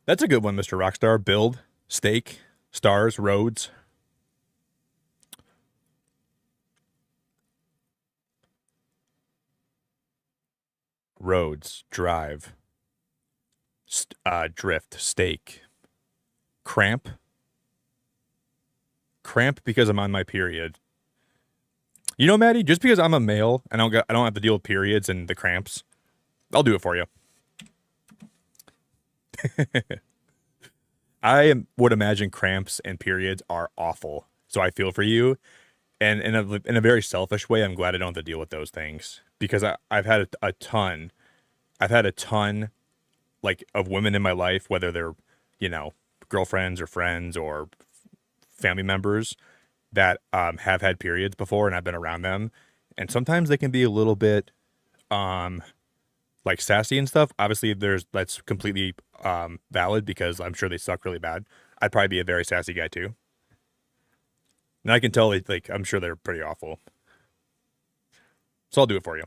That's a good one, Mr. Rockstar. Build, stake, stars, roads. Roads, drive, drift, stake, cramp. Cramp because I'm on my period. You know, Maddie, just because I'm a male and I don't have to deal with periods and the cramps, I'll do it for you. Would imagine cramps and periods are awful, so I feel for you. And in a very selfish way, I'm glad I don't have to deal with those things because I've had a ton. I've had a ton, like, of women in my life, whether they're, girlfriends or friends or family members that have had periods before, and I've been around them, and sometimes they can be a little bit like sassy and stuff. Obviously, that's completely valid because I'm sure they suck really bad. I'd probably be a very sassy guy too, and I can tell like I'm sure they're pretty awful. So I'll do it for you.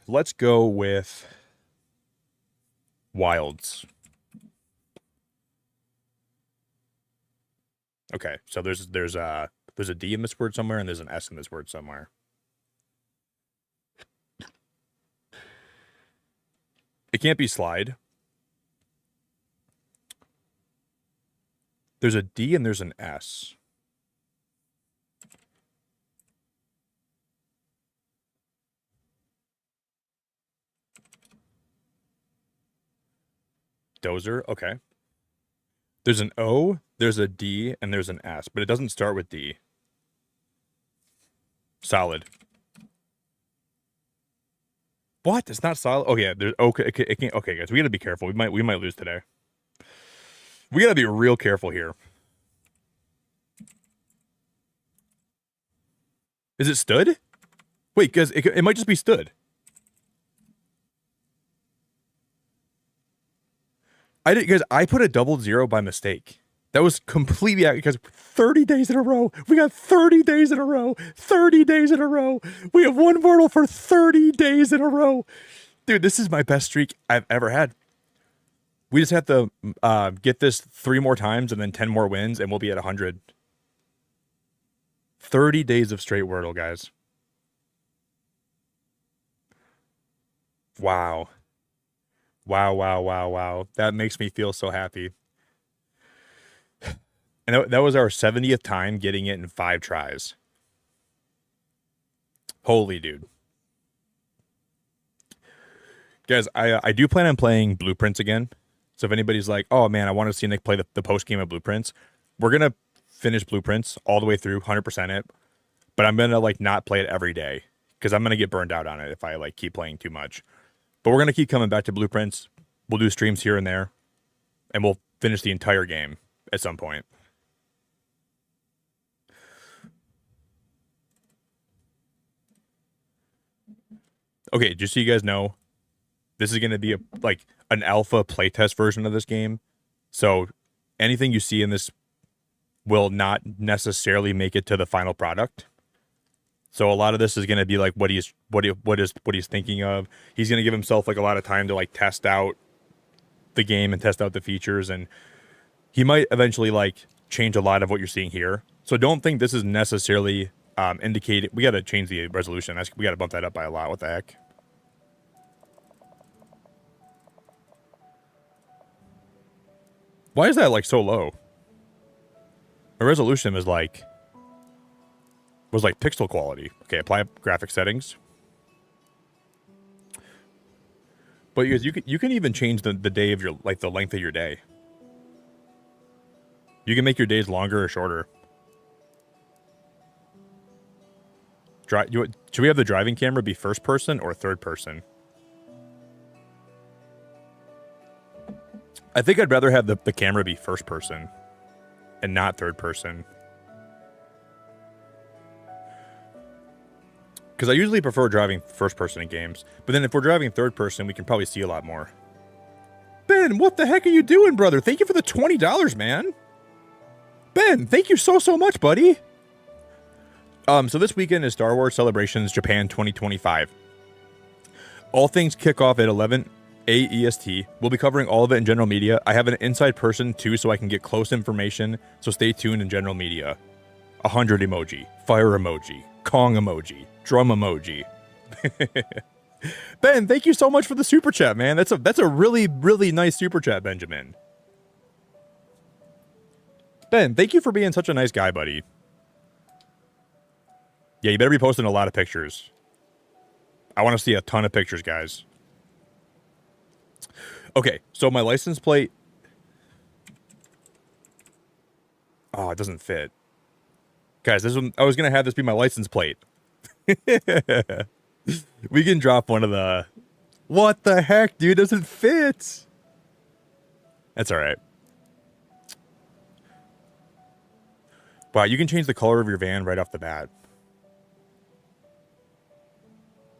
Let's go with wilds. Okay, so there's a D in this word somewhere, and there's an S in this word somewhere. It can't be slide. There's a D and there's an S. Dozer, okay. There's an O, there's a D, and there's an S, but it doesn't start with D. Solid. What? It's not solid. Oh yeah, there's okay. It can't, okay, guys, we gotta be careful. We might lose today. We gotta be real careful here. Is it stood? Wait, because it might just be stood. I put a double zero by mistake. That was completely out because 30 days in a row. We got 30 days in a row. 30 days in a row. We have one mortal for 30 days in a row. Dude, this is my best streak I've ever had. We just have to get this 3 more times and then 10 more wins, and we'll be at 100. 30 days of straight Wordle, guys. Wow. Wow. That makes me feel so happy. And that was our 70th time getting it in 5 tries. Holy dude. Guys, I do plan on playing Blueprints again. So if anybody's like, oh man, I want to see Nick play the post game of Blueprints, we're going to finish Blueprints all the way through, 100% it. But I'm going to like not play it every day because I'm going to get burned out on it if I like keep playing too much. But we're going to keep coming back to Blueprints. We'll do streams here and there, and we'll finish the entire game at some point. Okay, just so you guys know, this is going to be like an alpha playtest version of this game. So anything you see in this will not necessarily make it to the final product. So a lot of this is going to be like what he's thinking of. He's going to give himself like a lot of time to like test out the game and test out the features, and he might eventually like change a lot of what you're seeing here. So don't think this is necessarily indicated. We got to change the resolution. We got to bump that up by a lot. What the heck? Why is that like so low? My resolution was like pixel quality. Okay, apply graphic settings. But you can even change the day of your like the length of your day. You can make your days longer or shorter. Should we have the driving camera be first person or third person? I think I'd rather have the camera be first person and not third person. Because I usually prefer driving first person in games. But then if we're driving third person, we can probably see a lot more. Ben, what the heck are you doing, brother? Thank you for the $20, man. Ben, thank you so much, buddy. So this weekend is Star Wars Celebrations Japan 2025. All things kick off at 11 AEST. We'll be covering all of it in general media. I have an inside person too, so I can get close information. So stay tuned in general media. 100 emoji, fire emoji, Kong emoji, drum emoji. Ben, thank you so much for the super chat, man. That's a really, really nice super chat, Benjamin. Ben, thank you for being such a nice guy, buddy. Yeah, you better be posting a lot of pictures. I want to see a ton of pictures, guys. Okay, so my license plate... Oh, it doesn't fit. Guys, I was going to have this be my license plate. We can drop one of the... What the heck, dude? It doesn't fit. That's all right. Wow, you can change the color of your van right off the bat.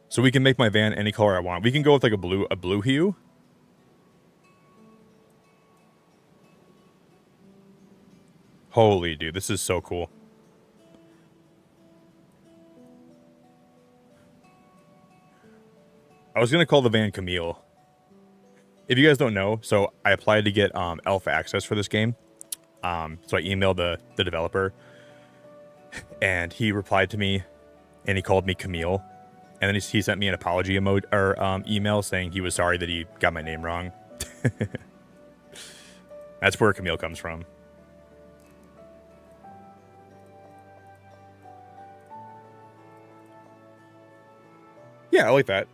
So we can make my van any color I want. We can go with like a blue hue. Holy dude, this is so cool. I was gonna call the van Camille. If you guys don't know, so I applied to get alpha access for this game. So I emailed the developer, and he replied to me, and he called me Camille, and then he sent me an apology email saying he was sorry that he got my name wrong. That's where Camille comes from. Yeah, I like that.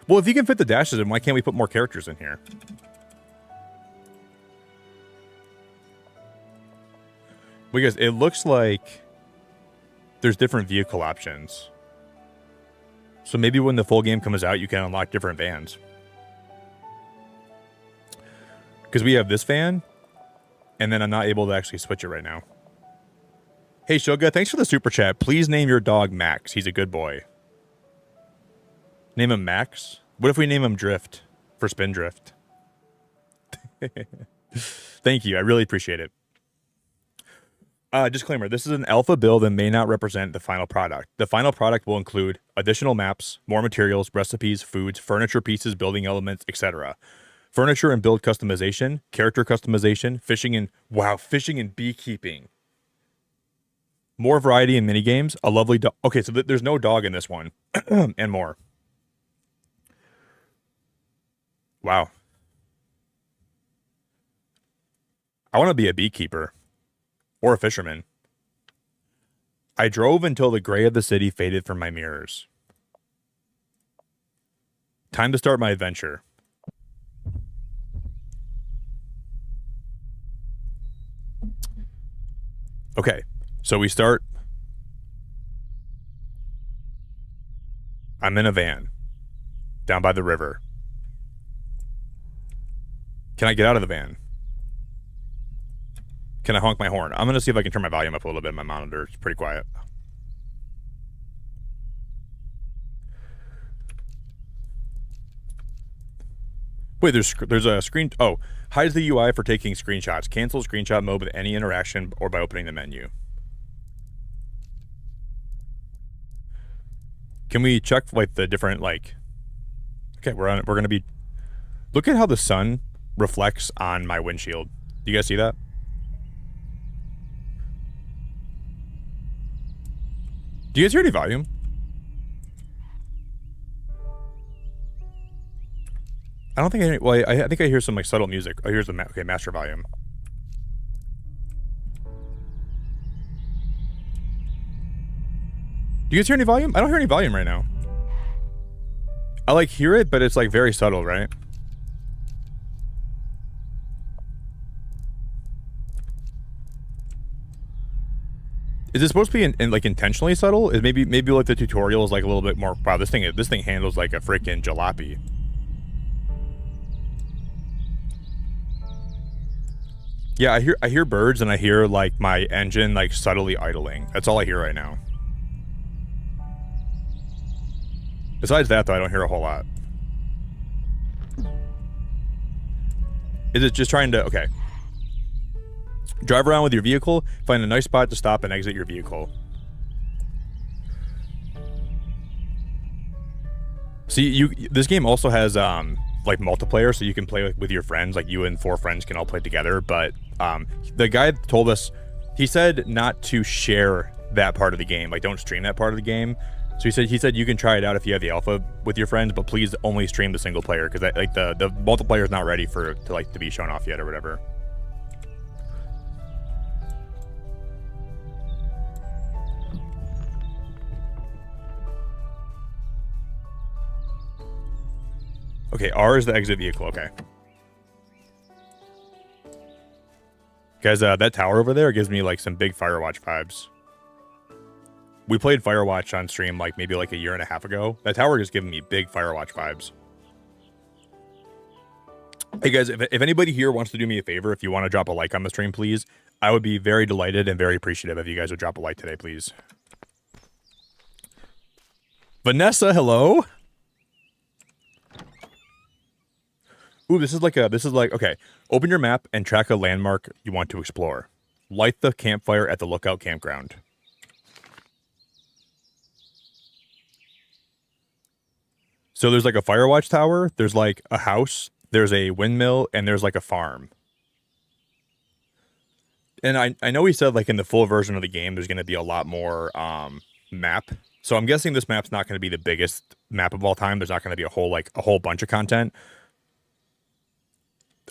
Well, if you can fit the dashes in, why can't we put more characters in here? Because it looks like there's different vehicle options. So maybe when the full game comes out, you can unlock different vans. Because we have this van, and then I'm not able to actually switch it right now. Hey, Shoga, thanks for the super chat. Please name your dog Max. He's a good boy. Name him Max? What if we name him Drift for Spindrift? Thank you. I really appreciate it. Disclaimer, this is an alpha build and may not represent the final product. The final product will include additional maps, more materials, recipes, foods, furniture pieces, building elements, etc. Furniture and build customization, character customization, fishing and beekeeping. More variety in minigames, a lovely dog. Okay, so there's no dog in this one, and more. Wow. I want to be a beekeeper. Or a fisherman. I drove until the gray of the city faded from my mirrors. Time to start my adventure. Okay, so we start. I'm in a van. Down by the river. Can I get out of the van? Can I honk my horn? I'm going to see if I can turn my volume up a little bit. My monitor is pretty quiet. Wait, there's a screen. Oh, hides the UI for taking screenshots. Cancel screenshot mode with any interaction or by opening the menu. Can we check like the different like? Okay, we're gonna be. Look at how the sun reflects on my windshield. Do you guys see that? Do you guys hear any volume? I don't think I hear, well, I think I hear some like subtle music. Oh, here's the okay, master volume. Do you guys hear any volume? I don't hear any volume right now. I like hear it, but it's like very subtle, right? Is it supposed to be in like intentionally subtle? Is maybe like the tutorial is like a little bit more. Wow, this thing handles like a freaking jalopy. Yeah, I hear birds and I hear like my engine like subtly idling. That's all I hear right now. Besides that, though, I don't hear a whole lot. Is it just trying to okay? Drive around with your vehicle, find a nice spot to stop and exit your vehicle. See, this game also has like multiplayer, so you can play with your friends. Like you and 4 friends can all play together. But the guy told us, he said not to share that part of the game. Like don't stream that part of the game. So he said you can try it out if you have the alpha with your friends, but please only stream the single player because like the multiplayer is not ready to be shown off yet or whatever. Okay, R is the exit vehicle. Okay. Guys, that tower over there gives me like some big Firewatch vibes. We played Firewatch on stream like maybe like a year and a half ago. That tower is giving me big Firewatch vibes. Hey guys, if anybody here wants to do me a favor, if you want to drop a like on the stream, please, I would be very delighted and very appreciative if you guys would drop a like today, please. Vanessa, hello. Ooh, this is like, okay. Open your map and track a landmark you want to explore. Light the campfire at the Lookout Campground. So there's like a Firewatch tower, there's like a house, there's a windmill, and there's like a farm. And I know he said like in the full version of the game, there's going to be a lot more map. So I'm guessing this map's not going to be the biggest map of all time. There's not going to be a whole bunch of content.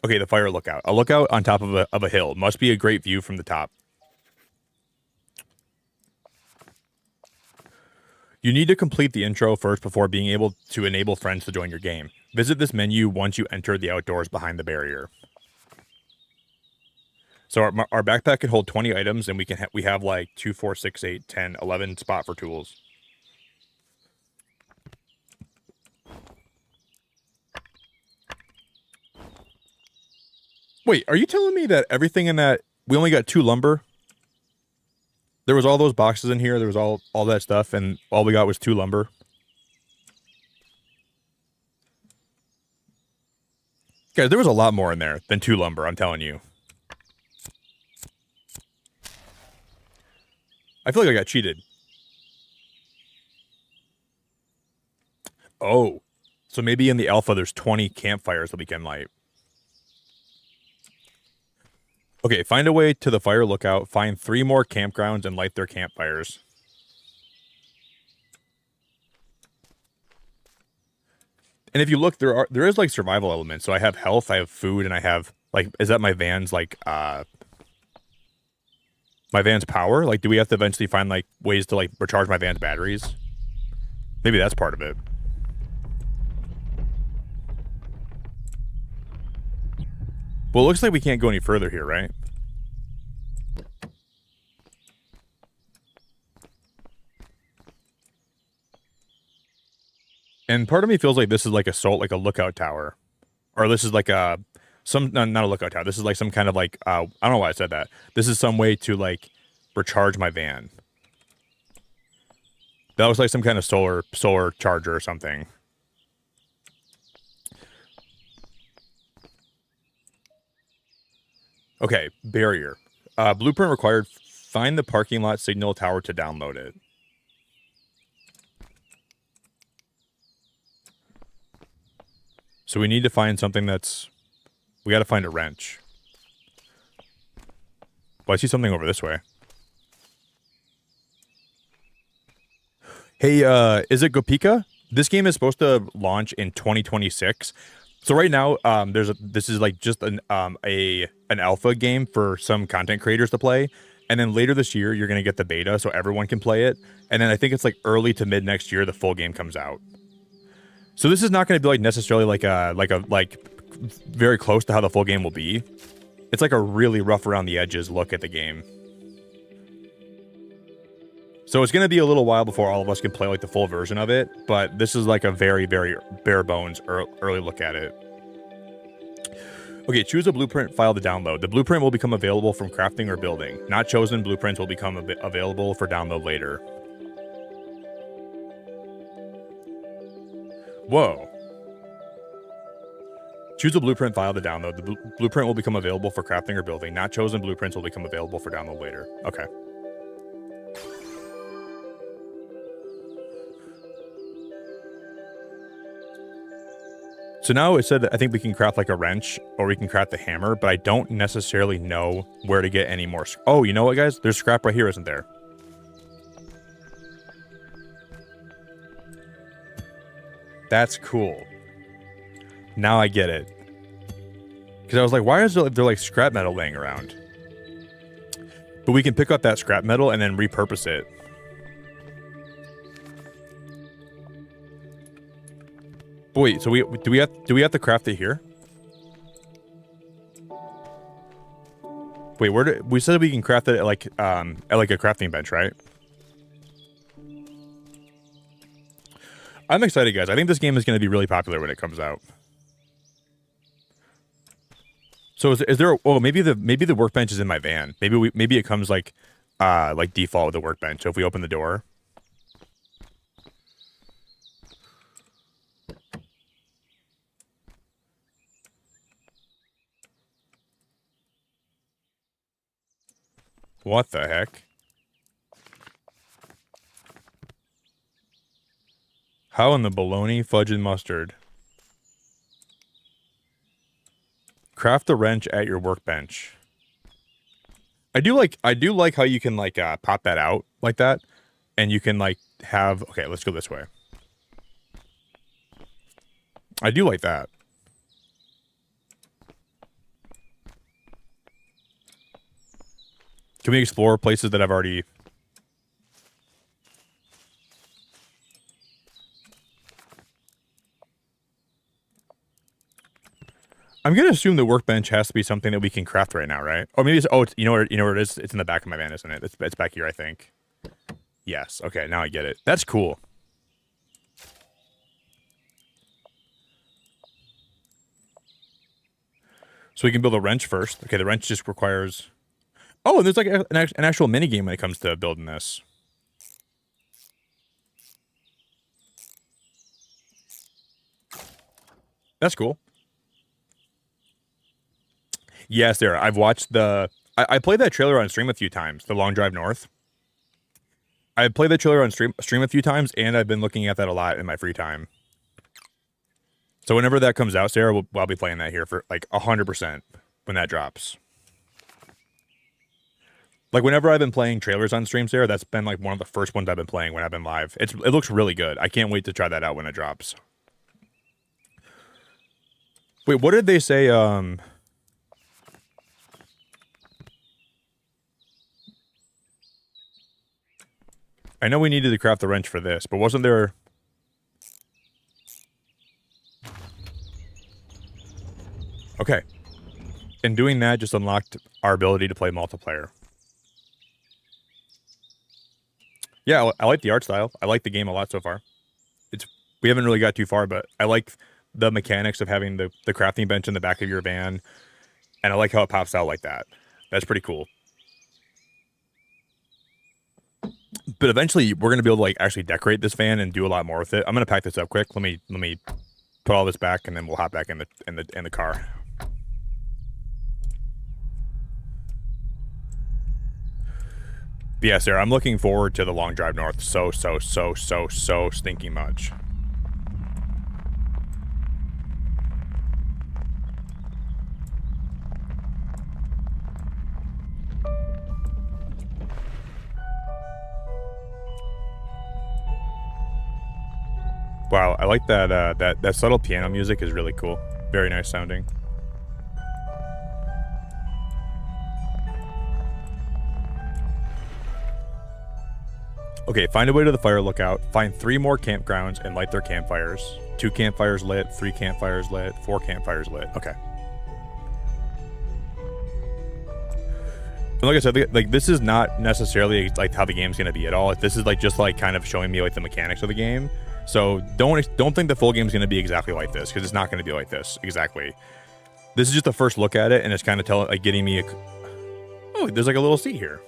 Okay, the fire lookout. A lookout on top of a hill. Must be a great view from the top. You need to complete the intro first before being able to enable friends to join your game. Visit this menu once you enter the outdoors behind the barrier. So our backpack can hold 20 items, and we have like 2, 4, 6, 8, 10, 11 spot for tools. Wait, are you telling me that everything in that we only got 2 lumber? There was all those boxes in here. There was all that stuff, and all we got was 2 lumber. Guys, there was a lot more in there than 2 lumber, I'm telling you. I feel like I got cheated. Oh, so maybe in the alpha there's 20 campfires that we can light. Okay, find a way to the fire lookout, find 3 more campgrounds, and light their campfires. And if you look, there is like survival elements. So I have health, I have food, and I have like, is that my van's like my van's power? Like, do we have to eventually find like ways to like recharge my van's batteries? Maybe that's part of it. Well, it looks like we can't go any further here, right? And part of me feels like this is like like a lookout tower, or this is like not a lookout tower. This is like some kind of like I don't know why I said that. This is some way to like recharge my van. That was like some kind of solar charger or something. Okay, barrier. Blueprint required. Find the parking lot signal tower to download it. So we need to find something that's... We got to find a wrench. Well, I see something over this way. Hey, is it Gopika? This game is supposed to launch in 2026. So right now, this is like just an alpha game for some content creators to play, and then later this year you're gonna get the beta so everyone can play it, and then I think it's like early to mid next year the full game comes out. So this is not gonna be like necessarily like very close to how the full game will be. It's like a really rough around the edges look at the game. So it's going to be a little while before all of us can play like the full version of it, but this is like a very, very bare bones early look at it. Okay, choose a blueprint file to download. The blueprint will become available from crafting or building. Not chosen blueprints will become available for download later. Whoa. Choose a blueprint file to download. The blueprint will become available for crafting or building. Not chosen blueprints will become available for download later. Okay. So now it said that I think we can craft like a wrench or we can craft the hammer, but I don't necessarily know where to get any more. Oh, you know what, guys? There's scrap right here, isn't there? That's cool. Now I get it. Because I was like, why is there like scrap metal laying around? But we can pick up that scrap metal and then repurpose it. But wait, so do we have to craft it here? Wait, we said we can craft it at like a crafting bench, right? I'm excited, guys. I think this game is going to be really popular when it comes out. So is there? Oh, maybe the workbench is in my van. Maybe it comes like default with the workbench. So if we open the door. What the heck? How in the bologna, fudge, and mustard? Craft the wrench at your workbench. I do like how you can like pop that out like that, and you can like have. Okay, let's go this way. I do like that. Can we explore places that I've already? I'm gonna assume the workbench has to be something that we can craft right now, right? Or maybe it's you know where it is. It's in the back of my van, isn't it? It's back here, I think. Yes. Okay, now I get it. That's cool. So we can build a wrench first. Okay, the wrench just requires. Oh, and there's like an actual mini game when it comes to building this. That's cool. Yes, there. I've watched the. I played that trailer on stream a few times. The Long Drive North. I played the trailer on stream a few times, and I've been looking at that a lot in my free time. So whenever that comes out, Sarah, I'll be playing that here for like 100% when that drops. Like whenever I've been playing trailers on stream, Sarah, that's been like one of the first ones I've been playing when I've been live. It looks really good. I can't wait to try that out when it drops. Wait, what did they say? I know we needed to craft the wrench for this, but wasn't there? Okay. And doing that just unlocked our ability to play multiplayer. Yeah, I like the art style. I like the game a lot so far. We haven't really got too far, but I like the mechanics of having the crafting bench in the back of your van, and I like how it pops out like that. That's pretty cool. But eventually, we're gonna be able to like actually decorate this van and do a lot more with it. I'm gonna pack this up quick. Let me put all this back, and then we'll hop back in the car. But yeah, Sarah, I'm looking forward to the Long Drive North so stinking much. Wow, I like that that subtle piano music is really cool. Very nice sounding. Okay, find a way to the fire lookout. Find 3 more campgrounds and light their campfires. 2 campfires lit, 3 campfires lit, 4 campfires lit. Okay. And like I said, like this is not necessarily like how the game's gonna be at all. This is like just like kind of showing me like the mechanics of the game. So don't think the full game's gonna be exactly like this, because it's not gonna be like this exactly. This is just the first look at it, and it's kind of getting me a. Oh, there's like a little seat here.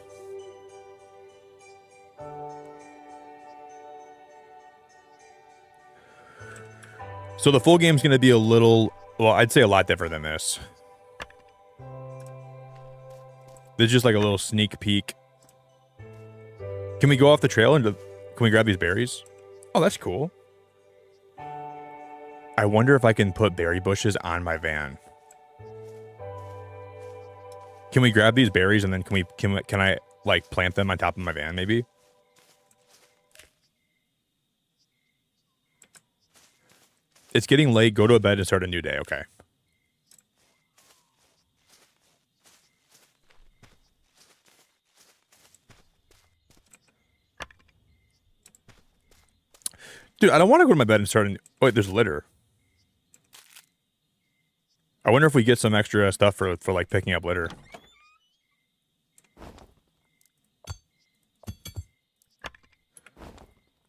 So the full game's going to be a little, well, I'd say a lot different than this. This is just like a little sneak peek. Can we go off the trail and can we grab these berries? Oh, that's cool. I wonder if I can put berry bushes on my van. Can we grab these berries and then can I like plant them on top of my van maybe? It's getting late. Go to bed and start a new day. Okay. Dude, I don't want to go to my bed and start a new... Wait, there's litter. I wonder if we get some extra stuff for like picking up litter.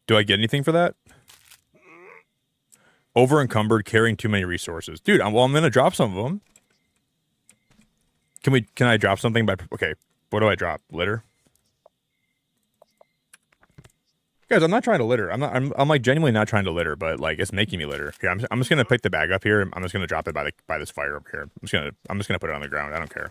Do I get anything for that? Over encumbered, carrying too many resources. Dude, I'm gonna drop some of them. Can I drop something by... Okay, what do I drop? Litter? Guys, I'm not trying to litter. I'm like genuinely not trying to litter, but like it's making me litter. Here, I'm just gonna pick the bag up here. I'm just gonna drop it by this fire over here. I'm just gonna put it on the ground. I don't care.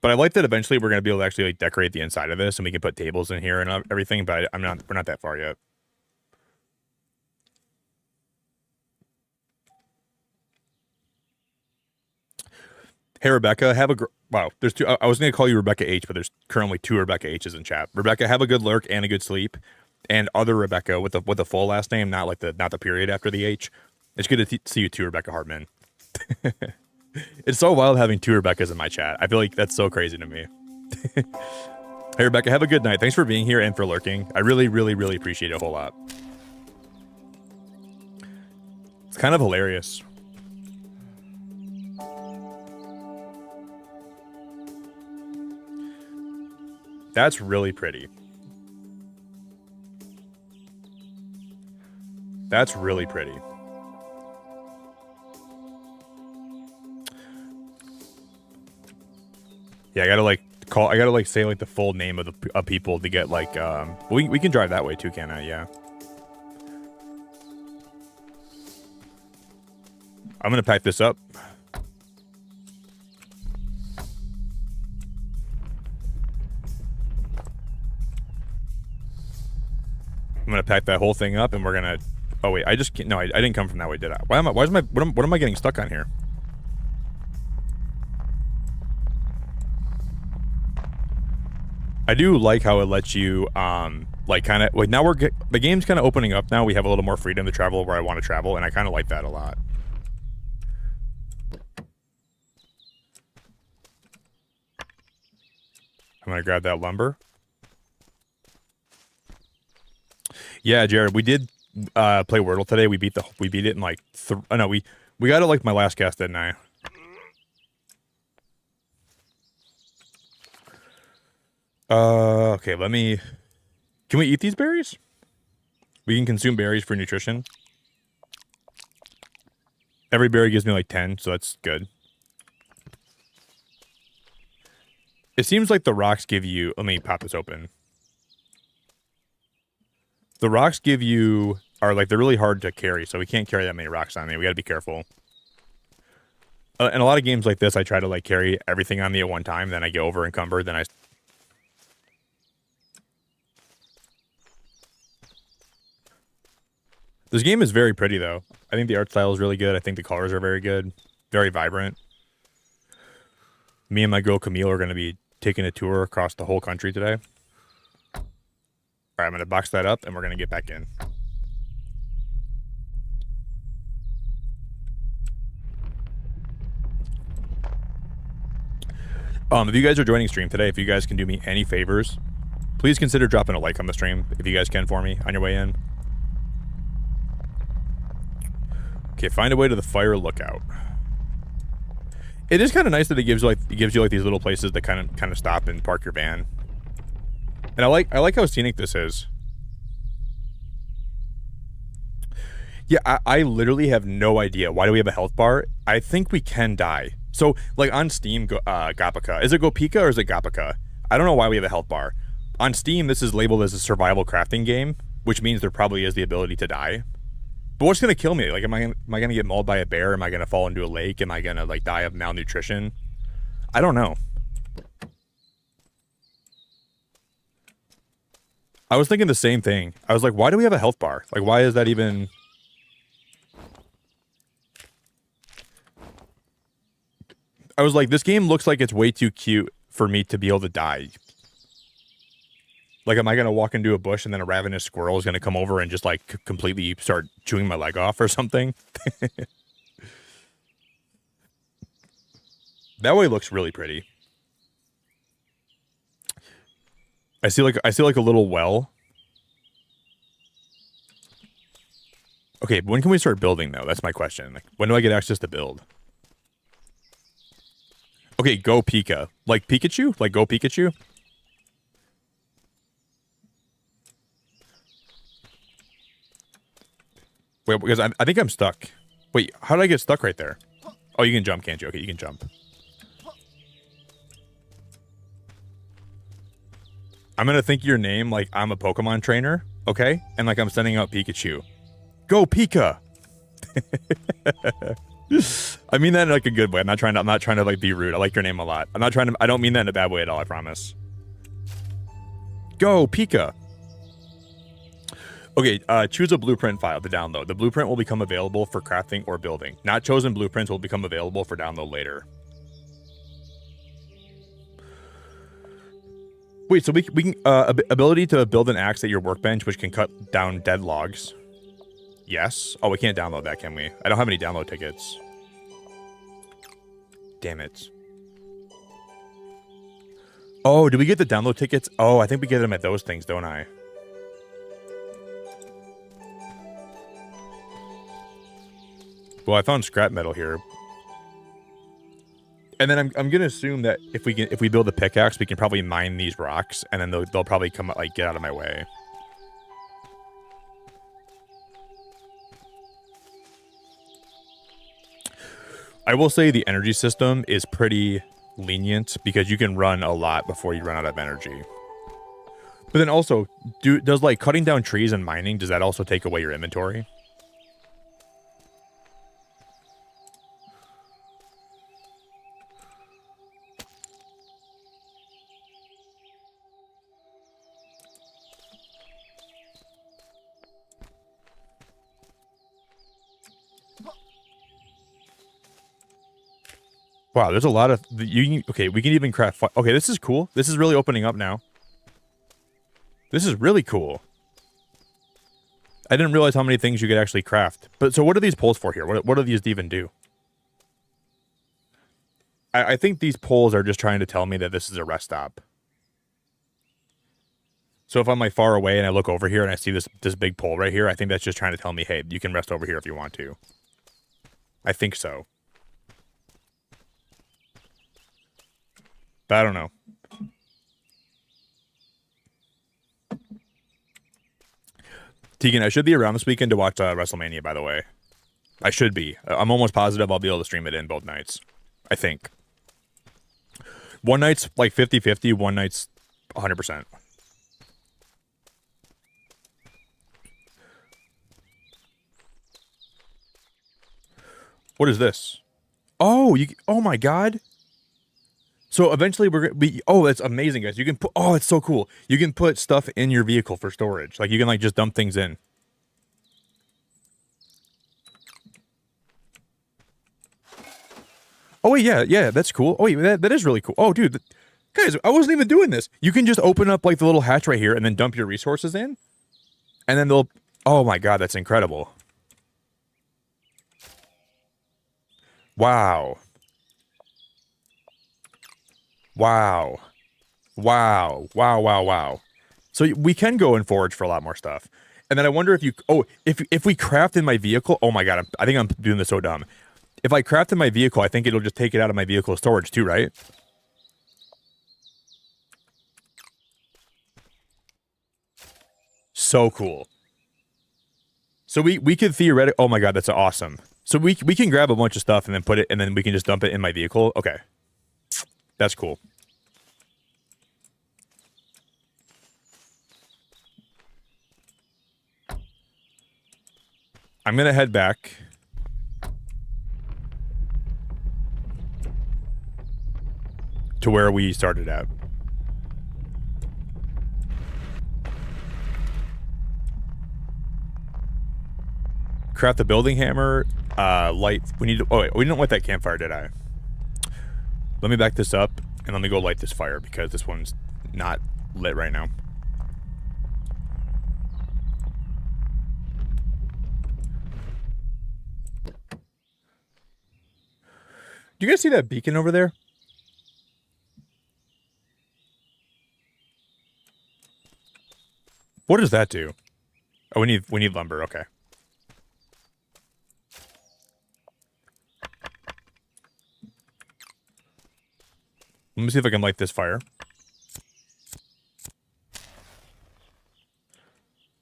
But I like that eventually we're gonna be able to actually like decorate the inside of this, and we can put tables in here and everything. But we're not that far yet. Hey, Rebecca, have a... Wow, there's two... I was going to call you Rebecca H, but there's currently 2 Rebecca H's in chat. Rebecca, have a good lurk and a good sleep. And other Rebecca with the full last name, not the period after the H. It's good to see you too, Rebecca Hartman. It's so wild having 2 Rebeccas in my chat. I feel like that's so crazy to me. Hey, Rebecca, have a good night. Thanks for being here and for lurking. I really, really, really appreciate it a whole lot. It's kind of hilarious. That's really pretty. That's really pretty. Yeah, I gotta like say like the full name of people to get like we can drive that way too, can I? Yeah. I'm gonna pack this up. I'm gonna pack that whole thing up, and we're gonna... Oh wait, I just can't... No, I didn't come from that way, did I? What am I getting stuck on here? I do like how it lets you, like kind of... Like now the game's kind of opening up now. We have a little more freedom to travel where I want to travel, and I kind of like that a lot. I'm gonna grab that lumber. Yeah, Jared, we did play Wordle today. We beat it in like no, we got it like my last cast, didn't I? Okay, can we eat these berries? We can consume berries for nutrition. Every berry gives me like 10, so that's good. It seems like the rocks give you... Let me pop this open. The rocks are like, they're really hard to carry, so we can't carry that many rocks on me. We gotta be careful. In a lot of games like this, I try to like carry everything on me at one time, then I get over encumbered, then I... This game is very pretty, though. I think the art style is really good. I think the colors are very good. Very vibrant. Me and my girl Camille are going to be taking a tour across the whole country today. All right, I'm going to box that up, and we're going to get back in. If you guys are joining stream today, if you guys can do me any favors, please consider dropping a like on the stream, if you guys can for me, on your way in. Okay, find a way to the fire lookout. It is kind of nice that it gives you like these little places that kind of stop and park your van. And I like how scenic this is. Yeah, I literally have no idea. Why do we have a health bar? I think we can die. So, like on Steam, Gapaka. Is it Gopika or is it Gapaka? I don't know why we have a health bar. On Steam, this is labeled as a survival crafting game, which means there probably is the ability to die. But what's gonna kill me? Like, am I gonna get mauled by a bear? Am I gonna fall into a lake? Am I gonna like die of malnutrition? I don't know. I was thinking the same thing. I was like, why do we have a health bar? Like, why is that even... I was like, this game looks like it's way too cute for me to be able to die. Like, am I going to walk into a bush and then a ravenous squirrel is going to come over and just, like, completely start chewing my leg off or something? That way looks really pretty. I see like a little well. Okay, when can we start building, though? That's my question. Like, when do I get access to build? Okay, go Pika. Like Pikachu? Like go Pikachu? Wait, because I think I'm stuck. Wait, how did I get stuck right there? Oh, you can jump, can't you? Okay, you can jump. I'm gonna think your name like I'm a Pokemon trainer, okay? And like I'm sending out Pikachu. Go Pika! I mean that in like a good way. I'm not trying to like be rude. I like your name a lot. I don't mean that in a bad way at all, I promise. Go Pika! Okay, choose a blueprint file to download. The blueprint will become available for crafting or building. Not chosen blueprints will become available for download later. Wait, so we can ability to build an axe at your workbench, which can cut down dead logs. Yes. Oh, we can't download that, can we? I don't have any download tickets. Damn it. Oh, did we get the download tickets? Oh, I think we get them at those things, don't I? Well, I found scrap metal here. And then I'm gonna assume that if we build a pickaxe, we can probably mine these rocks, and then they'll probably come like get out of my way. I will say the energy system is pretty lenient because you can run a lot before you run out of energy. But then also, does like cutting down trees and mining, does that also take away your inventory? Wow, there's a lot of okay, we can even craft okay, this is cool. This is really opening up now. This is really cool. I didn't realize how many things you could actually craft. But so what are these poles for here? What do these even do? I think these poles are just trying to tell me that this is a rest stop. So if I'm like far away and I look over here and I see this big pole right here, I think that's just trying to tell me, hey, you can rest over here if you want to. I think so. But I don't know. Tegan, I should be around this weekend to watch WrestleMania, by the way. I should be. I'm almost positive I'll be able to stream it in both nights. I think. One night's like 50-50, one night's 100%. What is this? Oh, oh my god. So eventually we're gonna be, oh, that's amazing, guys. You can put, oh, it's so cool. You can put stuff in your vehicle for storage. Like you can like just dump things in. Oh wait, yeah, that's cool. Oh wait, that is really cool. Oh dude, guys, I wasn't even doing this. You can just open up like the little hatch right here and then dump your resources in. And then they'll, oh my god, that's incredible. Wow. Wow. Wow. Wow, wow, wow. So we can go and forage for a lot more stuff. And then I wonder if you, oh, if we craft in my vehicle, oh my god, I think I'm doing this so dumb. If I craft in my vehicle, I think it'll just take it out of my vehicle storage too, right? So cool. So we could theoretically, oh my god, that's awesome. So we can grab a bunch of stuff and then put it, and then we can just dump it in my vehicle. Okay. That's cool. I'm gonna head back. To where we started at. craft the building hammer. Light. We need to. Oh wait, we didn't light that campfire, did I? Let me back this up and let me go light this fire because this one's not lit right now. Do you guys see that beacon over there? What does that do? Oh, we need lumber. Okay. Let me see if I can light this fire.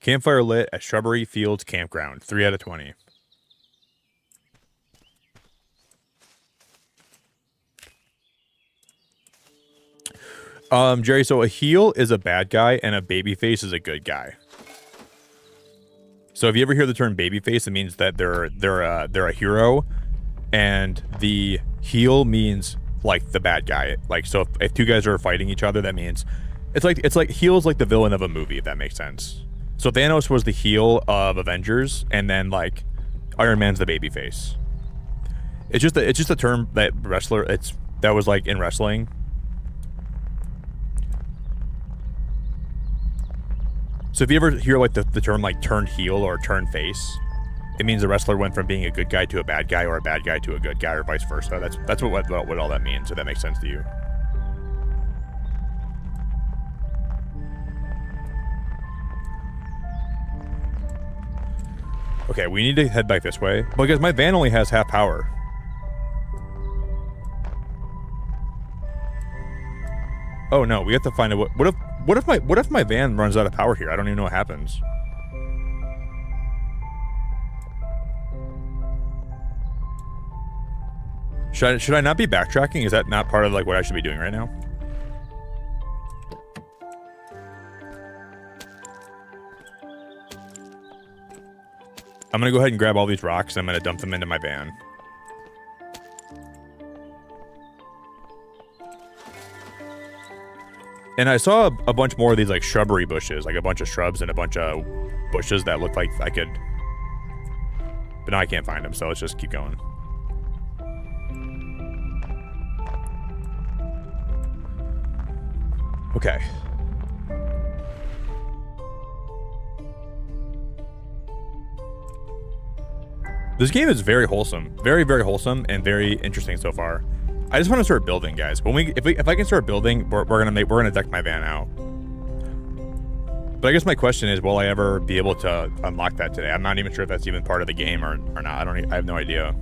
Campfire lit at Shrubbery Fields Campground. 3 out of 20. Jerry, so a heel is a bad guy and a babyface is a good guy. So if you ever hear the term babyface, it means that they're a hero, and the heel means like the bad guy. Like, so if two guys are fighting each other, that means it's like heel's like the villain of a movie, if that makes sense. So Thanos was the heel of Avengers, and then like Iron Man's the babyface. It's just a term that that was like in wrestling. So if you ever hear like the term like turned heel or turned face, it means the wrestler went from being a good guy to a bad guy, or a bad guy to a good guy, or vice versa. That's what all that means, if that makes sense to you. Okay, we need to head back this way because my van only has half power. Oh no, we have to find a what if my van runs out of power here? I don't even know what happens. Should I not be backtracking? Is that not part of like what I should be doing right now? I'm gonna go ahead and grab all these rocks and I'm gonna dump them into my van. And I saw a bunch more of these like shrubbery bushes, like a bunch of shrubs and a bunch of bushes that looked like I could, but now I can't find them, so let's just keep going. Okay. This game is very wholesome, very, very wholesome and very interesting so far. I just want to start building, guys. If I can start building, we're gonna deck my van out. But I guess my question is, will I ever be able to unlock that today? I'm not even sure if that's even part of the game or not. I have no idea.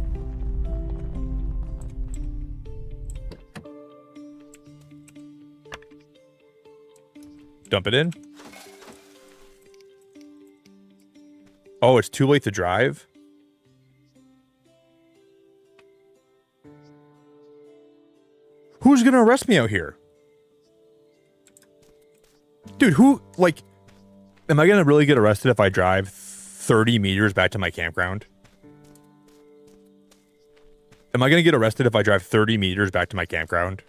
Dump it in. Oh, it's too late to drive? Who's gonna arrest me out here? Dude, am I gonna really get arrested if I drive 30 meters back to my campground? Am I gonna get arrested if I drive 30 meters back to my campground?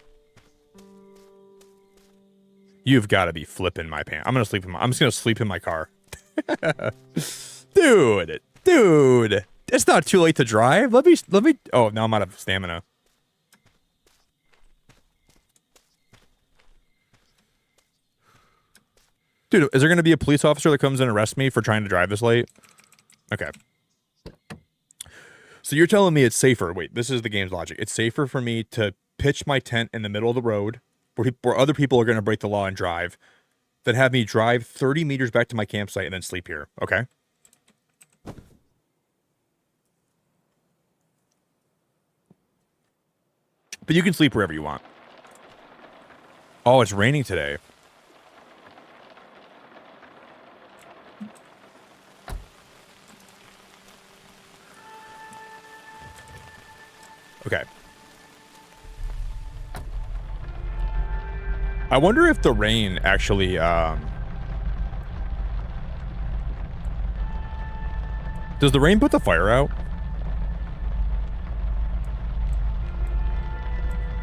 You've got to be flipping my pants. I'm just gonna sleep in my car. Dude, it's not too late to drive. Let me. Oh, now I'm out of stamina. Dude, is there going to be a police officer that comes and arrests me for trying to drive this late? Okay. So you're telling me it's safer. Wait, this is the game's logic. It's safer for me to pitch my tent in the middle of the road where other people are going to break the law and drive than have me drive 30 meters back to my campsite and then sleep here. Okay. But you can sleep wherever you want. Oh, it's raining today. Okay. I wonder if the rain actually, does the rain put the fire out?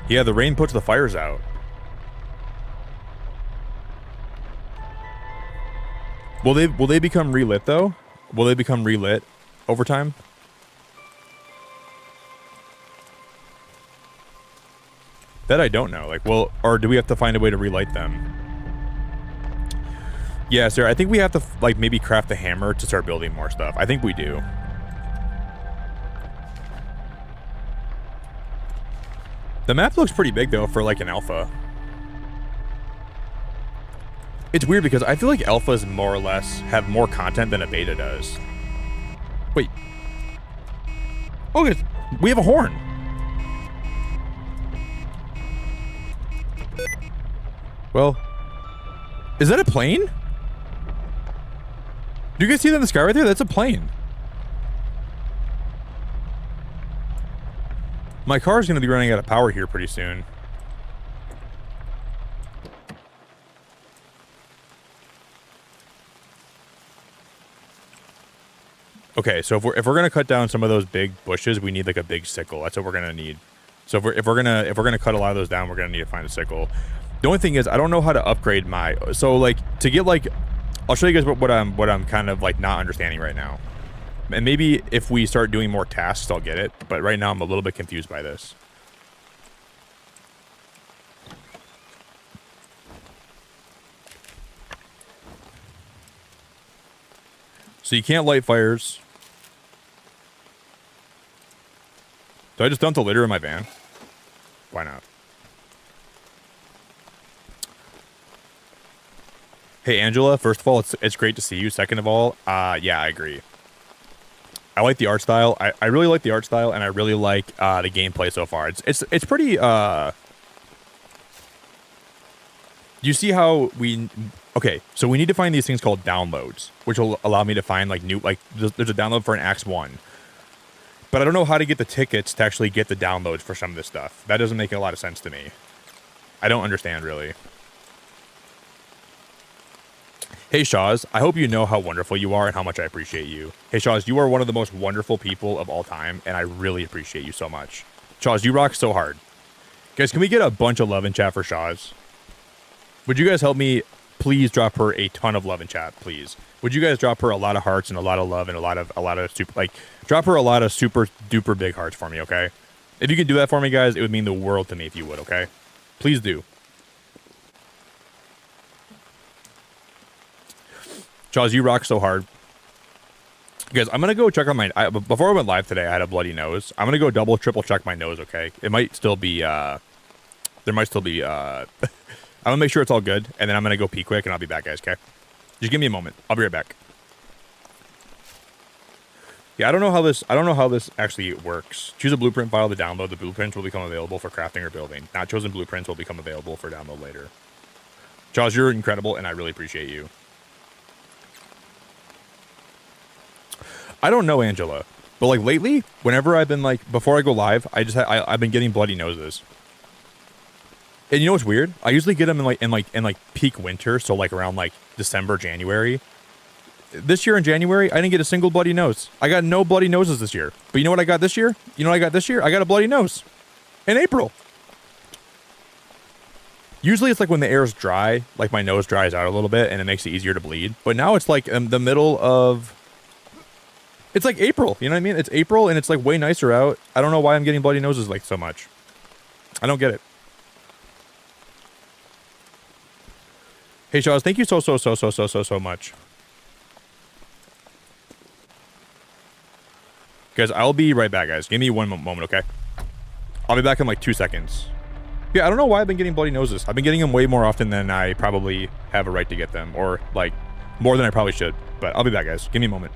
Yeah, the rain puts the fires out. Will they become relit though? Will they become relit over time? That I don't know. Like, well, or do we have to find a way to relight them? Yeah, sir. I think we have to like maybe craft a hammer to start building more stuff. I think we do. The map looks pretty big though for like an alpha. It's weird because I feel like alphas more or less have more content than a beta does. Wait. Oh, we have a horn. Well, is that a plane? Do you guys see that in the sky right there? That's a plane. My car is going to be running out of power here pretty soon. Okay, so if we're gonna cut down some of those big bushes, we need like a big sickle. That's what we're gonna need. So if we're gonna cut a lot of those down, we're gonna need to find a sickle. The only thing is, I don't know how to upgrade my. So like to get like, I'll show you guys what I'm kind of like not understanding right now. And maybe if we start doing more tasks, I'll get it. But right now, I'm a little bit confused by this. So you can't light fires. Do I just dump the litter in my van? Why not? Hey, Angela, first of all, it's great to see you. Second of all, yeah, I agree. I like the art style. I really like the art style, and I really like the gameplay so far. It's pretty. You see how we? Okay, so we need to find these things called downloads, which will allow me to find like new there's a download for an Axe 1. But I don't know how to get the tickets to actually get the downloads for some of this stuff. That doesn't make a lot of sense to me. I don't understand really. Hey Shawz, I hope you know how wonderful you are and how much I appreciate you. Hey Shawz, you are one of the most wonderful people of all time, and I really appreciate you so much. Shawz, you rock so hard. Guys, can we get a bunch of love in chat for Shawz? Would you guys help me please drop her a ton of love in chat, please? Would you guys drop her a lot of hearts and a lot of love and a lot of super, like, drop her a lot of super duper big hearts for me, okay? If you could do that for me, guys, it would mean the world to me if you would, okay? Please do. Shawz, you rock so hard. Guys, I'm going to go check on my... before I went live today, I had a bloody nose. I'm going to go double, triple check my nose, okay? It might still be... there might still be... I'm going to make sure it's all good, and then I'm going to go pee quick, and I'll be back, guys, okay? Just give me a moment. I'll be right back. Yeah, I don't know how this actually works. Choose a blueprint file to download. The blueprints will become available for crafting or building. Not chosen blueprints will become available for download later. Shawz, you're incredible, and I really appreciate you. I don't know, Angela, but like lately, whenever I've been like, before I go live, I've been getting bloody noses. And you know what's weird? I usually get them in like peak winter, so like around like December, January. This year in January, I didn't get a single bloody nose. I got no bloody noses this year. But you know what I got this year? You know what I got this year? I got a bloody nose in April. Usually it's like when the air is dry, like my nose dries out a little bit and it makes it easier to bleed. But now it's like in the middle of... It's like April, you know what I mean? It's April and it's like way nicer out. I don't know why I'm getting bloody noses like so much. I don't get it. Hey Shawz, thank you so much. Guys, I'll be right back, guys. Give me one moment, okay? I'll be back in like 2 seconds. Yeah, I don't know why I've been getting bloody noses. I've been getting them way more often than I probably have a right to get them. Or like more than I probably should. But I'll be back, guys. Give me a moment.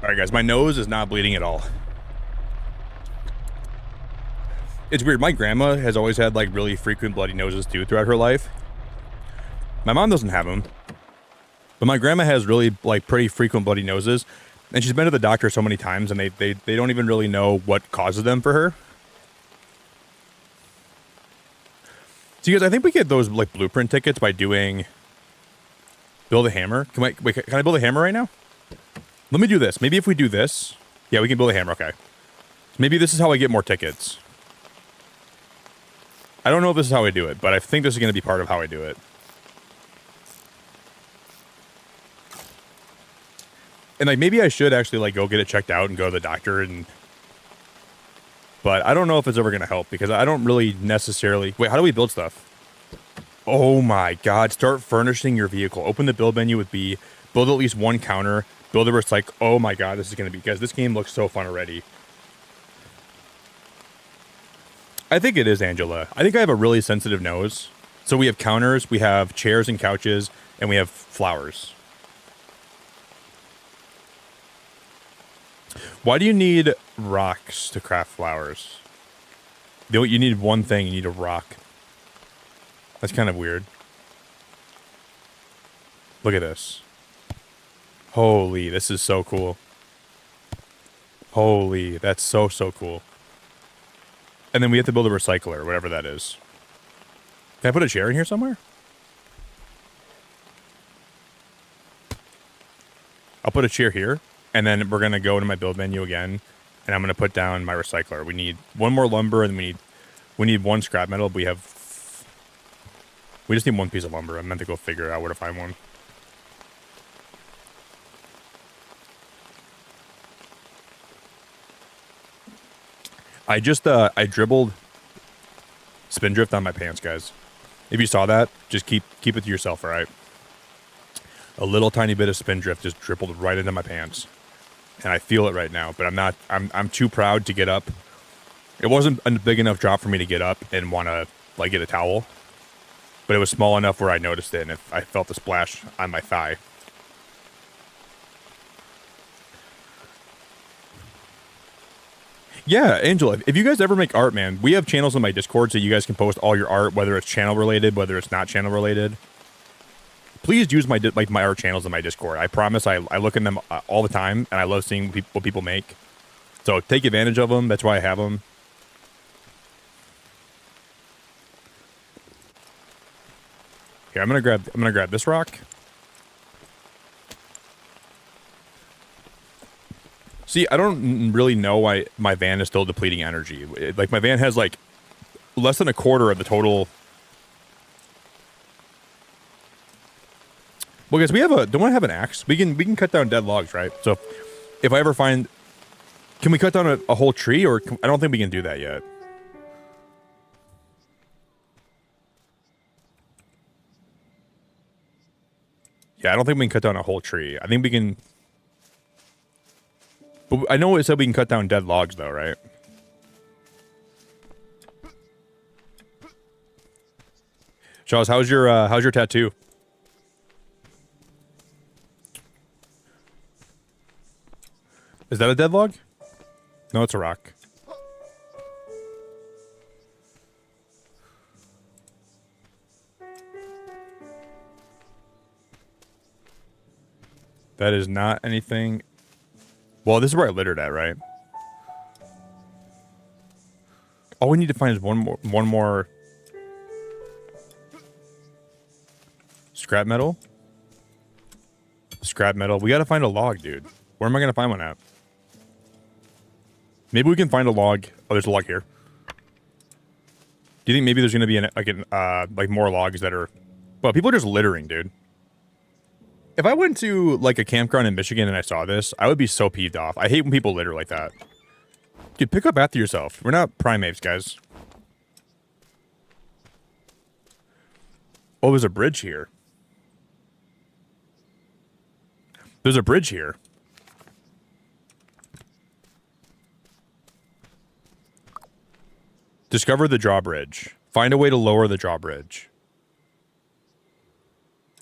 All right, guys, my nose is not bleeding at all. It's weird. My grandma has always had like really frequent bloody noses too throughout her life. My mom doesn't have them, but my grandma has really like pretty frequent bloody noses, and she's been to the doctor so many times, and they don't even really know what causes them for her. So, you guys, I think we get those like blueprint tickets by doing build a hammer. Can I build a hammer right now? Let me do this. Maybe if we do this, yeah, we can build a hammer. Okay. Maybe this is how I get more tickets. I don't know if this is how I do it, but I think this is going to be part of how I do it. And like maybe I should actually like go get it checked out and go to the doctor and. But I don't know if it's ever going to help because I don't really necessarily... Wait, how do we build stuff? Oh my god. Start furnishing your vehicle. Open the build menu with B. Build at least one counter. Build a recycle. Oh my god, this is going to be... Guys, this game looks so fun already. I think it is, Angela. I think I have a really sensitive nose. So we have counters, we have chairs and couches, and we have flowers. Why do you need rocks to craft flowers? You need one thing, you need a rock. That's kind of weird. Look at this. Holy, this is so cool. Holy, that's so cool. And then we have to build a recycler, whatever that is. Can I put a chair in here somewhere? I'll put a chair here. And then we're going to go into my build menu again, and I'm going to put down my recycler. We need one more lumber, and we need one scrap metal. We just need one piece of lumber. I meant to go figure out where to find one. I just, I dribbled Spindrift on my pants, guys. If you saw that, just keep it to yourself, all right? A little tiny bit of Spindrift just dribbled right into my pants. And I feel it right now, but I'm too proud to get up. It wasn't a big enough drop for me to get up and want to, like, get a towel. But it was small enough where I noticed it, and I felt the splash on my thigh. Yeah, Angela, if you guys ever make art, man, we have channels on my Discord so you guys can post all your art, whether it's channel related, whether it's not channel related. Please use my art channels in my Discord. I promise I look in them all the time, and I love seeing what people make. So take advantage of them. That's why I have them. Here, I'm gonna grab this rock. See, I don't really know why my van is still depleting energy. Like, my van has like less than a quarter of the total. Well, guys, don't I have an axe? We can cut down dead logs, right? So if I ever find, can we cut down a whole tree, or I don't think we can do that yet. Yeah, I don't think we can cut down a whole tree. I think we can, but I know it said we can cut down dead logs though, right? Charles, how's your tattoo? Is that a dead log? No, it's a rock. That is not anything. Well, this is where I littered at, right? All we need to find is one more scrap metal. Scrap metal. We gotta find a log, dude. Where am I gonna find one at? Maybe we can find a log. Oh, there's a log here. Do you think maybe there's gonna be like more logs that are? Well, people are just littering, dude. If I went to like a campground in Michigan and I saw this, I would be so peeved off. I hate when people litter like that. Dude, pick up after yourself. We're not primates, guys. Oh, there's a bridge here. There's a bridge here. Discover the drawbridge. Find a way to lower the drawbridge.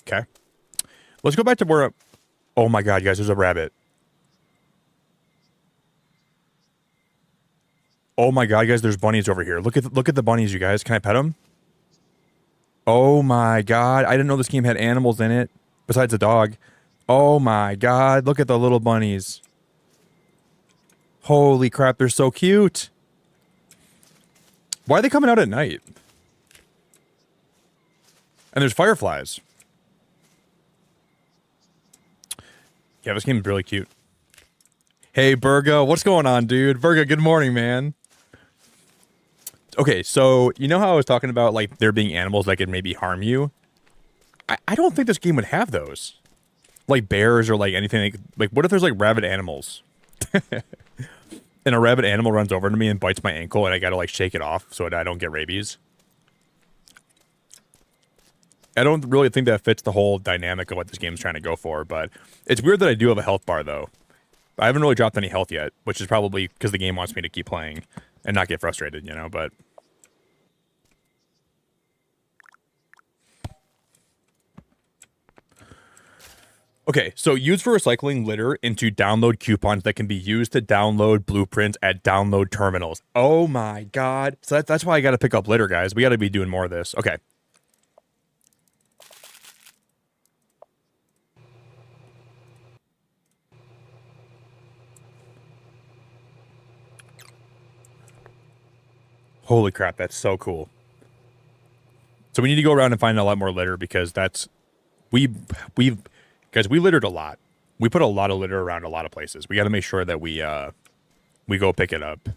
Okay. Let's go back to where... Oh my god, guys, there's a rabbit. Oh my god, guys, there's bunnies over here. Look at the bunnies, you guys. Can I pet them? Oh my god, I didn't know this game had animals in it besides a dog. Oh my god, look at the little bunnies. Holy crap, they're so cute. Why are they coming out at night? And there's fireflies. Yeah, this game is really cute. Hey, Burgo, what's going on, dude? Burgo, good morning, man. Okay, so you know how I was talking about like there being animals that could maybe harm you? I don't think this game would have those. Like bears or like anything like what if there's like rabid animals? And a rabid animal runs over to me and bites my ankle and I gotta like shake it off so that I don't get rabies. I don't really think that fits the whole dynamic of what this game's trying to go for, but it's weird that I do have a health bar though. I haven't really dropped any health yet, which is probably because the game wants me to keep playing and not get frustrated, you know, but... Okay, so use for recycling litter into download coupons that can be used to download blueprints at download terminals. Oh my god. So that's why I gotta pick up litter, guys. We gotta be doing more of this. Okay. Holy crap, that's so cool. So we need to go around and find a lot more litter because that's... Guys, we littered a lot. We put a lot of litter around a lot of places. We got to make sure that we go pick it up.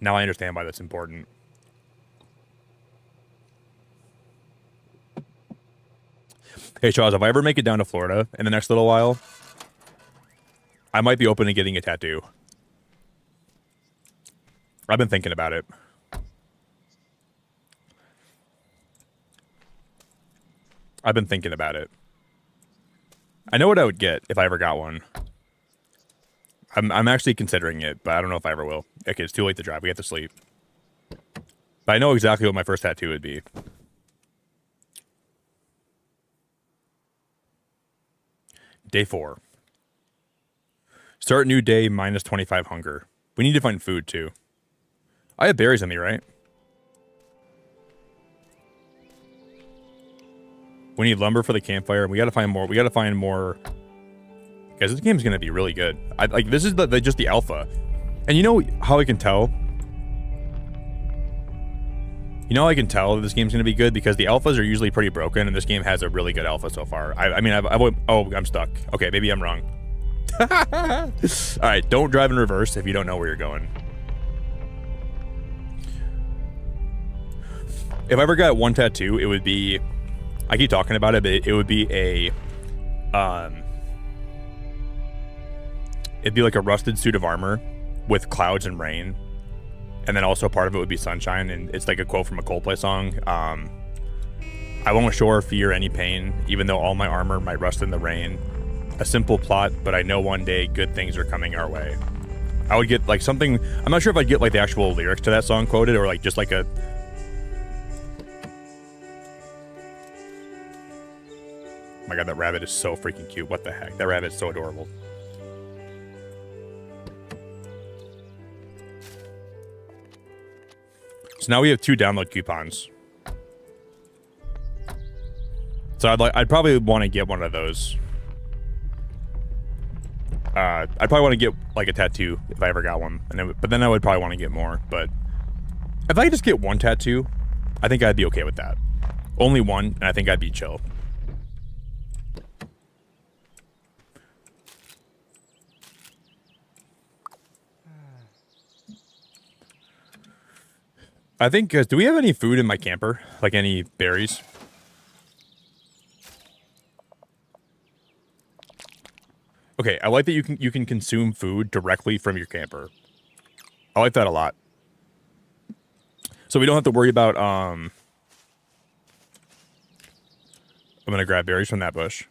Now I understand why that's important. Hey, Charles, if I ever make it down to Florida in the next little while, I might be open to getting a tattoo. I've been thinking about it. I've been thinking about it. I know what I would get if I ever got one. I'm actually considering it, but I don't know if I ever will. Okay, it's too late to drive. We have to sleep. But I know exactly what my first tattoo would be. Day 4. Start new day, minus 25 hunger. We need to find food, too. I have berries on me, right? We need lumber for the campfire. We gotta find more. We gotta find more. Guys, this game's gonna be really good. This is just the alpha. And you know how I can tell? You know how I can tell that this game's gonna be good? Because the alphas are usually pretty broken, and this game has a really good alpha so far. Oh, I'm stuck. Okay, maybe I'm wrong. Alright, don't drive in reverse if you don't know where you're going. If I ever got one tattoo, it would be... I keep talking about it, but it would be a... It'd be like a rusted suit of armor with clouds and rain. And then also part of it would be sunshine, and it's like a quote from a Coldplay song. I won't show or fear any pain, even though all my armor might rust in the rain. A simple plot, but I know one day good things are coming our way. I would get like something... I'm not sure if I'd get like the actual lyrics to that song quoted, or like just like a... Oh my god, that rabbit is so freaking cute. What the heck? That rabbit's so adorable. So now we have 2 download coupons. So I'd probably want to get one of those. I'd probably want to get like a tattoo if I ever got one, but then I would probably want to get more. But if I just get one tattoo, I think I'd be okay with that. Only one, and I think I'd be chill. I think, do we have any food in my camper? Like any berries? Okay, I like that you can consume food directly from your camper. I like that a lot. So we don't have to worry about, I'm gonna grab berries from that bush.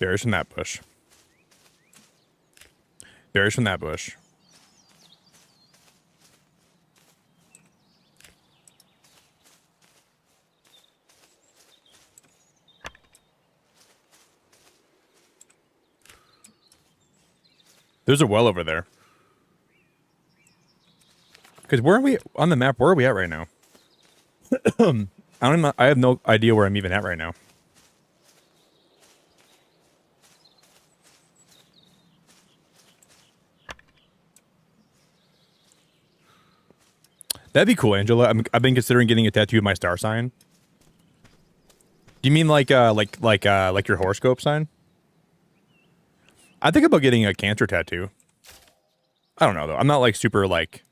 Berries from that bush. Berries from that bush. There's a well over there. Because where are we on the map? Where are we at right now? I have no idea where I'm even at right now. That'd be cool, Angela. I've been considering getting a tattoo of my star sign. Do you mean like your horoscope sign? I think about getting a Cancer tattoo. I don't know though. I'm not like super like.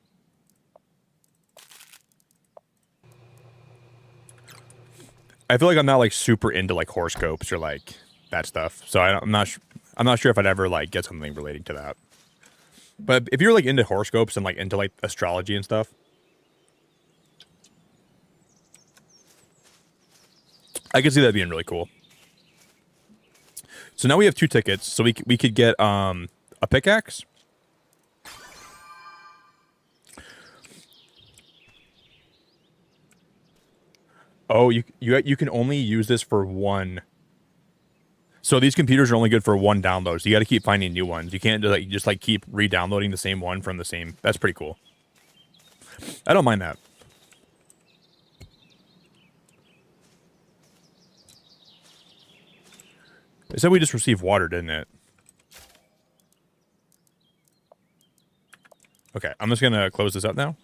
I feel like I'm not like super into like horoscopes or like that stuff. So I'm not sure if I'd ever like get something relating to that. But if you're like into horoscopes and like into like astrology and stuff, I could see that being really cool. So now we have 2 tickets. So we could get a pickaxe. Oh, you can only use this for 1. So these computers are only good for 1 download. So you got to keep finding new ones. You can't just keep re-downloading the same one from the same. That's pretty cool. I don't mind that. It said we just received water, didn't it? Okay, I'm just gonna close this up now.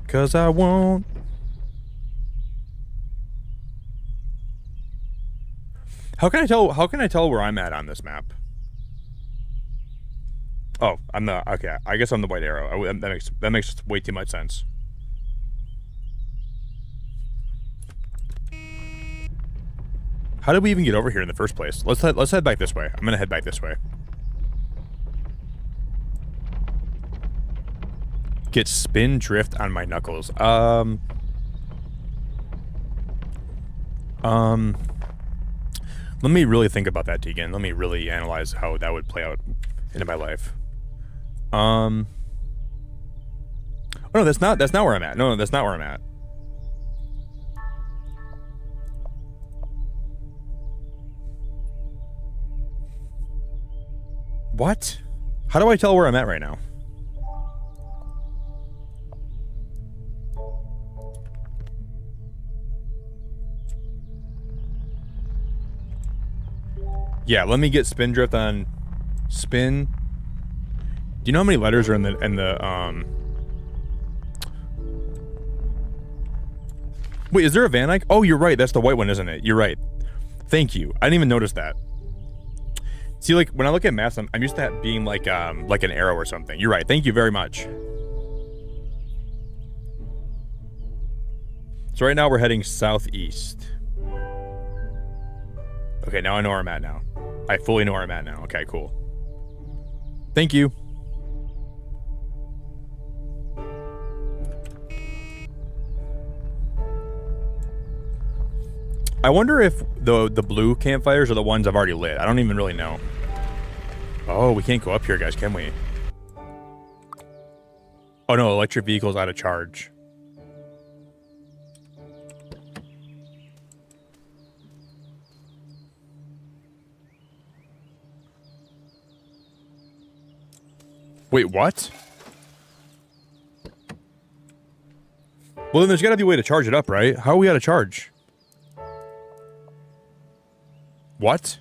'Cause I won't. How can I tell where I'm at on this map? Oh, I'm the okay. I guess I'm the white arrow. That makes way too much sense. How did we even get over here in the first place? Let's head back this way. I'm gonna head back this way. Get spin drift on my knuckles. Let me really think about that, Tegan. Let me really analyze how that would play out into my life. Oh no, that's not where I'm at. No, that's not where I'm at. What? How do I tell where I'm at right now? Yeah, let me get spin drift on spin. Do you know how many letters are in the Wait, is there a Van Eyck? Oh, you're right. That's the white one, isn't it? You're right. Thank you. I didn't even notice that. See, like when I look at maps, I'm used to that being like an arrow or something. You're right. Thank you very much. So right now we're heading southeast. Okay, now I know where I'm at now. I fully know where I'm at now. Okay, cool. Thank you. I wonder if the blue campfires are the ones I've already lit. I don't even really know. Oh, we can't go up here, guys, can we? Oh no, electric vehicle's out of charge. Wait, what? Well, then there's got to be a way to charge it up, right? How are we out of charge? What?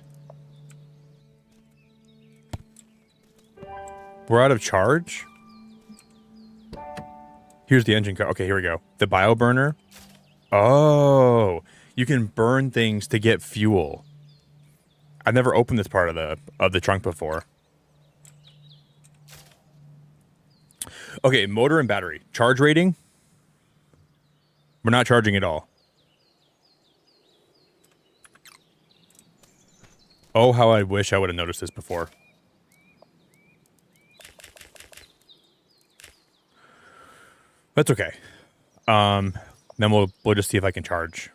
We're out of charge? Here's the engine car. Okay, here we go. The bio burner. Oh, you can burn things to get fuel. I've never opened this part of the trunk before. Okay, motor and battery. Charge rating. We're not charging at all. Oh, how I wish I would have noticed this before. That's okay. Then we'll just see if I can charge.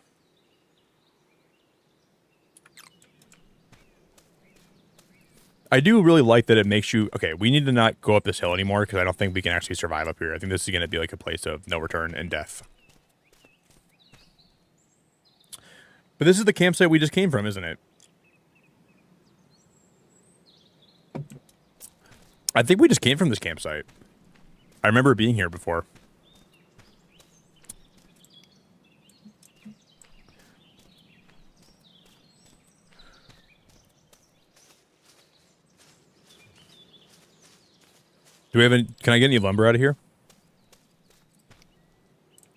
I do really like that it makes you... Okay, we need to not go up this hill anymore because I don't think we can actually survive up here. I think this is going to be like a place of no return and death. But this is the campsite we just came from, isn't it? I think we just came from this campsite. I remember being here before. Do we have any... Can I get any lumber out of here?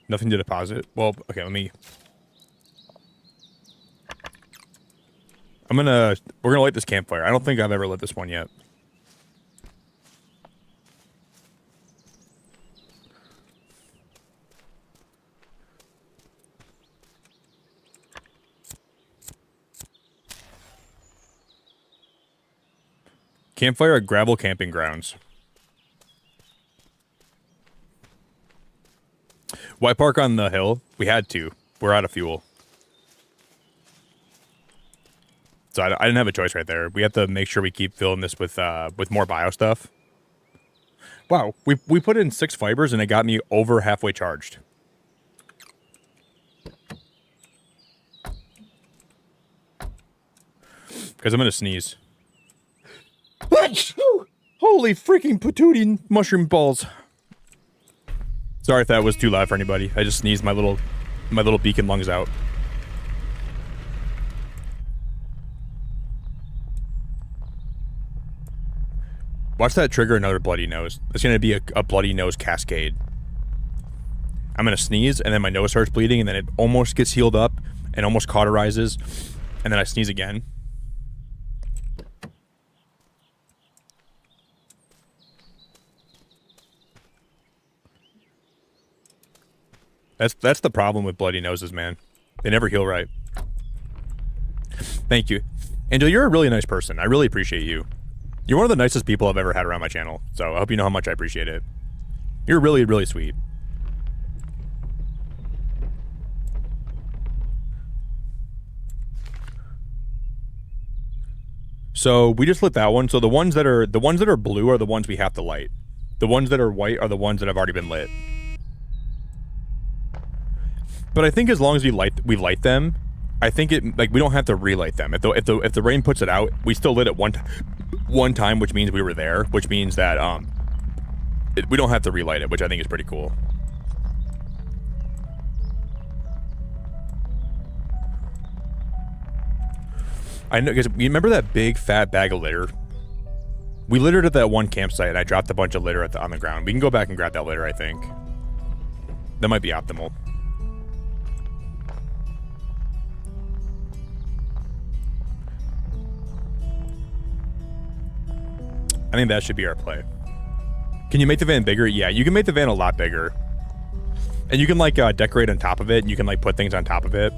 Nothing to deposit. Well, okay, let me... We're gonna light this campfire. I don't think I've ever lit this one yet. Campfire at gravel camping grounds. Why park on the hill? We had to. We're out of fuel. So I didn't have a choice right there. We have to make sure we keep filling this with more bio stuff. Wow, we put in 6 fibers and it got me over halfway charged. Because I'm gonna sneeze. Holy freaking patootie mushroom balls! Sorry if that was too loud for anybody. I just sneezed my little beak and lungs out. Watch that trigger another bloody nose. It's going to be a bloody nose cascade. I'm going to sneeze, and then my nose starts bleeding, and then it almost gets healed up, and almost cauterizes, and then I sneeze again. That's the problem with bloody noses, man. They never heal right. Thank you. Angel, you're a really nice person. I really appreciate you. You're one of the nicest people I've ever had around my channel, so I hope you know how much I appreciate it. You're really, really sweet. So we just lit that one. So the ones that are blue are the ones we have to light. The ones that are white are the ones that have already been lit. But I think as long as we light them, I think we don't have to relight them. If the rain puts it out, we still lit it one time, which means we were there, which means that we don't have to relight it, which I think is pretty cool. I know, because you remember that big fat bag of litter? We littered at that one campsite, and I dropped a bunch of litter on the ground. We can go back and grab that litter, I think. That might be optimal. I think that should be our play. Can you make the van bigger? Yeah, you can make the van a lot bigger. And you can, like, decorate on top of it, and you can, like, put things on top of it.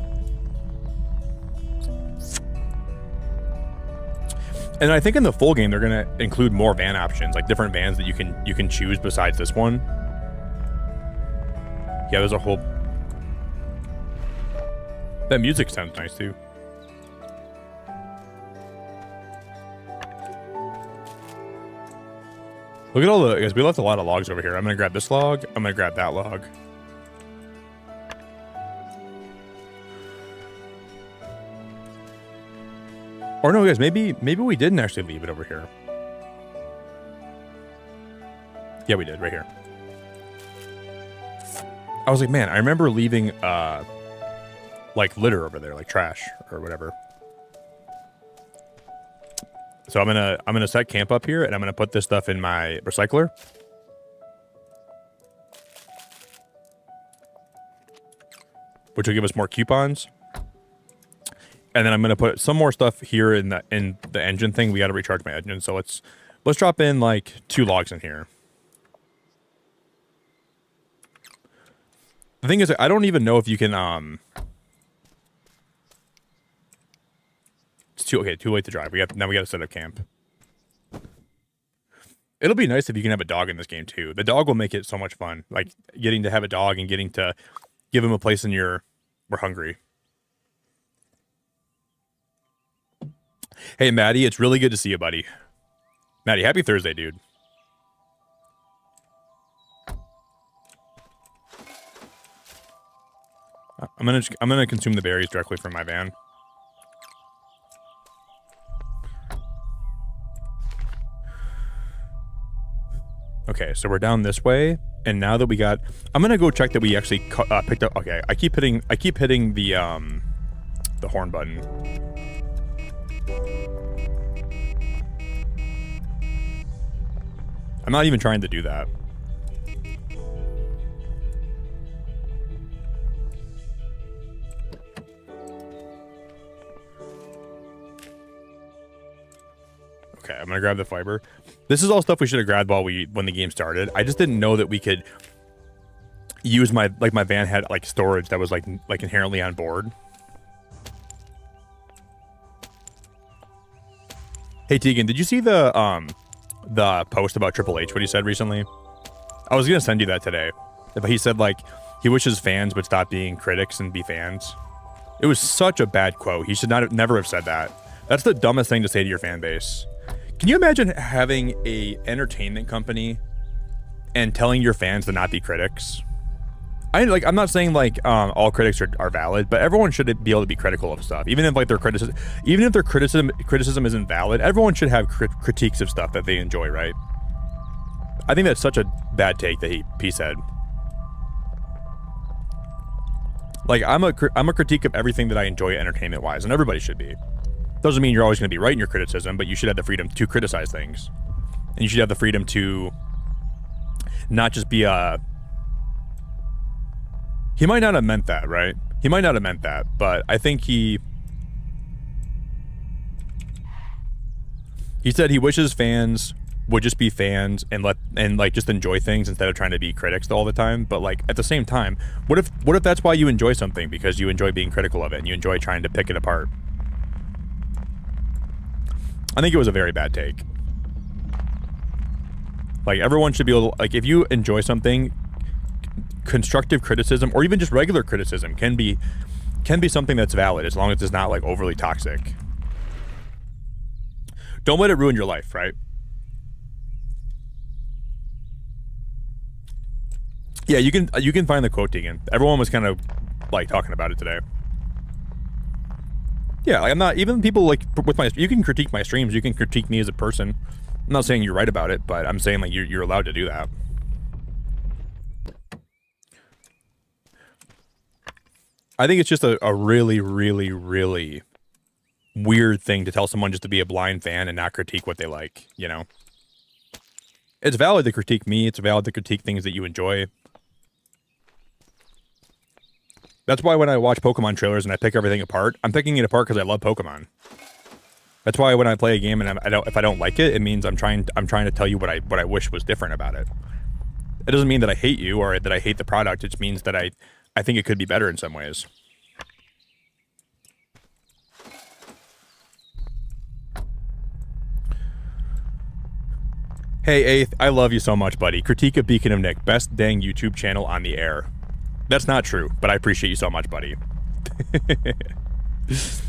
And I think in the full game, they're going to include more van options, like different vans that you can choose besides this one. Yeah, there's a whole... That music sounds nice, too. Look at all the... Guys, we left a lot of logs over here. I'm going to grab this log. I'm going to grab that log. Or no, guys, maybe we didn't actually leave it over here. Yeah, we did, right here. I was like, man, I remember leaving, like, litter over there, like trash or whatever. So I'm gonna set camp up here, and I'm gonna put this stuff in my recycler. Which will give us more coupons. And then I'm gonna put some more stuff here in the engine thing. We gotta recharge my engine, so let's drop in like 2 logs in here. The thing is, I don't even know if you can it's too late to drive. Now we gotta set up camp. It'll be nice if you can have a dog in this game too. The dog will make it so much fun. Like getting to have a dog and getting to give him a place in your... We're hungry. Hey, Maddie, it's really good to see you, buddy. Maddie, happy Thursday, dude. I'm gonna consume the berries directly from my van. Okay, so we're down this way, and now that we got, I'm gonna go check that we actually picked up. Okay, I keep hitting the horn button. I'm not even trying to do that. Okay, I'm gonna grab the fiber. This is all stuff we should have grabbed when the game started. I just didn't know that we could use my van had like storage that was like inherently on board. Hey Tegan, did you see the post about Triple H, what he said recently? I was gonna send you that today. But he said like he wishes fans would stop being critics and be fans. It was such a bad quote. He should never have said that. That's the dumbest thing to say to your fan base. Can you imagine having a entertainment company and telling your fans to not be critics? I'm not saying like all critics are valid, but everyone should be able to be critical of stuff, even if like their criticism isn't valid. Everyone should have critiques of stuff that they enjoy, right? I think that's such a bad take that he said. Like I'm a critique of everything that I enjoy entertainment wise, and everybody should be. Doesn't mean you're always going to be right in your criticism, but you should have the freedom to criticize things, and you should have the freedom to not just be a. He might not have meant that, right? He might not have meant that, but I think he said he wishes fans would just be fans and just enjoy things instead of trying to be critics all the time. But like at the same time, what if that's why you enjoy something? Because you enjoy being critical of it and you enjoy trying to pick it apart. I think it was a very bad take. Like everyone should be able to, like if you enjoy something, constructive criticism or even just regular criticism can be something that's valid as long as it's not like overly toxic. Don't let it ruin your life, right? Yeah, you can find the quote again. Everyone was kind of like talking about it today. Yeah, like I'm not even people like with my. You can critique my streams. You can critique me as a person. I'm not saying you're right about it, but I'm saying like you're allowed to do that. I think it's just a really, really, really weird thing to tell someone just to be a blind fan and not critique what they like. You know, it's valid to critique me. It's valid to critique things that you enjoy. That's why when I watch Pokemon trailers and I pick everything apart, I'm picking it apart because I love Pokemon. That's why when I play a game and if I don't like it, it means I'm trying to tell you what I wish was different about it. It doesn't mean that I hate you or that I hate the product. It just means that I think it could be better in some ways. Hey, Aeth, I love you so much, buddy. Critique of Beacon of Nick. Best dang YouTube channel on the air. That's not true, but I appreciate you so much, buddy.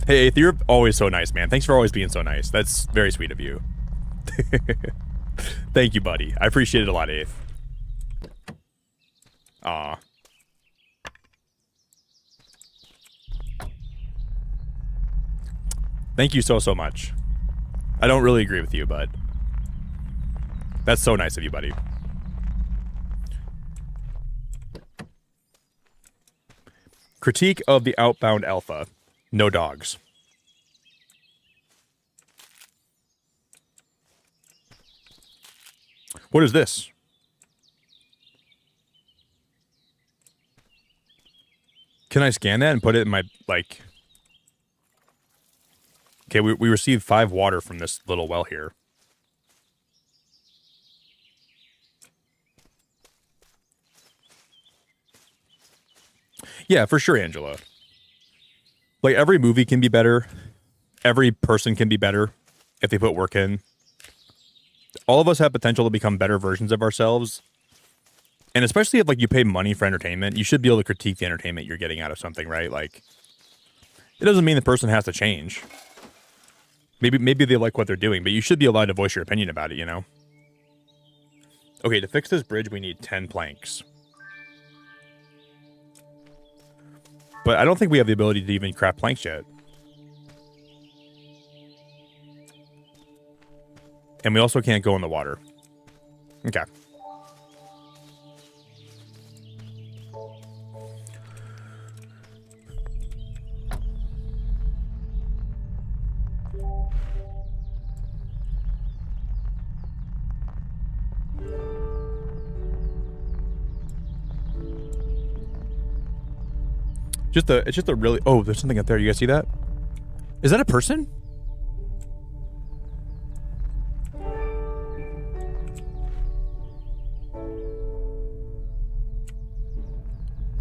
Hey, Aeth, you're always so nice, man. Thanks for always being so nice. That's very sweet of you. Thank you, buddy. I appreciate it a lot, Aeth. Aw. Thank you so much. I don't really agree with you, but that's so nice of you, buddy. Critique of the Outbound Alpha. No dogs. What is this? Can I scan that and put it in my, like... Okay, we received 5 water from this little well here. Yeah, for sure, Angela. Like, every movie can be better. Every person can be better if they put work in. All of us have potential to become better versions of ourselves. And especially if, like, you pay money for entertainment, you should be able to critique the entertainment you're getting out of something, right? Like, it doesn't mean the person has to change. Maybe they like what they're doing, but you should be allowed to voice your opinion about it, you know? Okay, to fix this bridge, we need 10 planks. But I don't think we have the ability to even craft planks yet. And we also can't go in the water. Okay. It's just a really... Oh, there's something up there. You guys see that? Is that a person?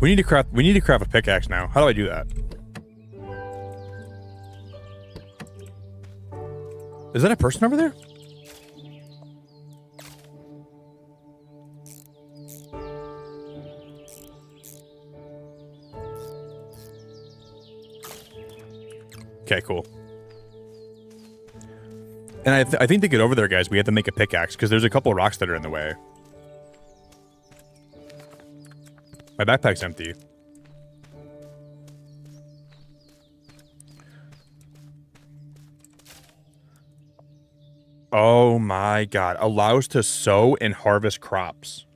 We need to craft a pickaxe now. How do I do that? Is that a person over there? Okay, cool. And I think to get over there, guys, we have to make a pickaxe because there's a couple of rocks that are in the way. My backpack's empty. Oh my god. Allows to sow and harvest crops.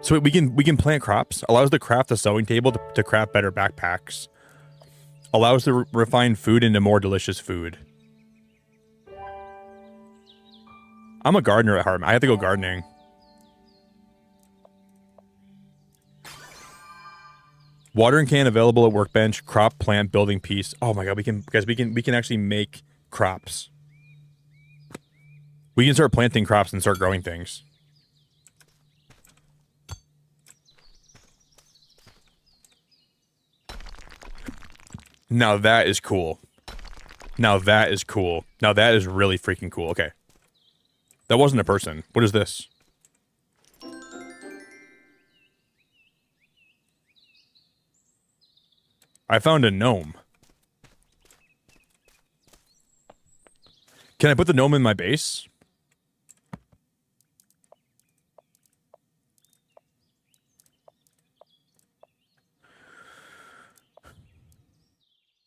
So we can plant crops. Allows to craft a sewing table to craft better backpacks. Allows to refine food into more delicious food. I'm a gardener at heart. I have to go gardening. Watering can available at workbench. Crop, plant, building piece. Oh my god, we can actually make crops. We can start planting crops and start growing things. Now that is cool. Now that is cool. Now that is really freaking cool. Okay. That wasn't a person. What is this? I found a gnome. Can I put the gnome in my base?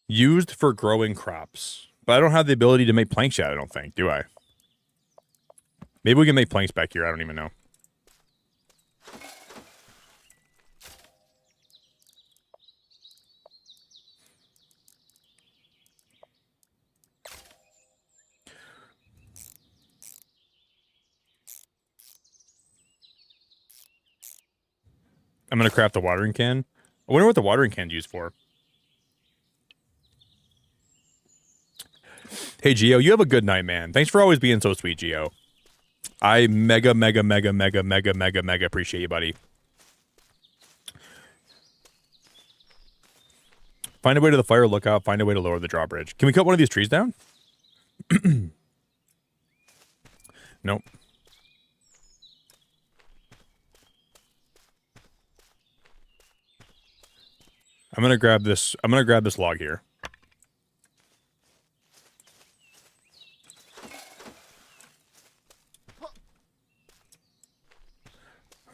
Used for growing crops. But I don't have the ability to make planks yet, I don't think, do I? Maybe we can make planks back here, I don't even know. I'm gonna craft the watering can. I wonder what the watering can's used for. Hey, Gio, you have a good night, man. Thanks for always being so sweet, Gio. I mega appreciate you, buddy. Find a way to the fire lookout. Find a way to lower the drawbridge. Can we cut one of these trees down? Nope. I'm gonna grab this log here.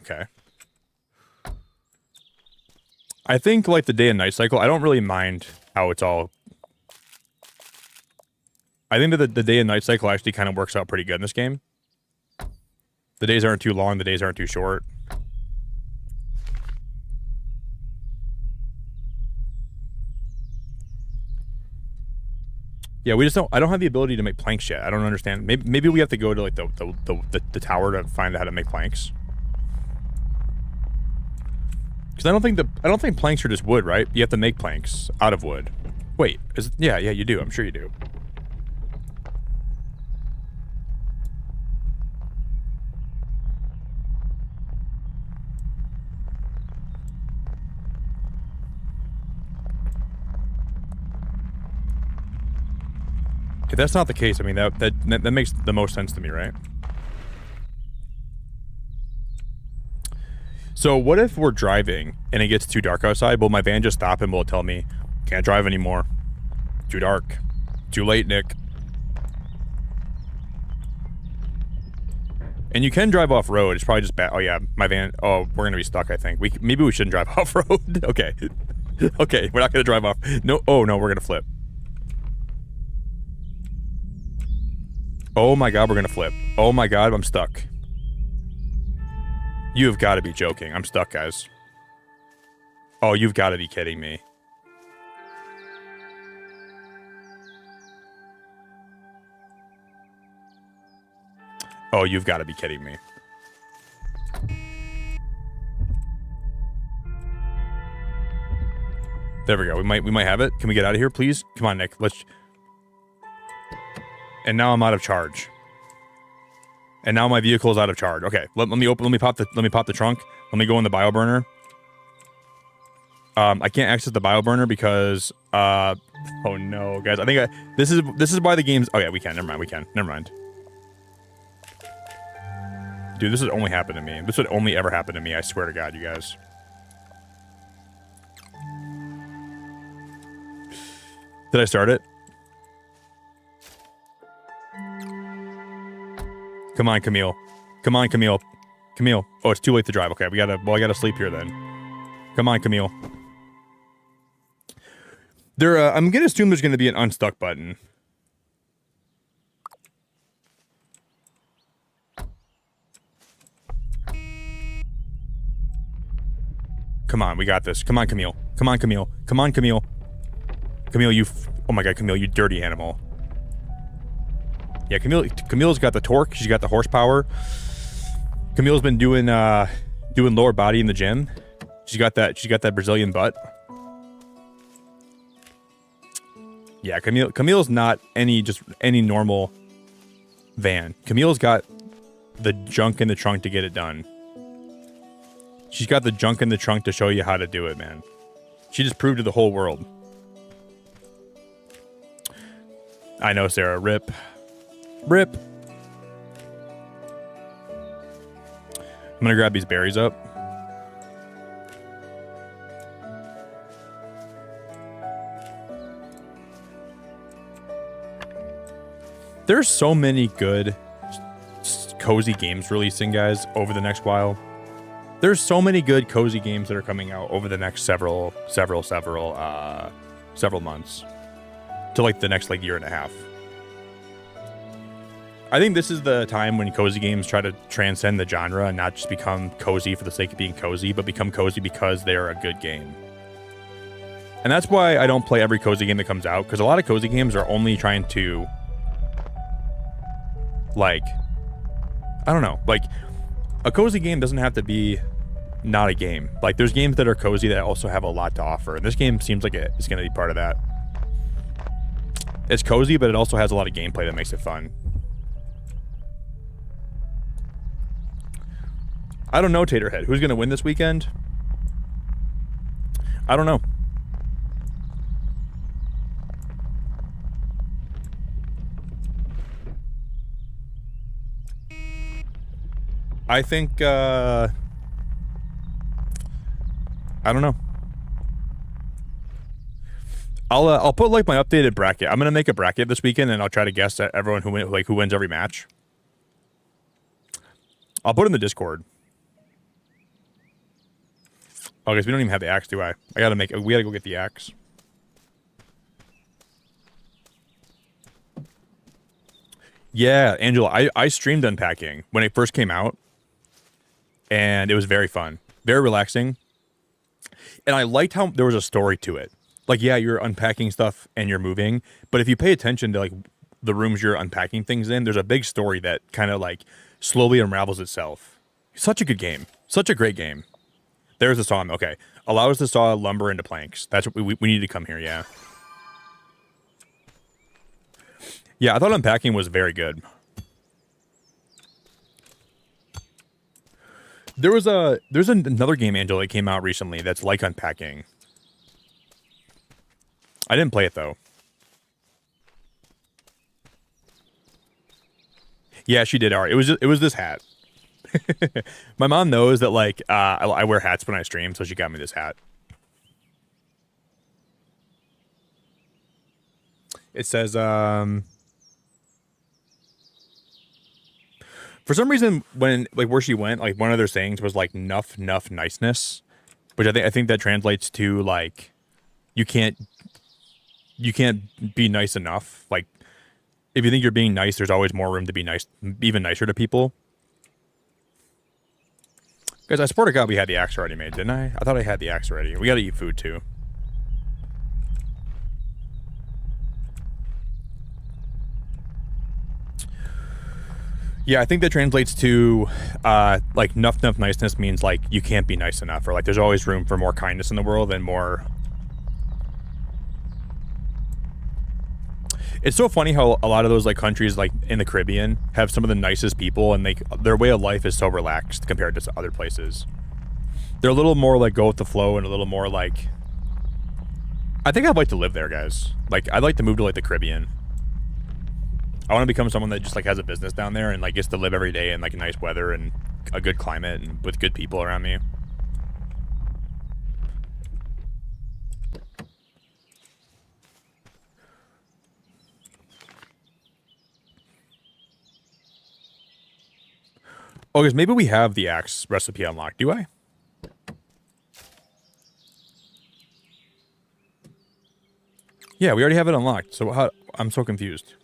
Okay. I think, like, the day and night cycle, I don't really mind how it's all... I think that the day and night cycle actually kind of works out pretty good in this game. The days aren't too long, the days aren't too short. Yeah, we just don't... I don't have the ability to make planks yet. I don't understand. Maybe we have to go to, like, the tower to find out how to make planks. Because I don't think planks are just wood, right? You have to make planks out of wood. Wait, yeah, you do. I'm sure you do. If that's not the case, I mean that makes the most sense to me, right? So what if we're driving and it gets too dark outside? Will my van just stop and will it tell me, can't drive anymore? Too dark. Too late, Nick. And you can drive off-road. It's probably just bad. Oh, yeah, my van. Oh, we're going to be stuck, I think. Maybe we shouldn't drive off-road. Okay. Okay, we're not going to drive off. No. Oh, no, we're going to flip. Oh, my God, we're going to flip. Oh, my God, I'm stuck. You've got to be joking. I'm stuck, guys. Oh, you've got to be kidding me. Oh, you've got to be kidding me. There we go. We might have it. Can we get out of here, please? Come on, Nick. Let's. And now I'm out of charge. And now my vehicle is out of charge. Okay, let me pop the trunk. Let me go in the bio burner. I can't access the bio burner because oh no, guys. I think this is why the game's. Oh yeah, we can. Never mind. We can. Never mind. Dude, this would only happen to me. This would only ever happen to me. I swear to God, you guys. Did I start it? Come on, Camille. Come on, Camille. Camille. Oh, it's too late to drive. Okay, I gotta sleep here then. Come on, Camille. I'm gonna assume there's gonna be an unstuck button. Come on, we got this. Come on, Camille. Come on, Camille. Come on, Camille. Camille, oh my God, Camille, you dirty animal. Yeah, Camille's got the torque. She's got the horsepower. Camille's been doing lower body in the gym. She's got that Brazilian butt. Yeah, Camille's not any normal van. Camille's got the junk in the trunk to get it done. She's got the junk in the trunk to show you how to do it, man. She just proved to the whole world. I know, Sarah. Rip. Rip. I'm gonna grab these berries up. There's so many good cozy games releasing, guys, over the next while. There's so many good cozy games that are coming out over the next several months to like the next year and a half. I think this is the time when cozy games try to transcend the genre and not just become cozy for the sake of being cozy, but become cozy because they're a good game. And that's why I don't play every cozy game that comes out, because a lot of cozy games are only trying to, I don't know, a cozy game doesn't have to be not a game. There's games that are cozy that also have a lot to offer, and this game seems like it's going to be part of that. It's cozy, but it also has a lot of gameplay that makes it fun. I don't know, Taterhead. Who's going to win this weekend? I don't know. I think, I don't know. I'll put my updated bracket. I'm gonna make a bracket this weekend, and I'll try to guess at everyone who wins every match. I'll put it in the Discord. Oh, guys, we don't even have the axe, do I? We gotta go get the axe. Yeah, Angela, I streamed unpacking when it first came out, and it was very fun, very relaxing, and I liked how there was a story to it. Yeah, you're unpacking stuff and you're moving, but if you pay attention to the rooms you're unpacking things in, there's a big story that kind of slowly unravels itself. Such a good game, such a great game. There's the sawmill. Okay, allow us to saw lumber into planks. That's what we need to come here. Yeah. Yeah, I thought unpacking was very good. There's another game, Angela, that came out recently that's like unpacking. I didn't play it though. Yeah, she did. All right, it was this hat. My mom knows that I wear hats when I stream, so she got me this hat. It says for some reason, when where she went, one of their sayings was nuff niceness, which I think that translates to you can't be nice enough. If you think you're being nice, there's always more room to be nice, even nicer to people. Guys, I swear to God we had the axe already made, didn't I? I thought I had the axe already. We gotta eat food too. Yeah, I think that translates to, nuff niceness means, you can't be nice enough, or, there's always room for more kindness in the world and more It's so funny how a lot of those like countries like in the Caribbean have some of the nicest people, and their way of life is so relaxed compared to other places. They're a little more like go with the flow and a little more like. I think I'd like to live there, guys. Like I'd like to move to like the Caribbean. I want to become someone that just like has a business down there and like gets to live every day in like nice weather and a good climate and with good people around me. Oh, because maybe we have the axe recipe unlocked. Do I? Yeah, we already have it unlocked. So how? I'm so confused.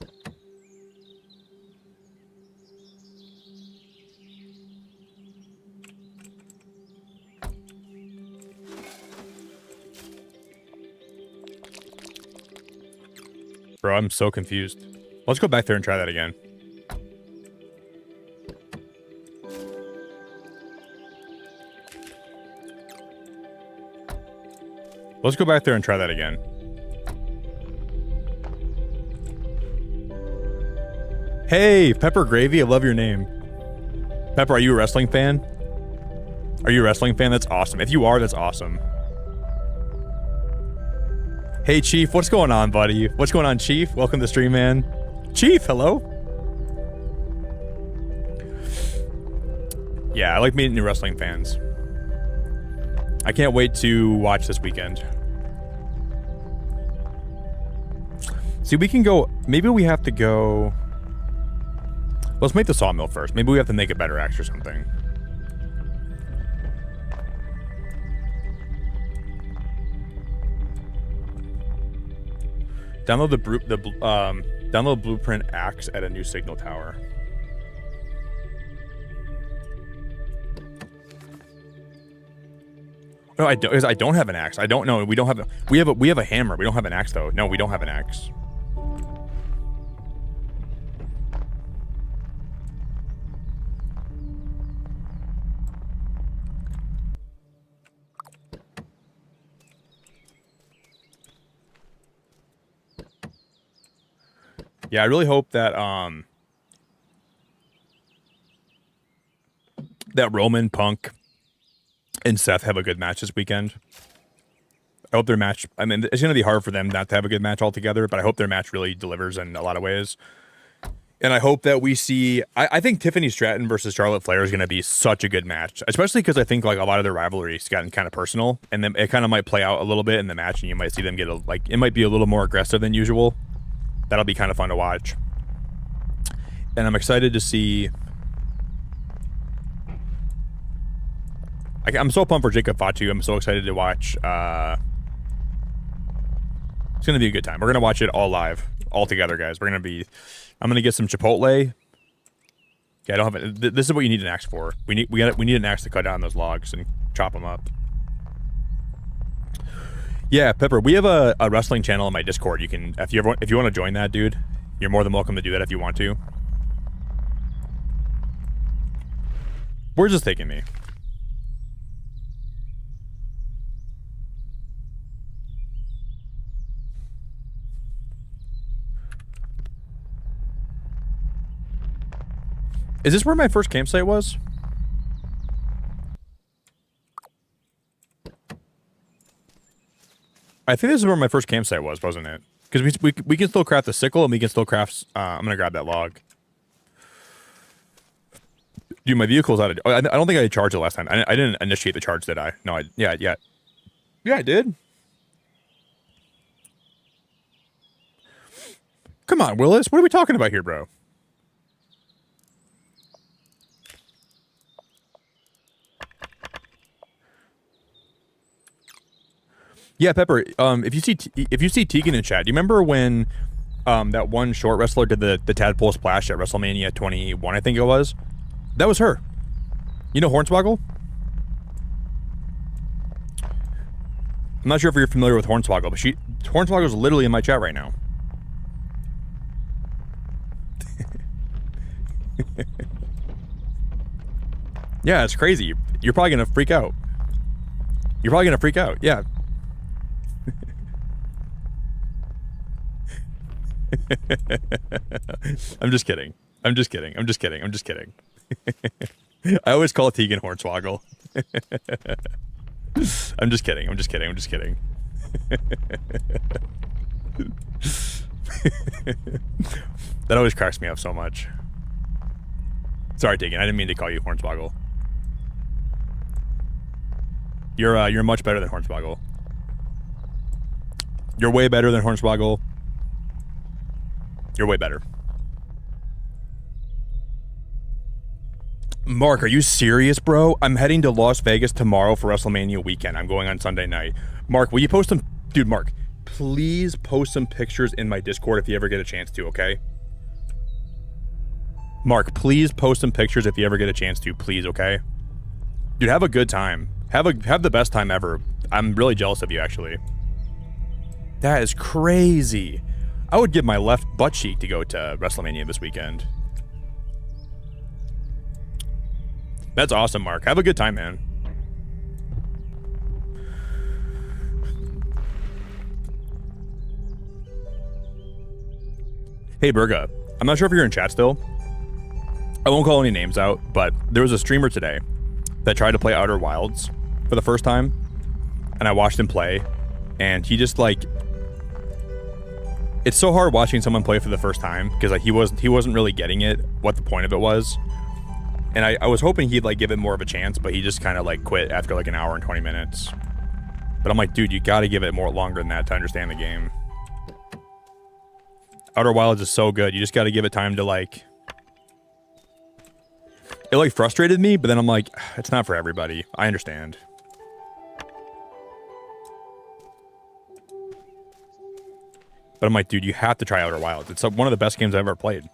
Bro, I'm so confused. Let's go back there and try that again. Let's go back there and try that again. Hey, Pepper Gravy, I love your name. Pepper, are you a wrestling fan? Are you a wrestling fan? That's awesome. If you are, that's awesome. Hey, Chief, what's going on, buddy? What's going on, Chief? Welcome to the stream, man. Chief, hello. Yeah, I like meeting new wrestling fans. I can't wait to watch this weekend. See, we can go... Maybe we have to go... Let's make the sawmill first. Maybe we have to make a better axe or something. Download blueprint axe at a new signal tower. No, I don't have an axe. I don't know. We don't have a. We have a hammer. We don't have an axe though. No, we don't have an axe. Yeah, I really hope that that Roman, Punk, and Seth have a good match this weekend. I hope their match... I mean, it's going to be hard for them not to have a good match altogether, but I hope their match really delivers in a lot of ways. And I hope that we see... I think Tiffany Stratton versus Charlotte Flair is going to be such a good match, especially because I think like a lot of their rivalry's gotten kind of personal, and then it kind of might play out a little bit in the match, and you might see them get it might be a little more aggressive than usual. That'll be kind of fun to watch. And I'm excited to see... I'm so pumped for Jacob Fatu. I'm so excited to watch. It's going to be a good time. We're going to watch it all live, all together, guys. I'm going to get some Chipotle. Yeah, I don't have it. This is what you need an axe for. We need an axe to cut down those logs and chop them up. Yeah, Pepper, we have a wrestling channel on my Discord. You can, if you want to join that, dude, you're more than welcome to do that if you want to. Where's this taking me? Is this where my first campsite was? I think this is where my first campsite was, wasn't it? Because we can still craft the sickle, and we can still craft... I'm going to grab that log. Dude, my vehicle's out of... I don't think I charged it last time. I didn't initiate the charge, did I? No, yeah. Yeah, I did. Come on, Willis. What are we talking about here, bro? Yeah, Pepper. If you see Tegan in chat, do you remember when that one short wrestler did the tadpole splash at WrestleMania 21? I think it was. That was her. You know Hornswoggle? I'm not sure if you're familiar with Hornswoggle, but Hornswoggle's literally in my chat right now. Yeah, it's crazy. You're probably gonna freak out. Yeah. I'm just kidding. I'm just kidding. I'm just kidding. I'm just kidding. I always call Tegan Hornswoggle. I'm just kidding. I'm just kidding. I'm just kidding. That always cracks me up so much. Sorry, Tegan. I didn't mean to call you Hornswoggle. You're much better than Hornswoggle. You're way better than Hornswoggle. You're way better. Mark, are you serious, bro? I'm heading to Las Vegas tomorrow for WrestleMania weekend. I'm going on Sunday night. Mark, will you post some... Dude, Mark, please post some pictures in my Discord if you ever get a chance to, okay? Mark, please post some pictures if you ever get a chance to, please, okay? Dude, have a good time. Have the best time ever. I'm really jealous of you, actually. That is crazy. I would give my left butt cheek to go to WrestleMania this weekend. That's awesome, Mark. Have a good time, man. Hey, Burga. I'm not sure if you're in chat still. I won't call any names out, but there was a streamer today that tried to play Outer Wilds for the first time, and I watched him play, and he just, like... It's so hard watching someone play for the first time, because like he wasn't really getting it, what the point of it was. And I was hoping he'd like give it more of a chance, but he just kind of like quit after like an hour and 20 minutes. But I'm like, dude, you gotta give it more longer than that to understand the game. Outer Wilds is so good. You just gotta give it time to like... It like frustrated me, but then I'm like, it's not for everybody. I understand. But I'm like, dude, you have to try Outer Wilds. It's one of the best games I've ever played.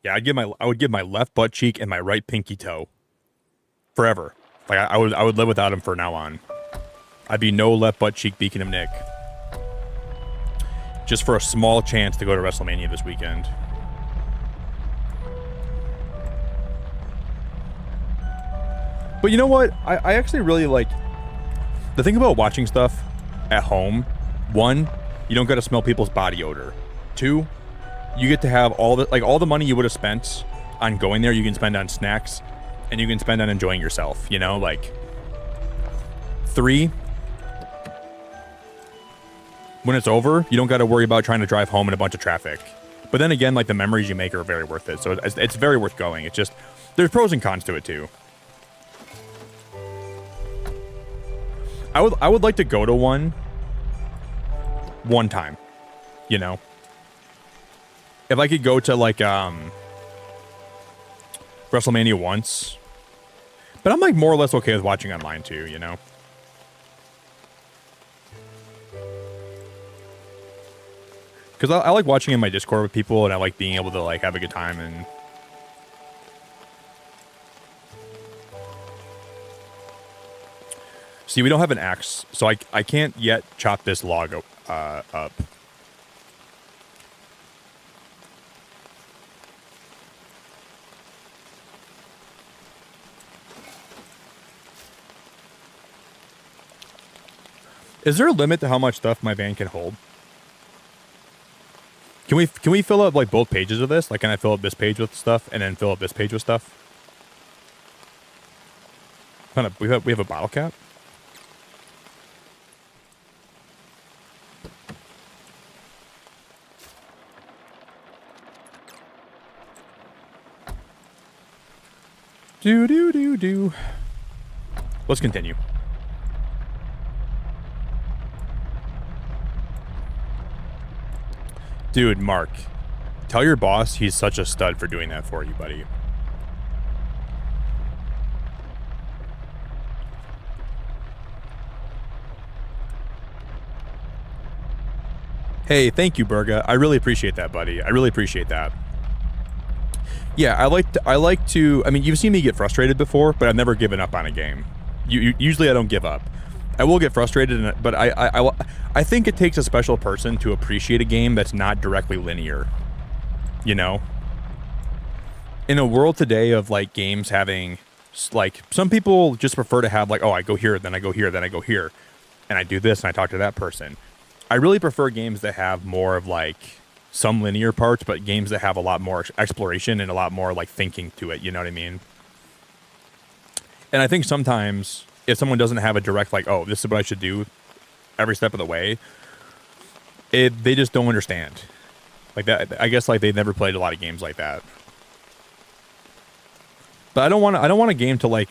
Yeah, I would give my left butt cheek and my right pinky toe forever. Like I would live without him from now on. I'd be no left butt cheek beacon of Nick. Just for a small chance to go to WrestleMania this weekend. But you know what? I actually really like... The thing about watching stuff at home, one, you don't get to smell people's body odor. Two, you get to have all the money you would have spent on going there, you can spend on snacks, and you can spend on enjoying yourself, you know? Like, three, when it's over, you don't got to worry about trying to drive home in a bunch of traffic. But then again, like, the memories you make are very worth it, so it's very worth going. It's just, there's pros and cons to it, too. I would like to go to one time, you know? If I could go to, like, WrestleMania once. But I'm, like, more or less okay with watching online, too, you know? Because I like watching in my Discord with people, and I like being able to, like, have a good time, and... See, we don't have an axe, so I can't yet chop this log up. Is there a limit to how much stuff my van can hold? Can we fill up like both pages of this? Like, can I fill up this page with stuff and then fill up this page with stuff? We have a bottle cap. Do. Let's continue. Dude, Mark, tell your boss he's such a stud for doing that for you, buddy. Hey, thank you, Burga. I really appreciate that, buddy. I really appreciate that. Yeah, I like to. I mean, you've seen me get frustrated before, but I've never given up on a game. Usually, I don't give up. I will get frustrated, but I think it takes a special person to appreciate a game that's not directly linear. You know, in a world today of like games having, like, some people just prefer to have like, oh, I go here, then I go here, then I go here, and I do this and I talk to that person. I really prefer games that have more of like some linear parts, but games that have a lot more exploration and a lot more like thinking to it. You know what I mean? And I think sometimes if someone doesn't have a direct like, oh, this is what I should do every step of the way, they just don't understand. Like that, I guess like they've never played a lot of games like that. But I don't want a game to like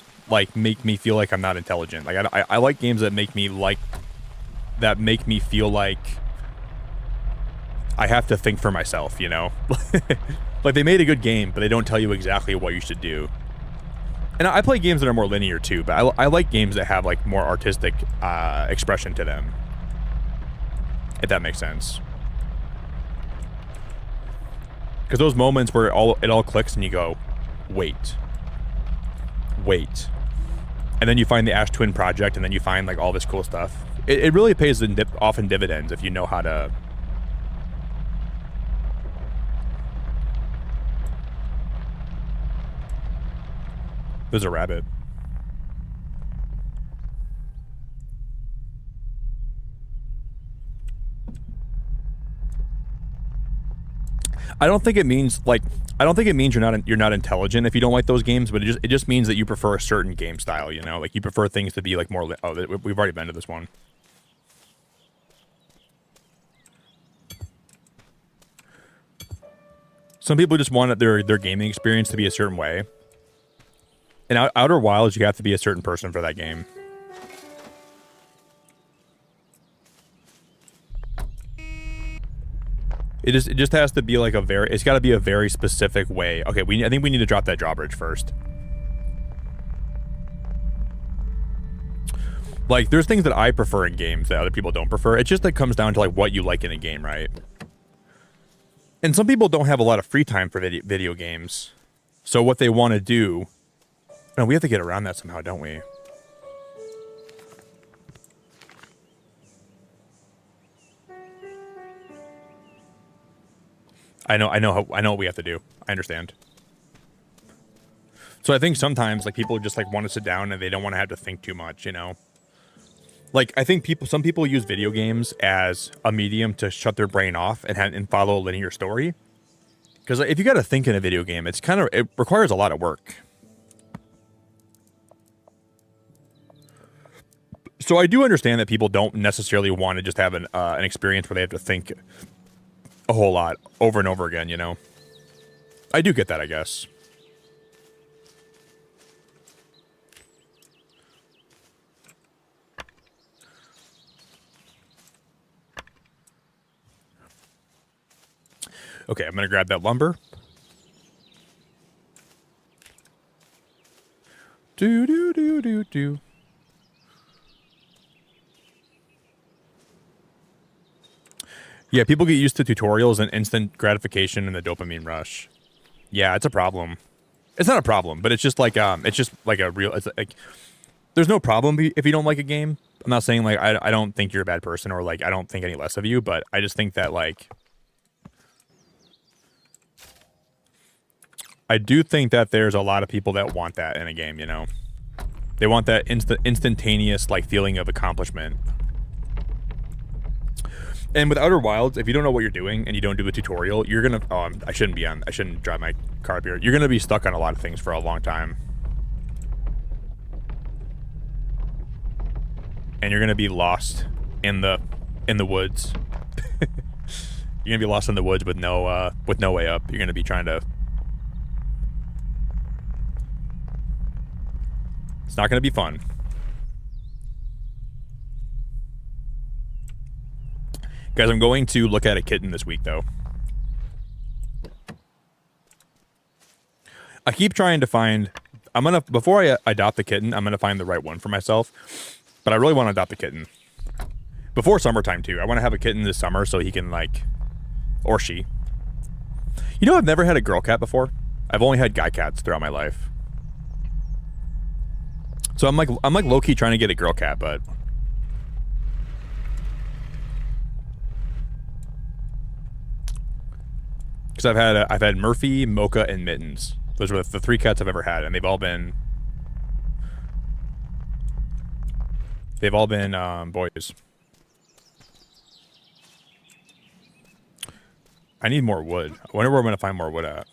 make me feel like I'm not intelligent. Like I like games that make me feel like I have to think for myself, you know? Like they made a good game, but they don't tell you exactly what you should do. And I play games that are more linear too, but I like games that have like more artistic expression to them. If that makes sense. Because those moments where it all clicks and you go, wait. And then you find the Ash Twin project and then you find like all this cool stuff. It really pays off in dividends if you know how to... There's a rabbit. I don't think it means you're not intelligent if you don't like those games, but it just means that you prefer a certain game style, you know? Like you prefer things to be like more we've already been to this one. Some people just want their gaming experience to be a certain way. In Outer Wilds, you have to be a certain person for that game. It just has to be like it's got to be a very specific way. Okay, I think we need to drop that drawbridge first. Like, there's things that I prefer in games that other people don't prefer. It just like comes down to like what you like in a game, right? And some people don't have a lot of free time for video games. So what they want to do... No, we have to get around that somehow, don't we? I know what we have to do. I understand. So I think sometimes like people just like want to sit down and they don't want to have to think too much, you know? Like I think some people use video games as a medium to shut their brain off and follow a linear story. Because if you got to think in a video game, it requires a lot of work. So I do understand that people don't necessarily want to just have an experience where they have to think a whole lot over and over again, you know? I do get that, I guess. Okay, I'm going to grab that lumber. Do. Yeah, people get used to tutorials and instant gratification and the dopamine rush. Yeah, it's a problem. It's not a problem, but it's just like a real. It's like there's no problem if you don't like a game. I'm not saying like I don't think you're a bad person or like I don't think any less of you, but I just think that like I do think that there's a lot of people that want that in a game. You know, they want that instantaneous like feeling of accomplishment. And with Outer Wilds, if you don't know what you're doing and you don't do the tutorial, you're gonna. Oh, I shouldn't drive my car up here. You're gonna be stuck on a lot of things for a long time, and you're gonna be lost in the woods. You're gonna be lost in the woods with no way up. You're gonna be trying to. It's not gonna be fun. Guys, I'm going to look at a kitten this week, though. I keep trying to find... Before I adopt the kitten, I'm going to find the right one for myself. But I really want to adopt the kitten. Before summertime, too. I want to have a kitten this summer so he can, like... Or she. You know, I've never had a girl cat before. I've only had guy cats throughout my life. So I'm like low-key trying to get a girl cat, but... Because I've had Murphy, Mocha, and Mittens. Those are the 3 cats I've ever had, and they've all been They've all been boys. I need more wood. I wonder where I'm going to find more wood at.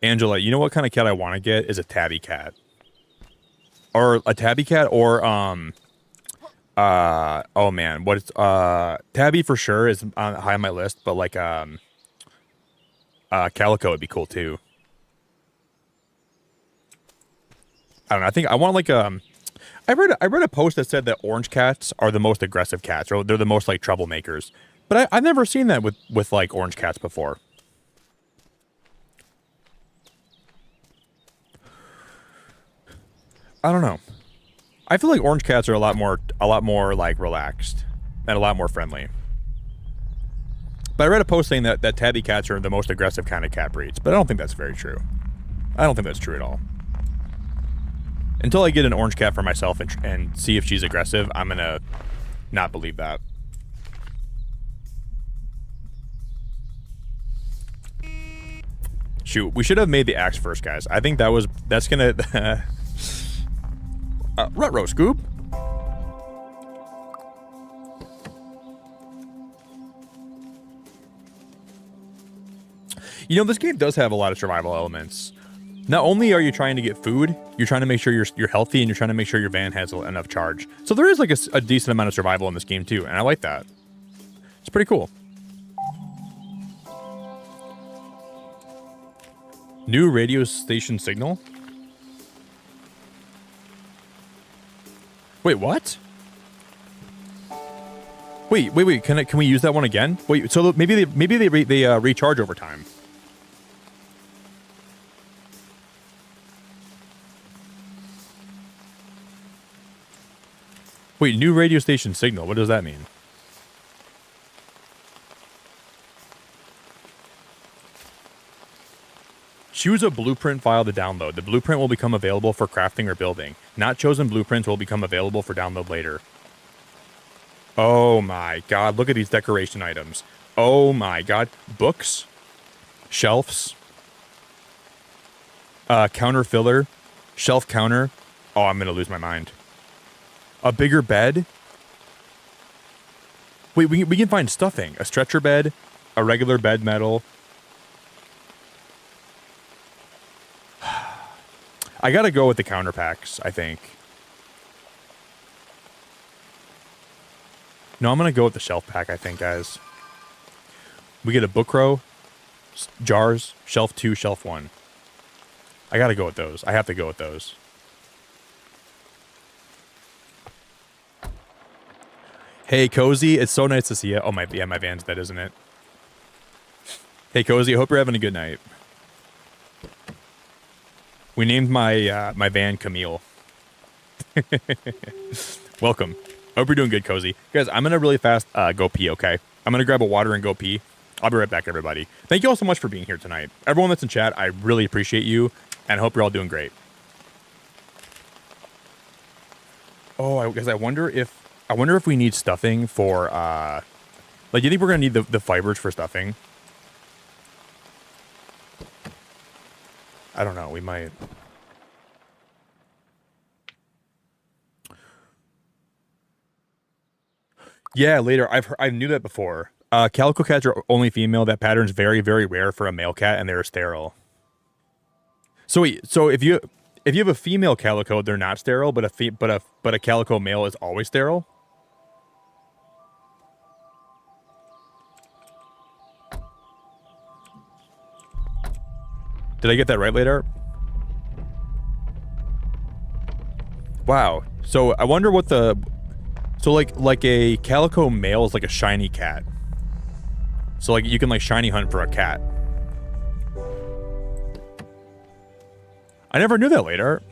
Angela, you know what kind of cat I want to get is a tabby cat. Or a tabby cat or oh man, what it's tabby for sure is high on my list, but like calico would be cool too. I don't know. I think I want like I read a post that said that orange cats are the most aggressive cats, or they're the most like troublemakers. But I've never seen that with like orange cats before. I don't know. I feel like orange cats are a lot more like relaxed and a lot more friendly. But I read a post saying that tabby cats are the most aggressive kind of cat breeds, but I don't think that's very true. I don't think that's true at all. Until I get an orange cat for myself and see if she's aggressive, I'm gonna not believe that. Shoot, we should have made the axe first, guys. I think that's gonna Ruh-roh, Scoob. You know, this game does have a lot of survival elements. Not only are you trying to get food, you're trying to make sure you're healthy, and you're trying to make sure your van has enough charge. So there is like a decent amount of survival in this game too, and I like that. It's pretty cool. New radio station signal? Wait, what? Wait. Can we use that one again? Wait, so maybe they recharge over time. Wait, new radio station signal. What does that mean? Choose a blueprint file to download. The blueprint will become available for crafting or building. Not chosen blueprints will become available for download later. Oh my god, look at these decoration items. Oh my god. Books. Shelves. Counter filler. Shelf counter. Oh, I'm going to lose my mind. A bigger bed. Wait, we can find stuffing. A stretcher bed. A regular bed metal. I gotta go with the counter packs, I think. No, I'm gonna go with the shelf pack, I think, guys. We get a book row, jars, shelf 2, shelf 1. I gotta go with those. I have to go with those. Hey, Cozy, it's so nice to see you. Oh, my van's dead, isn't it? Hey, Cozy, I hope you're having a good night. We named my my van Camille. Welcome. Hope you're doing good, Cozy. Guys, I'm going to really fast go pee, okay? I'm going to grab a water and go pee. I'll be right back, everybody. Thank you all so much for being here tonight. Everyone that's in chat, I really appreciate you, and I hope you're all doing great. Oh, because I wonder if we need stuffing for, like, do you think we're going to need the fibers for stuffing? I don't know. We might. Yeah, later. I knew that before. Calico cats are only female. That pattern's very, very rare for a male cat, and they're sterile. So wait, so if you have a female calico, they're not sterile, but a calico male is always sterile. Did I get that right, later? Wow. So I wonder what the... So like a calico male is like a shiny cat. So like you can like shiny hunt for a cat. I never knew that, later.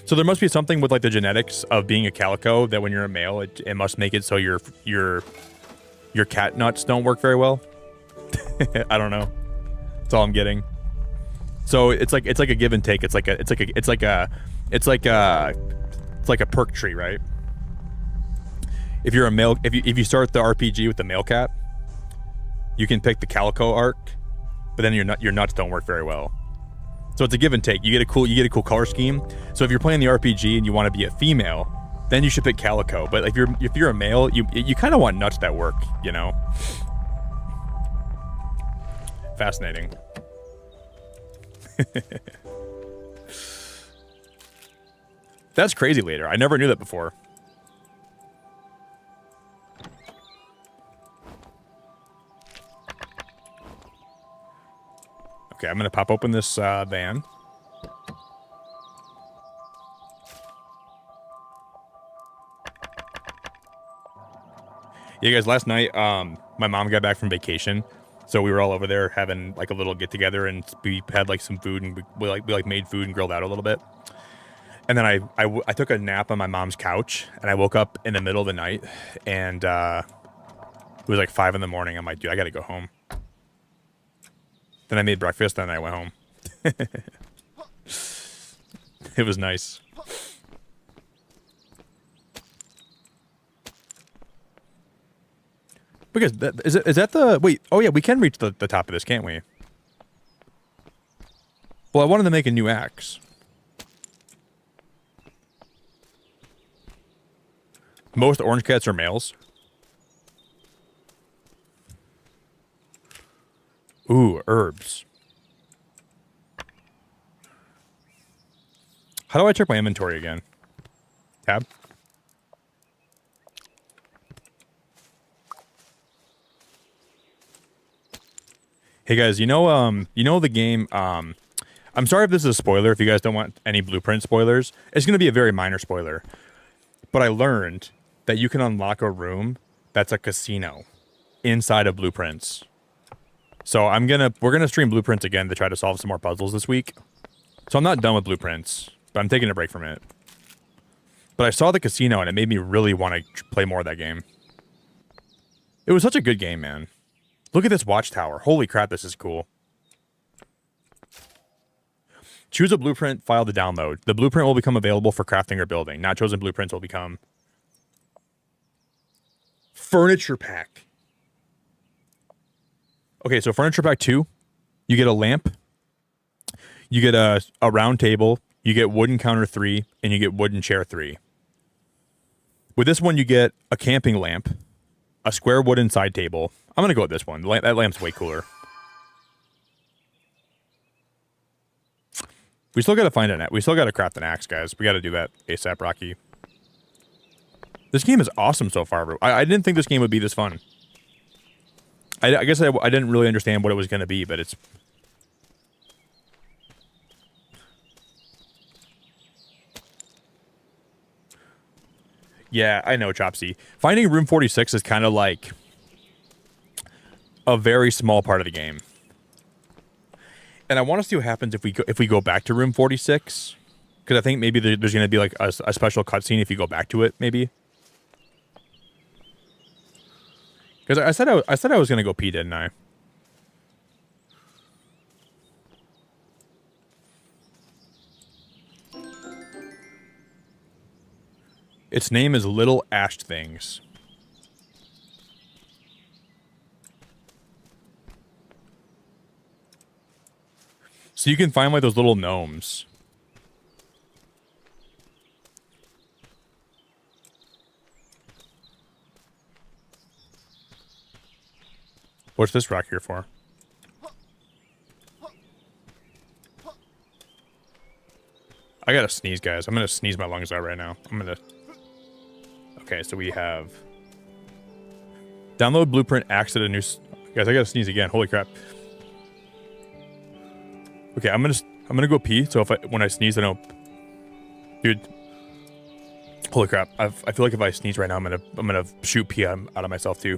So there must be something with like the genetics of being a calico that when you're a male, it must make it so your cat nuts don't work very well. I don't know. That's all I'm getting. So it's like a give and take. It's like a perk tree, right? If you're a male, if you start the RPG with the male cat, you can pick the calico arc, but then your nuts don't work very well. So it's a give and take. You get a cool color scheme. So if you're playing the RPG and you want to be a female, then you should pick calico. But if you're a male, you kind of want nuts that work, you know. Fascinating. That's crazy, later. I never knew that before. Okay, I'm gonna pop open this van. Yeah, guys, last night, my mom got back from vacation, so we were all over there having like a little get together, and we had like some food, and we made food and grilled out a little bit. And then I took a nap on my mom's couch, and I woke up in the middle of the night, and it was like 5 in the morning. I'm like, dude, I gotta go home. Then I made breakfast, and then I went home. It was nice. Because is that the wait? Oh yeah, we can reach the top of this, can't we? Well, I wanted to make a new axe. Most orange cats are males. Ooh, herbs. How do I check my inventory again? Tab. Hey guys, you know the game, I'm sorry if this is a spoiler, if you guys don't want any blueprint spoilers. It's going to be a very minor spoiler. But I learned that you can unlock a room that's a casino inside of Blueprints. So we're gonna stream Blueprints again to try to solve some more puzzles this week. So I'm not done with Blueprints, but I'm taking a break from it. But I saw the casino and it made me really want to play more of that game. It was such a good game, man. Look at this watchtower. Holy crap, this is cool. Choose a blueprint file to download. The blueprint will become available for crafting or building. Not chosen blueprints will become furniture pack. Okay, so furniture pack 2, you get a lamp, you get a round table, you get wooden counter 3, and you get wooden chair 3. With this one, you get a camping lamp, a square wooden side table. I'm going to go with this one. That lamp's way cooler. We still got to find we still got to craft an axe, guys. We got to do that ASAP, Rocky. This game is awesome so far, bro. I didn't think this game would be this fun. I guess I didn't really understand what it was going to be, but it's... Yeah, I know, Chopsy. Finding room 46 is kind of like a very small part of the game. And I want to see what happens if we go back to room 46. Because I think maybe there's going to be like a special cutscene if you go back to it, maybe. Because I said I was going to go pee, didn't I? Its name is Little Ash Things. So you can find like those little gnomes. What's this rock here for? I gotta sneeze, guys. I'm gonna sneeze my lungs out right now. Okay, so we have... Download blueprint, axe at a new... Guys, I gotta sneeze again. Holy crap. Okay, I'm gonna go pee, so when I sneeze, I don't... Dude. Holy crap. I feel like if I sneeze right now, I'm gonna shoot pee out of myself, too.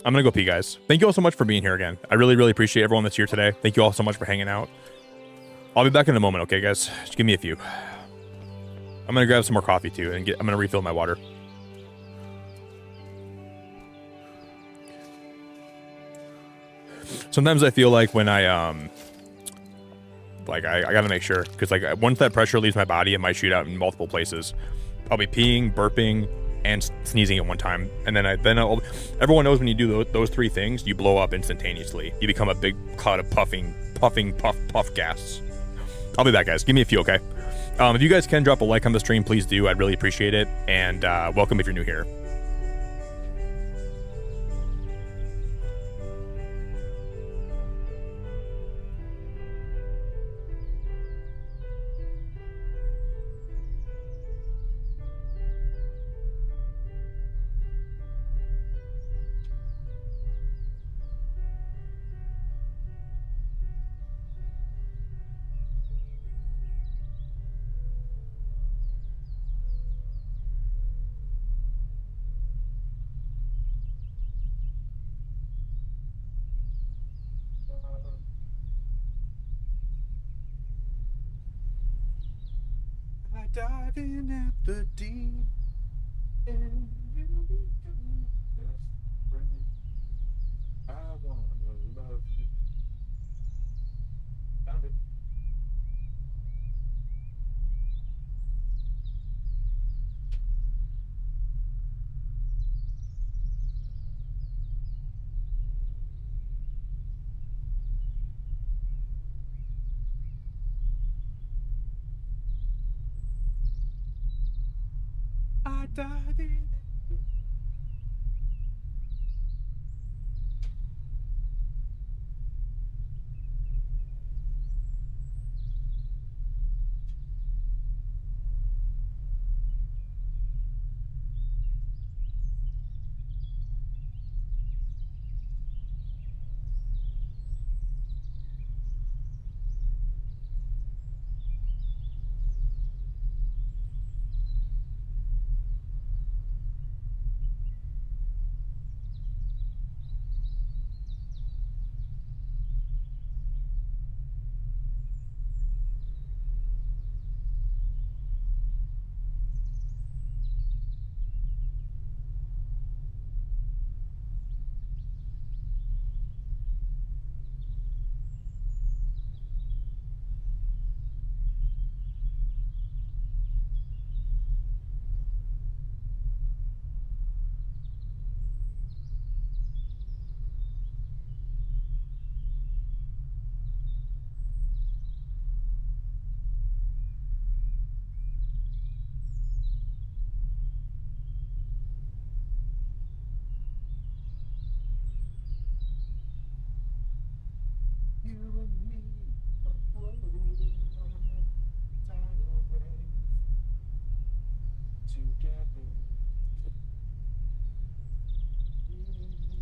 I'm gonna go pee, guys. Thank you all so much for being here again. I really, really appreciate everyone that's here today. Thank you all so much for hanging out. I'll be back in a moment, okay, guys? Just give me a few. I'm gonna grab some more coffee, too, and I'm gonna refill my water. Sometimes I feel like when I gotta make sure, because like once that pressure leaves my body, it might shoot out in multiple places. I'll be peeing, burping, and sneezing at one time. And then everyone knows when you do those three things, you blow up instantaneously. You become a big cloud of puff gas. I'll be back, guys. Give me a few, okay? If you guys can drop a like on the stream, please do. I'd really appreciate it. And welcome if you're new here. I dive in at the deep end. I wanna love you. Found it. I dive in. You and me are floating on tidal waves together. You and me.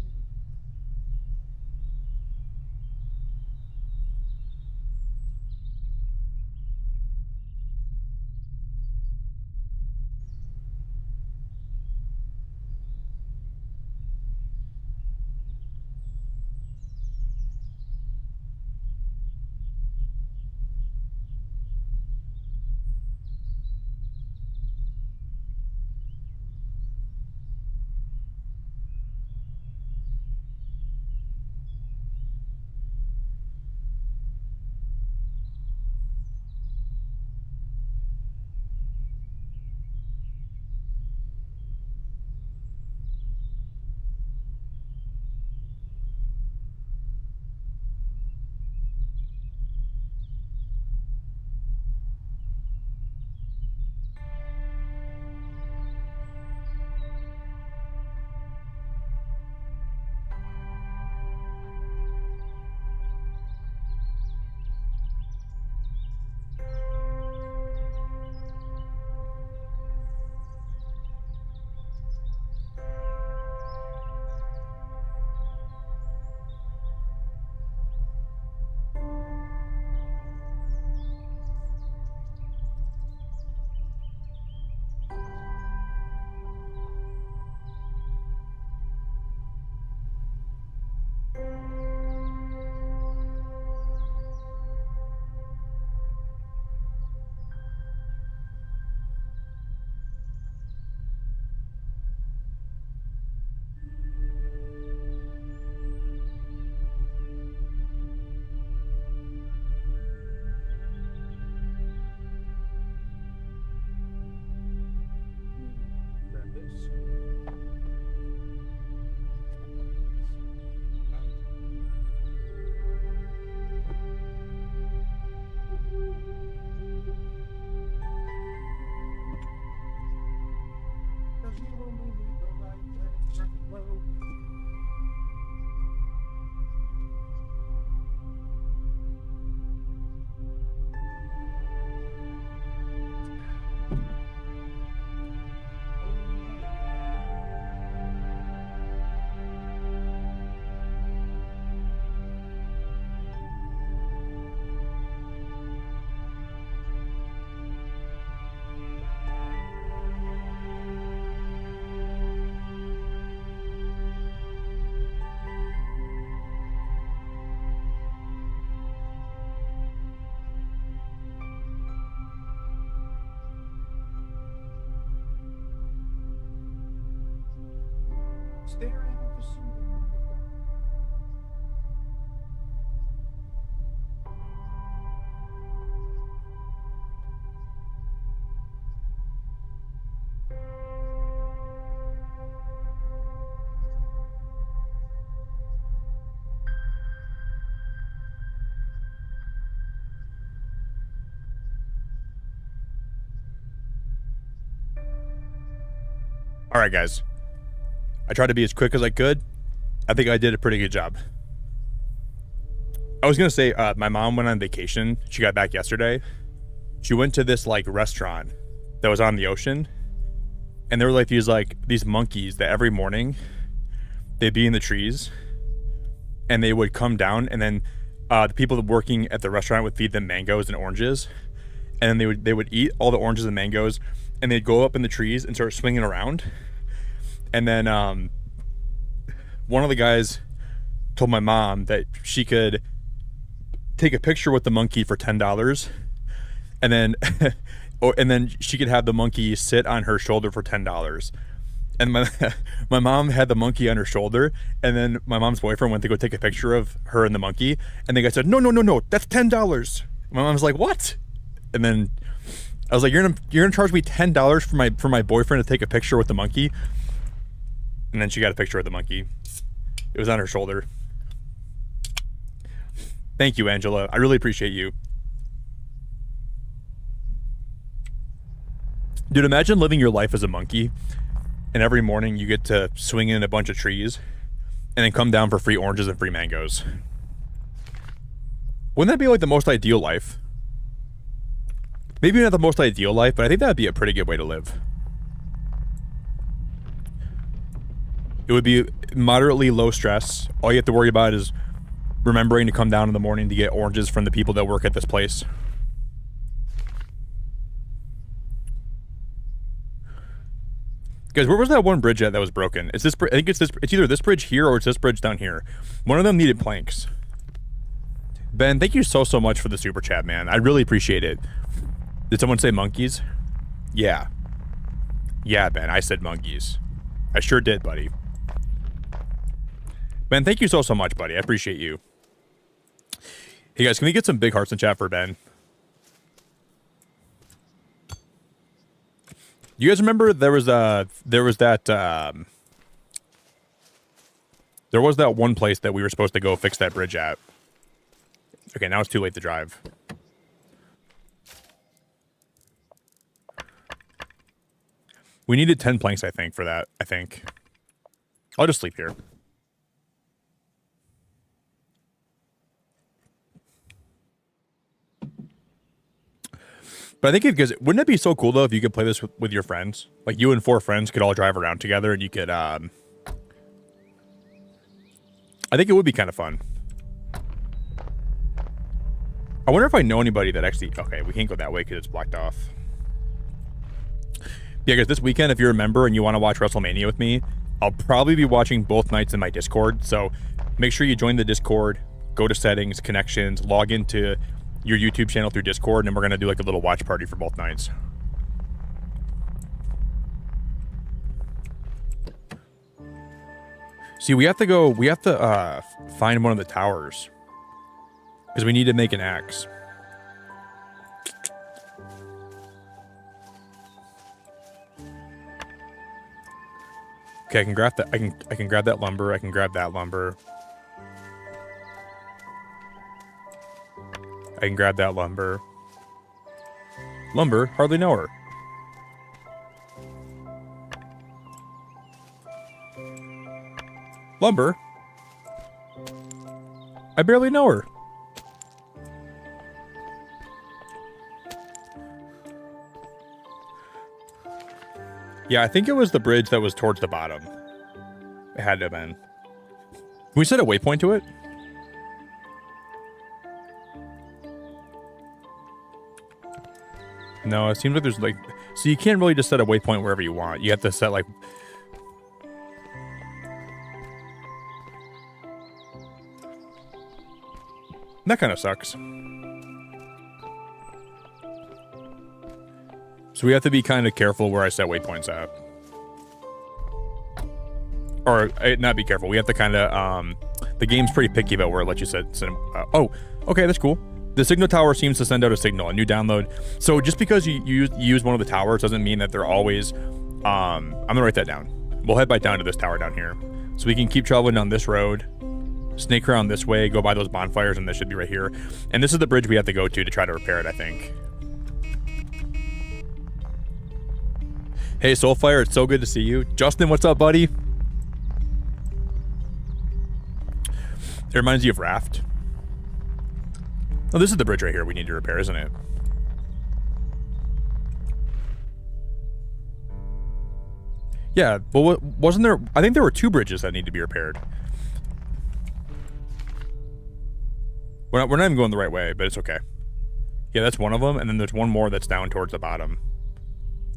All right, guys. I tried to be as quick as I could. I think I did a pretty good job. I was gonna say, my mom went on vacation. She got back yesterday. She went to this like restaurant that was on the ocean, and there were like these monkeys that every morning they'd be in the trees, and they would come down, and then the people working at the restaurant would feed them mangoes and oranges, and then they would eat all the oranges and mangoes, and they'd go up in the trees and start swinging around. And then one of the guys told my mom that she could take a picture with the monkey for $10, and then and then she could have the monkey sit on her shoulder for $10. And my mom had the monkey on her shoulder, and then my mom's boyfriend went to go take a picture of her and the monkey, and the guy said, no, that's $10. My mom's like, what? And then I was like, you're gonna charge me $10 for my boyfriend to take a picture with the monkey? And then she got a picture of the monkey. It was on her shoulder. Thank you, Angela. I really appreciate you. Dude, imagine living your life as a monkey, and every morning you get to swing in a bunch of trees and then come down for free oranges and free mangoes. Wouldn't that be like the most ideal life? Maybe not the most ideal life, but I think that'd be a pretty good way to live. It would be moderately low stress. All you have to worry about is remembering to come down in the morning to get oranges from the people that work at this place. Guys, where was that one bridge at that was broken? It's this. I think it's this. It's either this bridge here or it's this bridge down here. One of them needed planks. Ben, thank you so much for the super chat, man. I really appreciate it. Did someone say monkeys? Yeah. Yeah, Ben, I said monkeys. I sure did, buddy. Ben, thank you so much, buddy. I appreciate you. Hey, guys, can we get some big hearts in chat for Ben? You guys remember there was that one place that we were supposed to go fix that bridge at. Okay, now it's too late to drive. We needed 10 planks, I think, for that. I think. I'll just sleep here. But I think wouldn't it be so cool though if you could play this with your friends? Like you and 4 friends could all drive around together, and you could. I think it would be kind of fun. I wonder if I know anybody that actually. Okay, we can't go that way because it's blocked off. Yeah, guys, this weekend, if you're a member and you want to watch WrestleMania with me, I'll probably be watching both nights in my Discord. So make sure you join the Discord. Go to settings, connections, log into your YouTube channel through Discord, and we're gonna do like a little watch party for both nights. See, we have to find one of the towers because we need to make an axe. Okay, I can grab that. I can grab that lumber. I can grab that lumber. I can grab that lumber. Lumber, hardly know her. Lumber? I barely know her. Yeah, I think it was the bridge that was towards the bottom. It had to have been. Can we set a waypoint to it? No, it seems like there's like... So you can't really just set a waypoint wherever you want. You have to set like... That kind of sucks. So we have to be kind of careful where I set waypoints at. or not be careful. We have to kind of, the game's pretty picky about where it lets you set. Oh, okay, that's cool. The signal tower seems to send out a signal, a new download. So just because you use one of the towers doesn't mean that they're always, I'm gonna write that down. We'll head back down to this tower down here. So we can keep traveling down this road, snake around this way, go by those bonfires, and this should be right here. And this is the bridge we have to go to try to repair it, I think. Hey, Soulfire, it's so good to see you. Justin, what's up, buddy? It reminds you of Raft. Oh, this is the bridge right here we need to repair, isn't it? Yeah, but wasn't there... I think there were 2 bridges that need to be repaired. We're not even going the right way, but it's okay. Yeah, that's one of them, and then there's one more that's down towards the bottom.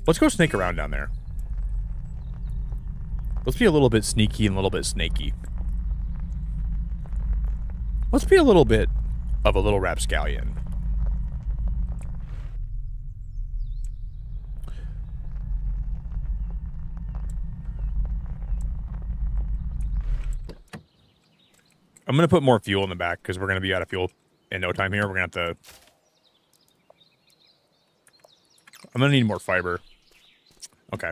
Let's go snake around down there. Let's be a little bit sneaky and a little bit snaky. Let's be a little bit of a little rapscallion. I'm going to put more fuel in the back because we're going to be out of fuel in no time here. We're going to have to... I'm going to need more fiber. Okay.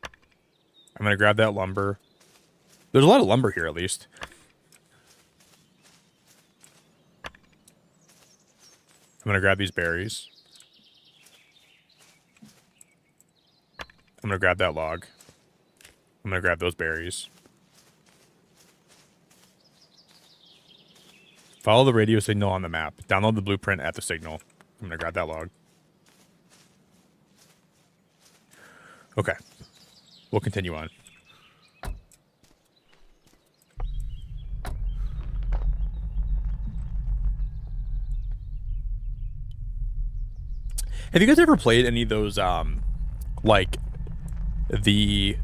I'm going to grab that lumber. There's a lot of lumber here, at least. I'm going to grab these berries. I'm going to grab that log. I'm going to grab those berries. Follow the radio signal on the map. Download the blueprint at the signal. I'm going to grab that log. Okay. We'll continue on. Have you guys ever played any of those, like, the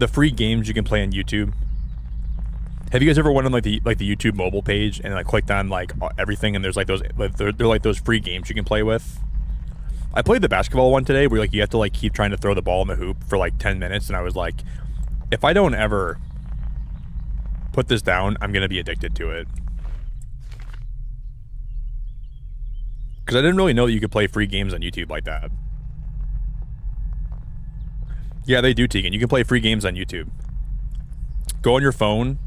free games you can play on YouTube? Have you guys ever went on like the YouTube mobile page and like clicked on like everything, and there's like those they're like those free games you can play with? I played the basketball one today where like you have to like keep trying to throw the ball in the hoop for like 10 minutes, and I was like, if I don't ever put this down, I'm gonna be addicted to it. Because I didn't really know that you could play free games on YouTube like that. Yeah, they do, Tegan. You can play free games on YouTube. Go on your phone.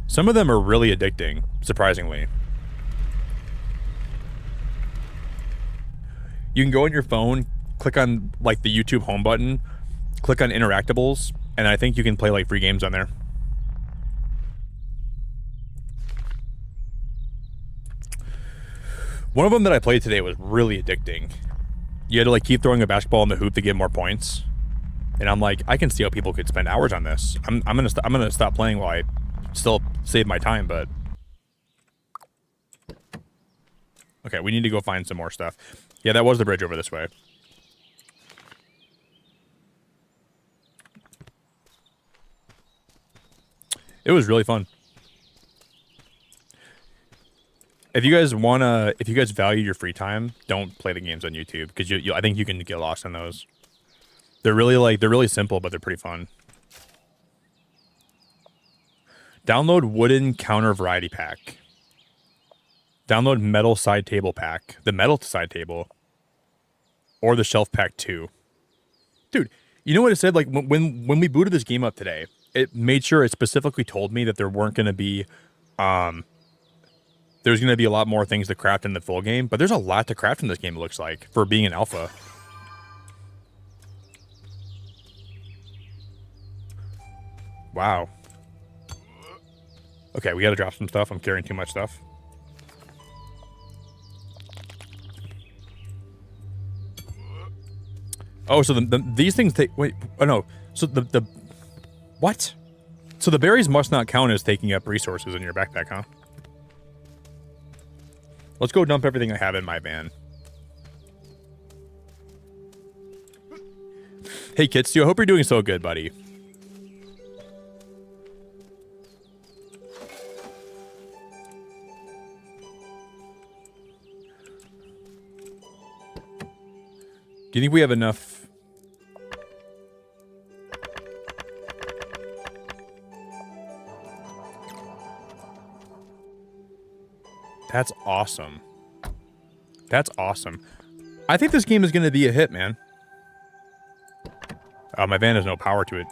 Some of them are really addicting, surprisingly. You can go on your phone, click on like the YouTube home button, click on interactables, and I think you can play like free games on there. One of them that I played today was really addicting. You had to like keep throwing a basketball in the hoop to get more points. And I'm like, I can see how people could spend hours on this. I'm gonna stop playing while I still save my time, but okay, we need to go find some more stuff. Yeah, that was the bridge over this way. It was really fun. If you guys value your free time, don't play the games on YouTube because I think you can get lost in those. They're really simple, but they're pretty fun. Download wooden counter variety pack. Download metal side table pack. The metal side table. Or the shelf pack 2. Dude, you know what it said? Like when we booted this game up today, it made sure it specifically told me that there weren't going to be, there's going to be a lot more things to craft in the full game, but there's a lot to craft in this game, it looks like, for being an alpha. Wow. Okay, we gotta drop some stuff. I'm carrying too much stuff. Oh, so these things take... Wait, oh no. So the... What? So the berries must not count as taking up resources in your backpack, huh? Let's go dump everything I have in my van. Hey, Kitsu, I hope you're doing so good, buddy. Do you think we have enough? That's awesome. That's awesome. I think this game is going to be a hit, man. My van has no power to it.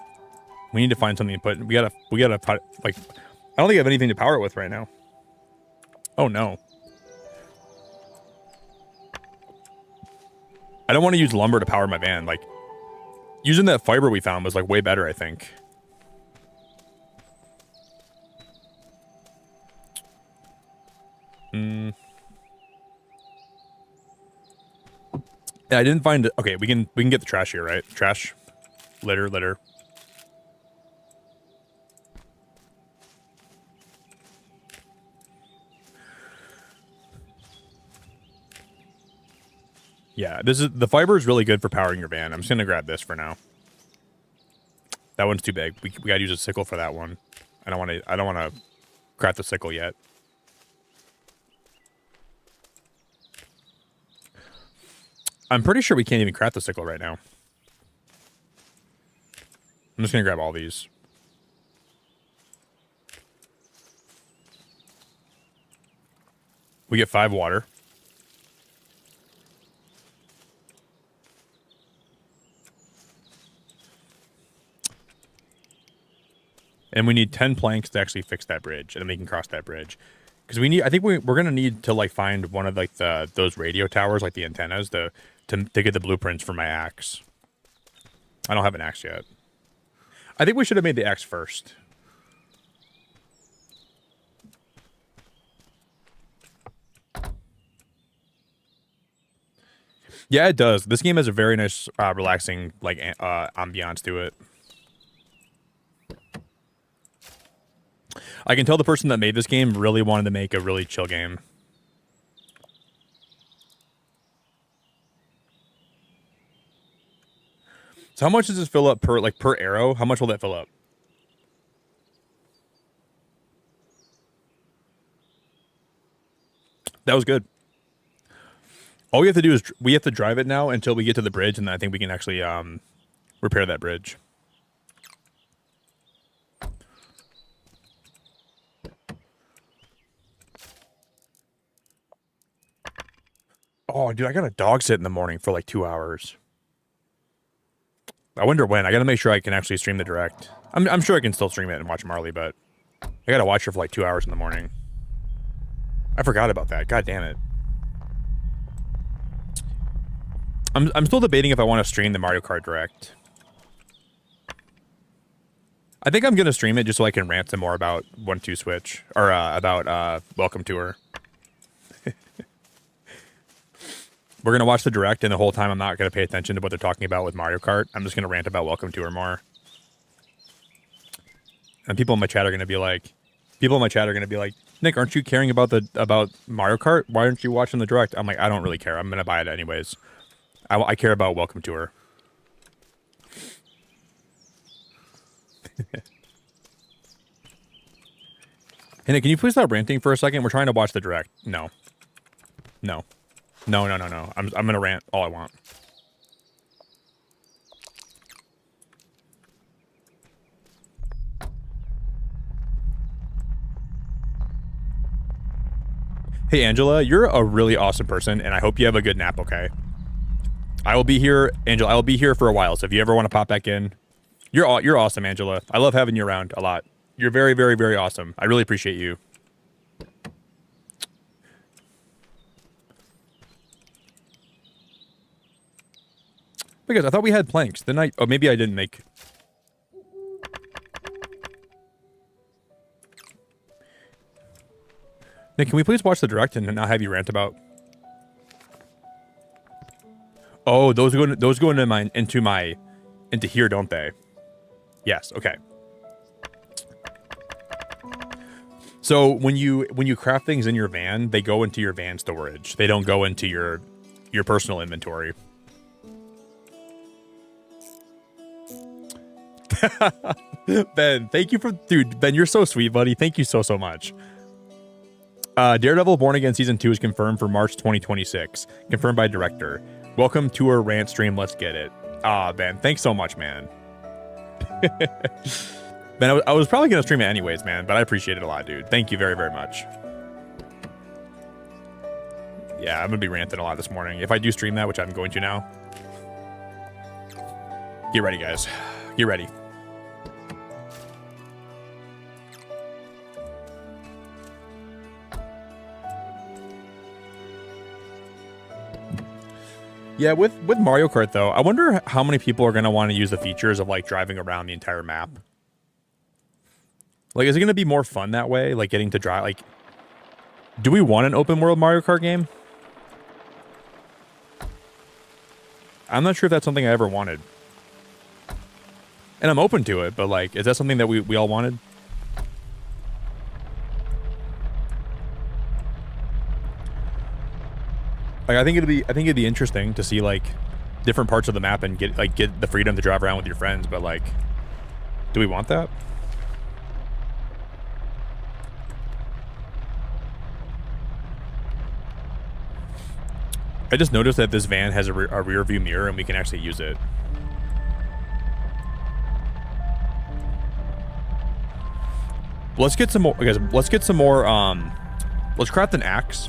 We need to find something to put. We gotta, like, I don't think I have anything to power it with right now. Oh, no. I don't want to use lumber to power my van. Like, using that fiber we found was, like, way better, I think. Yeah, I didn't find it. Okay, we can get the trash here, right? Trash. Litter. Yeah, the fiber is really good for powering your van. I'm just gonna grab this for now. That one's too big. We gotta use a sickle for that one. I don't wanna craft the sickle yet. I'm pretty sure we can't even craft the sickle right now. I'm just gonna grab all these. We get 5 water. And we need 10 planks to actually fix that bridge, and then we can cross that bridge. Because I think we're gonna need to like find one of like those radio towers, like the antennas, to get the blueprints for my axe. I don't have an axe yet. I think we should have made the axe first. Yeah, it does. This game has a very nice, relaxing like ambiance to it. I can tell the person that made this game really wanted to make a really chill game. So how much does this fill up per arrow? How much will that fill up? That was good. All we have to do is we have to drive it now until we get to the bridge, and I think we can actually repair that bridge. Oh, dude, I got a dog sit in the morning for like 2 hours. I wonder when. I gotta make sure I can actually stream the direct. I'm sure I can still stream it and watch Marley, but I gotta watch her for like 2 hours in the morning. I forgot about that. God damn it. I'm still debating if I want to stream the Mario Kart direct. I think I'm gonna stream it just so I can rant some more about 1-2 Switch or about Welcome Tour. We're going to watch the direct, and the whole time I'm not going to pay attention to what they're talking about with Mario Kart. I'm just going to rant about Welcome Tour more. And people in my chat are going to be like, Nick, aren't you caring about Mario Kart? Why aren't you watching the direct? I'm like, I don't really care. I'm going to buy it anyways. I care about Welcome Tour. Hey, Nick, can you please stop ranting for a second? We're trying to watch the direct. No. I'm gonna rant all I want. Hey Angela, you're a really awesome person, and I hope you have a good nap, okay? I will be here, Angela, I will be here for a while, so if you ever want to pop back in, you're awesome, Angela. I love having you around a lot. You're very, very, very awesome. I really appreciate you. Because I thought we had planks. Then oh, maybe I didn't make. Nick, can we please watch the direct and not have you rant about? Oh, those go into here, don't they? Yes. Okay. So when you craft things in your van, they go into your van storage. They don't go into your personal inventory. Ben, thank you for... Dude, Ben, you're so sweet, buddy. Thank you so much. Daredevil Born Again Season 2 is confirmed for March 2026. Confirmed by director. Welcome to our rant stream. Let's get it. Ben, thanks so much, man. Ben, I was probably going to stream it anyways, man, but I appreciate it a lot, dude. Thank you very, very much. Yeah, I'm gonna be ranting a lot this morning. If I do stream that, which I'm going to now. Get ready, guys. Get ready. Yeah, with Mario Kart though, I wonder how many people are gonna want to use the features of like driving around the entire map. Like, is it gonna be more fun that way? Like getting to drive. Like, do we want an open world Mario Kart game? I'm not sure if that's something I ever wanted. And I'm open to it, but like, is that something that we all wanted? Like, I think it'd be interesting to see like different parts of the map and get the freedom to drive around with your friends, but like, do we want that? I just noticed that this van has a rear view mirror and we can actually use it. Let's get some more, guys. Let's get some more, let's craft an axe.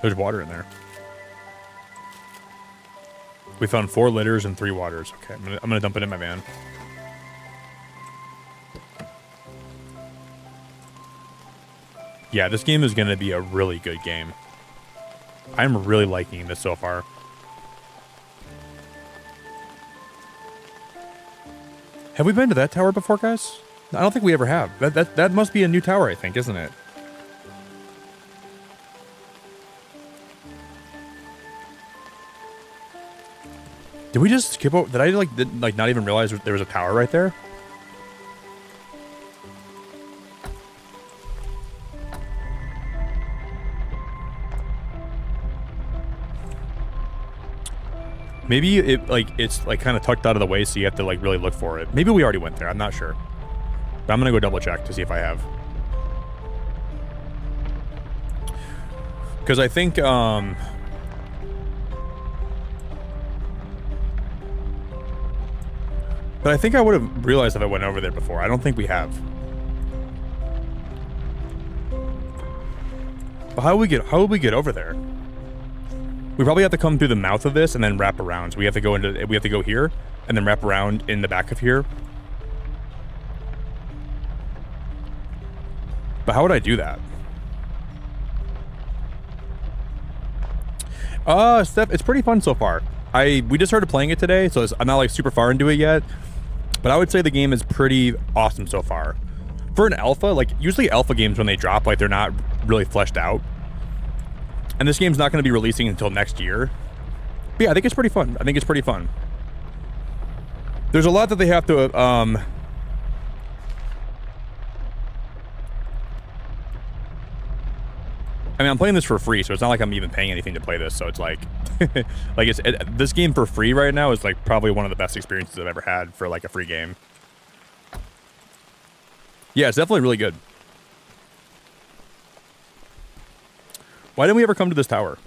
There's water in there. We found 4 litters and 3 waters. Okay, I'm gonna dump it in my van. Yeah, this game is gonna be a really good game. I'm really liking this so far. Have we been to that tower before, guys? I don't think we ever have. That must be a new tower, I think, isn't it? Did we just skip over? Did I like not even realize there was a tower right there? Maybe it's like kind of tucked out of the way, so you have to like really look for it. Maybe we already went there. I'm not sure. But I'm gonna go double check to see if I have. Because I think but I think I would have realized if I went over there before. I don't think we have. But how would we get over there? We probably have to come through the mouth of this and then wrap around. So we have to go here and then wrap around in the back of here. But how would I do that? Steph, it's pretty fun so far. We just started playing it today, so I'm not like super far into it yet. But I would say the game is pretty awesome so far. For an alpha, like usually alpha games when they drop, like they're not really fleshed out. And this game's not going to be releasing until next year. But yeah, I think it's pretty fun. There's a lot that they have to, I mean, I'm playing this for free, so it's not like I'm even paying anything to play this. So it's like, this game for free right now is like probably one of the best experiences I've ever had for like a free game. Yeah, it's definitely really good. Why didn't we ever come to this tower?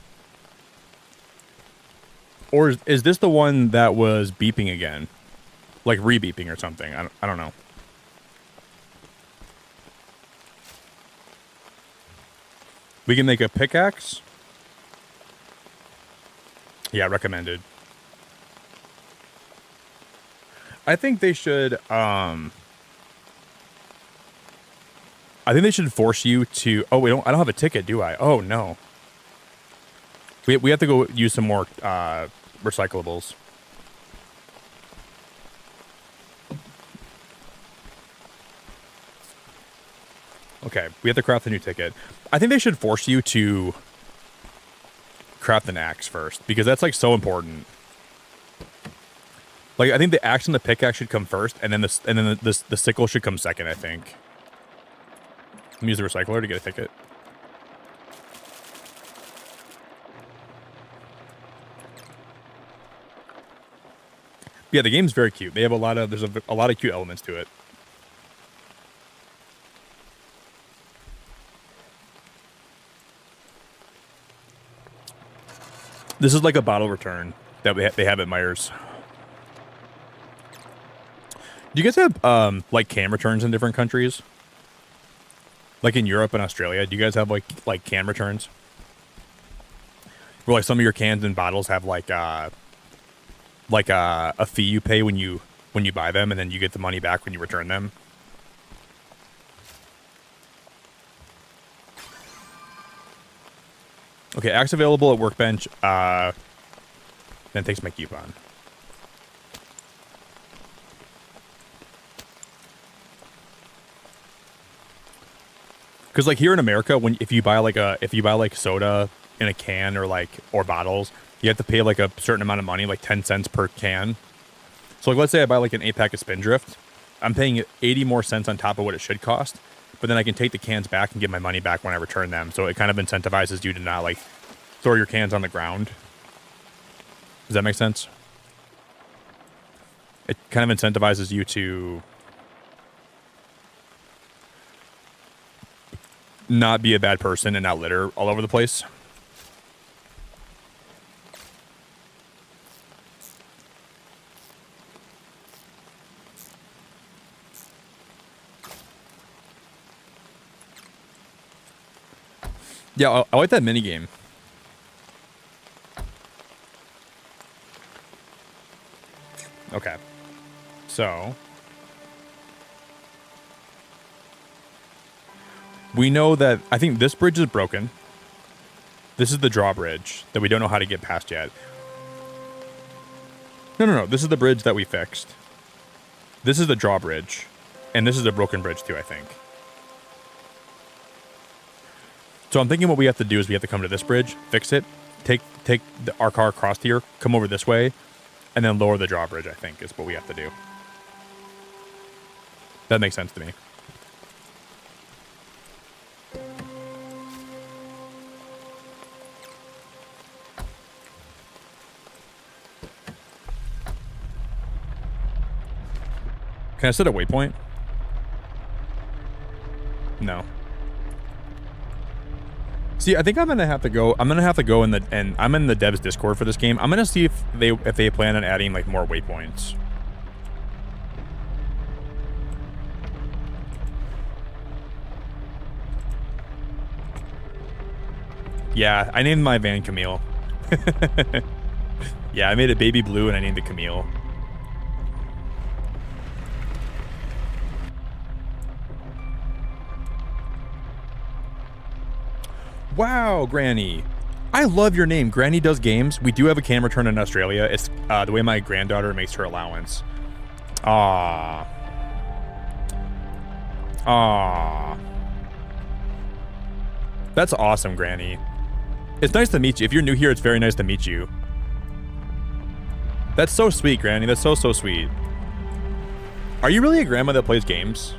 Or is this the one that was beeping again? Like re-beeping or something? I don't know. We can make a pickaxe. Yeah, recommended. I think they should, I think they should force you to... Oh, I don't have a ticket, do I? Oh, no. We have to go use some more recyclables. Okay, we have to craft a new ticket. I think they should force you to craft an axe first, because that's like so important. Like, I think the axe and the pickaxe should come first, and then the sickle should come second, I think. Let me use the recycler to get a ticket. Yeah, the game's very cute. They have there's a lot of cute elements to it. This is like a bottle return that they have at Myers. Do you guys have like can returns in different countries? Like in Europe and Australia, do you guys have like can returns? Where like some of your cans and bottles have like a fee you pay when you buy them, and then you get the money back when you return them. Okay, acts available at workbench. Then takes my coupon. Because like here in America, if you buy like soda in a can or bottles, you have to pay like a certain amount of money, like 10 cents per can. So like let's say I buy like an 8-pack of Spindrift, I'm paying 80 more cents on top of what it should cost, but then I can take the cans back and get my money back when I return them. So it kind of incentivizes you to not like throw your cans on the ground. Does that make sense? It kind of incentivizes you to not be a bad person and not litter all over the place. Yeah, I like that minigame. Okay. So we know that I think this bridge is broken. This is the drawbridge that we don't know how to get past yet. No. This is the bridge that we fixed. This is the drawbridge. And this is a broken bridge too, I think. So I'm thinking what we have to do is we have to come to this bridge, fix it, take our car across here, come over this way, and then lower the drawbridge, I think, is what we have to do. That makes sense to me. Can I set a waypoint? No. See, I think I'm gonna have to go. I'm in the devs Discord for this game. I'm gonna see if they plan on adding like more waypoints. Yeah, I named my van Camille. Yeah, I made it baby blue and I named it Camille. Wow, Granny. I love your name. Granny Does Games. We do have a can return in Australia. It's the way my granddaughter makes her allowance. Aww. Aww. That's awesome, Granny. It's nice to meet you. If you're new here, it's very nice to meet you. That's so sweet, Granny. That's so sweet. Are you really a grandma that plays games?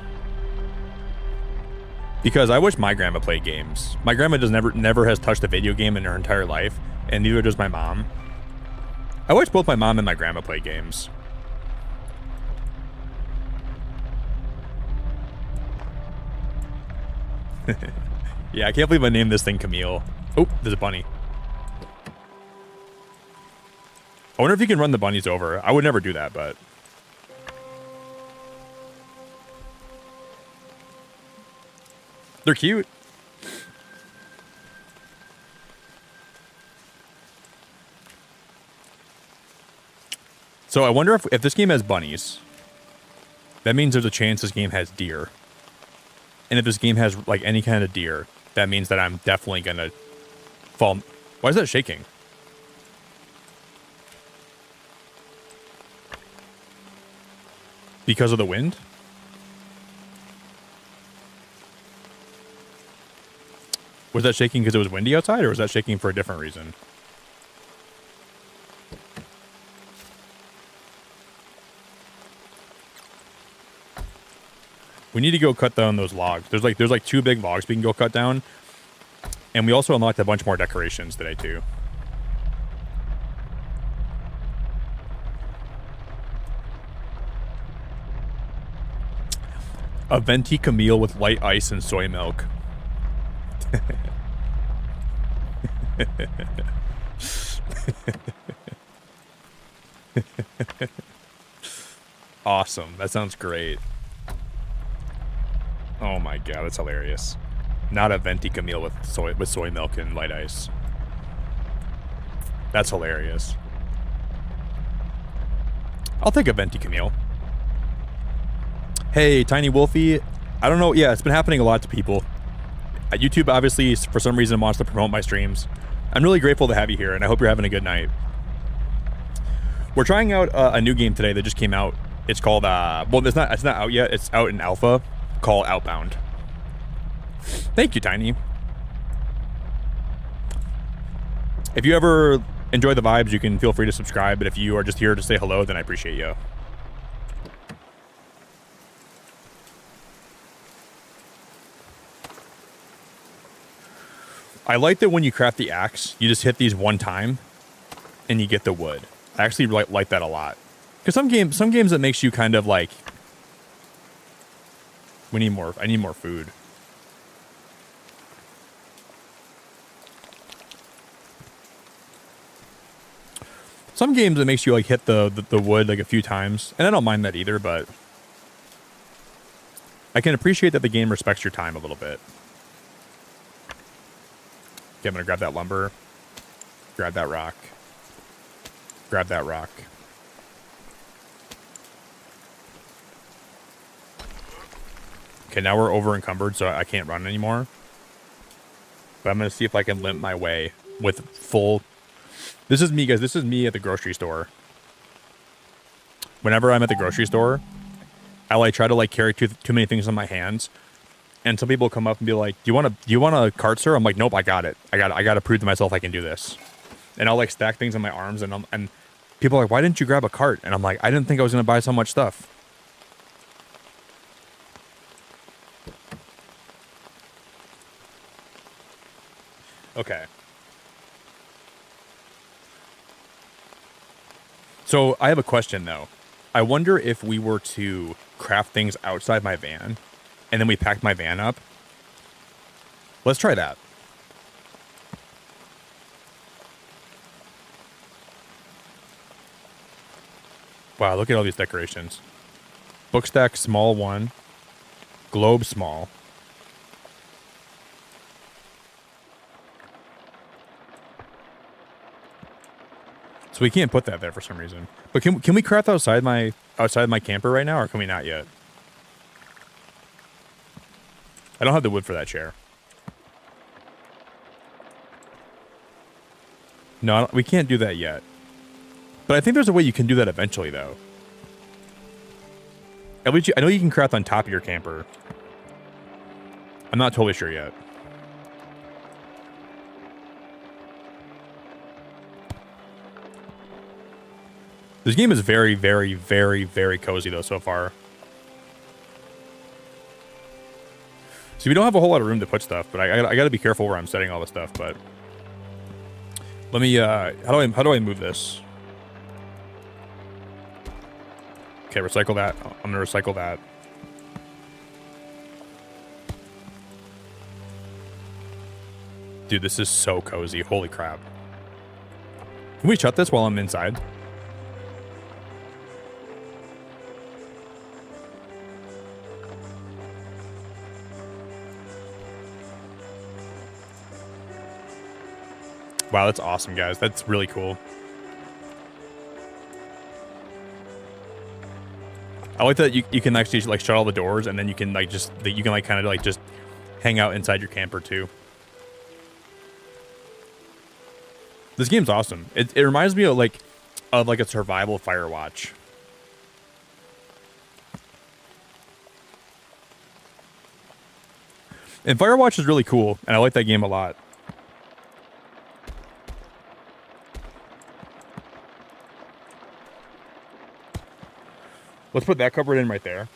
Because I wish my grandma played games. My grandma never has touched a video game in her entire life, and neither does my mom. I wish both my mom and my grandma played games. Yeah, I can't believe I named this thing Camille. Oh, there's a bunny. I wonder if you can run the bunnies over. I would never do that, but... They're cute. So I wonder if this game has bunnies, that means there's a chance this game has deer. And if this game has like any kind of deer, that means that I'm definitely gonna fall. Why is that shaking? Because of the wind? Was that shaking because it was windy outside, or was that shaking for a different reason? We need to go cut down those logs. There's like 2 big logs we can go cut down. And we also unlocked a bunch more decorations today too. A venti Camille with light ice and soy milk. awesome. That sounds great. Oh my god, that's hilarious. Not a venti Camille with soy milk and light ice. That's hilarious. I'll take a venti Camille. Hey, Tiny Wolfie. I don't know. Yeah, it's been happening a lot to people. YouTube obviously, for some reason, wants to promote my streams. I'm really grateful to have you here, and I hope you're having a good night. We're trying out a new game today that just came out. It's called well, it's not out yet. It's out in alpha, called Outbound. Thank you, Tiny. If you ever enjoy the vibes, you can feel free to subscribe. But if you are just here to say hello, then I appreciate you. I like that when you craft the axe, you just hit these one time, and you get the wood. I actually like that a lot. Because some games that makes you kind of like, I need more food. Some games that makes you like hit the wood like a few times, and I don't mind that either, but I can appreciate that the game respects your time a little bit. Okay, I'm gonna grab that lumber, grab that rock, grab that rock. Okay, now we're over encumbered, so I can't run anymore. But I'm gonna see if I can limp my way with full. This is me, guys. This is me at the grocery store. Whenever I'm at the grocery store, I like try to like carry too many things on my hands. And some people come up and be like, "Do you want a cart, sir?" I'm like, "Nope, I got it. I got to prove to myself I can do this." And I'll like stack things on my arms, and people are like, "Why didn't you grab a cart?" And I'm like, "I didn't think I was gonna buy so much stuff." Okay. So I have a question though. I wonder if we were to craft things outside my van, and then we packed my van up. Let's try that. Wow, look at all these decorations. Book stack small 1. Globe small. So we can't put that there for some reason. But can we craft outside my camper right now, or can we not yet? I don't have the wood for that chair. No, we can't do that yet. But I think there's a way you can do that eventually, though. At least I know you can craft on top of your camper. I'm not totally sure yet. This game is very, very, very, very cozy, though, so far. So we don't have a whole lot of room to put stuff, but I got to be careful where I'm setting all the stuff. But let me. How do I move this? Okay, recycle that. I'm gonna recycle that. Dude, this is so cozy. Holy crap! Can we shut this while I'm inside? Wow, that's awesome, guys. That's really cool. I like that you can actually like shut all the doors, and then you can like kind of like just hang out inside your camper too. This game's awesome. It reminds me of like a survival Firewatch. And Firewatch is really cool, and I like that game a lot. Let's put that cupboard in right there.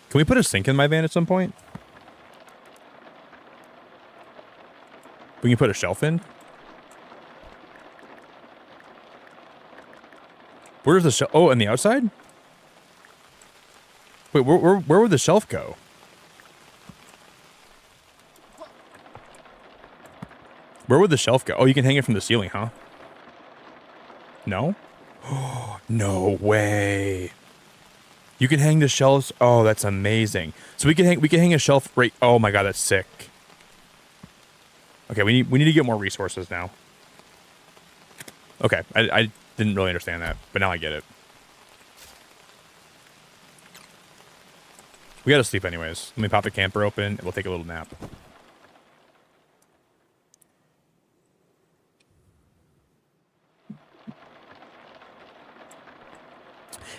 Can we put a sink in my van at some point? We can put a shelf in. Where's the shelf? Oh, on the outside? Wait, where would the shelf go? Where would the shelf go? Oh, you can hang it from the ceiling, huh? No? Oh, no way. You can hang the shelves. Oh, that's amazing. So we can hang a shelf right. Oh my god, that's sick. Okay, we need to get more resources now. Okay, I didn't really understand that, but now I get it. We gotta sleep anyways. Let me pop the camper open and we'll take a little nap.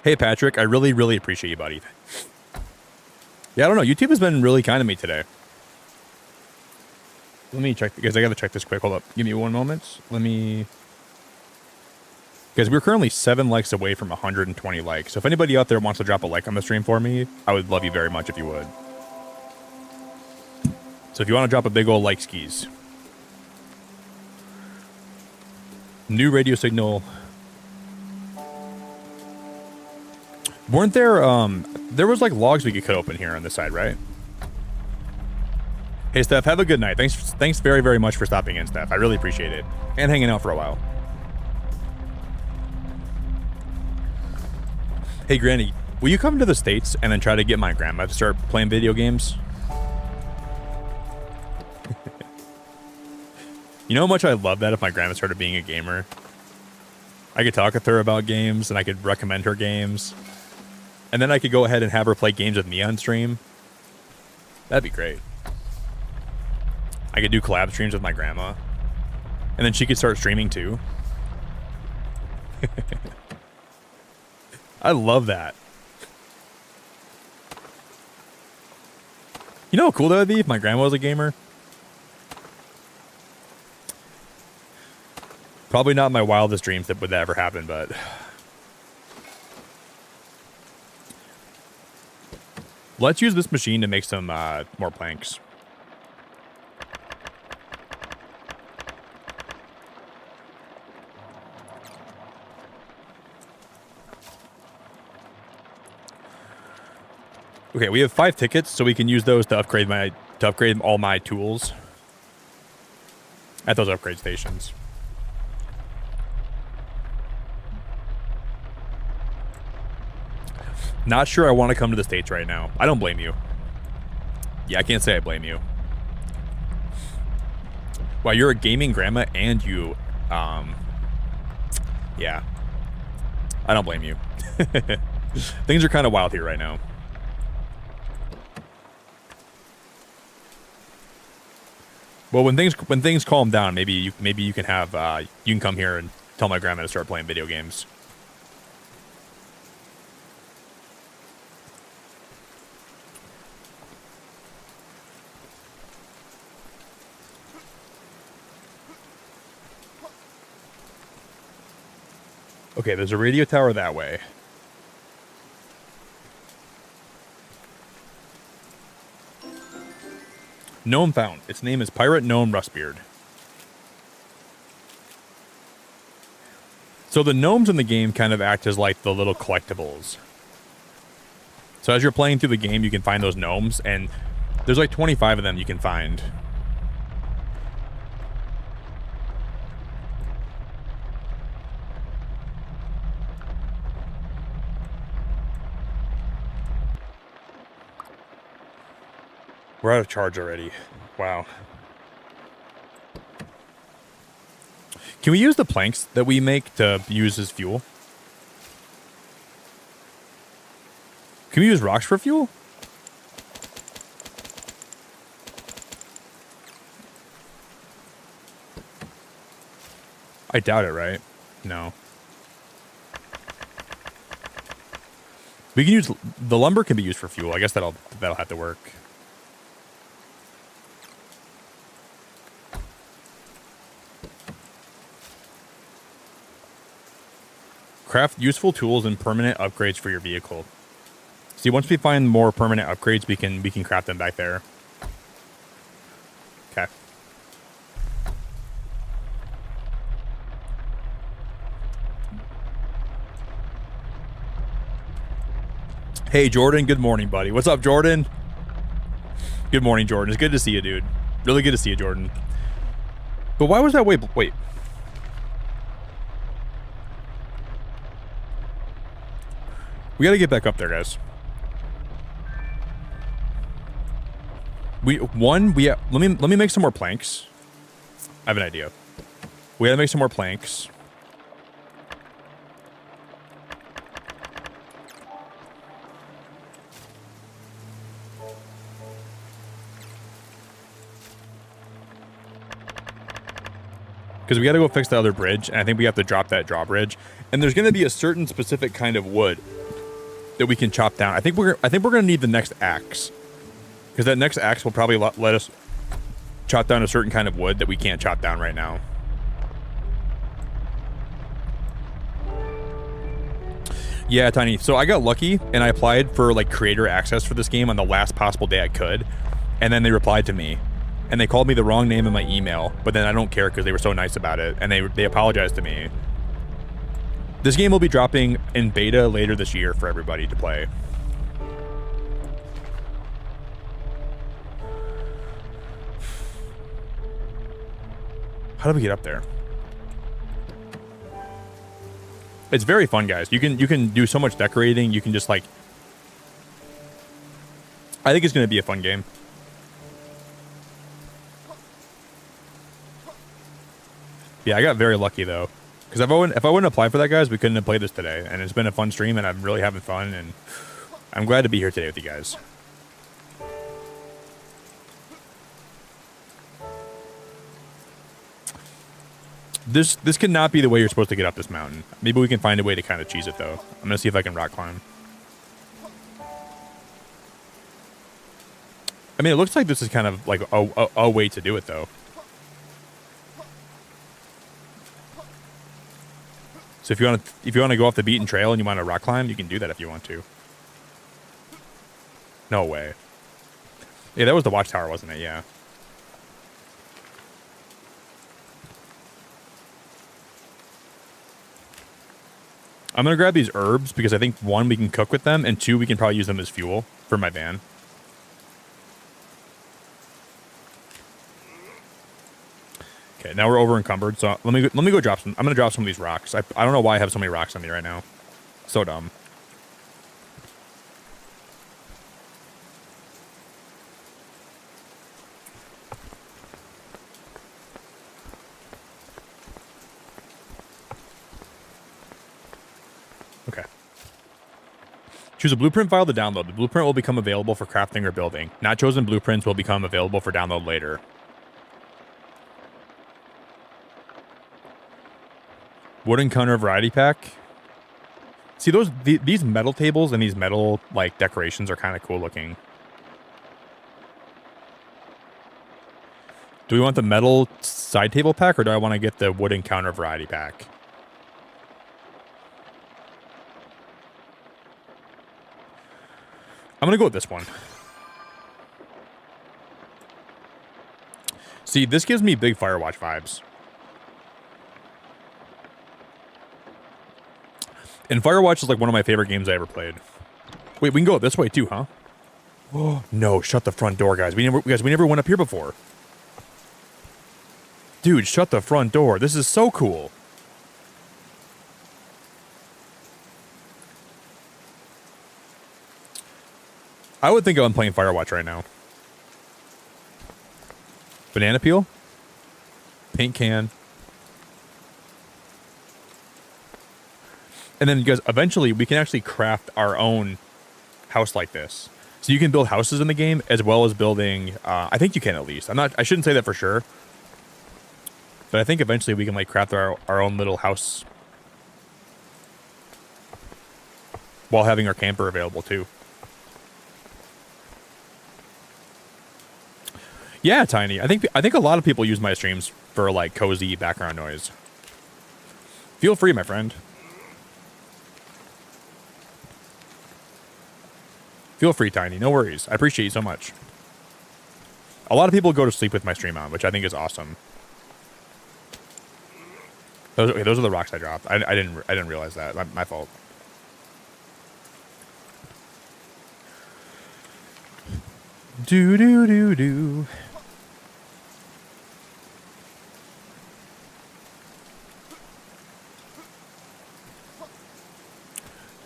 Hey Patrick, I really, really appreciate you, buddy. Yeah, I don't know. YouTube has been really kind to me today. Let me check, because I gotta check this quick. Hold up. Give me one moment. Let me... Guys, we're currently 7 likes away from 120 likes. So if anybody out there wants to drop a like on the stream for me, I would love you very much if you would. So if you want to drop a big old like skis. New radio signal. Weren't there, there was like logs we could cut open here on this side, right? Hey, Steph, have a good night. Thanks very, very much for stopping in, Steph. I really appreciate it. And hanging out for a while. Hey, Granny, will you come to the States and then try to get my grandma to start playing video games? You know how much I love that if my grandma started being a gamer? I could talk with her about games, and I could recommend her games. And then I could go ahead and have her play games with me on stream. That'd be great. I could do collab streams with my grandma. And then she could start streaming too. I love that. You know how cool that would be if my grandma was a gamer? Probably not my wildest dreams that would ever happen, but... Let's use this machine to make some more planks. Okay, we have 5 tickets, so we can use those to upgrade all my tools at those upgrade stations. Not sure I want to come to the States right now. I don't blame you. Yeah, I can't say I blame you. Wow, you're a gaming grandma and you, yeah. I don't blame you. Things are kind of wild here right now. Well, when things calm down, maybe you can have you can come here and tell my grandma to start playing video games. Okay, there's a radio tower that way. Gnome found. Its name is Pirate Gnome Rustbeard. So the gnomes in the game kind of act as like the little collectibles. So as you're playing through the game, you can find those gnomes, and there's like 25 of them you can find. We're out of charge already. Wow. Can we use the planks that we make to use as fuel? Can we use rocks for fuel? I doubt it, right? No. We can use... The lumber can be used for fuel. I guess that'll have to work. Craft useful tools and permanent upgrades for your vehicle. See, once we find more permanent upgrades, we can craft them back there. Okay. Hey, Jordan. Good morning, buddy. What's up, Jordan? Good morning, Jordan. It's good to see you, dude. Really good to see you, Jordan. But why was that? Wait. We gotta get back up there, guys. Let me make some more planks. I have an idea. We gotta make some more planks. Because we got to go fix the other bridge, and I think we have to drop that drawbridge. And there's going to be a certain specific kind of wood that we can chop down. I think we're going to need the next axe, because that next axe will probably let us chop down a certain kind of wood that we can't chop down right now. Yeah, Tiny. So I got lucky, and I applied for like creator access for this game on the last possible day I could, and then they replied to me. And they called me the wrong name in my email, but then I don't care because they were so nice about it, and they apologized to me. This game will be dropping in beta later this year for everybody to play. How do we get up there? It's very fun, guys. You can do so much decorating. You can just like... I think it's going to be a fun game. Yeah, I got very lucky, though. Because if I wouldn't apply for that, guys, we couldn't have played this today. And it's been a fun stream, and I'm really having fun. And I'm glad to be here today with you guys. This cannot be the way you're supposed to get up this mountain. Maybe we can find a way to kind of cheese it, though. I'm going to see if I can rock climb. I mean, it looks like this is kind of like a way to do it, though. So if you want to go off the beaten trail and you want to rock climb, you can do that if you want to. No way. Yeah, that was the watchtower, wasn't it? Yeah. I'm going to grab these herbs because I think, one, we can cook with them, and two, we can probably use them as fuel for my van. Okay, now we're over encumbered, so let me go drop some. I'm going to drop some of these rocks. I don't know why I have so many rocks on me right now. So dumb. Okay. Choose a blueprint file to download. The blueprint will become available for crafting or building. Not chosen blueprints will become available for download later. Wooden counter variety pack. See, these metal tables and these metal like decorations are kind of cool looking. Do we want the metal side table pack, or do I want to get the wooden counter variety pack? I'm going to go with this one. See, this gives me big Firewatch vibes. And Firewatch is like one of my favorite games I ever played. Wait, we can go this way too, huh? Oh, no, shut the front door, guys. We never went up here before. Dude, shut the front door. This is so cool. I would think I'm playing Firewatch right now. Banana peel? Paint can. And then, guys, eventually we can actually craft our own house like this. So you can build houses in the game as well as building... I think you can at least. I shouldn't say that for sure. But I think eventually we can like craft our own little house. While having our camper available too. Yeah, Tiny. I think a lot of people use my streams for like cozy background noise. Feel free, my friend. Feel free, Tiny. No worries. I appreciate you so much. A lot of people go to sleep with my stream on, which I think is awesome. Those are the rocks I dropped. I didn't realize that. My fault. Do.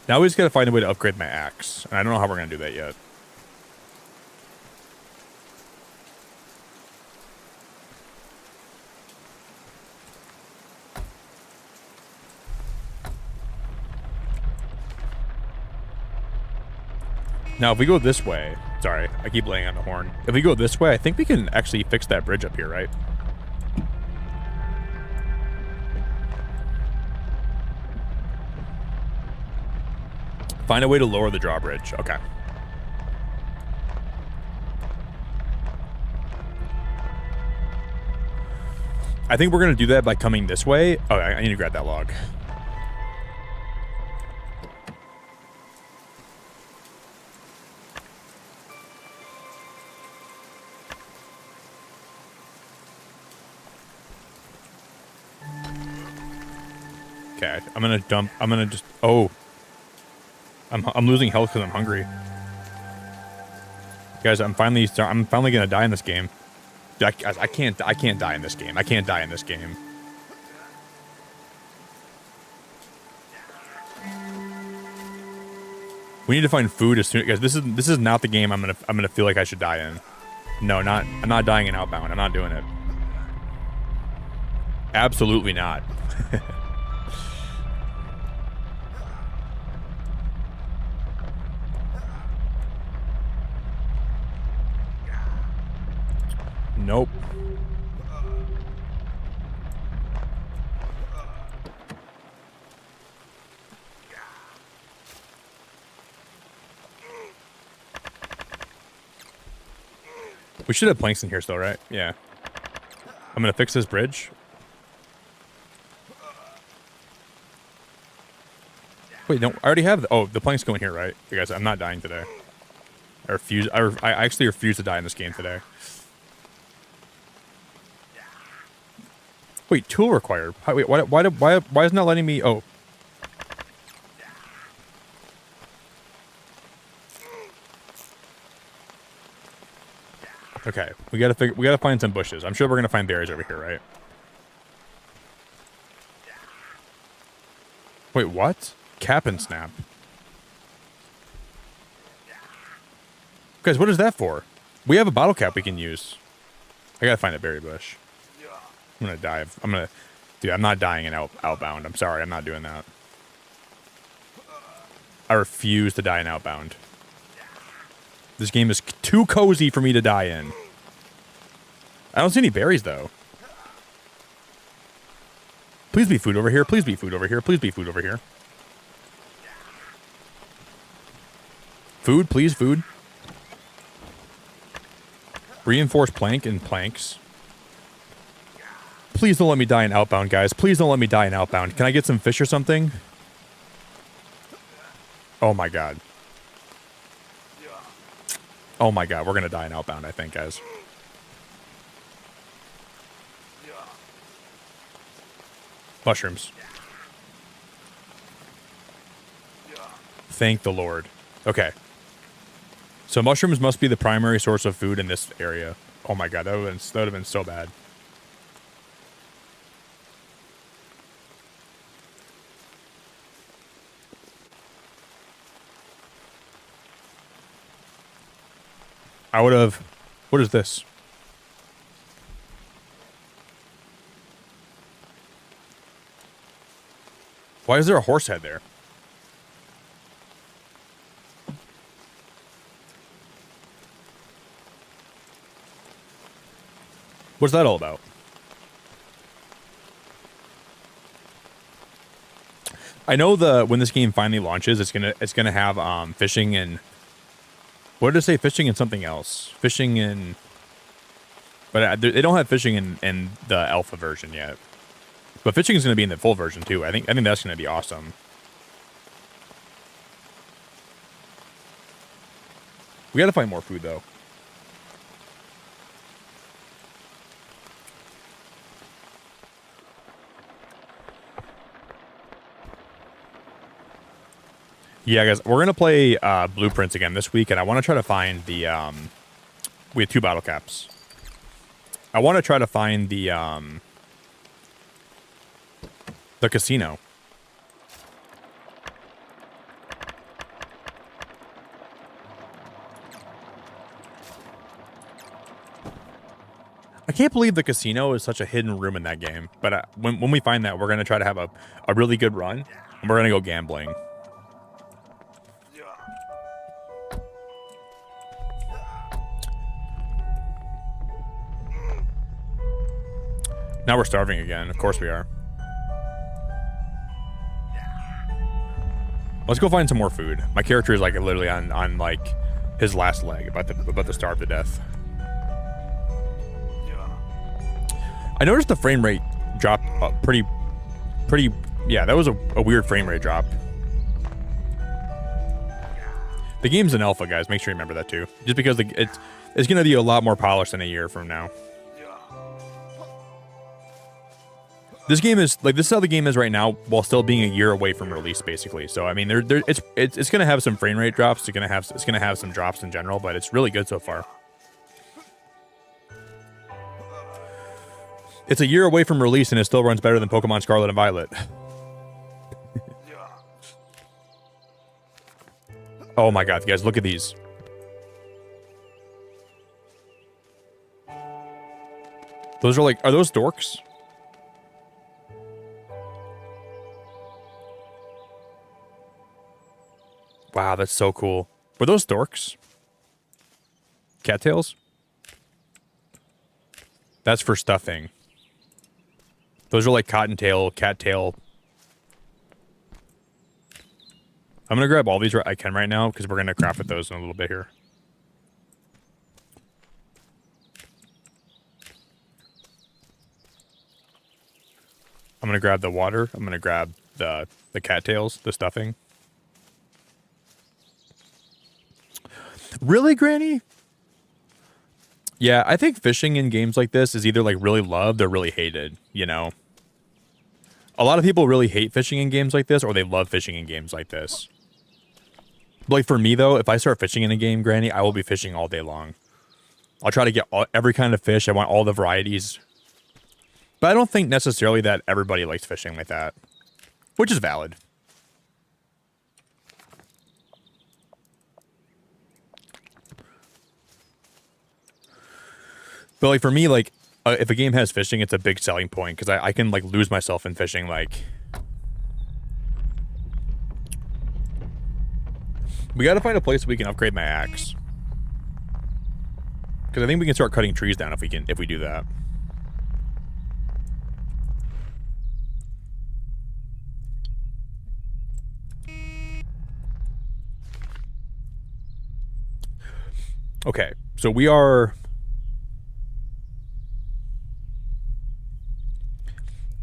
Now we just gotta find a way to upgrade my axe. And I don't know how we're gonna do that yet. Now, if we go this way, sorry, I keep laying on the horn. If we go this way, I think we can actually fix that bridge up here, right? Find a way to lower the drawbridge. Okay. I think we're going to do that by coming this way. Oh, I need to grab that log. Okay, I'm going to dump. I'm going to just... Oh. I'm losing health because I'm hungry. Guys, I'm finally going to die in this game. I can't die in this game. I can't die in this game. We need to find food as soon, guys. This is not the game I'm gonna feel like I should die in. No, I'm not dying in Outbound. I'm not doing it. Absolutely not. Nope. We should have planks in here still, right? Yeah. I'm gonna fix this bridge. Wait, no, I already have the... Oh, the planks going here, right? You guys, I'm not dying today. I actually refuse to die in this game today. Wait, tool required. Wait, why isn't that letting me... Oh. Okay, we gotta find some bushes. I'm sure we're gonna find berries over here, right? Wait, what? Cap and snap. Guys, what is that for? We have a bottle cap we can use. I gotta find a berry bush. I'm gonna die. Dude, I'm not dying in Outbound. I'm sorry, I'm not doing that. I refuse to die in Outbound. This game is too cozy for me to die in. I don't see any berries, though. Please be food over here. Please be food over here. Please be food over here. Food, please, food. Reinforced plank and planks. Please don't let me die in Outbound, guys. Please don't let me die in Outbound. Can I get some fish or something? Oh my god. Oh my god, we're gonna die in Outbound, I think, guys. Mushrooms. Thank the Lord. Okay. So mushrooms must be the primary source of food in this area. Oh my god, that would have been so bad. I would have... What is this? Why is there a horse head there? What's that all about? I know when this game finally launches, it's gonna have fishing and... What did it say? Fishing and something else. Fishing and... But they don't have fishing in the alpha version yet. But fishing is going to be in the full version too. I think that's going to be awesome. We got to find more food though. Yeah, guys, we're going to play Blueprints again this week, and I want to try to find the... we have 2 bottle caps. I want to try to find the casino. I can't believe the casino is such a hidden room in that game. But when we find that, we're going to try to have a really good run, and we're going to go gambling. Now we're starving again. Of course we are. Let's go find some more food. My character is like literally on like his last leg, about to starve to death. I noticed the frame rate dropped pretty. Yeah, that was a weird frame rate drop. The game's an alpha, guys. Make sure you remember that too. Just because it's gonna be a lot more polished in a year from now. This game is like, this is how the game is right now, while still being a year away from release, basically. So I mean, it's gonna have some frame rate drops. It's gonna have some drops in general, but it's really good so far. It's a year away from release, and it still runs better than Pokemon Scarlet and Violet. Oh my god, guys, look at these. Those are like, are those dorks? Wow, that's so cool. Were those dorks? Cattails? That's for stuffing. Those are like cottontail, cattail. I'm gonna grab all these I can right now, because we're gonna craft with those in a little bit here. I'm gonna grab the water. I'm gonna grab the cattails, the stuffing. Really, Granny? Yeah, I think fishing in games like this is either like really loved or really hated, you know? A lot of people really hate fishing in games like this, or they love fishing in games like this. Like for me though, if I start fishing in a game, Granny, I will be fishing all day long. I'll try to get every kind of fish. I want all the varieties. But I don't think necessarily that everybody likes fishing like that, which is valid. But like for me, like if a game has fishing, it's a big selling point, because I can like lose myself in fishing. Like, we got to find a place we can upgrade my axe, because I think we can start cutting trees down if we do that. Okay, so we are.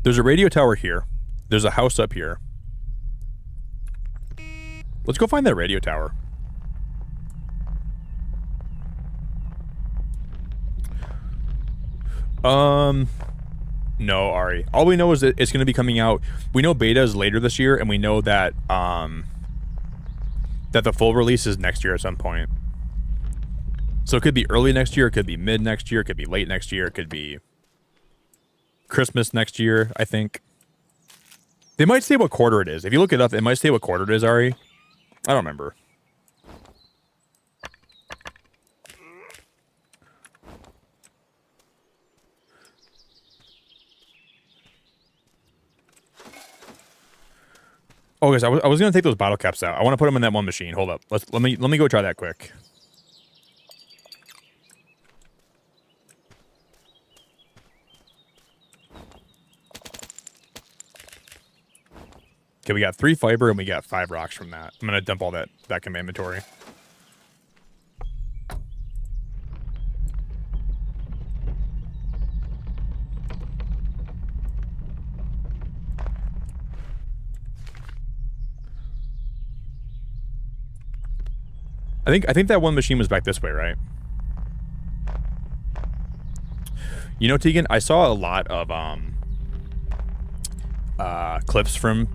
There's a radio tower here. There's a house up here. Let's go find that radio tower. No, Ari. All we know is that it's going to be coming out. We know beta is later this year, and we know that that the full release is next year at some point. So it could be early next year, it could be mid next year, it could be late next year, it could be Christmas next year, I think. They might say what quarter it is. If you look it up, it might say what quarter it is, Ari. I don't remember. Oh, guys, I was gonna take those bottle caps out. I want to put them in that one machine. Hold up. Let me go try that quick. Okay, we got 3 fiber and we got 5 rocks from that. I'm gonna dump all that back in my inventory. I think that one machine was back this way, right? You know, Tegan, I saw a lot of clips from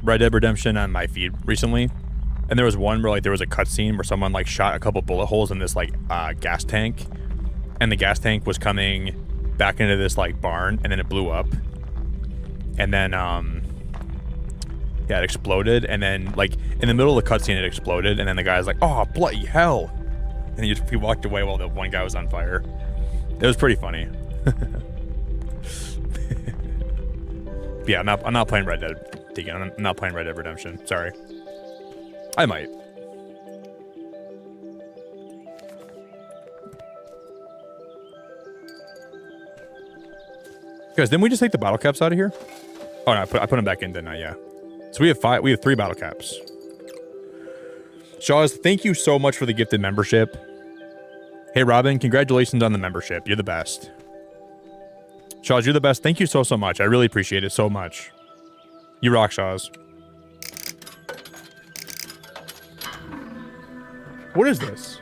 Red Dead Redemption on my feed recently, and there was one where like there was a cutscene where someone like shot a couple bullet holes in this like gas tank, and the gas tank was coming back into this like barn, and then it blew up, and then yeah, it exploded, and then like in the middle of the cutscene it exploded, and then the guy's like, "Oh bloody hell!" and he walked away while the one guy was on fire. It was pretty funny. Yeah, I'm not playing Red Dead. Tegan, I'm not playing Red Dead Redemption. Sorry. I might. Guys, didn't we just take the bottle caps out of here? Oh, no, I put them back in, didn't I? Yeah. So we have 5. We have 3 bottle caps. Shaws, thank you so much for the gifted membership. Hey, Robin, congratulations on the membership. You're the best. Shaws, you're the best. Thank you so much. I really appreciate it so much. You rock, Shaws. What is this?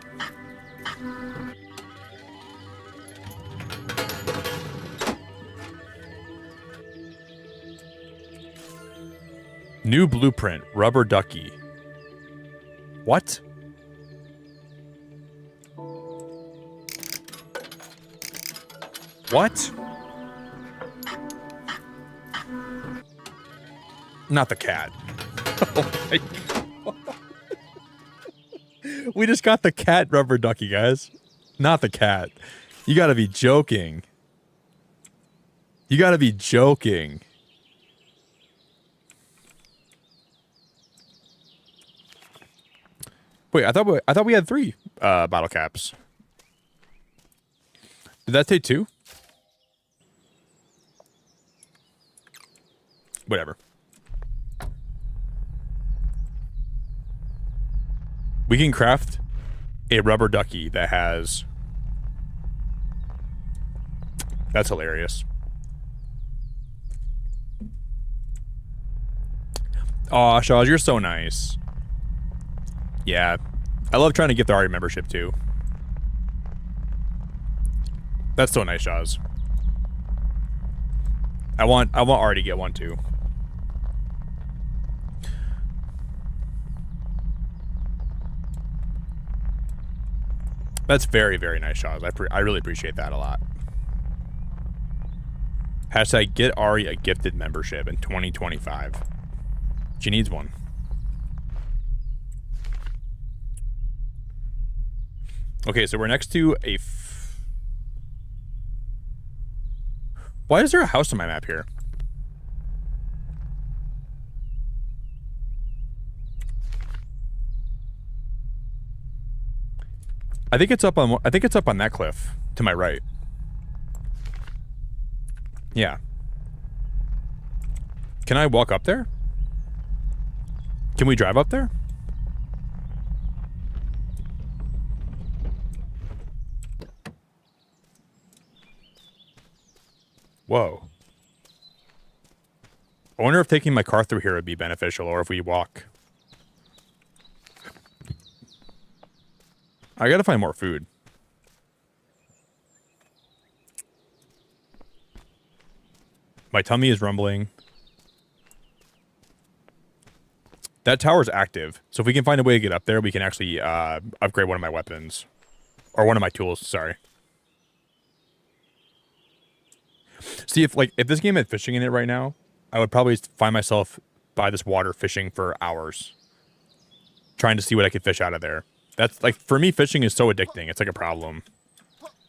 New blueprint, rubber ducky. What? What? Not the cat. Oh my God. We just got the cat rubber ducky, guys. Not the cat. You gotta be joking. You gotta be joking. Wait, I thought we had 3 bottle caps. Did that take 2? Whatever. We can craft a rubber ducky that has... That's hilarious. Aw, Shaws, you're so nice. Yeah. I love trying to get the Ari membership, too. That's so nice, Shaws. I want Ari to get one, too. That's very, very nice, Shaws. I really appreciate that a lot. Hashtag get Ari a gifted membership in 2025. She needs one. Okay, so we're next to a... Why is there a house on my map here? I think it's up on that cliff to my right. Yeah. Can I walk up there? Can we drive up there? Whoa. I wonder if taking my car through here would be beneficial, or if we walk. I gotta find more food. My tummy is rumbling. That tower's active, so if we can find a way to get up there, we can actually upgrade one of my weapons. Or one of my tools, sorry. See, if this game had fishing in it right now, I would probably find myself by this water fishing for hours. Trying to see what I could fish out of there. That's, like, for me, fishing is so addicting. It's like a problem.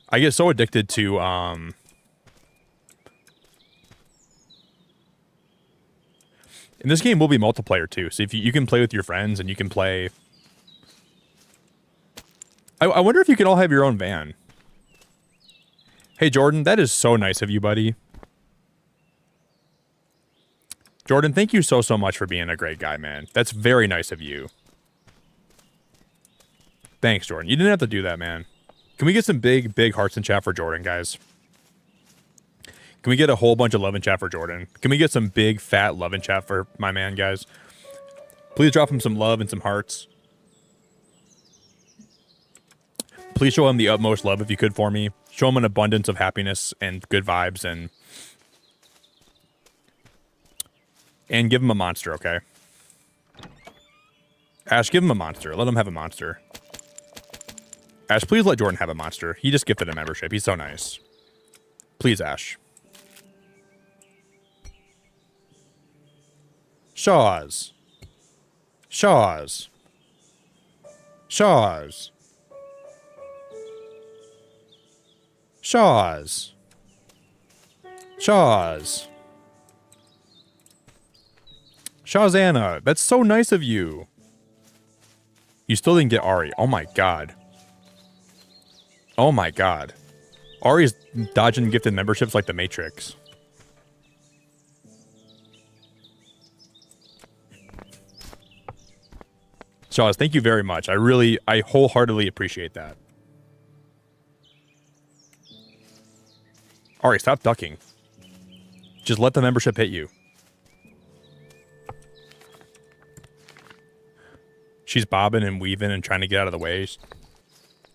I get so addicted to, And this game will be multiplayer, too. So if you can play with your friends and you can play... I wonder if you can all have your own van. Hey, Jordan, that is so nice of you, buddy. Jordan, thank you so much for being a great guy, man. That's very nice of you. Thanks, Jordan. You didn't have to do that, man. Can we get some big hearts in chat for Jordan, guys? Can we get a whole bunch of love in chat for Jordan? Can we get some big, fat love in chat for my man, guys? Please drop him some love and some hearts. Please show him the utmost love if you could for me. Show him an abundance of happiness and good vibes, and give him a monster, okay? Ash, give him a monster. Let him have a monster. Ash, please let Jordan have a monster. He just gifted a membership. He's so nice. Please, Ash. Shaws. Shaws. Shaws. Shaws. Shaws. Shawzana, that's so nice of you. You still didn't get Ari. Oh my god. Oh my god. Ari's dodging gifted memberships like the Matrix. Shaws, thank you very much. I wholeheartedly appreciate that. All right, stop ducking. Just let the membership hit you. She's bobbing and weaving and trying to get out of the way.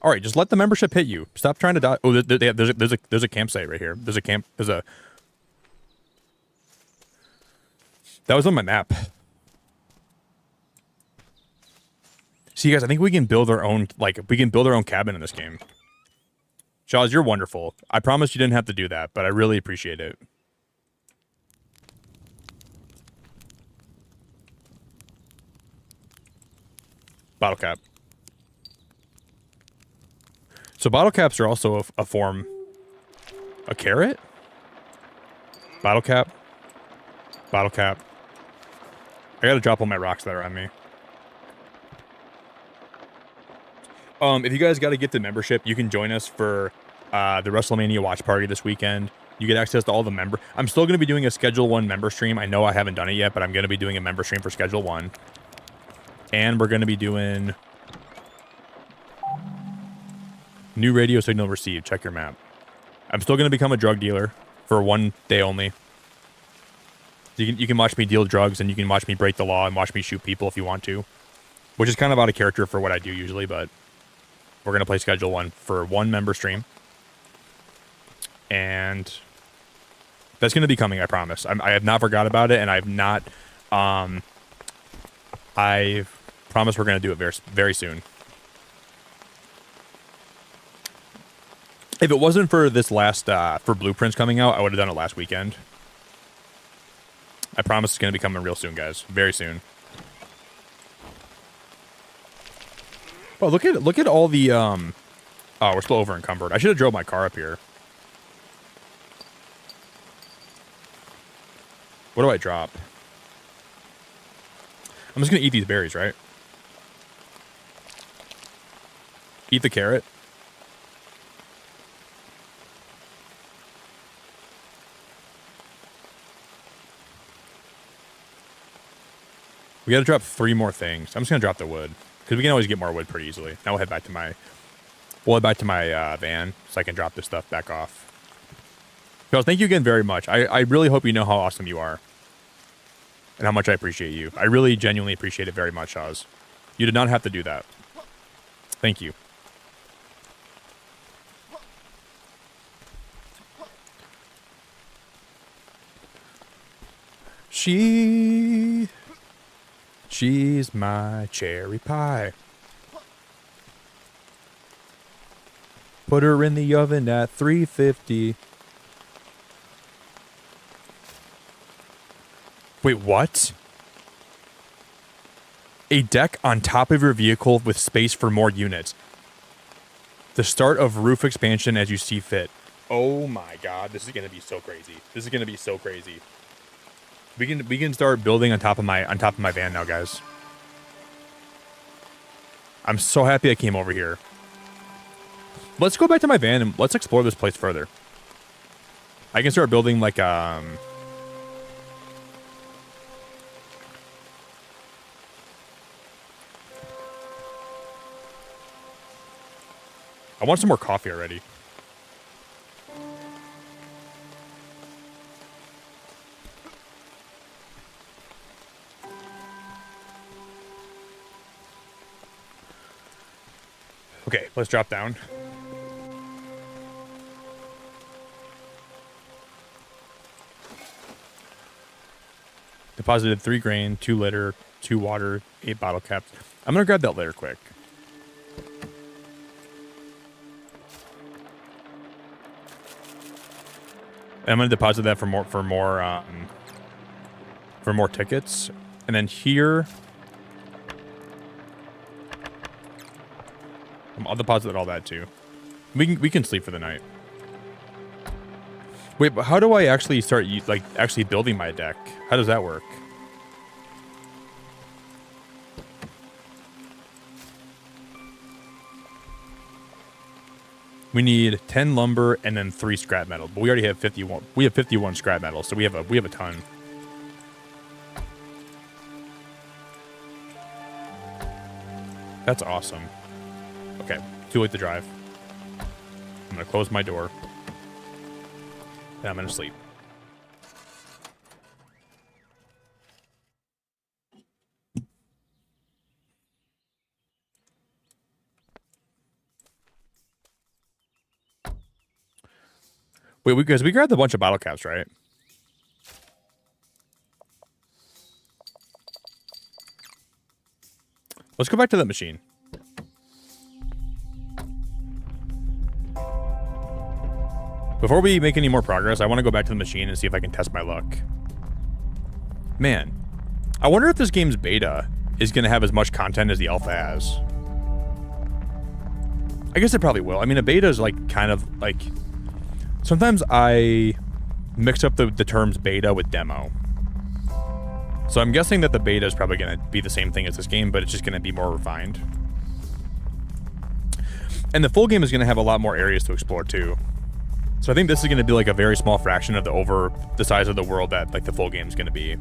All right, just let the membership hit you. Stop trying to die. Oh, there's a campsite right here. There's a. That was on my map. See, guys, I think we can build our own, cabin in this game. Shaws, you're wonderful. I promise you didn't have to do that, but I really appreciate it. Bottle cap. So bottle caps are also a form. A carrot? Bottle cap. Bottle cap. I gotta drop all my rocks that are on me. If you guys gotta get the membership, you can join us for the WrestleMania watch party this weekend. You get access to all the member. I'm still gonna be doing a Schedule 1 member stream. I know I haven't done it yet, but I'm gonna be doing a member stream for Schedule 1. And we're gonna be doing new radio signal received. Check your map. I'm still gonna become a drug dealer for 1 day only. You can watch me deal drugs, and you can watch me break the law and watch me shoot people if you want to, which is kind of out of character for what I do usually, but we're going to play Schedule 1 for 1 member stream. And that's going to be coming, I promise. I have not forgot about it, and I've not... I promise we're going to do it very, very soon. If it wasn't for this last... for Blueprints coming out, I would have done it last weekend. I promise it's going to be coming real soon, guys. Very soon. Oh, look at all the, Oh, we're still over encumbered. I should have drove my car up here. What do I drop? I'm just going to eat these berries, right? Eat the carrot. We got to drop 3 more things. I'm just going to drop the wood, because we can always get more wood pretty easily. Now we'll head back to my... van, so I can drop this stuff back off. Charles, thank you again very much. I really hope you know how awesome you are. And how much I appreciate you. I really genuinely appreciate it very much, Oz. You did not have to do that. Thank you. She's my cherry pie. Put her in the oven at 350. Wait, what? A deck on top of your vehicle with space for more units. The start of roof expansion as you see fit. Oh my god, this is gonna be so crazy. This is gonna be so crazy. We can start building on top of my van now, guys. I'm so happy I came over here. Let's go back to my van and let's explore this place further. I can start building like I want some more coffee already. Okay, let's drop down. Deposited 3 grain, 2 litter, 2 water, 8 bottle caps. I'm gonna grab that litter quick. And I'm gonna deposit that for more tickets. And then here, I'll deposit all that too. We can sleep for the night. Wait, but how do I actually start actually building my deck? How does that work? We need 10 lumber and then 3 scrap metal, but we already have 51. We have 51 scrap metal, so we have a ton. That's awesome. Okay, too late to drive. I'm gonna close my door. And I'm gonna sleep. Wait, because we grabbed a bunch of bottle caps, right? Let's go back to that machine. Before we make any more progress, I want to go back to the machine and see if I can test my luck. Man, I wonder if this game's beta is going to have as much content as the alpha has. I guess it probably will. I mean, a beta is like kind of like... Sometimes I mix up the terms beta with demo. So I'm guessing that the beta is probably going to be the same thing as this game, but it's just going to be more refined. And the full game is going to have a lot more areas to explore too. So I think this is going to be like a very small fraction of the size of the world that like the full game is going to be.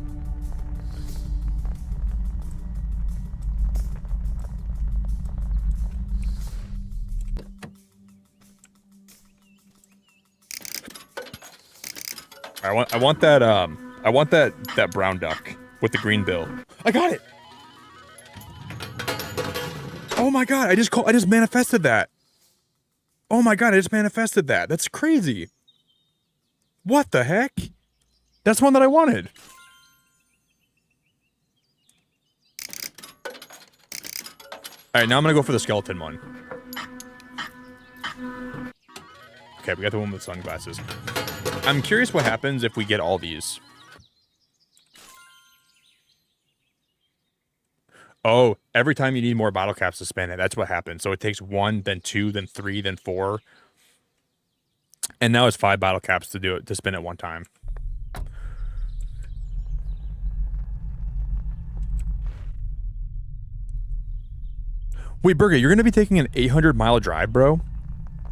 I want that brown duck with the green bill. I got it. Oh my god, I just manifested that. Oh my god, I just manifested that. That's crazy. What the heck? That's one that I wanted. Alright, now I'm gonna go for the skeleton one. Okay, we got the one with sunglasses. I'm curious what happens if we get all these. Oh, every time you need more bottle caps to spin it, that's what happens. So it takes 1, then 2, then 3, then 4. And now it's 5 bottle caps to do it, to spin it one time. Wait, Burger, you're going to be taking an 800-mile drive, bro?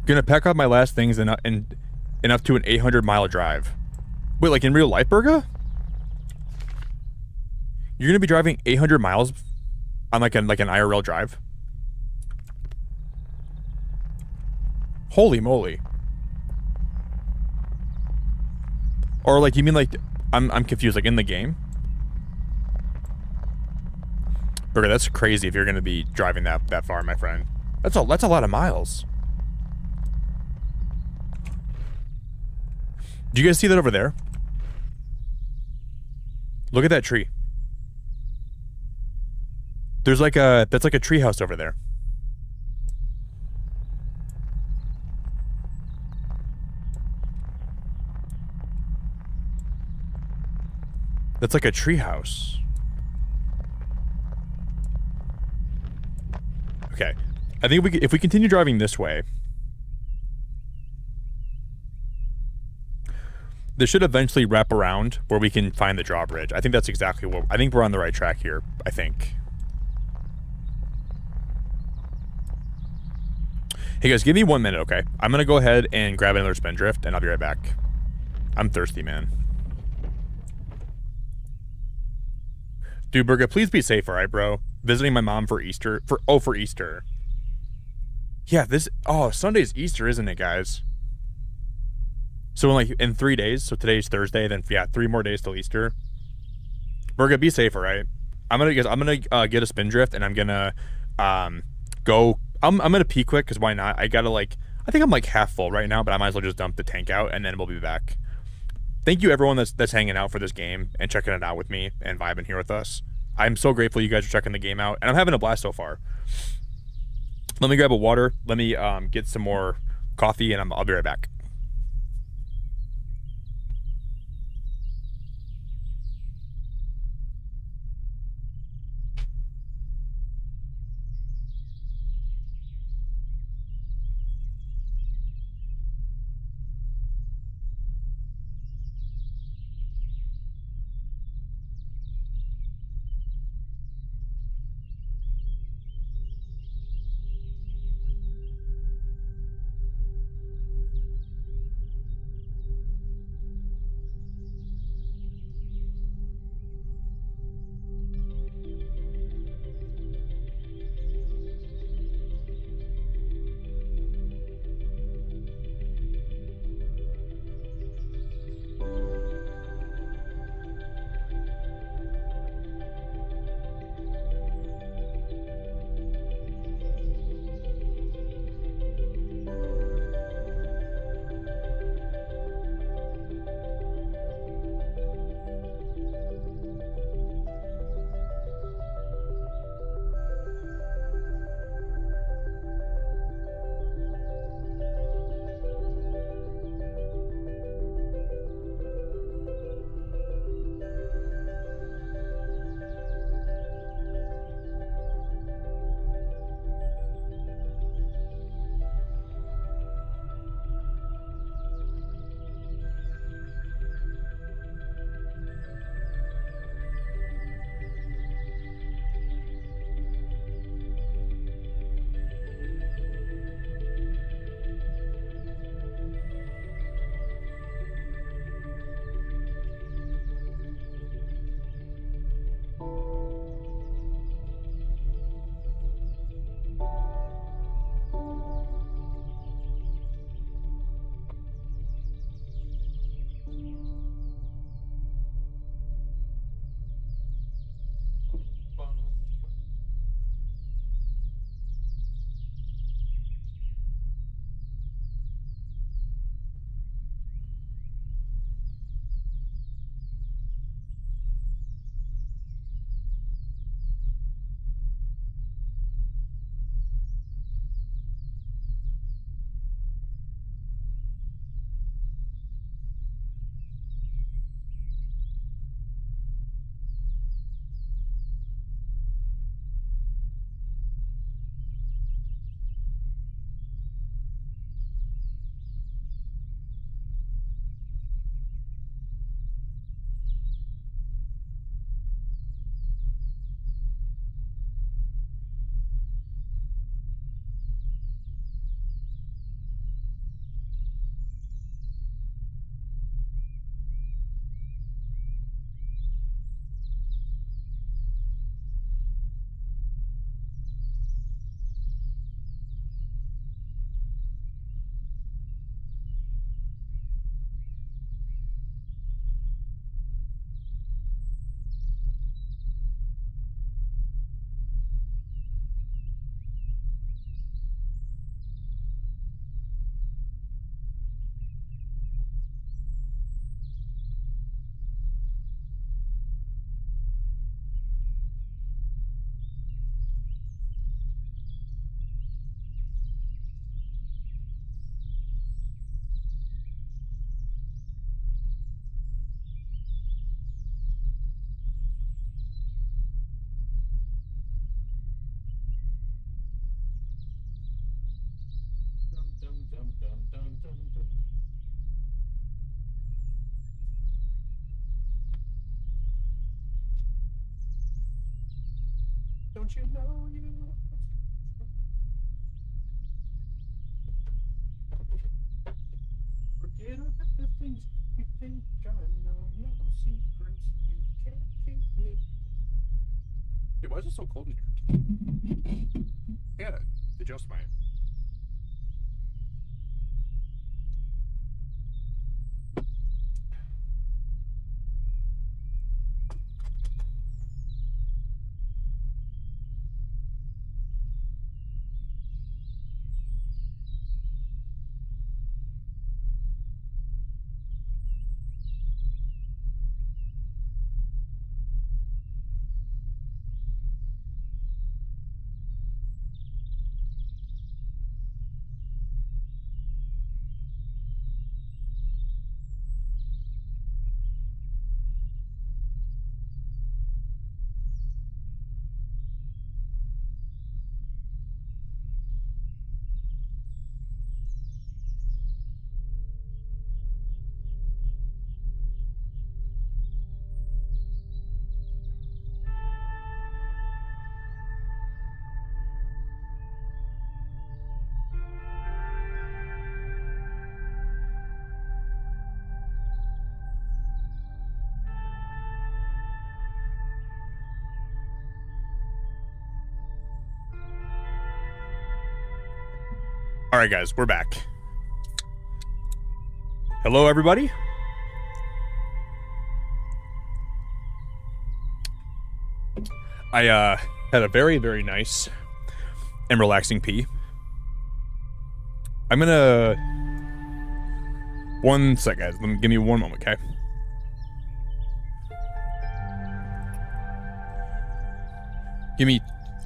Gonna pack up my last things and enough to an 800-mile drive. Wait, like in real life, Burger? You're gonna be driving 800 miles on like an IRL drive? Holy moly! Or like you mean like I'm confused. Like in the game? Burger, that's crazy. If you're gonna be driving that far, my friend, that's a lot of miles. Do you guys see that over there? Look at that tree. That's like a tree house over there. That's like a tree house. Okay. I think if we continue driving this way, this should eventually wrap around where we can find the drawbridge. I think that's exactly what... I think we're on the right track here, I think. Hey guys, give me 1 minute, okay? I'm gonna go ahead and grab another spindrift, and I'll be right back. I'm thirsty, man. Dude, Burger, please be safe, alright, bro? Visiting my mom for Easter. For Easter. Yeah, Sunday's Easter, isn't it, guys? So in 3 days, so today's Thursday, then yeah, 3 more days till Easter. Burger, be safe, alright? I'm gonna get a spindrift, and I'm gonna go. I'm gonna pee quick, because why not? I think I'm like half full right now, but I might as well just dump the tank out, and then we'll be back. Thank you everyone that's hanging out for this game and checking it out with me and vibing here with us. I'm so grateful you guys are checking the game out, and I'm having a blast so far. Let me grab a water. Let me get some more coffee, and I'll be right back. Don't you know you? Forget about the things you think I know. No secrets you can't keep me. Dude, why is it so cold in here? I gotta adjust my. All right, guys, we're back. Hello, everybody. I had a very, very nice and relaxing pee. I'm gonna... One sec, guys. Give me one moment, okay?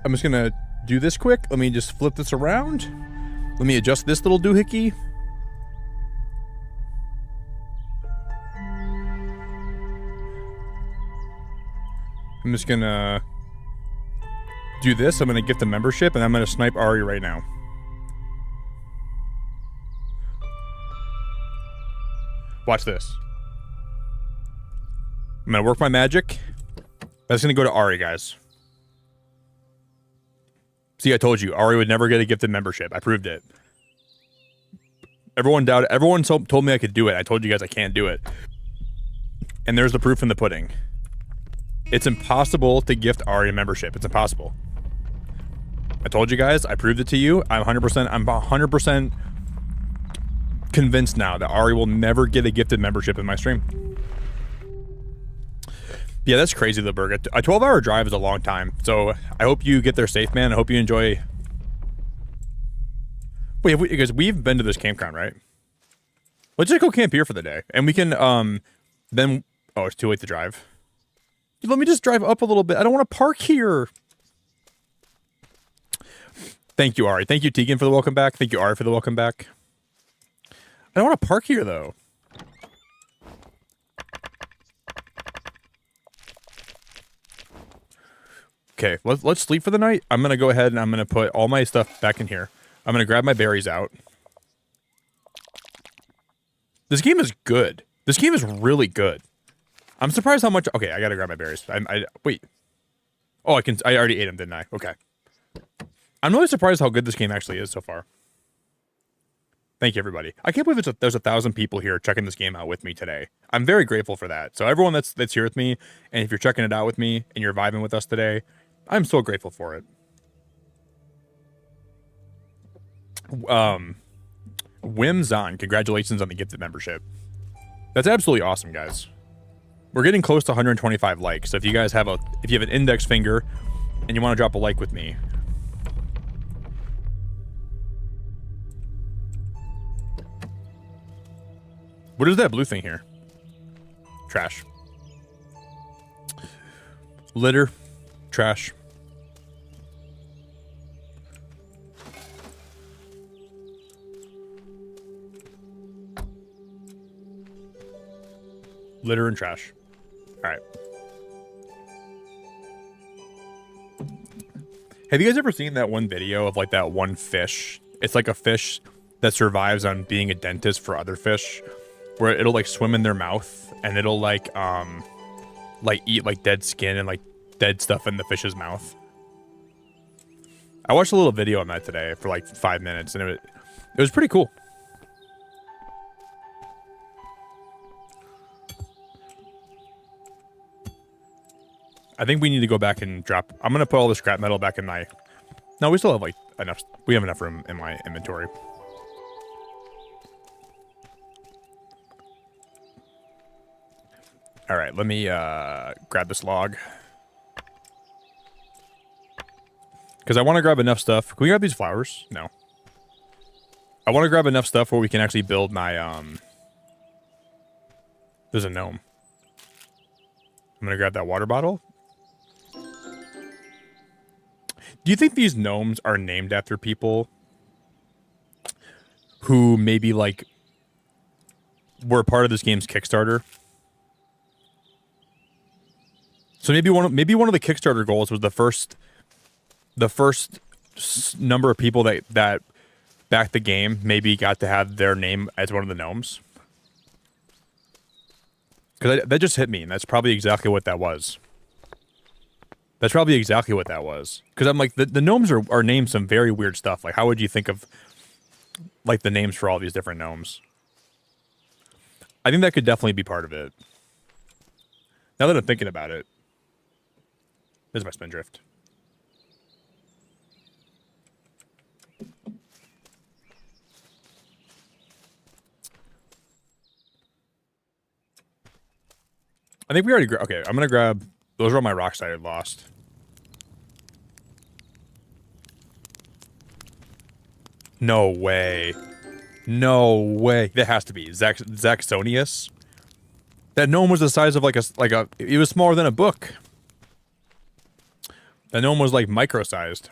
I'm just gonna do this quick. Let me just flip this around. Let me adjust this little doohickey. I'm just gonna do this. I'm gonna gift a membership, and I'm gonna snipe Ari right now. Watch this. I'm gonna work my magic. That's gonna go to Ari, guys. See, I told you, Ari would never get a gifted membership. I proved it. Everyone doubted. Everyone told me I could do it. I told you guys I can't do it. And there's the proof in the pudding. It's impossible to gift Ari a membership. It's impossible. I told you guys. I proved it to you. I'm 100% convinced now that Ari will never get a gifted membership in my stream. Yeah, that's crazy, though, Berg. A 12-hour drive is a long time. So I hope you get there safe, man. I hope you enjoy. Wait, because we've been to this campground, right? Let's just go camp here for the day. And we can, then... Oh, it's too late to drive. Dude, let me just drive up a little bit. I don't want to park here. Thank you, Ari. Thank you, Tegan, for the welcome back. Thank you, Ari, for the welcome back. I don't want to park here, though. Okay, let's sleep for the night. I'm going to go ahead and I'm going to put all my stuff back in here. I'm going to grab my berries out. This game is good. This game is really good. I'm surprised how much... Okay, I got to grab my berries. Wait. Oh, I already ate them, didn't I? Okay. I'm really surprised how good this game actually is so far. Thank you, everybody. I can't believe there's 1,000 people here checking this game out with me today. I'm very grateful for that. So everyone that's here with me, and if you're checking it out with me, and you're vibing with us today, I'm so grateful for it. Whims on. Congratulations on the gifted membership. That's absolutely awesome, guys. We're getting close to 125 likes. So if you guys have an index finger and you want to drop a like with me. What is that blue thing here? Trash. Litter. Trash. Litter and trash. All right. Have you guys ever seen that one video of like that one fish? It's like a fish that survives on being a dentist for other fish, where it'll like swim in their mouth and it'll like eat like dead skin and like dead stuff in the fish's mouth. I watched a little video on that today for like 5 minutes, and it was pretty cool. I think we need to go back and drop. I'm gonna put all the scrap metal back in my. No, we still have like enough. We have enough room in my inventory. All right, let me grab this log. Because I want to grab enough stuff. Can we grab these flowers? No. I want to grab enough stuff where we can actually build my, There's a gnome. I'm going to grab that water bottle. Do you think these gnomes are named after people who maybe, like, were part of this game's Kickstarter? So maybe one of the Kickstarter goals was the first number of people that backed the game maybe got to have their name as one of the gnomes. Because that just hit me, and that's probably exactly what that was. That's probably exactly what that was. Because I'm like, the gnomes are named some very weird stuff. Like, how would you think of, like, the names for all these different gnomes? I think that could definitely be part of it. Now that I'm thinking about it. There's my spindrift. I think we already... Okay, I'm going to grab... Those are all my rocks I had lost. No way. No way. That has to be. Zaxonius? That gnome was the size of like a... It was smaller than a book. That gnome was like micro-sized.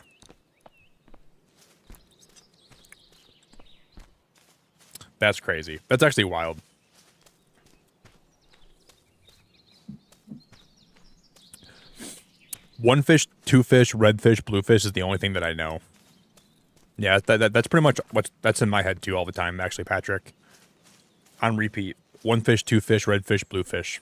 That's crazy. That's actually wild. One fish, two fish, red fish, blue fish is the only thing that I know. Yeah, that's pretty much that's in my head too all the time, actually, Patrick. On repeat. One fish, two fish, red fish, blue fish.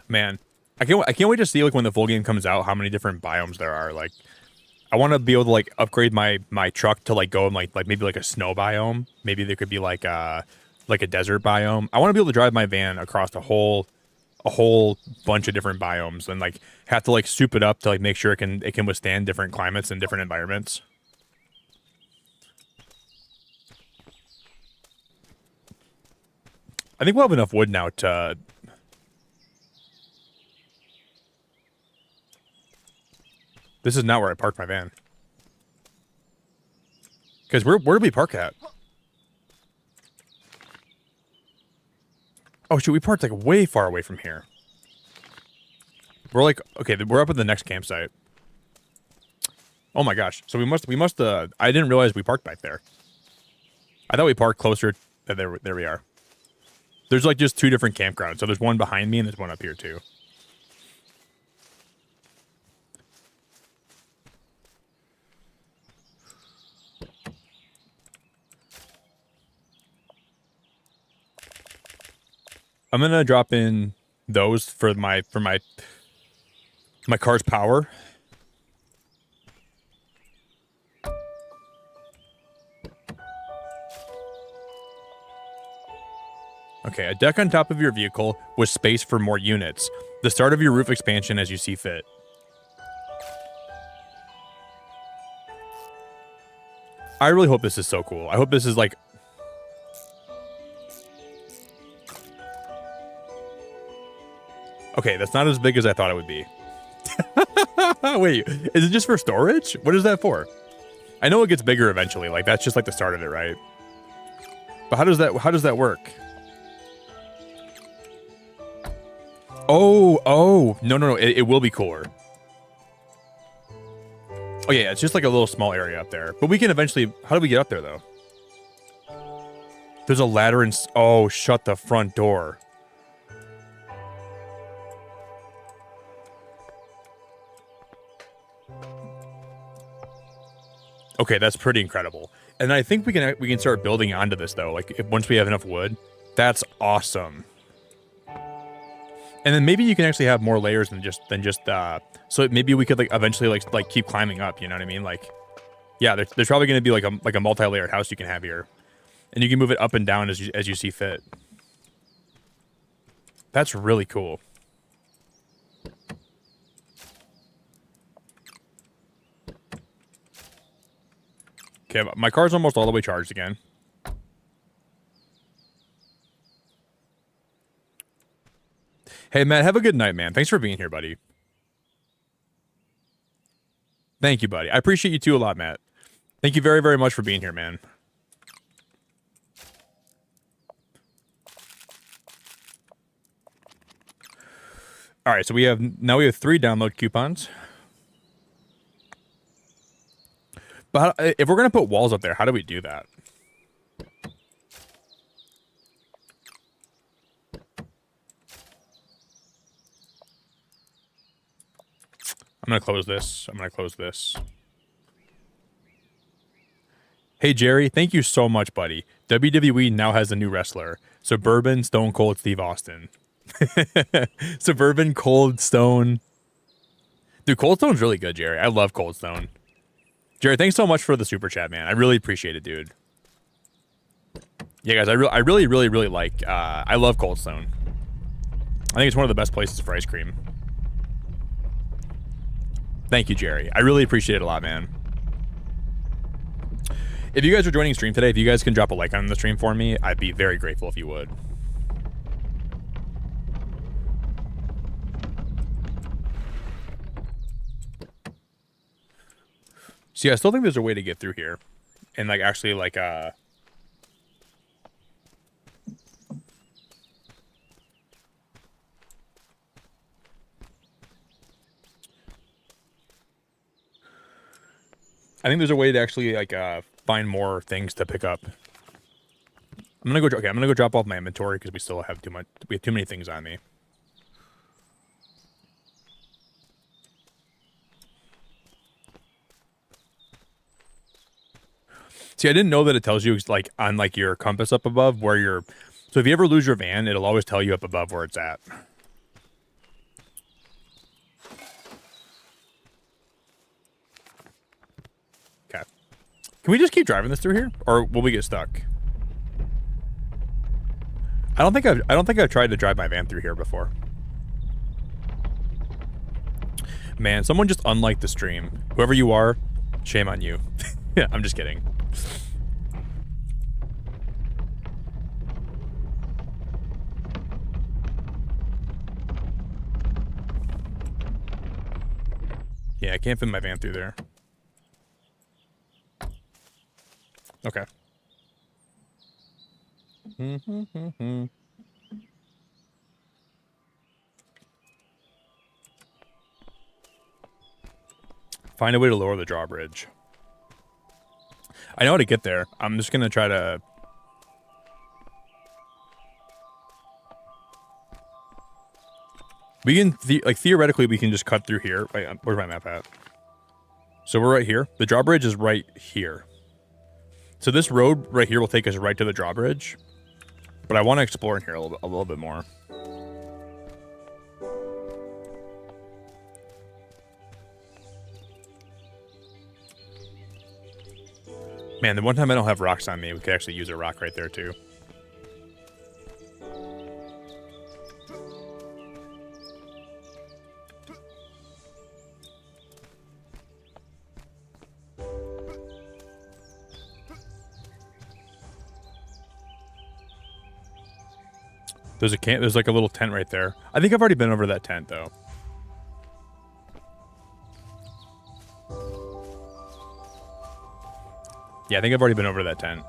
Man, I can't wait to see like when the full game comes out how many different biomes there are. Like, I want to be able to like upgrade my truck to like go in like maybe like a snow biome. Maybe there could be like a desert biome. I want to be able to drive my van across a whole bunch of different biomes and like have to like soup it up to like make sure it can withstand different climates and different environments. I think we'll have enough wood now to... This is not where I parked my van. Because where did we park at? Oh shoot, we parked like way far away from here. We're like, okay, we're up at the next campsite. Oh my gosh. So we must I didn't realize we parked back there. I thought we parked closer. There we are. There's like just two different campgrounds. So there's one behind me and there's one up here too. I'm gonna drop in those for my car's power. Okay, a deck on top of your vehicle with space for more units. The start of your roof expansion as you see fit. I really hope this is so cool. I hope this is like... Okay, that's not as big as I thought it would be. Wait, is it just for storage? What is that for? I know it gets bigger eventually. Like, that's just like the start of it, right? But how does that work? Oh, no. It will be cooler. Oh, yeah, it's just like a little small area up there. But we can eventually... How do we get up there, though? There's a ladder and... Oh, shut the front door. Okay, that's pretty incredible. And I think we can start building onto this though. Like once we have enough wood, that's awesome. And then maybe you can actually have more layers than just so maybe we could like eventually like keep climbing up. You know what I mean? Like, yeah, there's probably going to be like a multi-layered house you can have here, and you can move it up and down as you see fit. That's really cool. Okay, my car's almost all the way charged again. Hey, Matt, have a good night, man. Thanks for being here, buddy. Thank you, buddy. I appreciate you too a lot, Matt. Thank you very, very much for being here, man. All right, so we have 3 download coupons. But if we're gonna put walls up there, how do we do that? I'm gonna close this. I'm gonna close this. Hey Jerry, thank you so much, buddy. WWE now has a new wrestler: Suburban Stone Cold Steve Austin. Suburban Cold Stone. Dude, Cold Stone's really good, Jerry. I love Cold Stone. Jerry, thanks so much for the super chat, man. I really appreciate it, dude. Yeah, guys, I really like. I love Cold Stone. I think it's one of the best places for ice cream. Thank you, Jerry. I really appreciate it a lot, man. If you guys are joining stream today, if you guys can drop a like on the stream for me, I'd be very grateful if you would. See, I still think there's a way to get through here. And, like, actually, like, I think there's a way to actually, like, find more things to pick up. I'm gonna go drop off my inventory because we still have too much. We have too many things on me. See, I didn't know that it tells you like on like your compass up above where you're. So if you ever lose your van, it'll always tell you up above where it's at. Okay. Can we just keep driving this through here, or will we get stuck? I don't think I've tried to drive my van through here before. Man, someone just unliked the stream. Whoever you are, shame on you. Yeah, I'm just kidding. Yeah, I can't fit my van through there. Okay. Find a way to lower the drawbridge. I know how to get there. I'm just gonna try to. We can theoretically we can just cut through here. Wait, where's my map at? So we're right here. The drawbridge is right here. So this road right here will take us right to the drawbridge. But I want to explore in here a little bit more. Man, the one time I don't have rocks on me, we could actually use a rock right there too. There's like a little tent right there. I think I've already been over that tent though. Yeah, I think I've already been over that tent.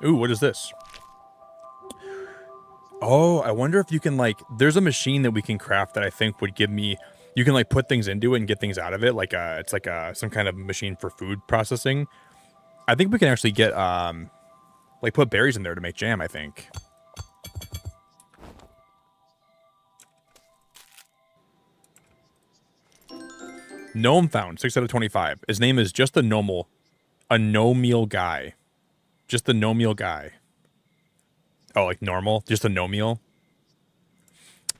Ooh, what is this? Oh, I wonder if you can like, there's a machine that we can craft that I think would give me, you can like put things into it and get things out of it. Like it's like some kind of machine for food processing. I think we can actually get, like put berries in there to make jam, I think. Gnome found, 6 out of 25. His name is just a gnomial guy. Just a gnomial guy. Oh, like normal? Just a gnomial?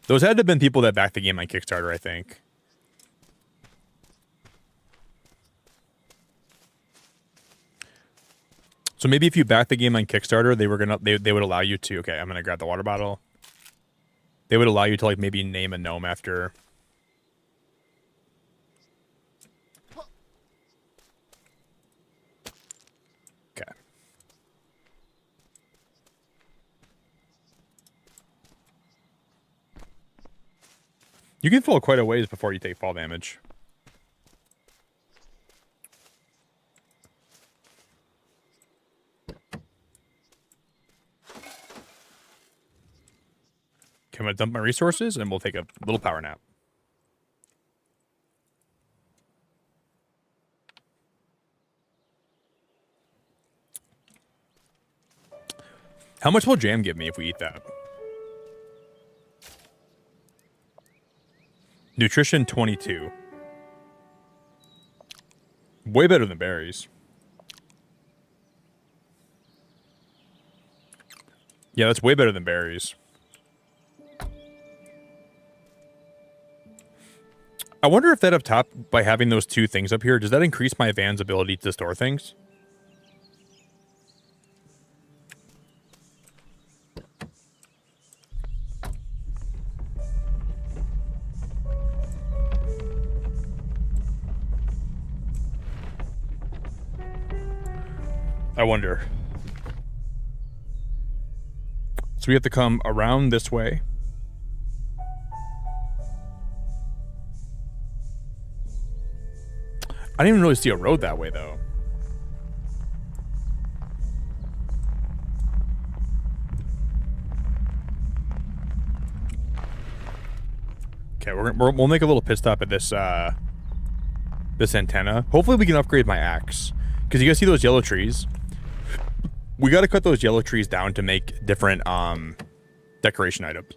Those had to have been people that backed the game on Kickstarter, I think. So maybe if you backed the game on Kickstarter, they would allow you to, okay, I'm gonna grab the water bottle. They would allow you to like maybe name a gnome after. Okay. You can fall quite a ways before you take fall damage. Okay, I'm gonna dump my resources and we'll take a little power nap. How much will jam give me if we eat that? Nutrition 22. Way better than berries. Yeah, that's way better than berries. I wonder if that up top, by having those two things up here, does that increase my van's ability to store things? I wonder. So we have to come around this way. I didn't even really see a road that way, though. Okay, we'll make a little pit stop at this this antenna. Hopefully we can upgrade my axe. Because you guys see those yellow trees? We got to cut those yellow trees down to make different decoration items.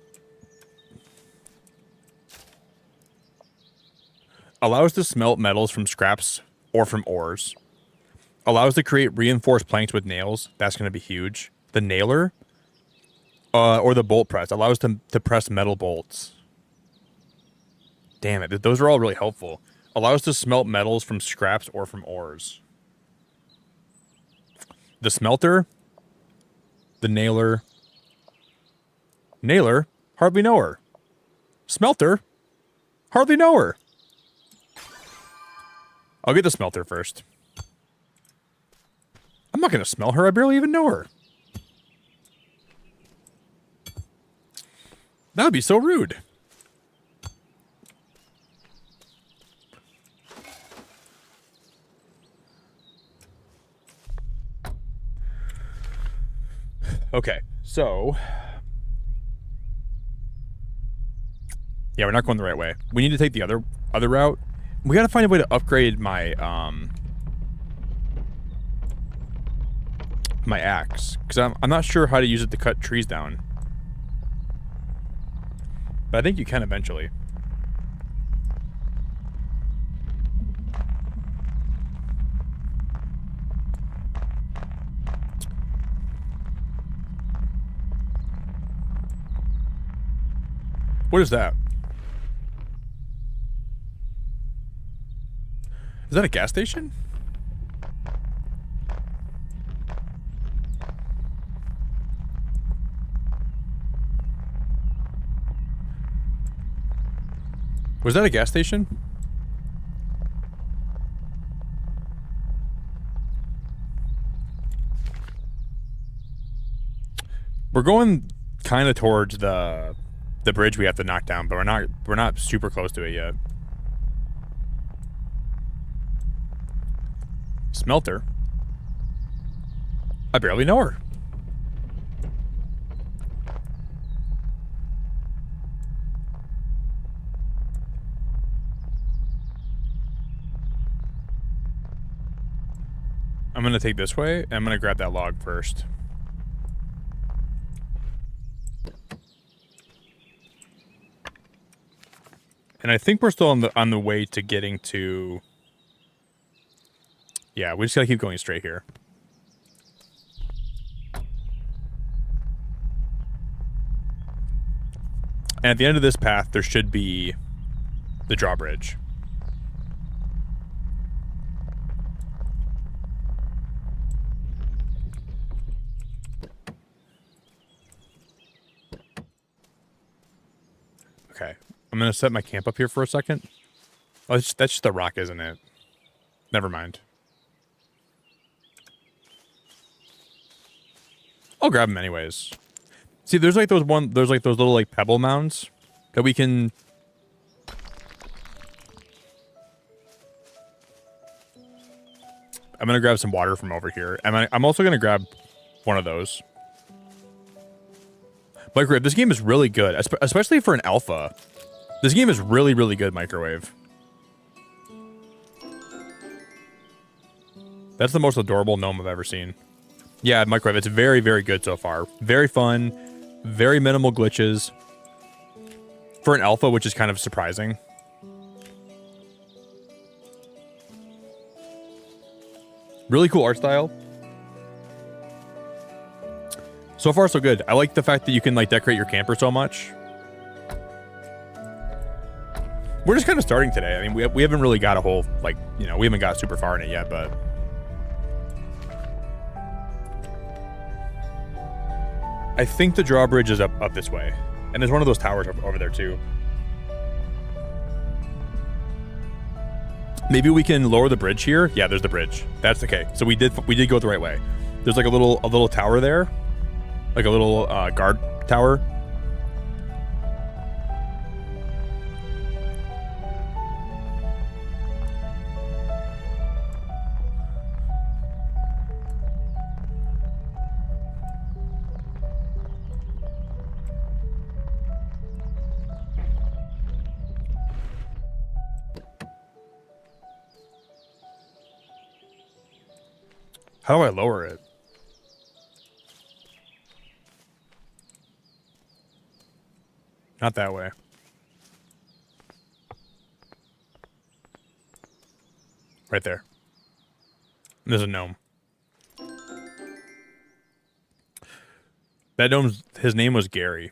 Allows to smelt metals from scraps or from ores. Allows to create reinforced planks with nails. That's going to be huge. The nailer or the bolt press allows to press metal bolts. Damn it, those are all really helpful. Allows to smelt metals from scraps or from ores. The smelter, the nailer. Nailer, hardly know her. Smelter, hardly know her. I'll get the smelter first. I'm not going to smell her. I barely even know her. That would be so rude. Okay, so... yeah, we're not going the right way. We need to take the other route. We gotta find a way to upgrade my, my axe. Because I'm not sure how to use it to cut trees down. But I think you can eventually. What is that? Is that a gas station? Was that a gas station? We're going kind of towards the bridge we have to knock down, but we're not super close to it yet. Smelter. I barely know her. I'm gonna take this way, and I'm gonna grab that log first. And I think we're still on the way to getting to... Yeah, we just gotta keep going straight here. And at the end of this path, there should be the drawbridge. Okay, I'm gonna set my camp up here for a second. Oh, that's just the rock, isn't it? Never mind. I'll grab them anyways. See, there's like those little like pebble mounds that we can... I'm gonna grab some water from over here. And I'm also gonna grab one of those. Microwave, this game is really good, especially for an alpha. This game is really, really good, Microwave. That's the most adorable gnome I've ever seen. Yeah, Microwave, it's very, very good so far. Very fun, very minimal glitches. For an alpha, which is kind of surprising. Really cool art style. So far, so good. I like the fact that you can like decorate your camper so much. We're just kind of starting today. I mean, we haven't really got a whole, like, you know, we haven't got super far in it yet, but... I think the drawbridge is up this way. And there's one of those towers over there, too. Maybe we can lower the bridge here. Yeah, there's the bridge. That's okay. So we did go the right way. There's like a little tower there. Like a little guard tower. How do I lower it? Not that way. Right there. There's a gnome. That gnome's... his name was Gary.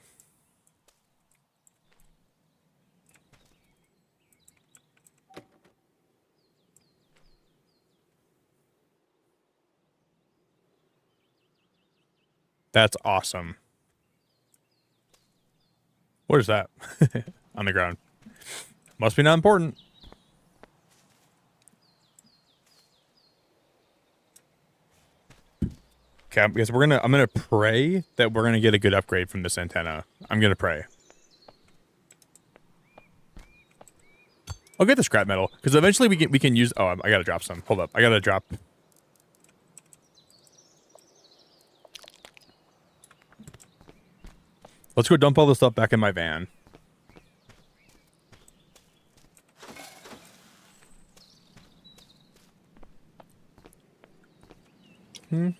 That's awesome. What is that? On the ground. Must be not important. Okay, because I'm gonna pray that we're gonna get a good upgrade from this antenna. I'm gonna pray. I'll get the scrap metal because eventually we can use. Oh, I gotta drop some. Hold up, I gotta drop. Let's go dump all this stuff back in my van. If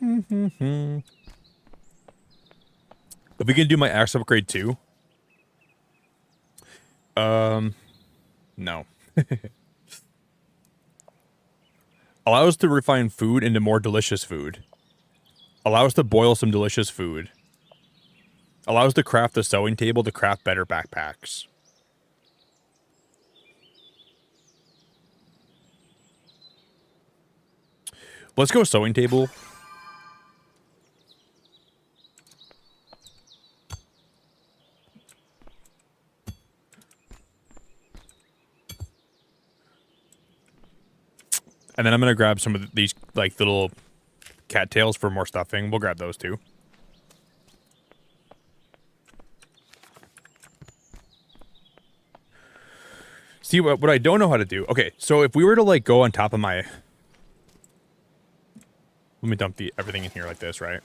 we can do my axe upgrade too. No. Allow us to refine food into more delicious food. Allow us to boil some delicious food. Allow us to craft a sewing table to craft better backpacks. Let's go sewing table. And then I'm going to grab some of these like little cattails for more stuffing. We'll grab those too. See, what I don't know how to do. Okay, so if we were to like go on top of my... Let me dump everything in here like this, right?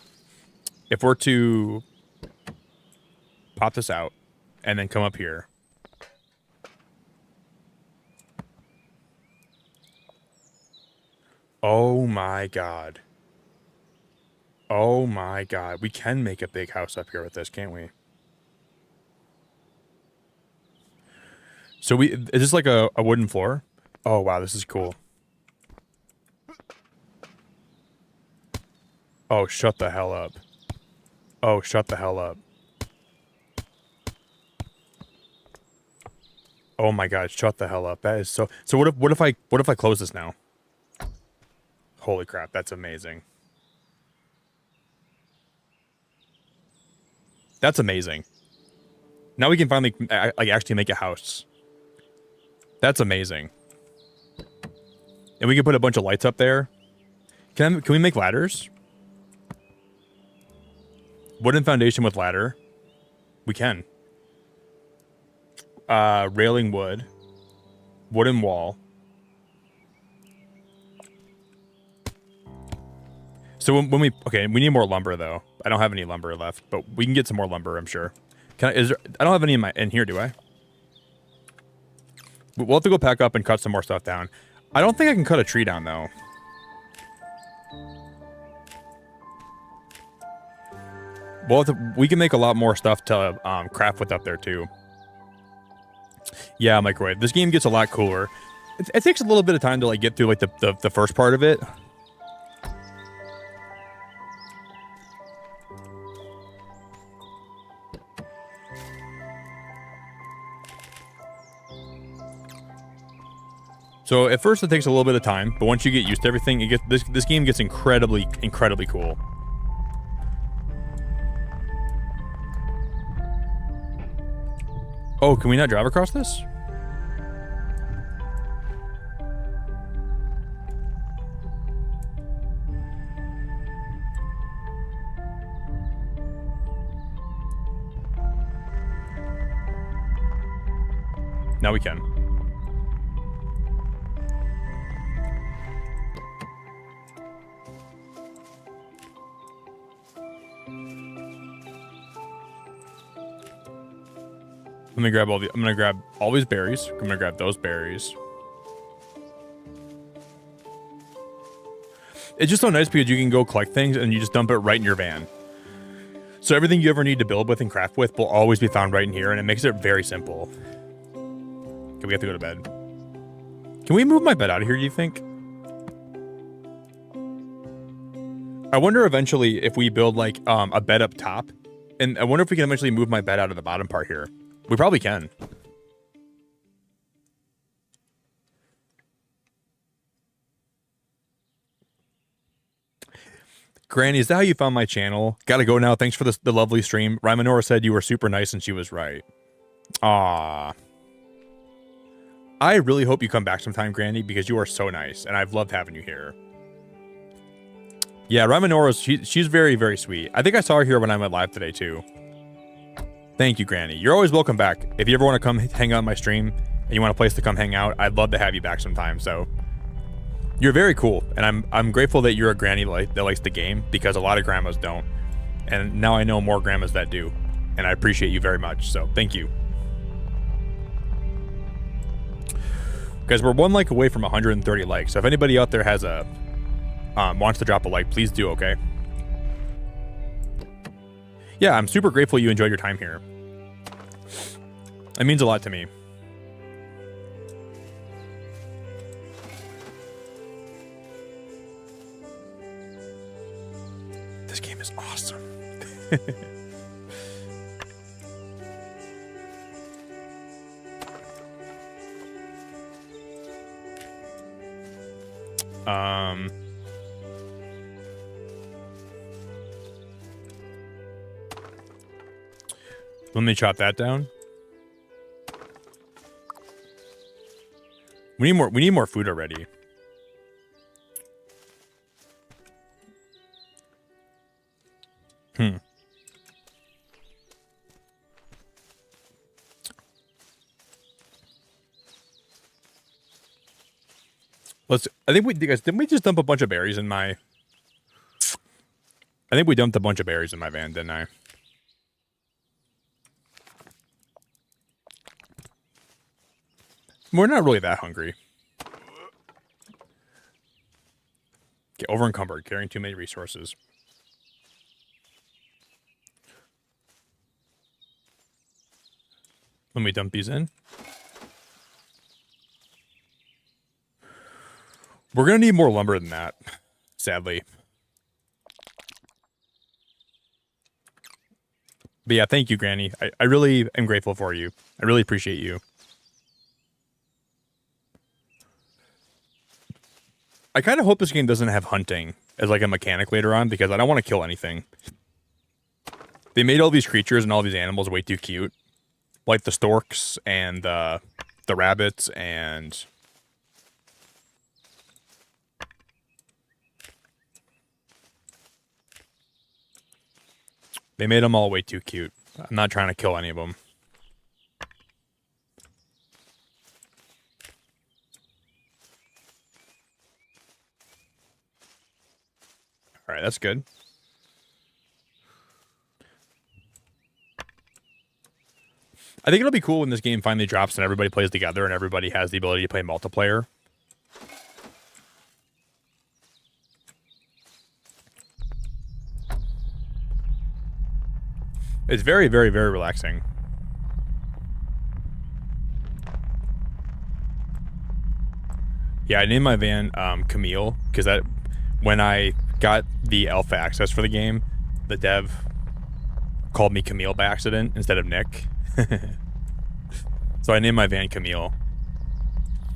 If we're to pop this out and then come up here. Oh my God. Oh my god. We can make a big house up here with this, can't we? So is this like a wooden floor? Oh wow, this is cool. Oh, shut the hell up. Oh, shut the hell up. Oh my god, shut the hell up. That is so. So what if I close this now? Holy crap, that's amazing. That's amazing. Now we can finally like actually make a house. That's amazing. And we can put a bunch of lights up there. Can we make ladders? Wooden foundation with ladder. We can. Railing wood. Wooden wall. So when we we need more lumber though. I don't have any lumber left, but we can get some more lumber, I'm sure. I don't have any in here, do I? We'll have to go pack up and cut some more stuff down. I don't think I can cut a tree down though. Well, we can make a lot more stuff to craft with up there too. Yeah, microwave. This game gets a lot cooler. It takes a little bit of time to like get through like the first part of it. So at first it takes a little bit of time, but once you get used to everything, this game gets incredibly cool. Oh, can we not drive across this? Now we can. I'm gonna grab all these berries. I'm gonna grab those berries. It's just so nice because you can go collect things and you just dump it right in your van. So everything you ever need to build with and craft with will always be found right in here, and it makes it very simple. Okay, we have to go to bed. Can we move my bed out of here, do you think? I wonder eventually if we build like a bed up top, and I wonder if we can eventually move my bed out of the bottom part here. We probably can. Granny, is that how you found my channel? Gotta go now. Thanks for the lovely stream. Rymanora said you were super nice and she was right. Ah. I really hope you come back sometime, Granny, because you are so nice and I've loved having you here. Yeah, Rymanora's she's very, very sweet. I think I saw her here when I went live today too. Thank you, Granny. You're always welcome back. If you ever want to come hang out on my stream and you want a place to come hang out, I'd love to have you back sometime. So you're very cool, and I'm grateful that you're a granny that likes the game, because a lot of grandmas don't. And now I know more grandmas that do, and I appreciate you very much. So thank you. Guys, we're 1 like away from 130 likes. So if anybody out there has wants to drop a like, please do, okay? Yeah, I'm super grateful you enjoyed your time here. It means a lot to me. This game is awesome. Let me chop that down. We need more food already. I think didn't we just dump a bunch of berries in my... I think we dumped a bunch of berries in my van, didn't I? We're not really that hungry. Okay, over encumbered, carrying too many resources. Let me dump these in. We're going to need more lumber than that, sadly. But yeah, thank you, Granny. I really am grateful for you. I really appreciate you. I kind of hope this game doesn't have hunting as like a mechanic later on, because I don't want to kill anything. They made all these creatures and all these animals way too cute. Like the storks and the rabbits and... They made them all way too cute. I'm not trying to kill any of them. All right, that's good. I think it'll be cool when this game finally drops and everybody plays together and everybody has the ability to play multiplayer. It's very, very, very relaxing. Yeah, I named my van Camille because that when I got the alpha access for the game, the dev called me Camille by accident instead of Nick. So I named my van Camille.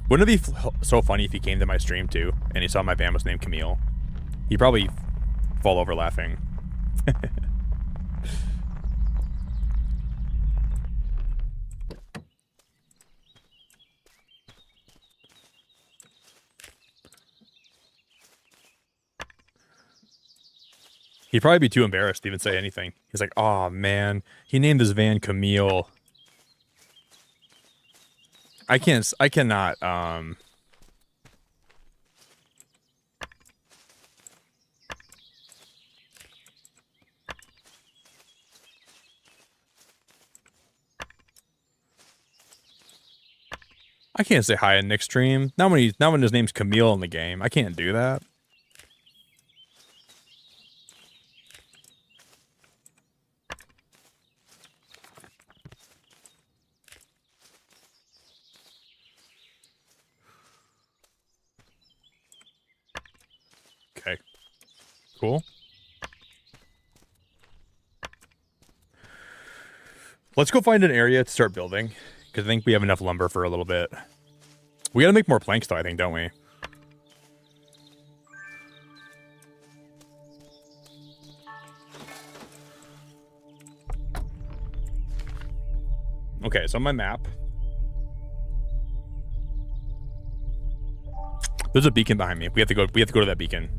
Wouldn't it be so funny if he came to my stream too and he saw my van was named Camille? He'd probably fall over laughing. He'd probably be too embarrassed to even say anything. He's like, oh man, he named his van Camille. I cannot, I can't say hi in Nick's stream. Not when his name's Camille in the game. I can't do that. Okay. Cool. Let's go find an area to start building, because I think we have enough lumber for a little bit. We gotta make more planks though, I think, don't we? Okay, so on my map, there's a beacon behind me. We have to go to that beacon.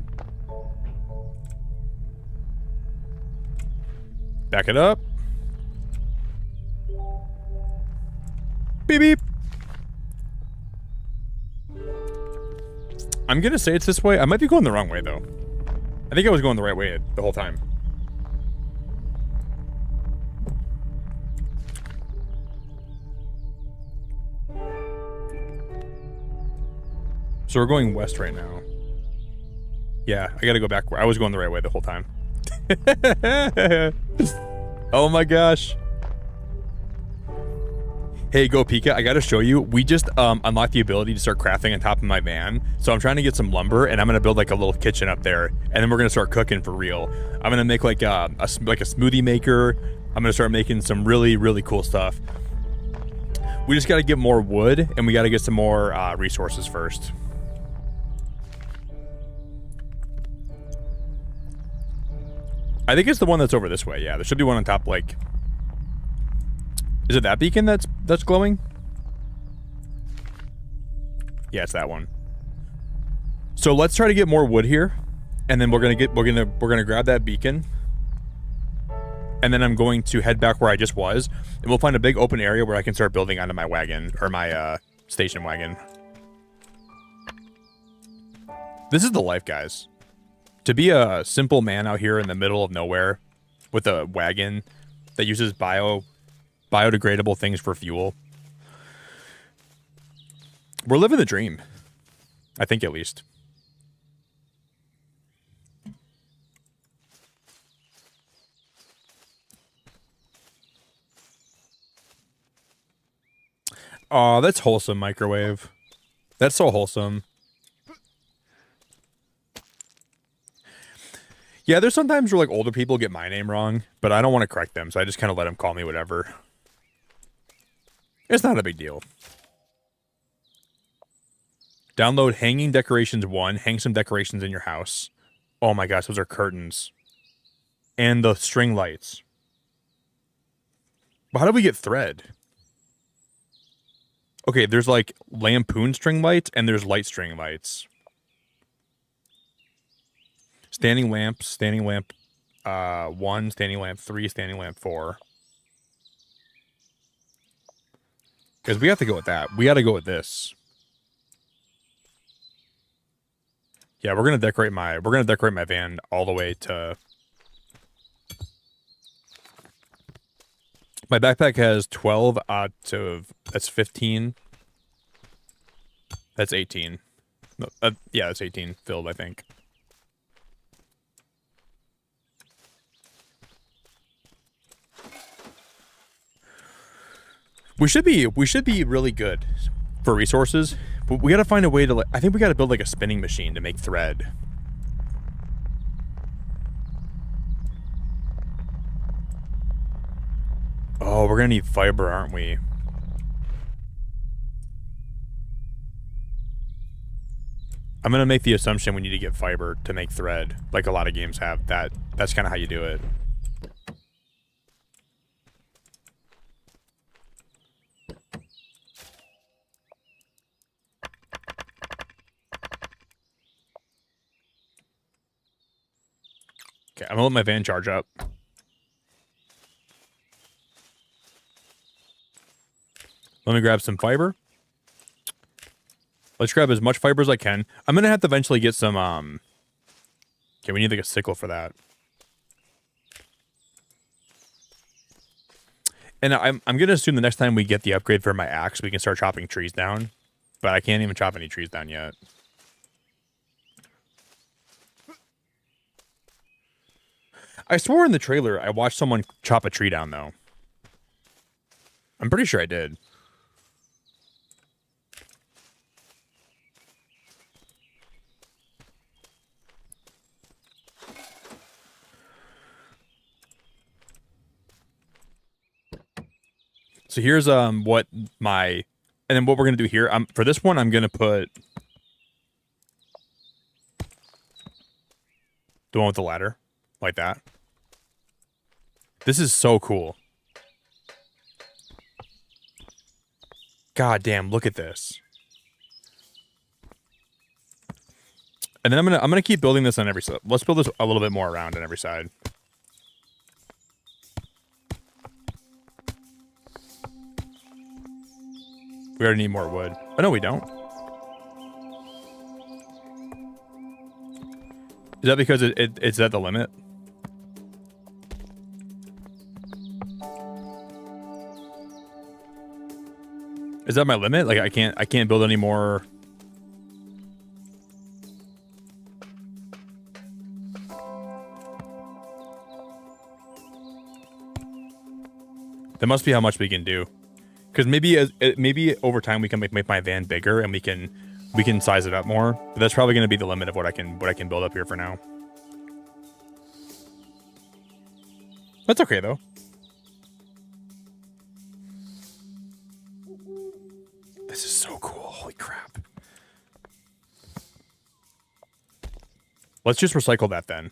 Back it up. Beep beep. I'm gonna say it's this way. I might be going the wrong way though. I think I was going the right way the whole time. So we're going west right now. Yeah, I gotta go back. I was going the right way the whole time. Oh my gosh. Hey, Go Pika, I gotta show you. We just unlocked the ability to start crafting on top of my van. So I'm trying to get some lumber and I'm gonna build like a little kitchen up there. And then we're gonna start cooking for real. I'm gonna make like a smoothie maker. I'm gonna start making some really, really cool stuff. We just gotta get more wood and we gotta get some more resources first. I think it's the one that's over this way. Yeah, there should be one on top, like... Is it that beacon that's glowing? Yeah, it's that one. So let's try to get more wood here, and then we're gonna grab that beacon, and then I'm going to head back where I just was, and we'll find a big open area where I can start building onto my wagon or my station wagon. This is the life, guys. To be a simple man out here in the middle of nowhere with a wagon that uses biodegradable things for fuel. We're living the dream. I think, at least. Oh, that's wholesome, microwave. That's so wholesome. Yeah, there's sometimes where like older people get my name wrong, but I don't want to correct them, so I just kind of let them call me whatever. It's not a big deal. Download Hanging Decorations 1. Hang some decorations in your house. Oh my gosh, those are curtains. And the string lights. But how do we get thread? Okay, there's like lampoon string lights and there's light string lights. Standing lamp 1, standing lamp 3, standing lamp 4. Because we have to go with that. We got to go with this. Yeah, we're gonna decorate my van all the way to. My backpack has 12 out of that's 15. That's 18. No, yeah, that's 18 filled, I think. We should be really good for resources, but we got to find a way to. I think we got to build like a spinning machine to make thread. Oh, we're gonna need fiber, aren't we? I'm gonna make the assumption we need to get fiber to make thread, like a lot of games have. That's kind of how you do it. Okay, I'm gonna let my van charge up. Let me grab some fiber. Let's grab as much fiber as I can. I'm gonna have to eventually get some, okay, we need like a sickle for that. And I'm gonna assume the next time we get the upgrade for my axe, we can start chopping trees down. But I can't even chop any trees down yet. I swore in the trailer I watched someone chop a tree down, though. I'm pretty sure I did. So here's what my, and then what we're gonna do here. For this one, I'm gonna put the one with the ladder, like that. This is so cool. God damn, look at this. And then I'm gonna keep building this on every side. Let's build this a little bit more around on every side. We already need more wood. Oh no, we don't. Is that because it's at the limit? Is that my limit? Like I can't build any more. That must be how much we can do. Because maybe over time we can make my van bigger and we can size it up more. But that's probably going to be the limit of what I can build up here for now. That's okay though. This is so cool. Holy crap. Let's just recycle that then.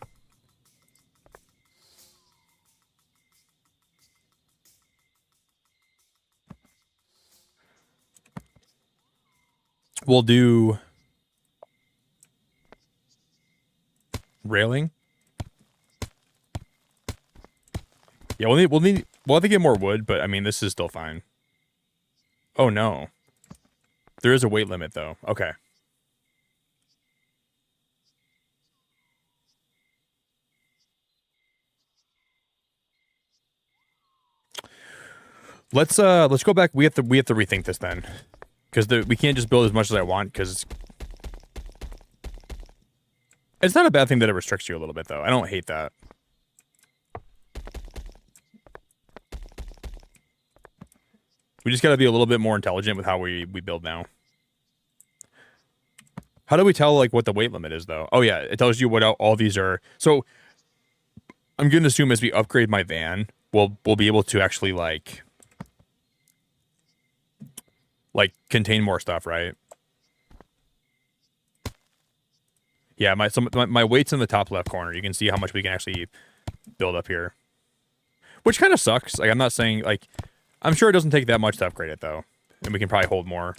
We'll do railing. Yeah, we'll have to get more wood, but I mean this is still fine. Oh no. There is a weight limit though. Okay. Let's go back. We have to rethink this then. Because we can't just build as much as I want, because it's not a bad thing that it restricts you a little bit, though. I don't hate that. We just got to be a little bit more intelligent with how we build now. How do we tell like what the weight limit is though? Oh yeah, it tells you what all these are. So I'm going to assume as we upgrade my van, we'll be able to actually like contain more stuff, right? Yeah, my weight's in the top left corner. You can see how much we can actually build up here. Which kind of sucks. Like I'm not saying like I'm sure it doesn't take that much to upgrade it though. And we can probably hold more.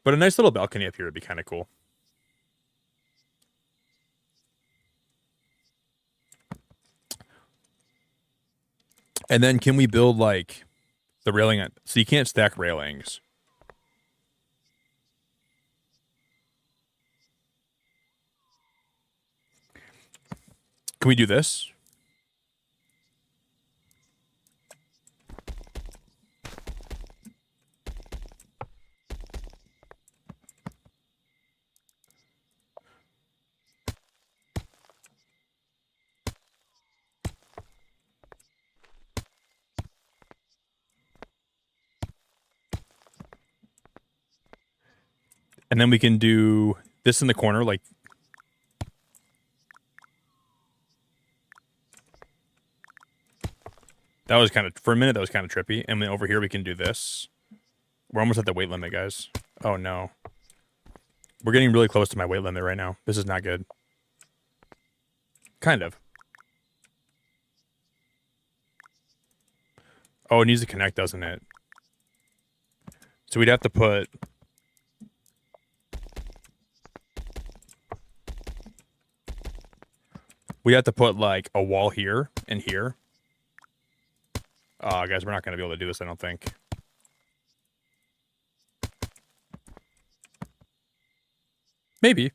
But a nice little balcony up here would be kind of cool. And then can we build like the railing? So you can't stack railings. Can we do this? And then we can do this in the corner, like that was kind of, for a minute, that was kind of trippy. And then over here, we can do this. We're almost at the weight limit, guys. Oh, no. We're getting really close to my weight limit right now. This is not good. Kind of. Oh, it needs to connect, doesn't it? So we'd have to put... We have to put, like, a wall here and here. Guys, we're not going to be able to do this, I don't think. Maybe.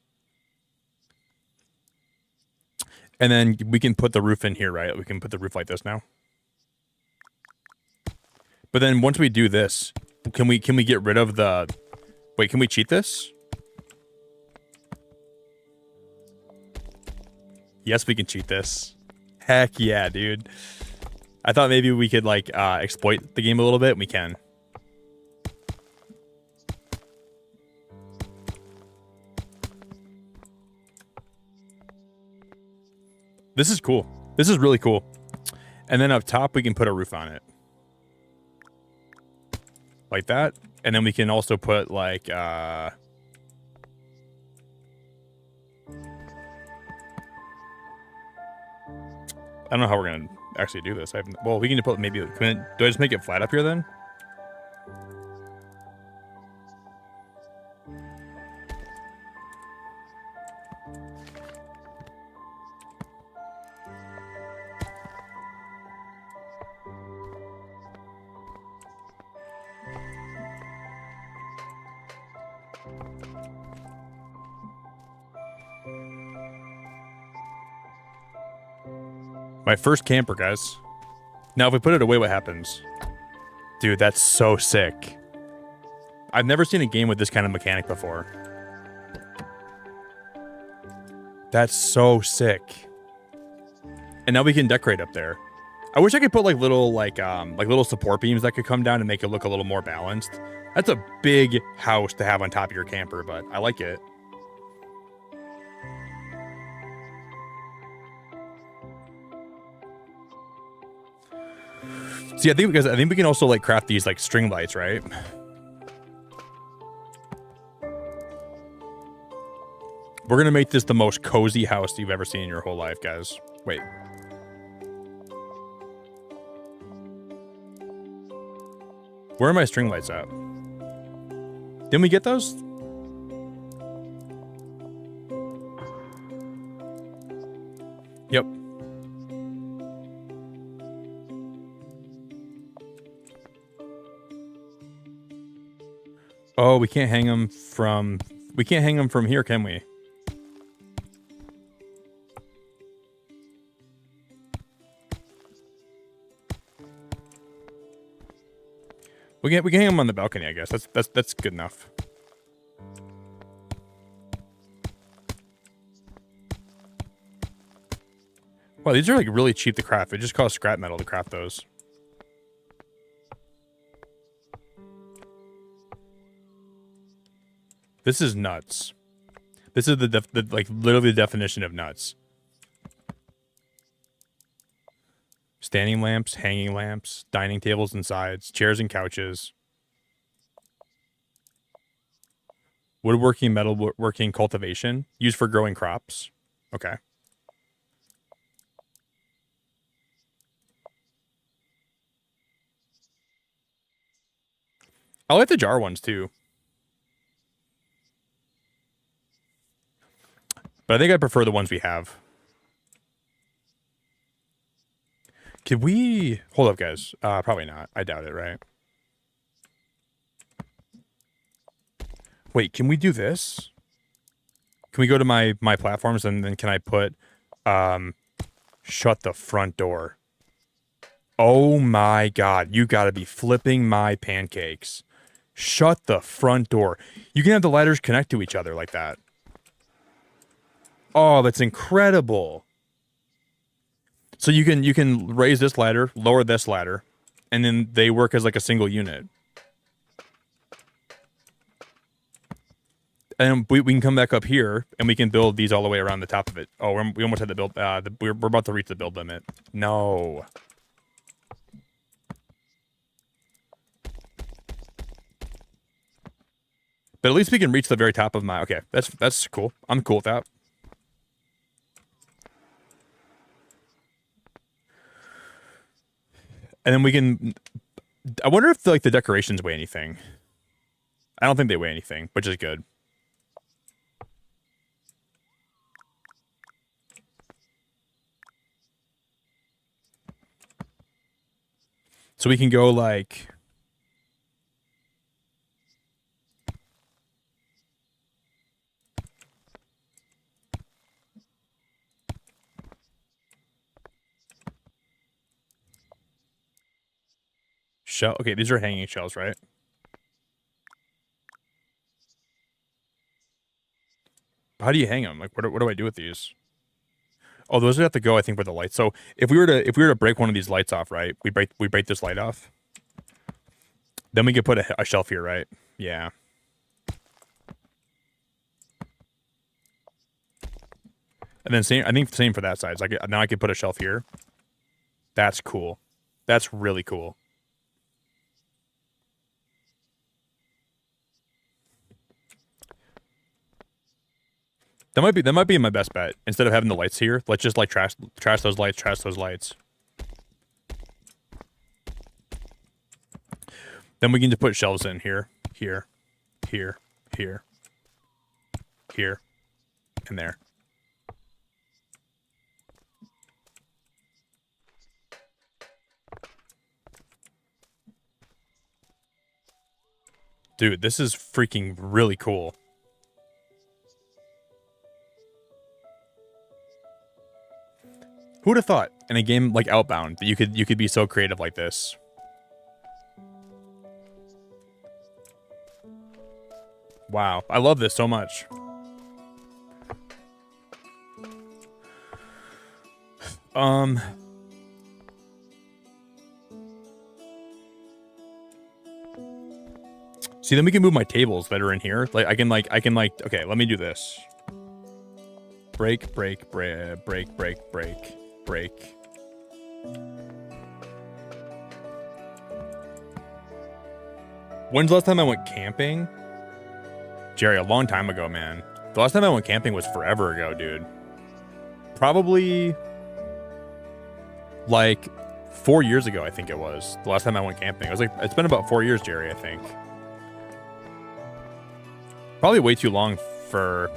And then we can put the roof in here, right? We can put the roof like this now. But then once we do this, can we get rid of the... Wait, can we cheat this? Yes, we can cheat this. Heck yeah, dude. I thought maybe we could, like, exploit the game a little bit. We can. This is cool. This is really cool. And then up top, we can put a roof on it. Like that. And then we can also put, like, I don't know how we're going to actually do this. Well, we can put maybe... do I just make it flat up here then? My first camper, guys. Now, if we put it away, what happens? Dude, that's so sick. I've never seen a game with this kind of mechanic before. That's so sick. And now we can decorate up there. I wish I could put like little little support beams that could come down and make it look a little more balanced. That's a big house to have on top of your camper, but I like it. See, I think we can also like craft these like string lights, right? We're gonna make this the most cozy house you've ever seen in your whole life, guys. Wait. Where are my string lights at? Didn't we get those? Yep. Oh, we can't hang them from... We can't hang them from here, can we? We can hang them on the balcony, I guess. That's good enough. Wow, these are like really cheap to craft. It just costs scrap metal to craft those. This is nuts. This is the like literally the definition of nuts. Standing lamps, hanging lamps, dining tables and sides, chairs and couches. Woodworking, metalworking, cultivation, used for growing crops. Okay. I like the jar ones too. But I think I prefer the ones we have. Could we... Hold up, guys. Probably not. I doubt it, right? Wait, can we do this? Can we go to my platforms and then can I put... shut the front door. Oh my god. You gotta be flipping my pancakes. Shut the front door. You can have the ladders connect to each other like that. Oh, that's incredible. So you can raise this ladder, lower this ladder, and then they work as like a single unit. And we can come back up here and we can build these all the way around the top of it. Oh, we almost had the build. We're about to reach the build limit. No. But at least we can reach the very top of my... Okay, that's cool. I'm cool with that. And then we can... I wonder if like the decorations weigh anything. I don't think they weigh anything, which is good. So we can go like... Shell. Okay, these are hanging shells, right? How do you hang them? Like, what do I do with these? Oh, those would have to go, I think, where the lights. So if we were to break one of these lights off, right? We break this light off. Then we could put a shelf here, right? Yeah. And then same. I think same for that side. So now I could put a shelf here. That's cool. That's really cool. That might be my best bet. Instead of having the lights here, let's just like trash those lights, Then we can just put shelves in here, here, here, here, here, and there. Dude, this is freaking really cool. Who would have thought in a game like Outbound that you could be so creative like this? Wow, I love this so much. See, then we can move my tables that are in here. Like I can okay, let me do this. Break. When's the last time I went camping? Jerry, a long time ago, man. The last time I went camping was forever ago, dude. Probably like 4 years ago, I think it was. The last time I went camping. It's been about 4 years, Jerry, I think. Probably way too long for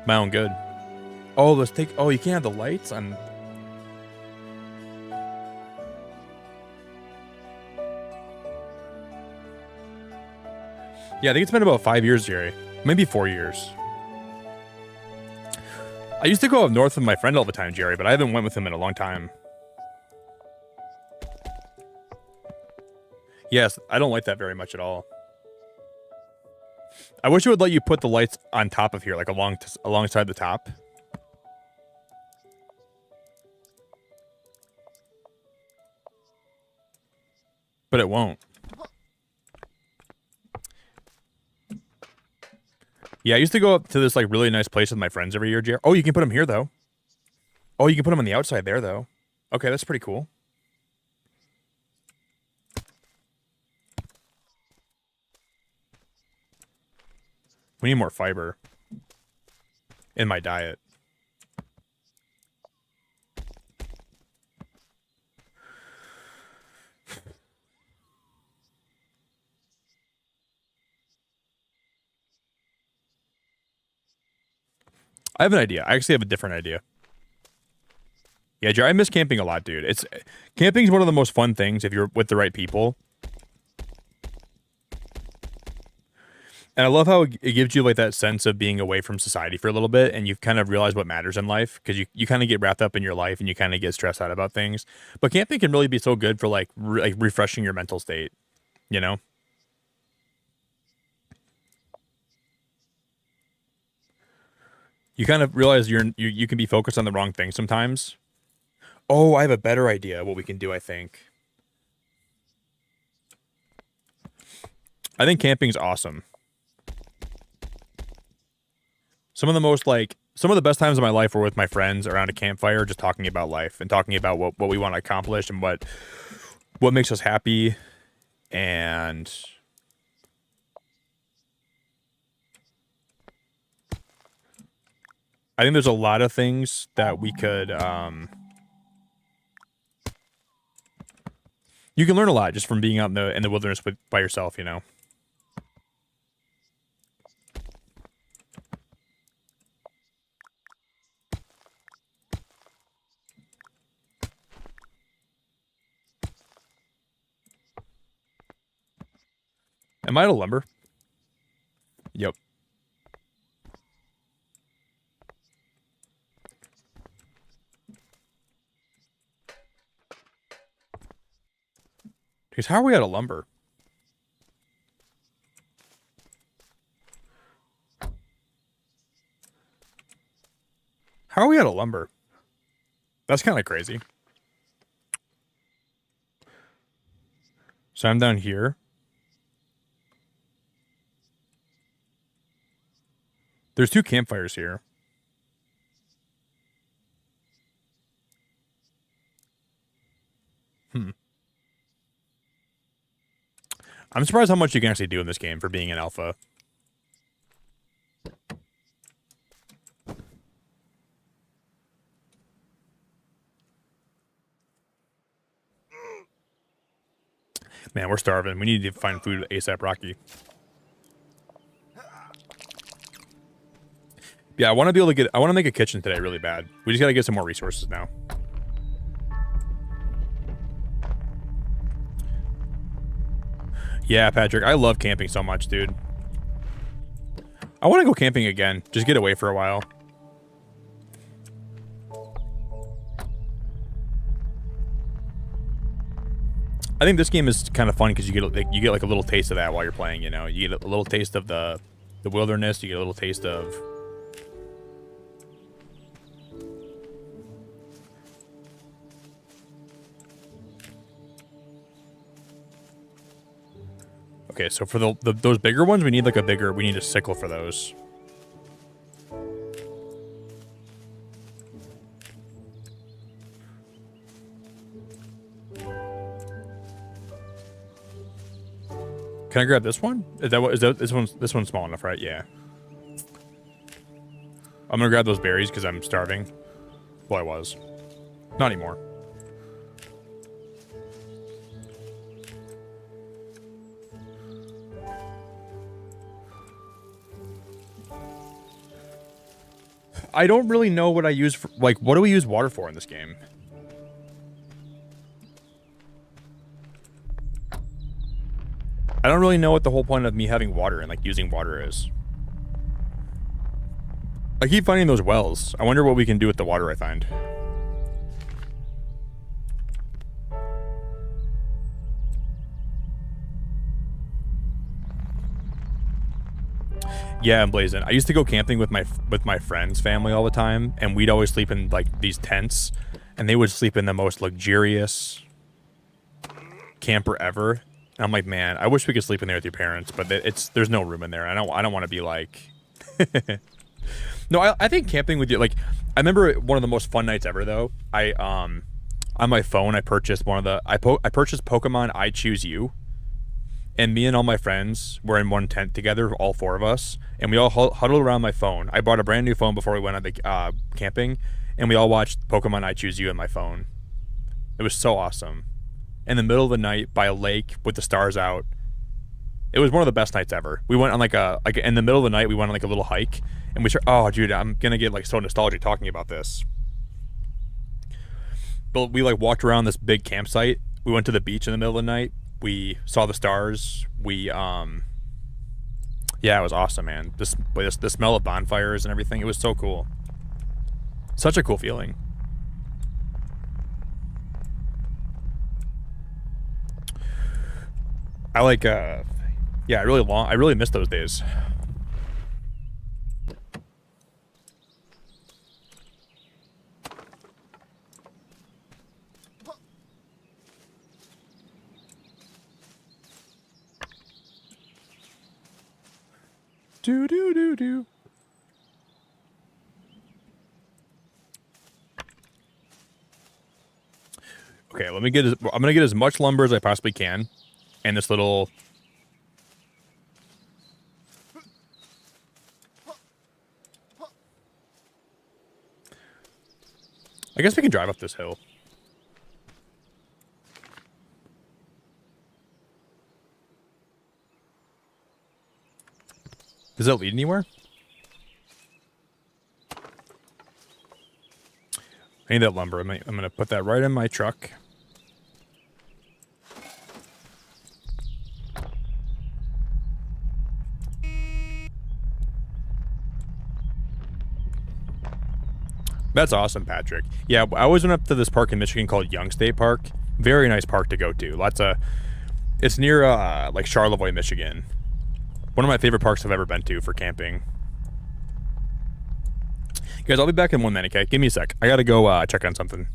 my own good. Oh, let's take... Oh, you can't have the lights on... Yeah, I think it's been about 5 years, Jerry. Maybe 4 years. I used to go up north with my friend all the time, Jerry, but I haven't went with him in a long time. Yes, I don't like that very much at all. I wish it would let you put the lights on top of here, like alongside the top. But it won't. Yeah, I used to go up to this like really nice place with my friends every year, Jared. Oh, you can put them here though. Oh, you can put them on the outside there though. Okay, that's pretty cool. We need more fiber in my diet. I have an idea. I actually have a different idea. Yeah, Jared, I miss camping a lot, dude. Camping is one of the most fun things if you're with the right people. And I love how it gives you like that sense of being away from society for a little bit, and you kind of realize what matters in life because you kind of get wrapped up in your life and you kind of get stressed out about things. But camping can really be so good for like refreshing your mental state, you know? You kind of realize you can be focused on the wrong thing sometimes. Oh, I have a better idea what we can do, I think. I think camping's awesome. Some of the best times of my life were with my friends around a campfire, just talking about life and talking about what we want to accomplish and what makes us happy. And I think there's a lot of things that we could, you can learn a lot just from being out in the wilderness by yourself, you know? Am I out of lumber? Yep. Because how are we out of lumber? How are we out of lumber? That's kind of crazy. So I'm down here. There's 2 campfires here. I'm surprised how much you can actually do in this game for being an alpha. Man, we're starving. We need to find food ASAP, Rocky. Yeah, I want to be able to I want to make a kitchen today really bad. We just got to get some more resources now. Yeah, Patrick, I love camping so much, dude. I want to go camping again. Just get away for a while. I think this game is kind of fun because you get like a little taste of that while you're playing. You know, you get a little taste of the wilderness. You get a little taste of. Okay, so for those bigger ones, we need a sickle for those. Can I grab this one? This one's small enough, right? Yeah. I'm gonna grab those berries because I'm starving. Well, I was. Not anymore. I don't really know what I use for, like, what do we use water for in this game? I don't really know what the whole point of me having water and, like, using water is. I keep finding those wells. I wonder what we can do with the water I find. Yeah, I'm blazing. I used to go camping with my friends' family all the time, and we'd always sleep in like these tents, and they would sleep in the most luxurious. camper ever. And I'm like, man, I wish we could sleep in there with your parents, but there's no room in there. I don't want to be like. No, I think camping with you, like, I remember one of the most fun nights ever though. I on my phone I purchased I purchased Pokemon I Choose You, and me and all my friends were in one tent together, all four of us, and we all huddled around my phone. I bought a brand new phone before we went on the camping, and we all watched Pokemon I Choose You on my phone. It was so awesome. In the middle of the night by a lake with the stars out. It was one of the best nights ever. We went on like in the middle of the night we went on like a little hike, and oh dude, I'm gonna get like so nostalgic talking about this. But we like walked around this big campsite. We went to the beach in the middle of the night. We saw the stars. Yeah, it was awesome, man. The smell of bonfires and everything. It was so cool. Such a cool feeling. I like yeah, I really miss those days. Do do do do. Okay, I'm gonna get as much lumber as I possibly can, and this little. I guess we can drive up this hill. Does that lead anywhere? I need that lumber. I'm going to put that right in my truck. That's awesome, Patrick. Yeah, I always went up to this park in Michigan called Young State Park. Very nice park to go to. It's near like Charlevoix, Michigan. One of my favorite parks I've ever been to for camping. Guys, I'll be back in 1 minute, okay? Give me a sec. I gotta go check on something.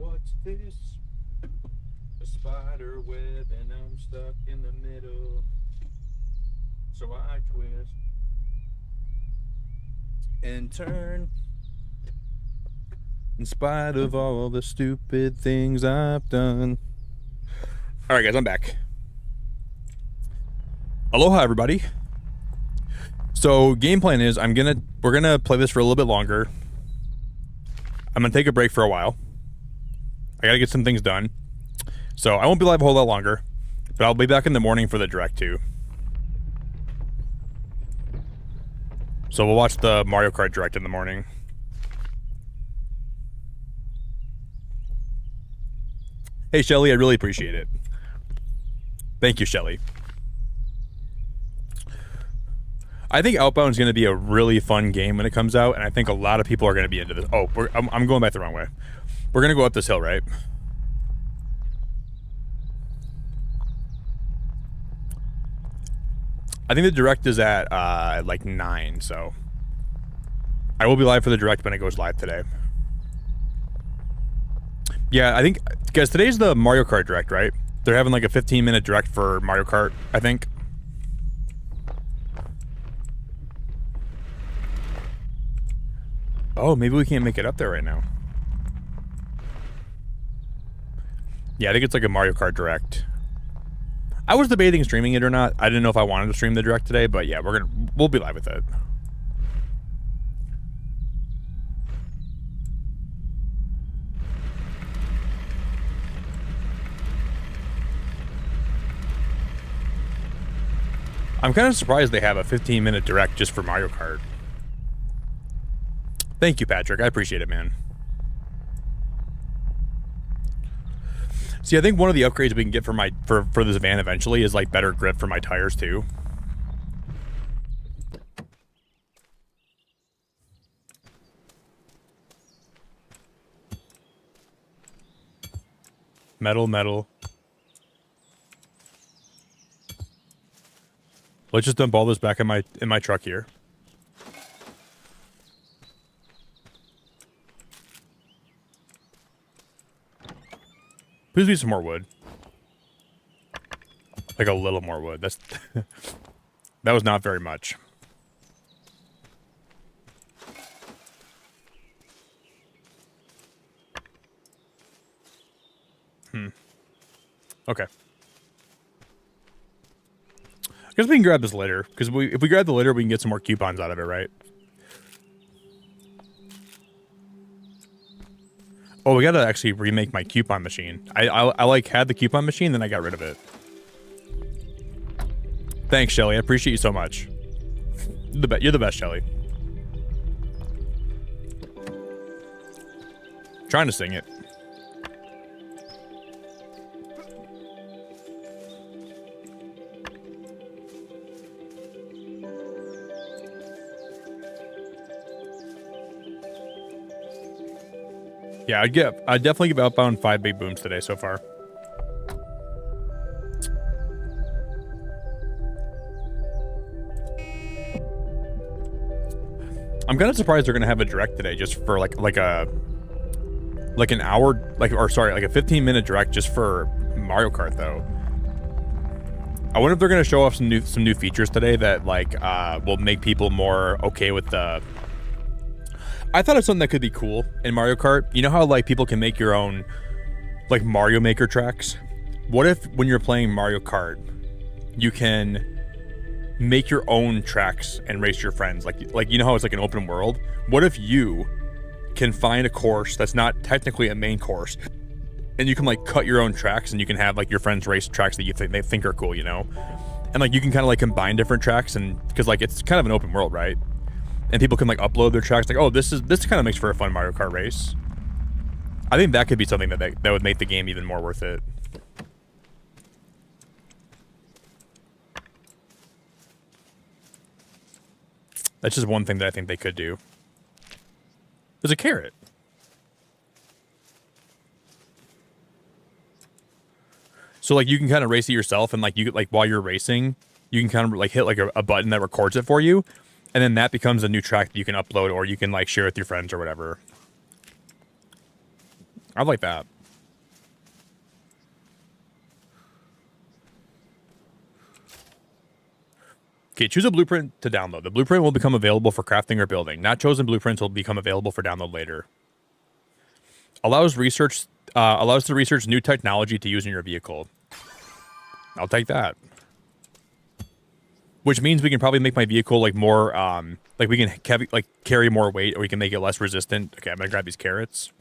What's this? A spider web and I'm stuck in the middle. So I twist and turn. In spite of all the stupid things I've done. All right, guys, I'm back. Aloha, everybody. So game plan is we're gonna play this for a little bit longer. I'm gonna take a break for a while. I gotta get some things done. So I won't be live a whole lot longer, but I'll be back in the morning for the direct too. So we'll watch the Mario Kart direct in the morning. Hey Shelly, I really appreciate it. Thank you, Shelly. I think Outbound is going to be a really fun game when it comes out, and I think a lot of people are going to be into this. Oh, I'm going back the wrong way. We're going to go up this hill, right? I think the direct is at like 9, so I will be live for the direct when it goes live today. Yeah, I think, guys, today's the Mario Kart direct, right? They're having like a 15-minute direct for Mario Kart, I think. Oh, maybe we can't make it up there right now. Yeah, I think it's like a Mario Kart direct. I was debating streaming it or not. I didn't know if I wanted to stream the direct today, but yeah, we'll be live with it. I'm kind of surprised they have a 15-minute direct just for Mario Kart. Thank you, Patrick. I appreciate it, man. See, I think one of the upgrades we can get for this van eventually is like better grip for my tires too. Metal. Let's just dump all this back in my truck here. Please be some more wood. Like a little more wood. That's that was not very much. Okay. I guess we can grab this later, because if we grab the litter, we can get some more coupons out of it, right? Oh, we gotta actually remake my coupon machine. I like had the coupon machine, then I got rid of it. Thanks, Shelly. I appreciate you so much. You're the best, Shelly. Trying to sing it. Yeah, I'd definitely give Outbound 5 big booms today so far. I'm kind of surprised they're gonna have a direct today just for like an hour, like a 15-minute direct just for Mario Kart though. I wonder if they're gonna show off some new features today that like will make people more okay with the. I thought of something that could be cool in Mario Kart. You know how like people can make your own like Mario Maker tracks? What if when you're playing Mario Kart, you can make your own tracks and race your friends? Like you know how it's like an open world? What if you can find a course that's not technically a main course, and you can like cut your own tracks, and you can have like your friends race tracks that they think are cool, you know? And like you can kind of like combine different tracks, and because like it's kind of an open world, right? And people can like upload their tracks, like, oh, this kind of makes for a fun Mario Kart race. I think that could be something that would make the game even more worth it. That's just one thing that I think they could do. There's a carrot. So like you can kind of race it yourself, and like you like while you're racing, you can kind of like hit like a button that records it for you. And then that becomes a new track that you can upload, or you can like share with your friends or whatever. I like that. Okay, choose a blueprint to download. The blueprint will become available for crafting or building. Not chosen blueprints will become available for download later. Allows to research new technology to use in your vehicle. I'll take that. Which means we can probably make my vehicle like more like we can carry more weight, or we can make it less resistant. Okay, I'm gonna grab these carrots.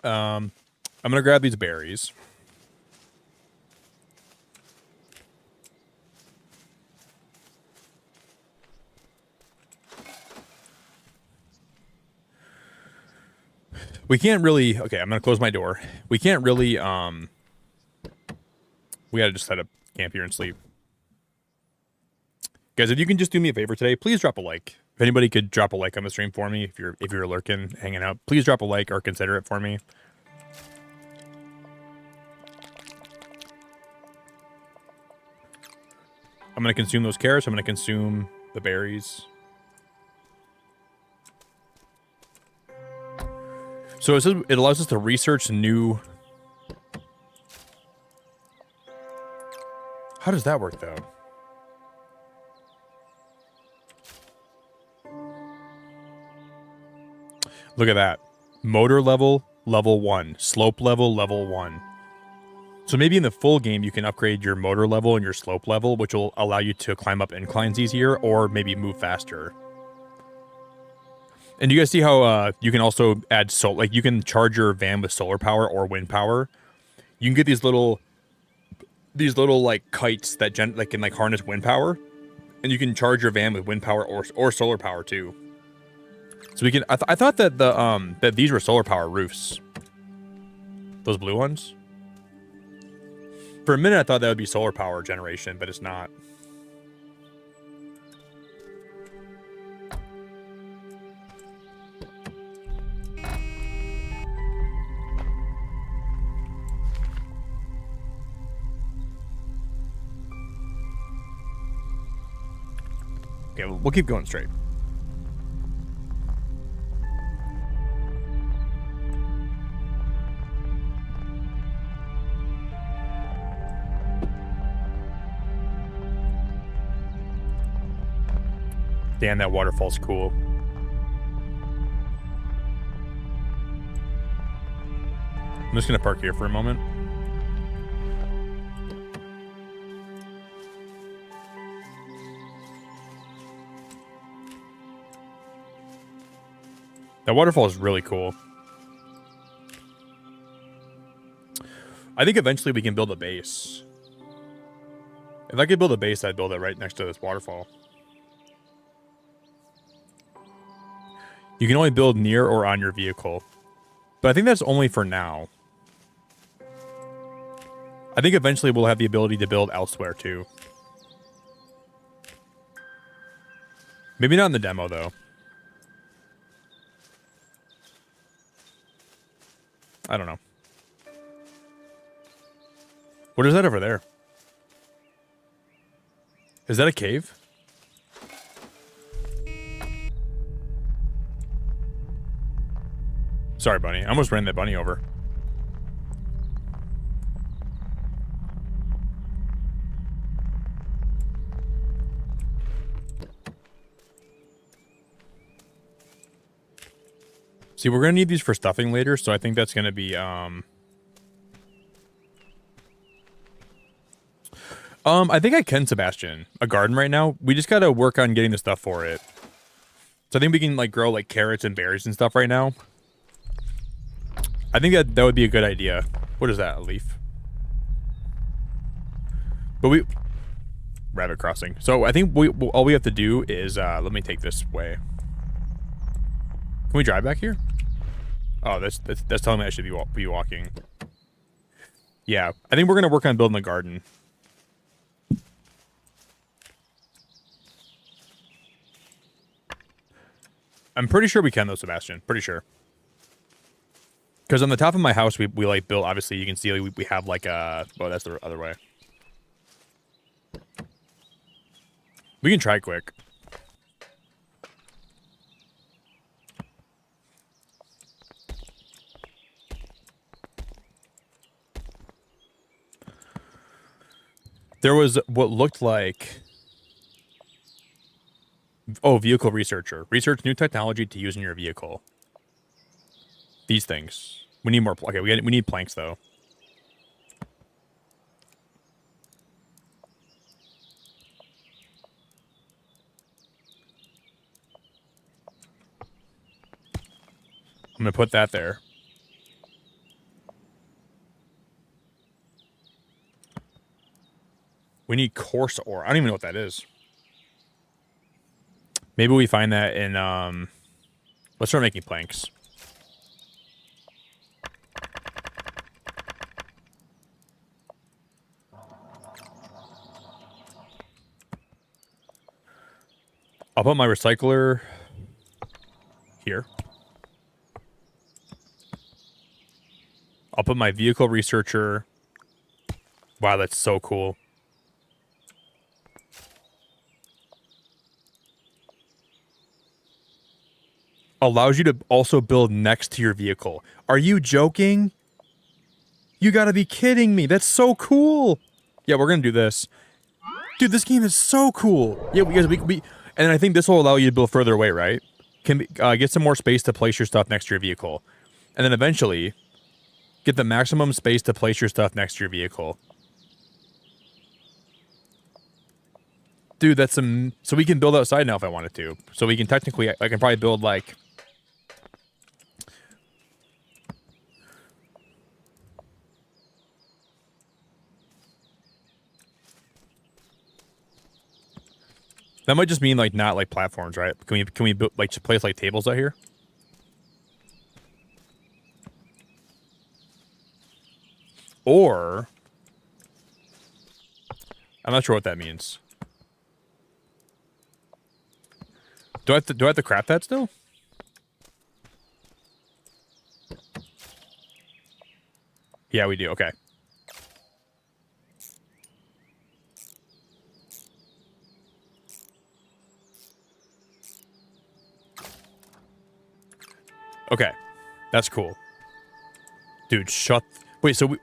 I'm gonna grab these berries. We can't really. Okay, I'm gonna close my door. We can't really. We gotta just set up camp here and sleep. Guys, if you can just do me a favor today, please drop a like. If anybody could drop a like on the stream for me, if you're lurking, hanging out, please drop a like or consider it for me. I'm gonna consume those carrots. I'm gonna consume the berries. So it allows us to research new. How does that work though? Look at that. Motor level, level 1. Slope level, level 1. So maybe in the full game, you can upgrade your motor level and your slope level, which will allow you to climb up inclines easier or maybe move faster. And you guys see how you can also add like you can charge your van with solar power or wind power. You can get these little like kites that can like harness wind power, and you can charge your van with wind power or solar power too. So we can. I thought that that these were solar power roofs. Those blue ones. For a minute, I thought that would be solar power generation, but it's not. Okay, we'll keep going straight. Damn, that waterfall's cool. I'm just gonna park here for a moment. That waterfall is really cool. I think eventually we can build a base. If I could build a base, I'd build it right next to this waterfall. You can only build near or on your vehicle. But I think that's only for now. I think eventually we'll have the ability to build elsewhere too. Maybe not in the demo though. I don't know. What is that over there? Is that a cave? Sorry, bunny. I almost ran that bunny over. See, we're going to need these for stuffing later, so I think that's going to be, I think I can, Sebastian, a garden right now. We just got to work on getting the stuff for it. So I think we can, like, grow, like, carrots and berries and stuff right now. I think that would be a good idea. What is that, a leaf? But rabbit crossing. So I think all we have to do is, let me take this way. Can we drive back here? Oh, that's telling me I should be walking. Yeah, I think we're going to work on building a garden. I'm pretty sure we can though, Sebastian. Pretty sure. Because on the top of my house, we like built. Obviously, you can see we have like a. Oh, that's the other way. We can try quick. There was what looked like. Oh, vehicle researcher. Research new technology to use in your vehicle. These things. We need more. Okay, we need planks though. I'm gonna put that there. We need coarse ore. I don't even know what that is. Maybe we find that in let's start making planks. I'll put my recycler here. I'll put my vehicle researcher. Wow, that's so cool. Allows you to also build next to your vehicle. Are you joking? You gotta be kidding me. That's so cool. Yeah, we're gonna do this. Dude, this game is so cool. Yeah, because we and I think this will allow you to build further away, right? Can get some more space to place your stuff next to your vehicle. And then eventually get the maximum space to place your stuff next to your vehicle. Dude, that's some... So we can build outside now if I wanted to. So we can technically... I can probably build, like... That might just mean, like, not, like, platforms, right? Can we build, like, just place, like, tables out here? Or... I'm not sure what that means. Do I have to craft that still? Yeah, we do. Okay. Okay. That's cool. Dude, shut... Wait, so we...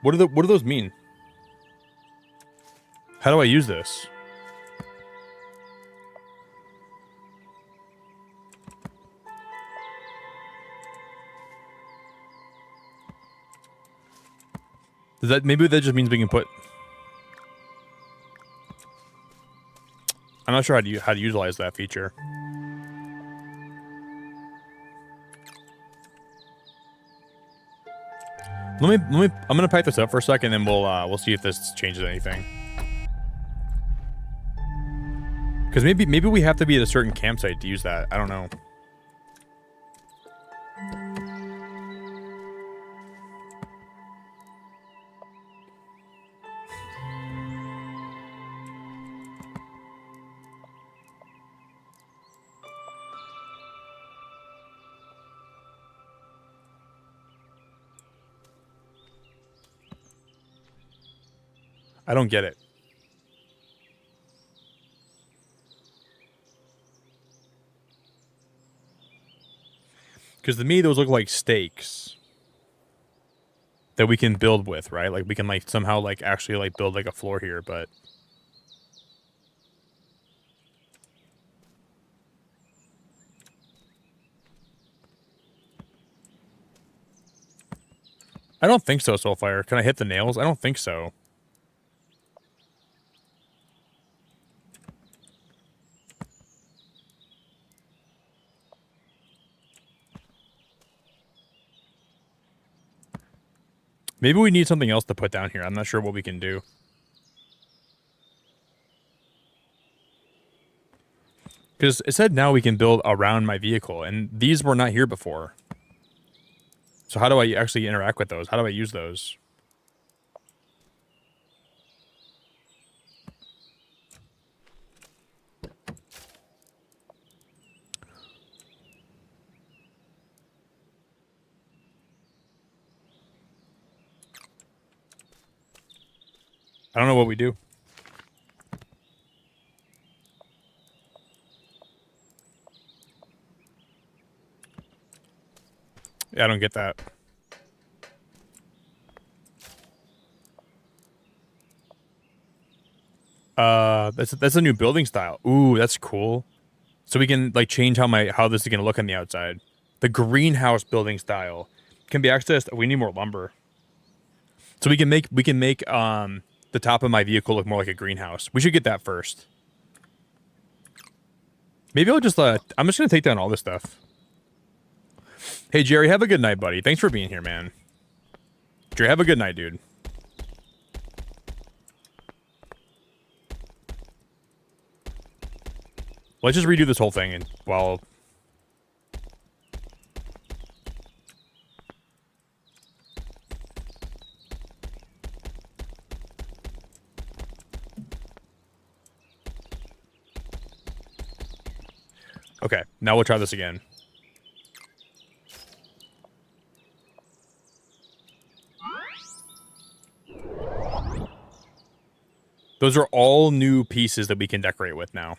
What do those mean? How do I use this? Does that... Maybe that just means we can put... I'm not sure how to utilize that feature. I'm gonna pipe this up for a second, and then we'll see if this changes anything. Because maybe we have to be at a certain campsite to use that. I don't know. I don't get it. Because to me, those look like stakes that we can build with, right? Like we can like somehow like actually like build like a floor here, but I don't think so, Soulfire. Can I hit the nails? I don't think so. Maybe we need something else to put down here. I'm not sure what we can do. Because it said now we can build around my vehicle, and these were not here before. So how do I actually interact with those? How do I use those? I don't know what we do. Yeah, I don't get that. That's a new building style. Ooh, that's cool. So we can like change how this is gonna look on the outside. The greenhouse building style can be accessed. We need more lumber. So we can make the top of my vehicle look more like a greenhouse. We should get that first. Maybe I'm just gonna take down all this stuff. Hey Jerry, have a good night, buddy. Thanks for being here, man. Jerry, have a good night, dude. Let's just redo this whole thing and while. Okay, now we'll try this again. Those are all new pieces that we can decorate with now.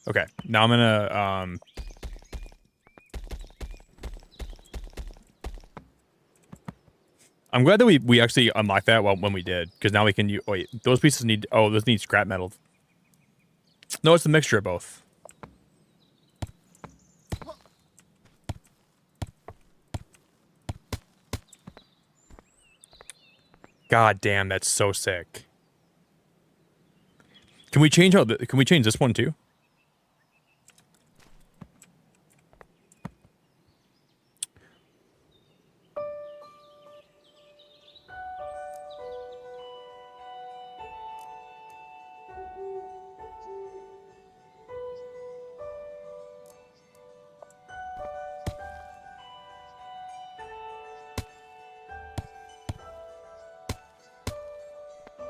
Okay, now I'm gonna I'm glad that we actually unlocked that when we did, because now we can use. Wait, those pieces need. Oh, those need scrap metal. No, it's a mixture of both. God damn, that's so sick. Can we change can we change this one too?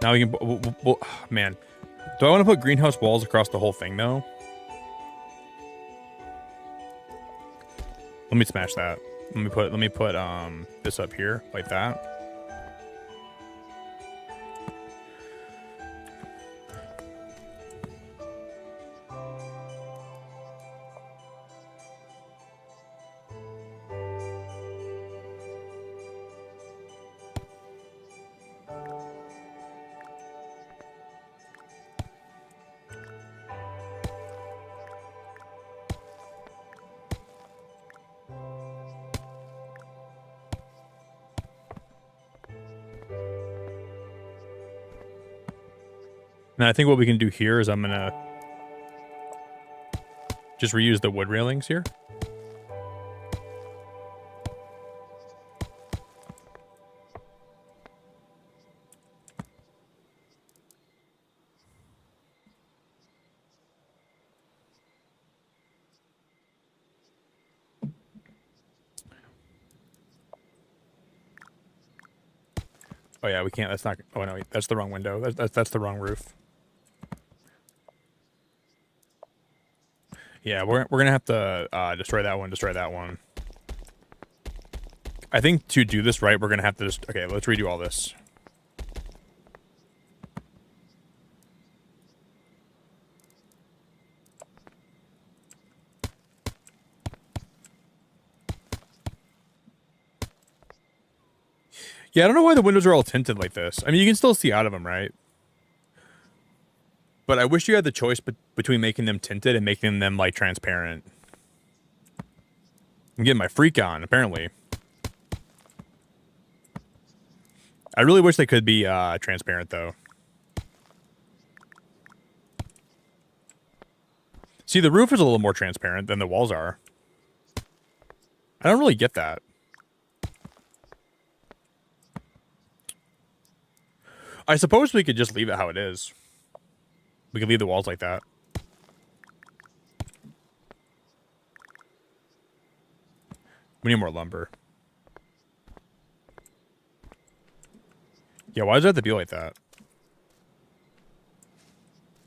Now we can. Man, do I want to put greenhouse walls across the whole thing though? Let me smash that. Let me put this up here like that. And I think what we can do here is I'm gonna just reuse the wood railings here. Oh yeah, we can't. That's not. Oh no, that's the wrong window. That's the wrong roof. Yeah, we're gonna have to destroy that one. Destroy that one. I think to do this right, we're gonna have to just. Okay, let's redo all this. Yeah, I don't know why the windows are all tinted like this. I mean, you can still see out of them, right? But I wish you had the choice between making them tinted and making them, like, transparent. I'm getting my freak on, apparently. I really wish they could be transparent, though. See, the roof is a little more transparent than the walls are. I don't really get that. I suppose we could just leave it how it is. We could leave the walls like that. We need more lumber. Yeah, why does it have to be like that?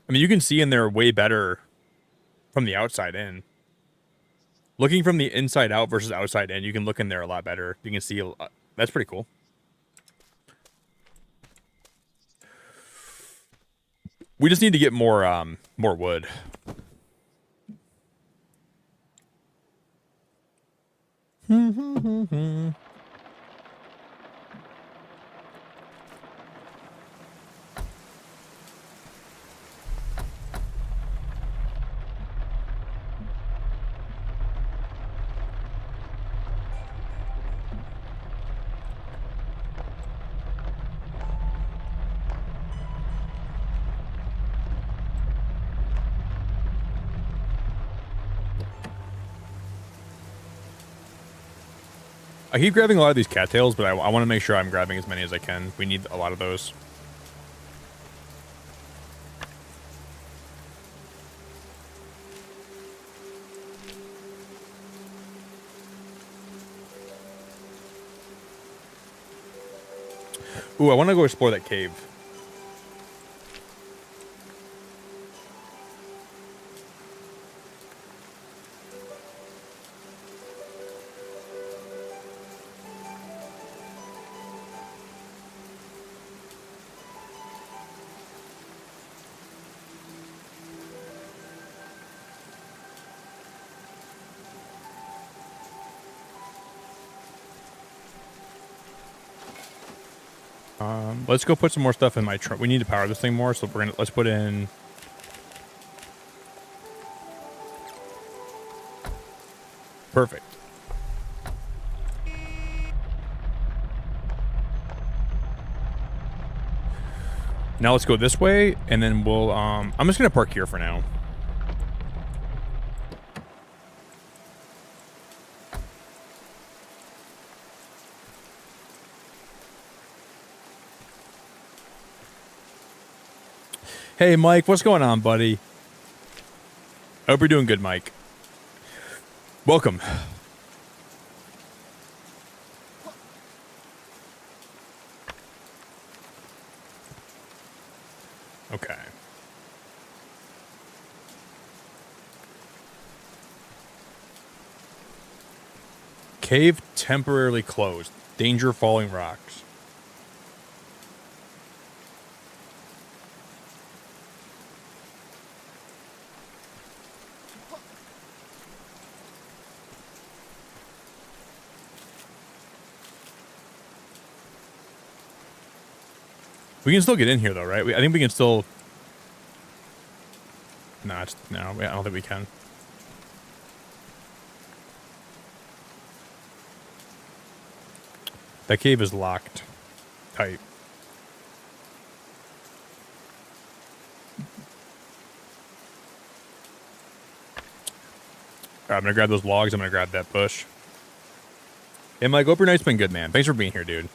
I mean, you can see in there way better from the outside in. Looking from the inside out versus outside in, you can look in there a lot better. You can see, that's pretty cool. We just need to get more wood. I keep grabbing a lot of these cattails, but I want to make sure I'm grabbing as many as I can. We need a lot of those. Ooh, I want to go explore that cave. Let's go put some more stuff in my truck. We need to power this thing more, so let's put in. Perfect. Now let's go this way, and then we'll. I'm just gonna park here for now. Hey, Mike, what's going on, buddy? I hope you're doing good, Mike. Welcome. Okay. Cave temporarily closed. Danger falling rocks. We can still get in here, though, right? I think we can still... No, I don't think we can. That cave is locked. Tight. Alright, I'm gonna grab those logs. I'm gonna grab that bush. Hey, Mike, hope your night's been good, man. Thanks for being here, dude.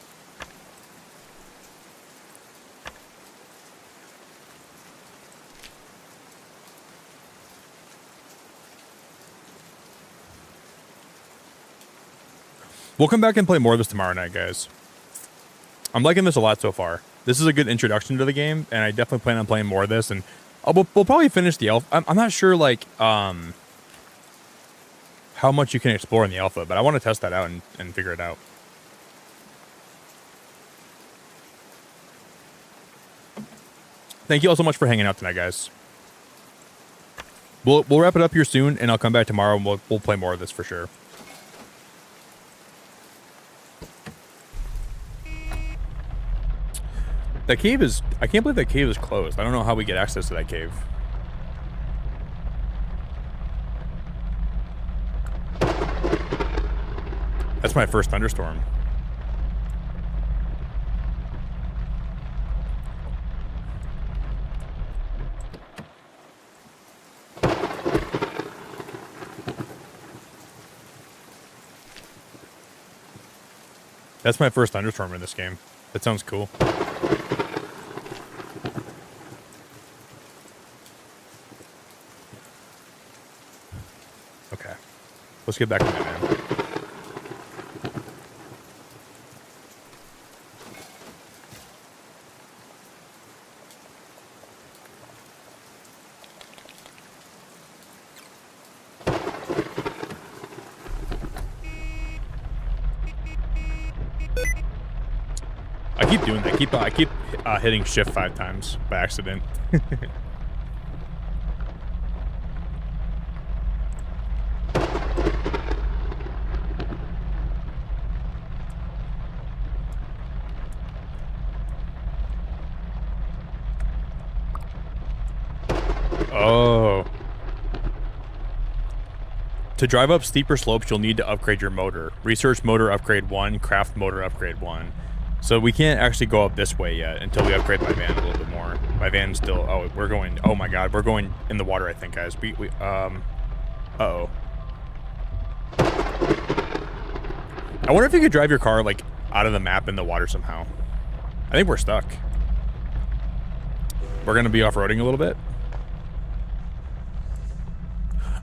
We'll come back and play more of this tomorrow night, guys. I'm liking this a lot so far. This is a good introduction to the game, and I definitely plan on playing more of this. And we'll probably finish the alpha. I'm not sure, like, how much you can explore in the alpha, but I want to test that out and figure it out. Thank you all so much for hanging out tonight, guys. We'll wrap it up here soon, and I'll come back tomorrow, and we'll play more of this for sure. That cave is... I can't believe that cave is closed. I don't know how we get access to that cave. That's my first thunderstorm. That's my first thunderstorm in this game. That sounds cool. Okay. Let's get back to that, man. keep doing that. I keep hitting shift 5 times by accident. Oh. To drive up steeper slopes, you'll need to upgrade your motor. Research motor upgrade 1, craft motor upgrade 1. So we can't actually go up this way yet until we upgrade my van a little bit more. My van's still, oh, we're going, oh my god, we're going in the water, I think, guys. Uh-oh. I wonder if you could drive your car, like, out of the map in the water somehow. I think we're stuck. We're going to be off-roading a little bit.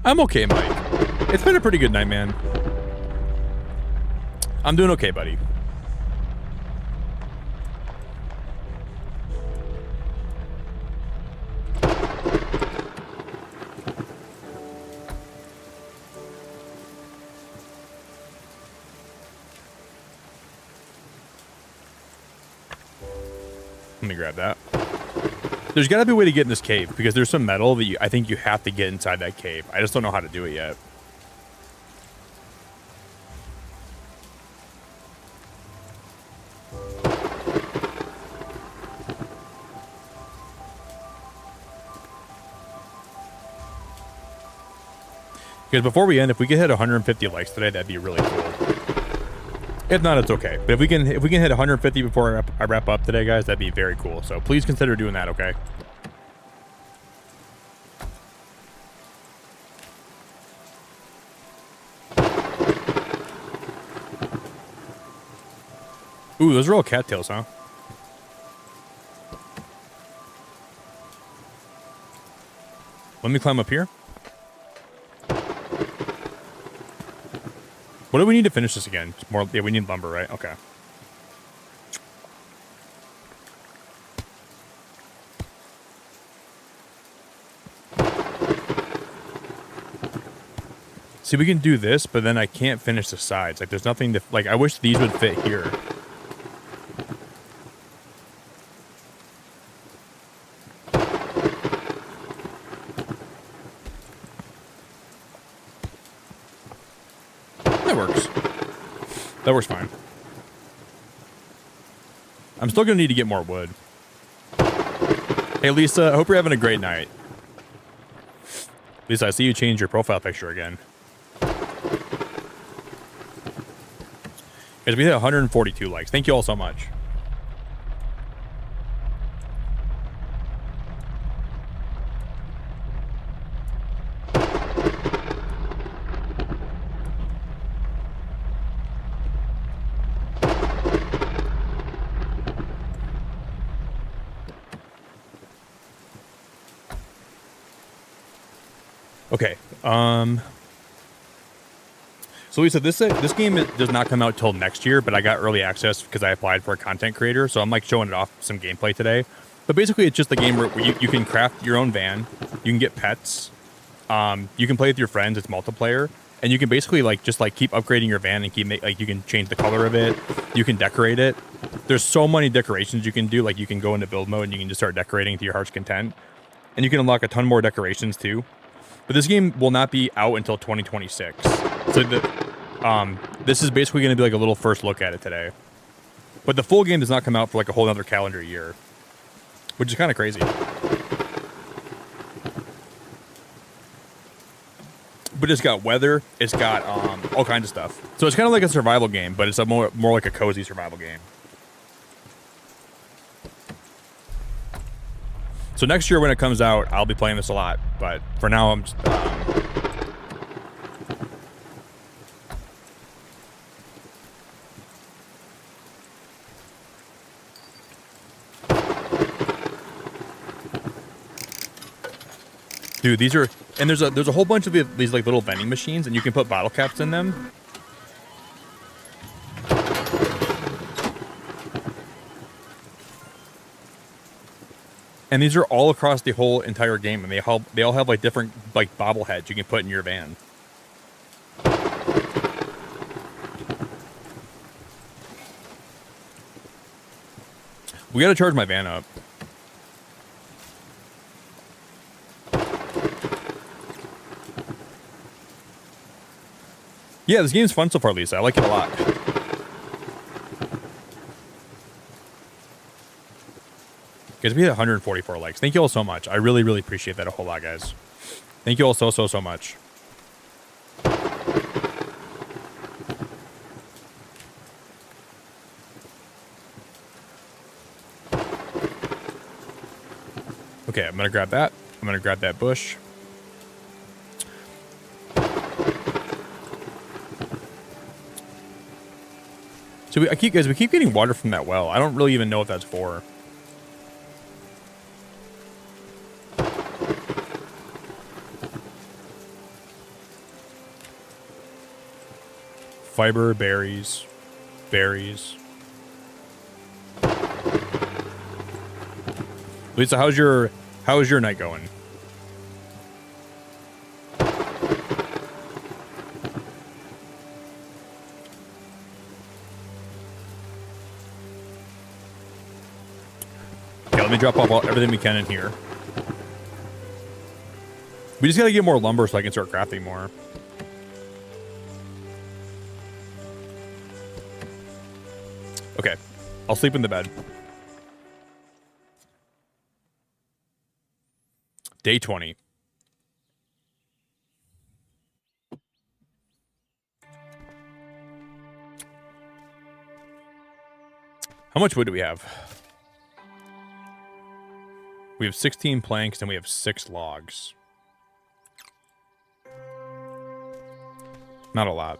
I'm okay, Mike. It's been a pretty good night, man. I'm doing okay, buddy. Let me grab that. There's got to be a way to get in this cave, because there's some metal that I think you have to get inside that cave. I just don't know how to do it yet. Because before we end, if we could hit 150 likes today, that'd be really cool. If not, it's okay. But if we can hit 150 before I wrap up today, guys, that'd be very cool. So please consider doing that, okay? Ooh, those are all cattails, huh? Let me climb up here. What do we need to finish this again? More, yeah, we need lumber, right? Okay. See, we can do this, but then I can't finish the sides. Like, there's nothing to... Like, I wish these would fit here. That works fine. I'm still going to need to get more wood. Hey, Lisa, I hope you're having a great night. Lisa, I see you changed your profile picture again. Guys, we hit 142 likes. Thank you all so much. Okay. So Lisa, this game does not come out till next year, but I got early access because I applied for a content creator, so I'm like showing it off some gameplay today. But basically, it's just a game where you can craft your own van, you can get pets, you can play with your friends. It's multiplayer, and you can basically just keep upgrading your van and you can change the color of it, you can decorate it. There's so many decorations you can do. Like, you can go into build mode and you can just start decorating to your heart's content, and you can unlock a ton more decorations too. But this game will not be out until 2026. So this is basically going to be like a little first look at it today. But the full game does not come out for like a whole other calendar year, which is kind of crazy. But it's got weather, it's got all kinds of stuff. So it's kind of like a survival game, but it's a more like a cozy survival game. So next year when it comes out, I'll be playing this a lot. But for now, I'm just... Dude, these are... And there's a whole bunch of these like little vending machines, and you can put bottle caps in them. And these are all across the whole entire game, and they all have like different like bobbleheads you can put in your van. We gotta charge my van up. Yeah, this game's fun so far, Lisa. I like it a lot. Guys, we hit 144 likes. Thank you all so much. I really, really appreciate that a whole lot, guys. Thank you all so, so, so much. Okay, I'm gonna grab that. I'm gonna grab that bush. So we keep getting water from that well. I don't really even know what that's for. Fiber, berries. Lisa, how's your night going? Okay, let me drop off everything we can in here. We just gotta get more lumber so I can start crafting more. Okay, I'll sleep in the bed. Day 20. How much wood do we have? We have 16 planks and we have 6 logs. Not a lot.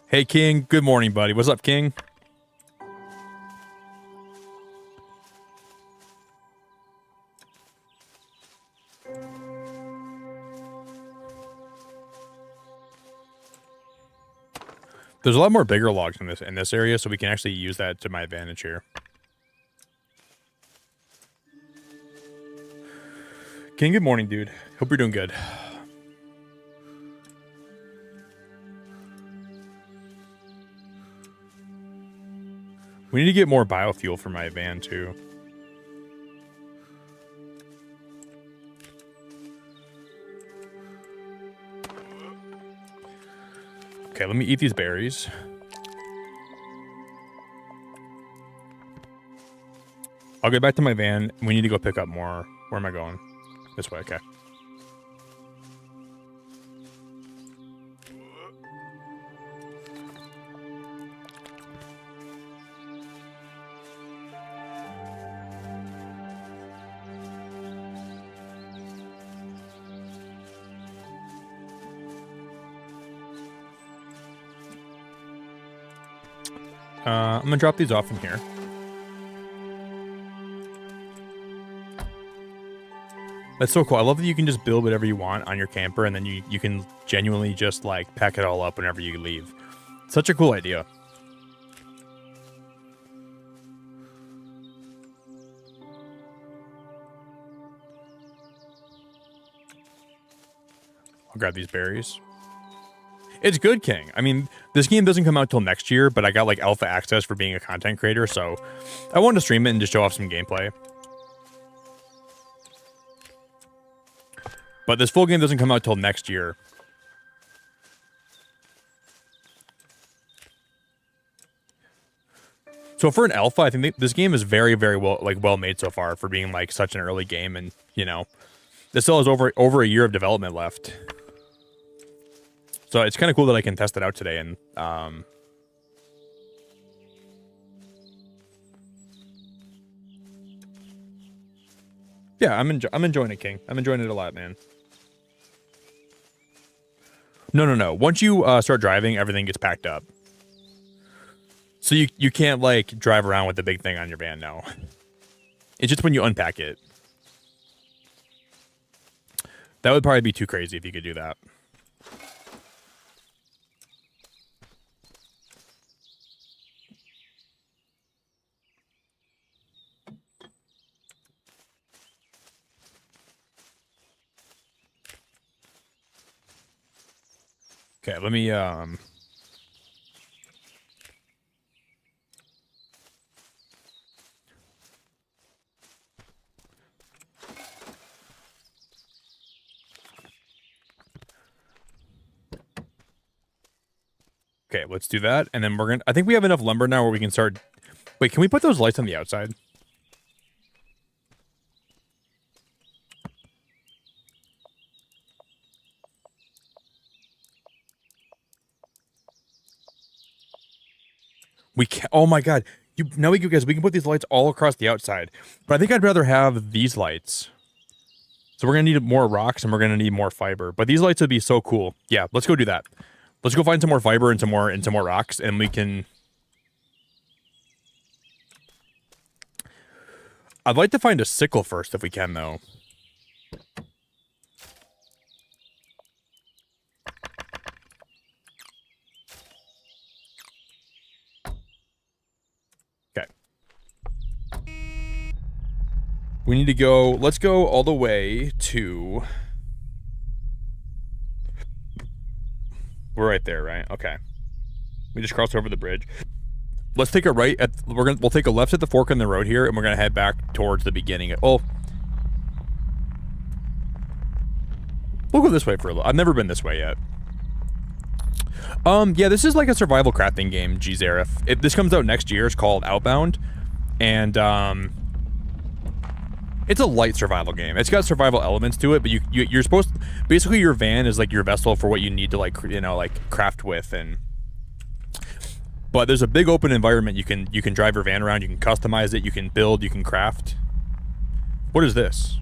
Hey, King. Good morning, buddy. What's up, King? There's a lot more bigger logs in this area, so we can actually use that to my advantage here. King, good morning, dude. Hope you're doing good. We need to get more biofuel for my van, too. Okay, let me eat these berries. I'll get back to my van. We need to go pick up more. Where am I going? This way, okay. I'm gonna drop these off in here. That's so cool. I love that you can just build whatever you want on your camper, and then you can genuinely just like pack it all up whenever you leave. Such a cool idea. I'll grab these berries. It's good, King. I mean, this game doesn't come out till next year, but I got like alpha access for being a content creator, so I wanted to stream it and just show off some gameplay. But this full game doesn't come out till next year. So for an alpha, I think this game is very, very well made so far for being like such an early game, and you know, this still has over a year of development left. So it's kind of cool that I can test it out today, and yeah, I'm enjoying it, King. I'm enjoying it a lot, man. No. Once you start driving, everything gets packed up. So you can't like drive around with the big thing on your van now. It's just when you unpack it. That would probably be too crazy if you could do that. Okay, let me okay, let's do that, and then we're gonna. I think we have enough lumber now where we can start. Wait, can we put those lights on the outside? We can. Oh my god! Now we can put these lights all across the outside. But I think I'd rather have these lights. So we're gonna need more rocks and we're gonna need more fiber. But these lights would be so cool. Yeah, let's go do that. Let's go find some more fiber and some more rocks, and we can. I'd like to find a sickle first if we can, though. Okay. We need to go. Let's go all the way to. We're right there, right? Okay. We just crossed over the bridge. Let's take a right at. We'll take a left at the fork in the road here, and we're gonna head back towards the beginning. Oh. We'll go this way for a little. I've never been this way yet. Yeah, this is like a survival crafting game, G-Zareth. This comes out next year. It's called Outbound. And, it's a light survival game. It's got survival elements to it, but you're supposed to, basically your van is like your vessel for what you need to like, you know, like craft with. And, but there's a big open environment. You can drive your van around. You can customize it. You can build, you can craft. What is this?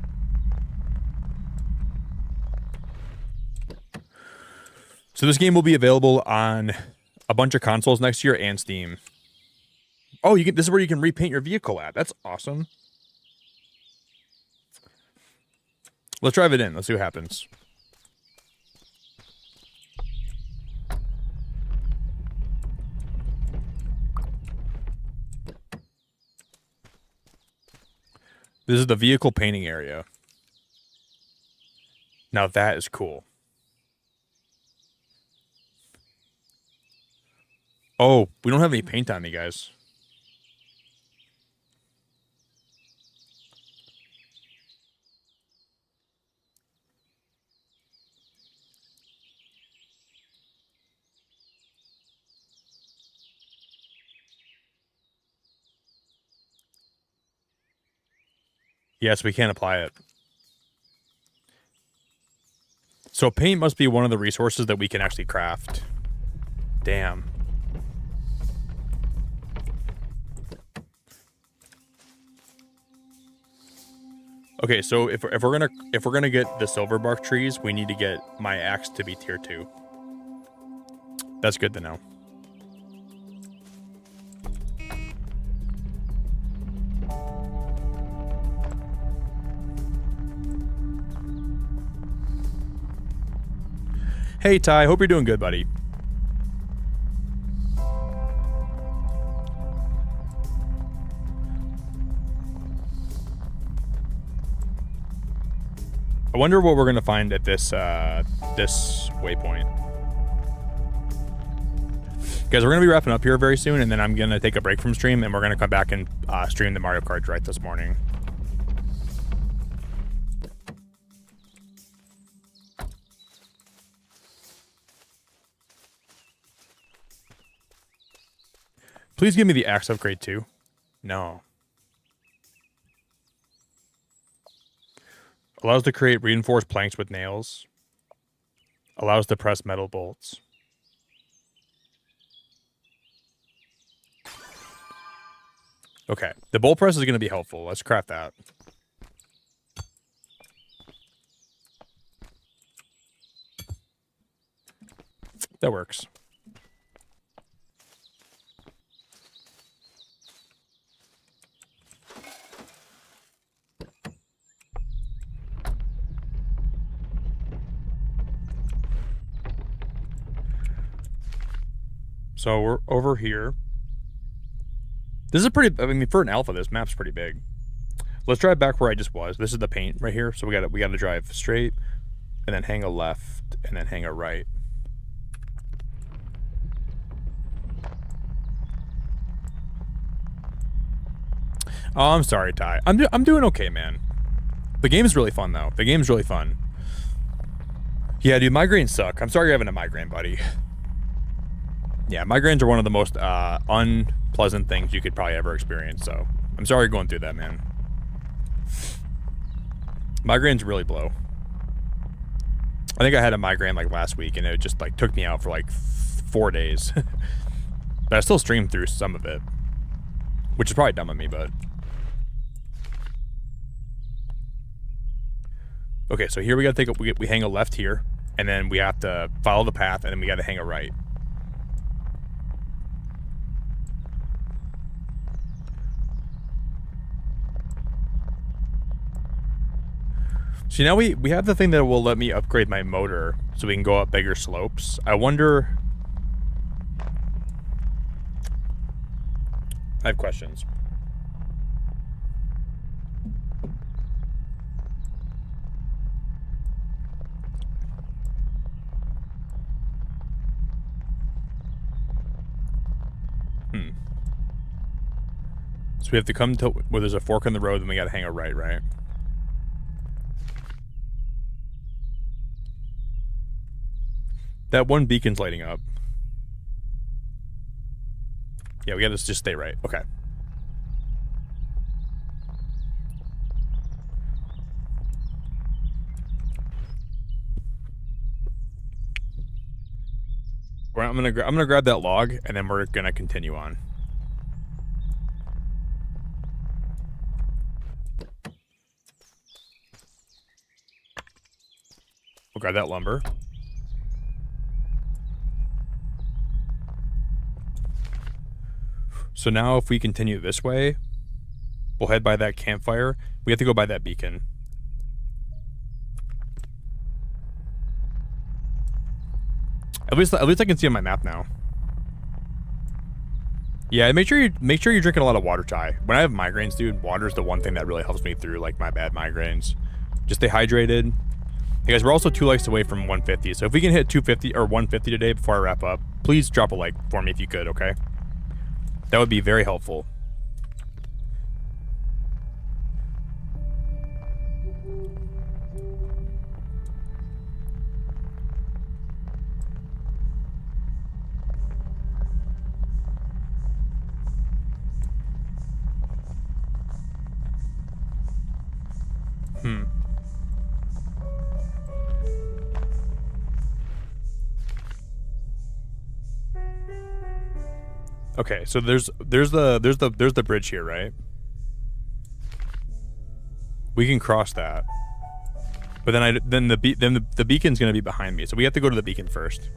So this game will be available on a bunch of consoles next year and Steam. Oh, this is where you can repaint your vehicle at. That's awesome. Let's drive it in. Let's see what happens. This is the vehicle painting area. Now that is cool. Oh, we don't have any paint on me, guys. Yes, we can't apply it. So paint must be one of the resources that we can actually craft. Damn. Okay, so if we're gonna get the silver bark trees, we need to get my axe to be tier 2. That's good to know. Hey Ty, hope you're doing good, buddy. I wonder what we're gonna find at this this waypoint. Guys, we're gonna be wrapping up here very soon, and then I'm gonna take a break from stream, and we're gonna come back and stream the Mario Kart right this morning. Please give me the axe upgrade too. No. Allows to create reinforced planks with nails. Allows to press metal bolts. Okay, the bolt press is going to be helpful. Let's craft that. That works. So we're over here. This is pretty, I mean, for an alpha, this map's pretty big. Let's drive back where I just was. This is the paint right here. So we gotta drive straight and then hang a left and then hang a right. Oh, I'm sorry, Ty. I'm doing okay, man. The game's really fun though. The game's really fun. Yeah, dude, migraines suck. I'm sorry you're having a migraine, buddy. Yeah, migraines are one of the most unpleasant things you could probably ever experience. So I'm sorry you're going through that, man. Migraines really blow. I think I had a migraine like last week, and it just like took me out for like 4 days. But I still streamed through some of it, which is probably dumb of me, but. Okay, so here we gotta we hang a left here, and then we have to follow the path, and then we gotta hang a right. See, now we have the thing that will let me upgrade my motor so we can go up bigger slopes. I wonder... I have questions. So we have to come to where there's a fork in the road, and we gotta hang a right, right? That one beacon's lighting up. Yeah, we gotta just stay right. Okay. I'm gonna grab that log, and then we're gonna continue on. We'll grab that lumber. So now if we continue this way, we'll head by that campfire. We have to go by that beacon. At least I can see on my map now. Yeah, make sure you're drinking a lot of water, Ty. When I have migraines, dude, water's the one thing that really helps me through like my bad migraines. Just stay hydrated. Hey guys, we're also 2 likes away from 150. So if we can hit 250 or 150 today before I wrap up, please drop a like for me if you could, okay? That would be very helpful. Okay, so there's the bridge here, right? We can cross that, but then the beacon's gonna be behind me, so we have to go to the beacon first.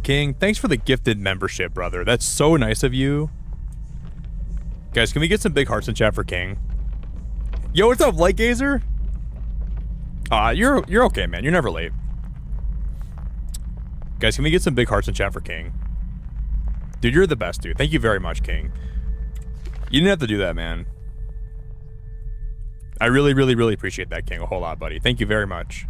King, thanks for the gifted membership, brother. That's so nice of you. Guys, can we get some big hearts in chat for King? Yo, what's up, Light Gazer? You're okay, man. You're never late. Guys, can we get some big hearts in chat for King? Dude, you're the best, dude. Thank you very much, King. You didn't have to do that, man. I really, really, really appreciate that, King, a whole lot, buddy. Thank you very much.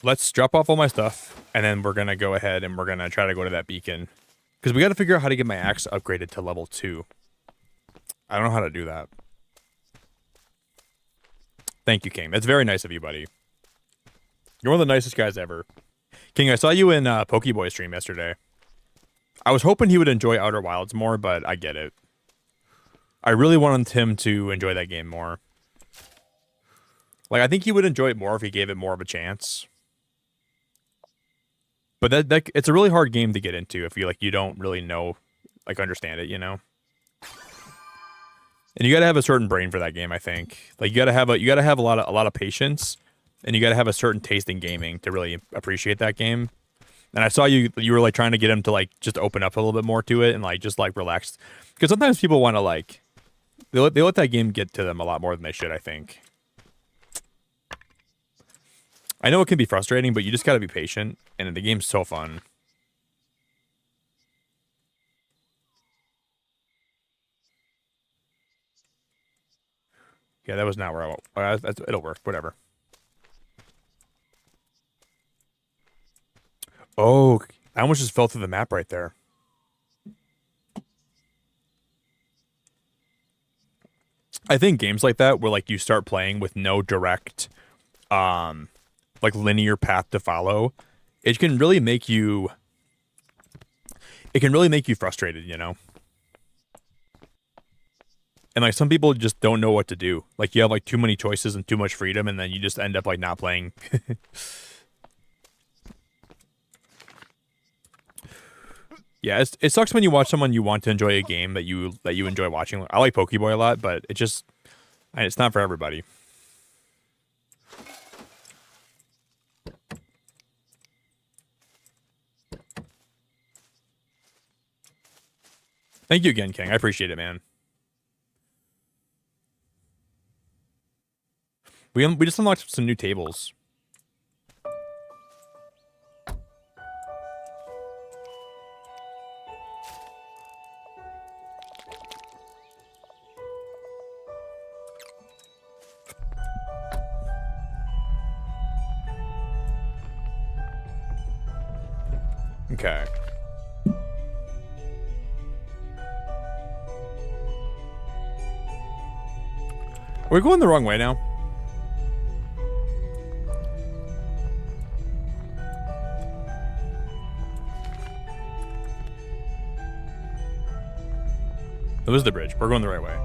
Let's drop off all my stuff, and then we're going to go ahead and we're going to try to go to that beacon. Because we got to figure out how to get my axe upgraded to level 2. I don't know how to do that. Thank you, King. That's very nice of you, buddy. You're one of the nicest guys ever. King, I saw you in Pokeboy stream yesterday. I was hoping he would enjoy Outer Wilds more, but I get it. I really wanted him to enjoy that game more. Like, I think he would enjoy it more if he gave it more of a chance. But that it's a really hard game to get into if you don't really know, like, understand it, you know? And you gotta have a certain brain for that game, I think. Like, you gotta have a lot of patience, and you gotta have a certain taste in gaming to really appreciate that game. And I saw you were like trying to get him to like just open up a little bit more to it and like just like relax, because sometimes people want to like they let that game get to them a lot more than they should, I think. I know it can be frustrating, but you just gotta be patient, and the game's so fun. Yeah, that was not where I it'll work, whatever. Oh, I almost just fell through the map right there. I think games like that where like you start playing with no direct like linear path to follow, it can really make you frustrated, you know? And like some people just don't know what to do. Like you have like too many choices and too much freedom and then you just end up like not playing. Yeah, it sucks when you watch someone you want to enjoy a game that you enjoy watching. I like Pokeboy a lot, but it's not for everybody. Thank you again, King. I appreciate it, man. We just unlocked some new tables. Okay. We're going the wrong way now. It was the bridge. We're going the right way.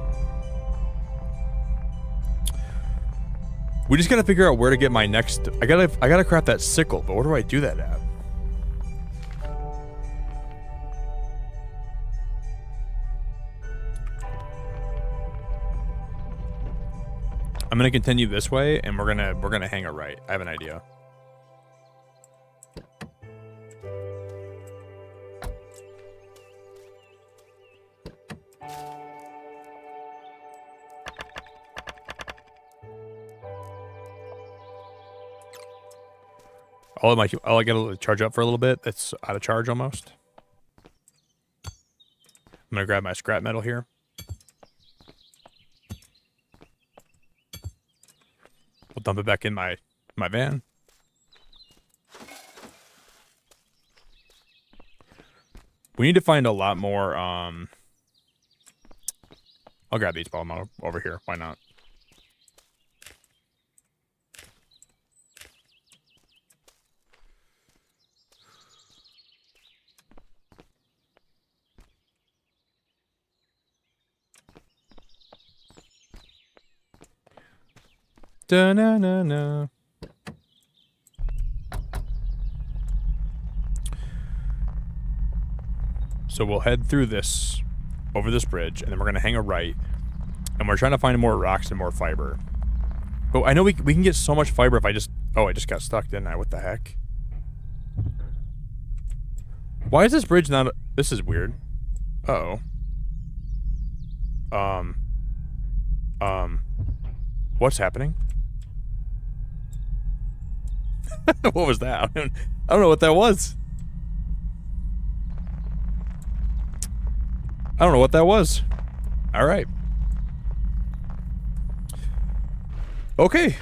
We just gotta figure out where to get my next. I gotta craft that sickle, but where do I do that at? I'm gonna continue this way, and we're gonna hang a right. I have an idea. I'll get a charge up for a little bit. It's out of charge almost. I'm gonna grab my scrap metal here. We'll dump it back in my van. We need to find a lot more. I'll grab these while I'm over here. Why not? Da-na-na-na. So we'll head through this, over this bridge, and then we're going to hang a right. And we're trying to find more rocks and more fiber. Oh, I know we can get so much fiber if I just... Oh, I just got stuck, didn't I? What the heck? Why is this bridge not... This is weird. Uh-oh. What's happening? What was that? I don't know what that was. I don't know what that was. All right. Okay.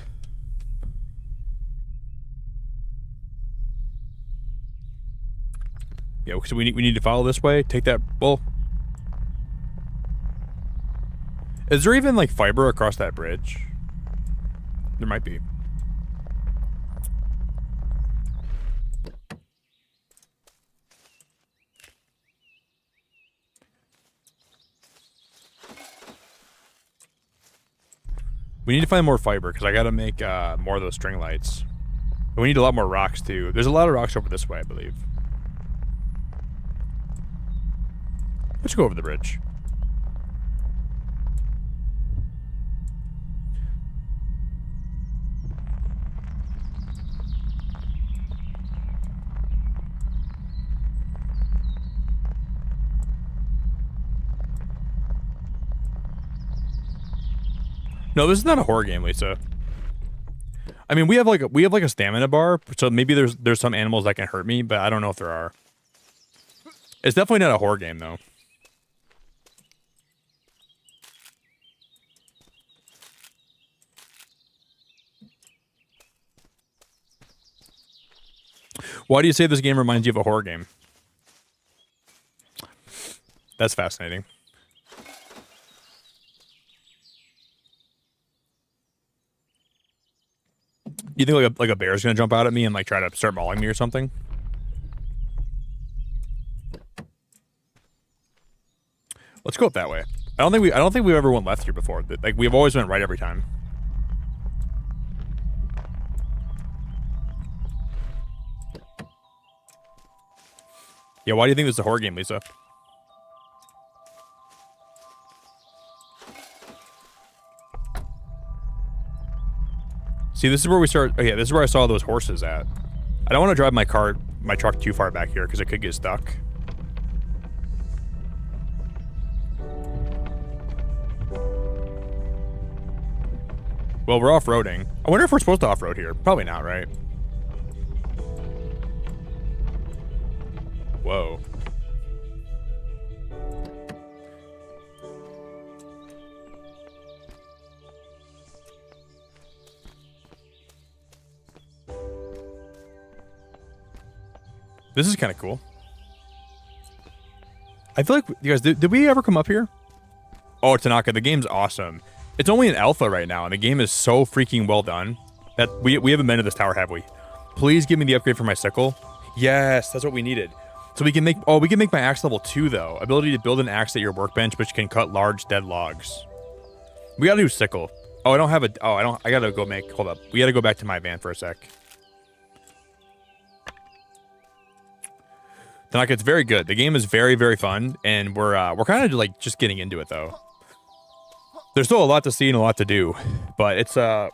Yeah, so we need to follow this way. Take that. Well, is there even like fiber across that bridge? There might be. We need to find more fiber because I got to make more of those string lights. And we need a lot more rocks too. There's a lot of rocks over this way, I believe. Let's go over the bridge. No, this is not a horror game, Lisa. I mean, we have like a stamina bar, so maybe there's some animals that can hurt me, but I don't know if there are. It's definitely not a horror game though. Why do you say this game reminds you of a horror game? That's fascinating. You think like a bear's gonna jump out at me and like try to start mauling me or something? Let's go up that way. I don't think we've ever went left here before. Like we've always went right every time. Yeah, why do you think this is a horror game, Lisa? See, this is where we start. Okay, this is where I saw those horses at. I don't want to drive my truck too far back here because it could get stuck. Well, we're off-roading. I wonder if we're supposed to off-road here. Probably not, right? Whoa. This is kind of cool. I feel like, you guys, did we ever come up here? Oh, Tanaka, the game's awesome. It's only an alpha right now, and the game is so freaking well done that we haven't been to this tower, have we? Please give me the upgrade for my sickle. Yes, that's what we needed. So we can make my axe level 2 though. Ability to build an axe at your workbench, which can cut large dead logs. We gotta do sickle. Oh, I don't have a. Oh, I gotta go make. Hold up. We gotta go back to my van for a sec. Tanaka, it's very good. The game is very, very fun, and we're kind of like just getting into it though. There's still a lot to see and a lot to do, but it's so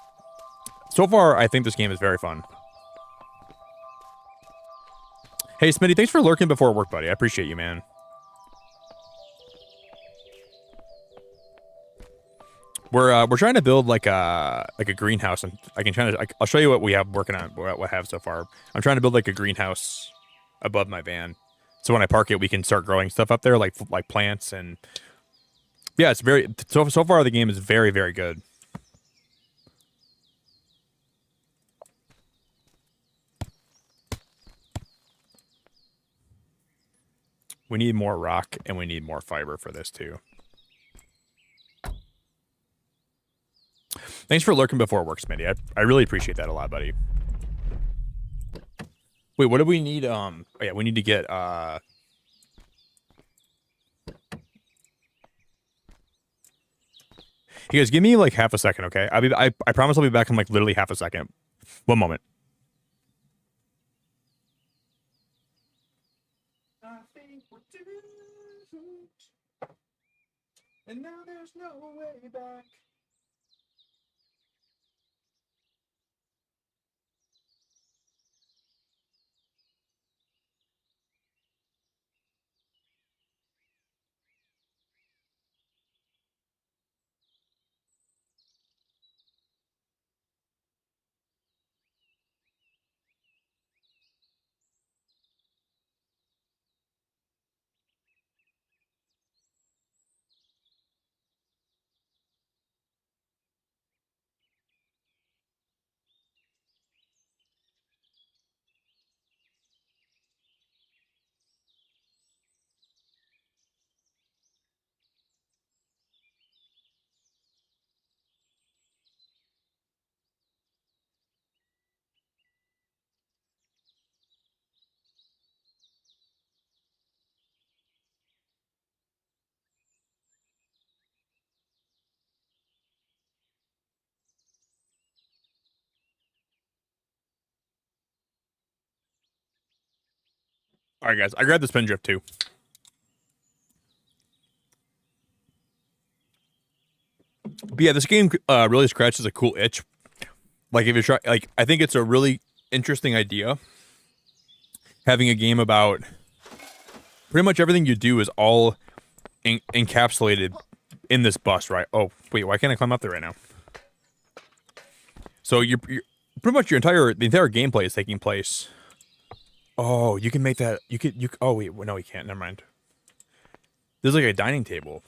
far I think this game is very fun. Hey Smitty, thanks for lurking before work, buddy. I appreciate you, man. We're trying to build like a greenhouse, and I'll show you what we have working on, what I have so far. I'm trying to build like a greenhouse above my van, so when I park it, we can start growing stuff up there, like plants and yeah, it's very so far the game is very, very good. We need more rock and we need more fiber for this too. Thanks for lurking before work, Smitty. I really appreciate that a lot, buddy. Wait, what do we need? Oh yeah, we need to get You guys, give me like half a second, okay? I promise I'll be back in like literally half a second. One moment. I think we're doomed, and now there's no way back. All right, guys, I grabbed the spin drift too. But yeah, this game really scratches a cool itch. Like if you try, like I think it's a really interesting idea. Having a game about pretty much everything you do is all encapsulated in this bus, right? Oh wait, why can't I climb up there right now? So you're pretty much the entire gameplay is taking place. Oh, you can make that. You could. Oh wait, no, you can't. Never mind. There's like a dining table.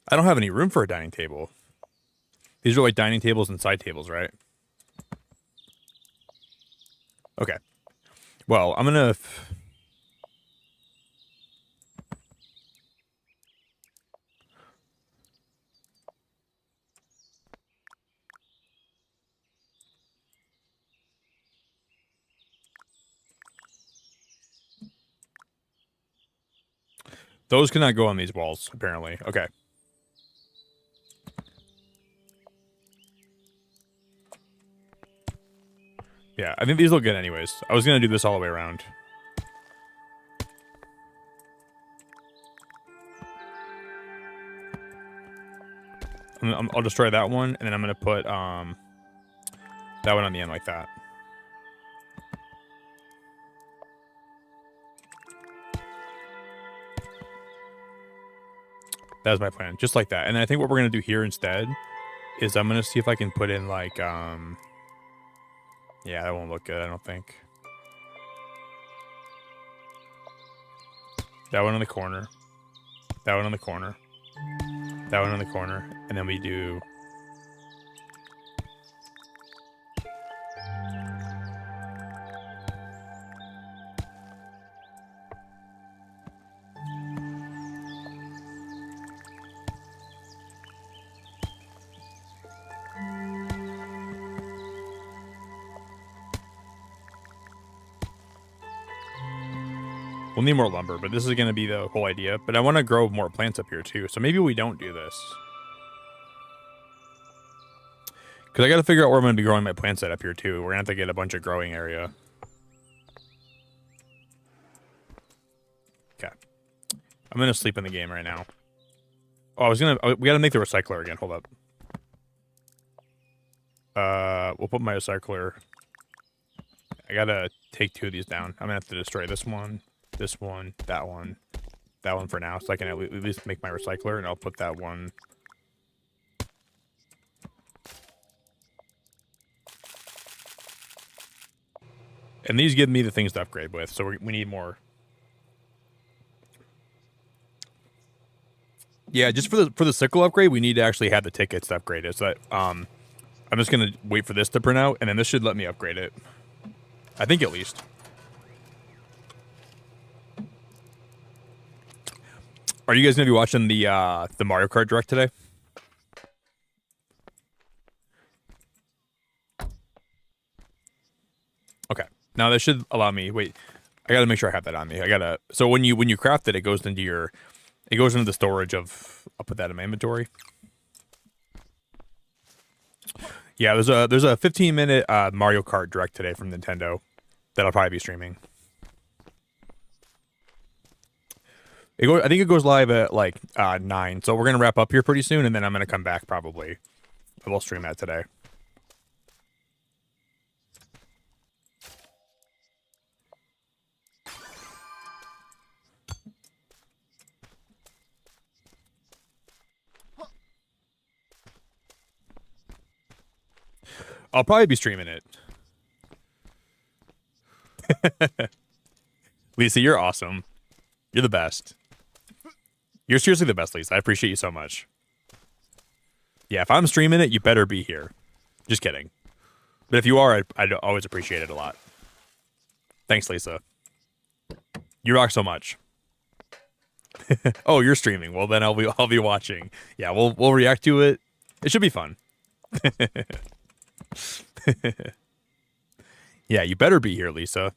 I don't have any room for a dining table. These are like dining tables and side tables, right? Okay. Well, I'm gonna. Those cannot go on these walls, apparently. Okay. Yeah, I think these look good anyways. I was going to do this all the way around. I'll destroy that one, and then I'm going to put that one on the end like that. That was my plan, just like that. And I think what we're going to do here instead is I'm going to see if I can put in like, yeah, that won't look good, I don't think. That one on the corner. That one on the corner. That one on the corner. And then we do... We'll need more lumber, but this is going to be the whole idea. But I want to grow more plants up here too, so maybe we don't do this. Because I got to figure out where I'm going to be growing my plant set up here too. We're going to have to get a bunch of growing area. Okay. I'm going to sleep in the game right now. Oh, we got to make the recycler again. Hold up. We'll put my recycler. I got to take 2 of these down. I'm going to have to destroy this one, that one for now. So I can at least make my recycler, and I'll put that one. And these give me the things to upgrade with, so we need more. Yeah, just for the sickle upgrade, we need to actually have the tickets to upgrade it. So that I'm just gonna wait for this to print out, and then this should let me upgrade it. I think at least. Are you guys gonna be watching the Mario Kart Direct today? Okay. Now that should allow me. Wait, I gotta make sure I have that on me. So when you craft it, it goes into the storage of. I'll put that in my inventory. Yeah, there's a 15-minute Mario Kart Direct today from Nintendo that I'll probably be streaming. I think it goes live at like 9, so we're gonna wrap up here pretty soon, and then I'm gonna come back probably. We'll stream that today. I'll probably be streaming it. Lisa, you're awesome. You're the best. You're seriously the best, Lisa. I appreciate you so much. Yeah, if I'm streaming it, you better be here. Just kidding. But if you are, I'd always appreciate it a lot. Thanks, Lisa. You rock so much. Oh, you're streaming. Well, then I'll be watching. Yeah, we'll react to it. It should be fun. Yeah, you better be here, Lisa.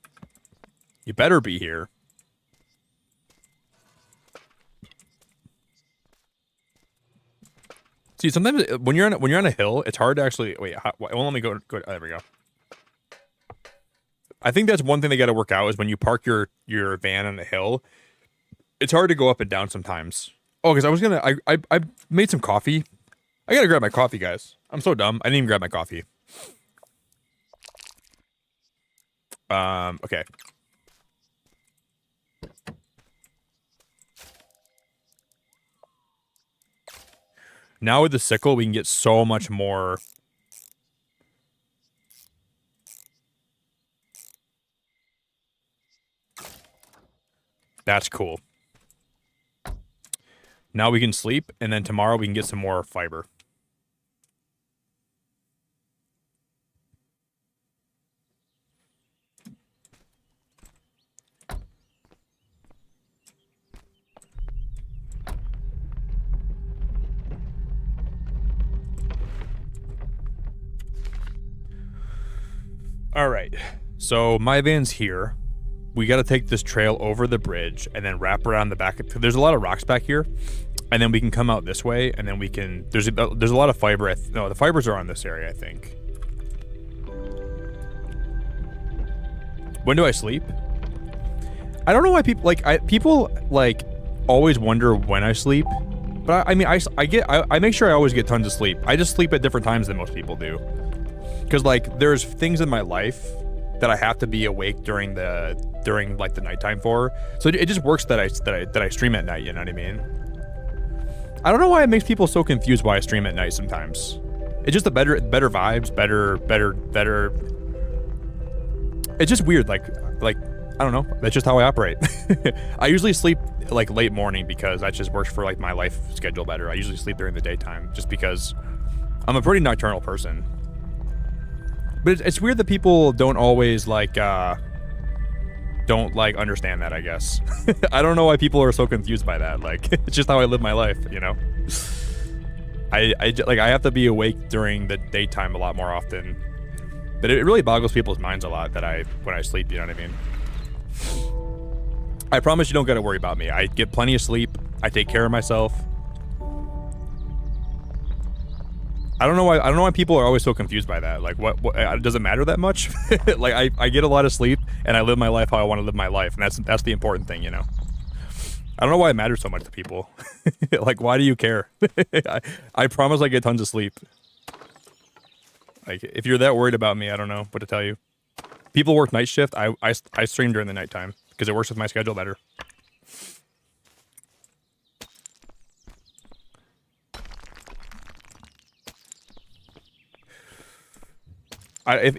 You better be here. See, sometimes when you're on a hill, it's hard to actually wait. Well, let me go. There we go. I think that's one thing they got to work out is when you park your van on a hill, it's hard to go up and down sometimes. Oh, because I made some coffee. I gotta grab my coffee, guys. I'm so dumb. I didn't even grab my coffee. Okay. Now with the sickle, we can get so much more. That's cool. Now we can sleep, and then tomorrow we can get some more fiber. All right. So my van's here. We got to take this trail over the bridge and then wrap around the back. There's a lot of rocks back here, and then we can come out this way, and then we can. There's a lot of fiber. No, the fibers are on this area, I think. When do I sleep? I don't know why people like always wonder when I sleep, but I mean I make sure I always get tons of sleep. I just sleep at different times than most people do, because like there's things in my life that I have to be awake during like the nighttime for. So it just works that I stream at night. You know what I mean? I don't know why it makes people so confused why I stream at night sometimes. It's just the better vibes, better. It's just weird. Like I don't know. That's just how I operate. I usually sleep like late morning because that just works for like my life schedule better. I usually sleep during the daytime just because I'm a pretty nocturnal person. But it's weird that people don't always don't understand that, I guess. I don't know why people are so confused by that. Like, it's just how I live my life, you know? I have to be awake during the daytime a lot more often. But it really boggles people's minds a lot that when I sleep, you know what I mean? I promise you don't got to worry about me. I get plenty of sleep. I take care of myself. I don't know why people are always so confused by that. Like, what does it matter that much? Like, I get a lot of sleep and I live my life how I want to live my life, and that's the important thing, you know. I don't know why it matters so much to people. Like, why do you care? I promise I get tons of sleep. Like, if you're that worried about me, I don't know what to tell you. People work night shift. I stream during the nighttime because it works with my schedule better.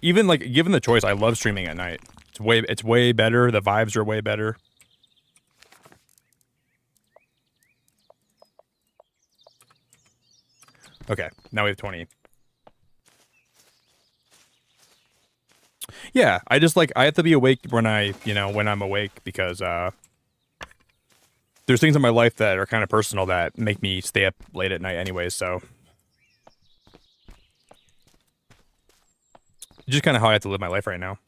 Even like given the choice, I love streaming at night. It's way better. The vibes are way better. Okay, now we have 20. Yeah, I just I have to be awake when I'm awake because there's things in my life that are kind of personal that make me stay up late at night anyways, so just kind of how I have to live my life right now.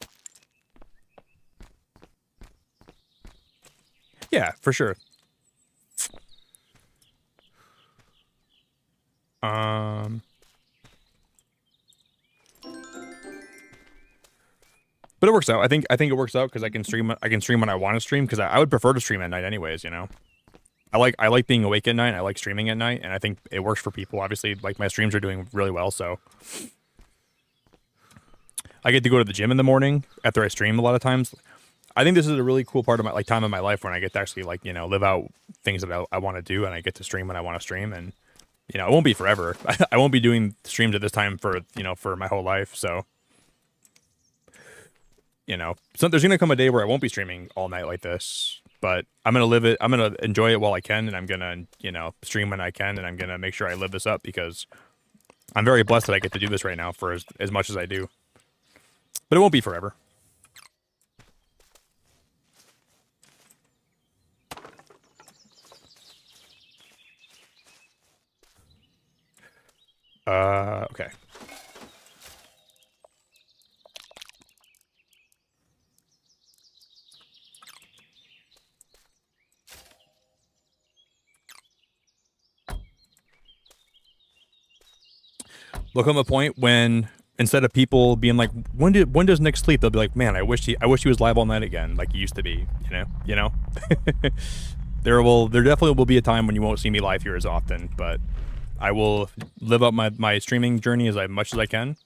Yeah, for sure. But it works out. I think it works out because I can stream when I want to stream, because I would prefer to stream at night anyways, you know. I like being awake at night. I like streaming at night, and I think it works for people. Obviously, like my streams are doing really well, so I get to go to the gym in the morning after I stream a lot of times. I think this is a really cool part of my time in my life when I get to actually live out things that I want to do, and I get to stream when I want to stream, and it won't be forever. I won't be doing streams at this time for my whole life, so so there's gonna come a day where I won't be streaming all night like this, but I'm gonna live it. I'm gonna enjoy it while I can, and I'm gonna stream when I can, and I'm gonna make sure I live this up because I'm very blessed that I get to do this right now for as much as I do. But it won't be forever. Okay. There'll come a point when instead of people being like, when does Nick sleep? They'll be like, man, I wish he was live all night again, like he used to be. You know. There definitely will be a time when you won't see me live here as often, but I will live up my streaming journey as much as I can.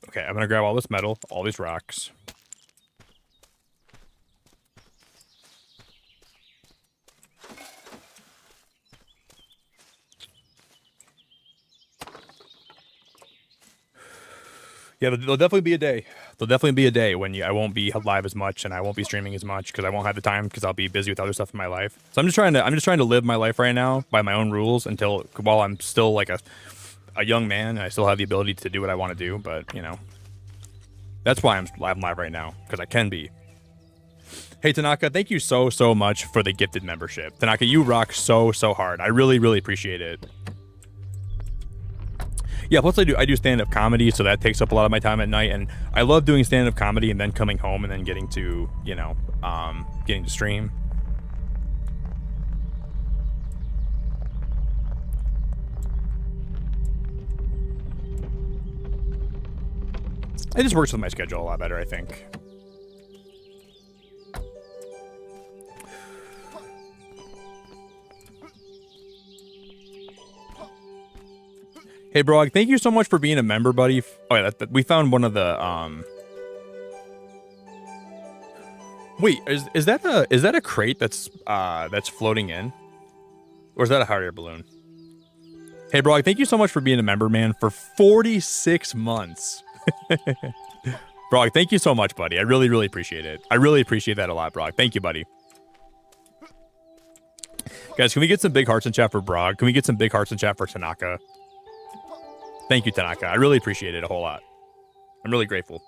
Okay, I'm gonna grab all this metal, all these rocks. Yeah, there'll definitely be a day. There'll definitely be a day when I won't be live as much and I won't be streaming as much because I won't have the time because I'll be busy with other stuff in my life. So I'm just trying to live my life right now by my own rules while I'm still like a young man and I still have the ability to do what I want to do. But that's why I'm live right now, because I can be. Hey, Tanaka, thank you so much for the gifted membership. Tanaka, you rock so hard. I really appreciate it. Yeah, plus I do stand-up comedy, so that takes up a lot of my time at night, and I love doing stand-up comedy and then coming home and then getting to, you know, getting to stream. It just works with my schedule a lot better, I think. Hey, Brog, thank you so much for being a member, buddy. Oh, yeah, we found one of the, Wait, is that a crate that's floating in? Or is that a hot air balloon? Hey, Brog, thank you so much for being a member, man, for 46 months. Brog, thank you so much, buddy. I really appreciate it. I really appreciate that a lot, Brog. Thank you, buddy. Guys, can we get some big hearts in chat for Brog? Can we get some big hearts in chat for Tanaka? Thank you, Tanaka. I really appreciate it a whole lot. I'm really grateful.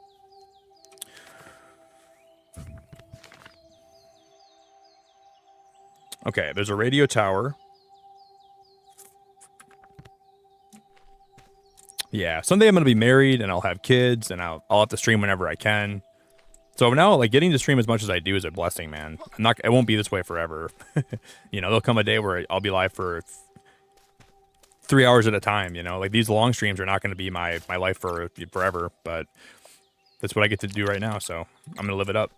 Okay, there's a radio tower. Yeah, someday I'm going to be married and I'll have kids and I'll have to stream whenever I can. So now, like, getting to stream as much as I do is a blessing, man. It won't be this way forever. You know, there'll come a day where I'll be live for 3 hours at a time, you know? Like, these long streams are not going to be my life for forever, but that's what I get to do right now, so I'm going to live it up.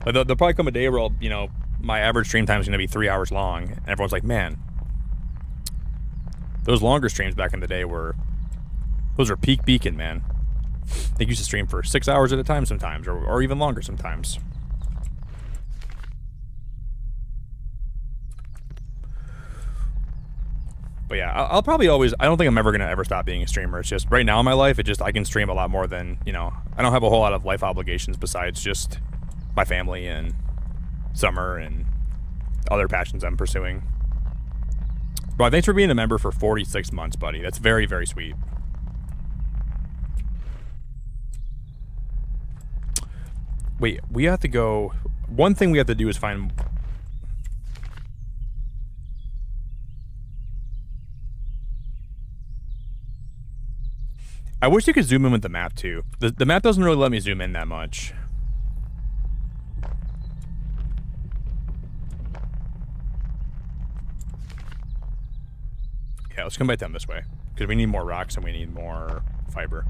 But there'll probably come a day where you know, my average stream time is going to be 3 hours long, and everyone's like, man, those longer streams back in the day those are peak beacon, man. They used to stream for 6 hours at a time sometimes, or even longer sometimes. But yeah, I'll probably always, I don't think I'm ever going to ever stop being a streamer. It's just right now in my life, I can stream a lot more than, you know, I don't have a whole lot of life obligations besides just my family and summer and other passions I'm pursuing. But thanks for being a member for 46 months, buddy. That's very sweet. Wait, we have to go, one thing we have to do is find... I wish you could zoom in with the map, too. The map doesn't really let me zoom in that much. Yeah, let's come back down this way. Because we need more rocks and we need more fiber.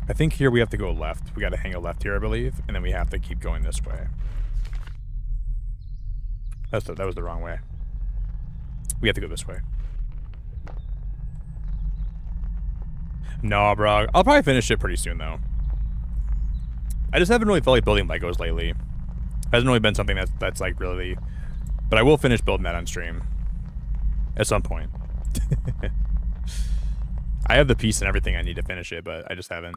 I think here we have to go left. We got to hang a left here, I believe, and then we have to keep going this way. That was the wrong way. We have to go this way. No, bro. I'll probably finish it pretty soon, though. I just haven't really felt like building Legos lately. Hasn't really been something that's like really... But I will finish building that on stream. At some point. I have the piece and everything I need to finish it, but I just haven't.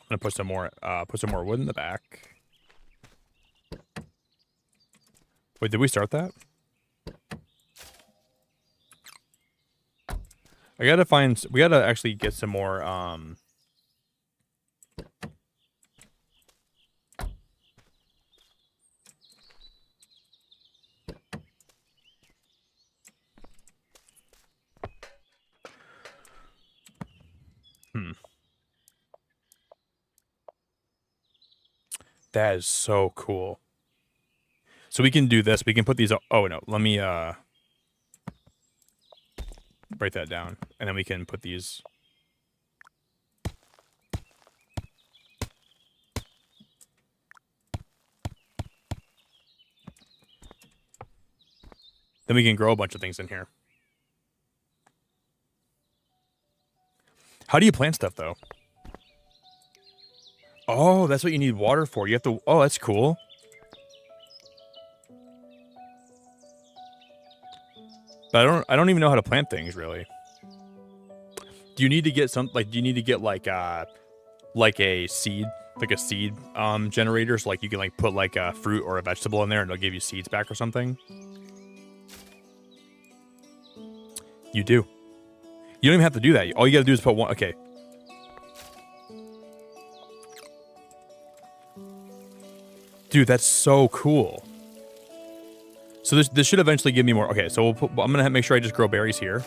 I'm gonna put some more wood in the back. Wait, did we start that? We gotta actually get some more, That is so cool. So we can do this. We can put these... Oh, no. Let me write that down. And then we can put these... Then we can grow a bunch of things in here. How do you plant stuff, though? Oh, that's what you need water for. You have to... Oh, that's cool. But I don't even know how to plant things, really. Do you need to get some... Like, do you need to get, like a seed... Like a seed generator, so like you can like put like a fruit or a vegetable in there and it'll give you seeds back or something? You do. You don't even have to do that. All you gotta do is put one... Okay. Dude, that's so cool. So this should eventually give me more... Okay, so I'm gonna make sure I just grow berries here.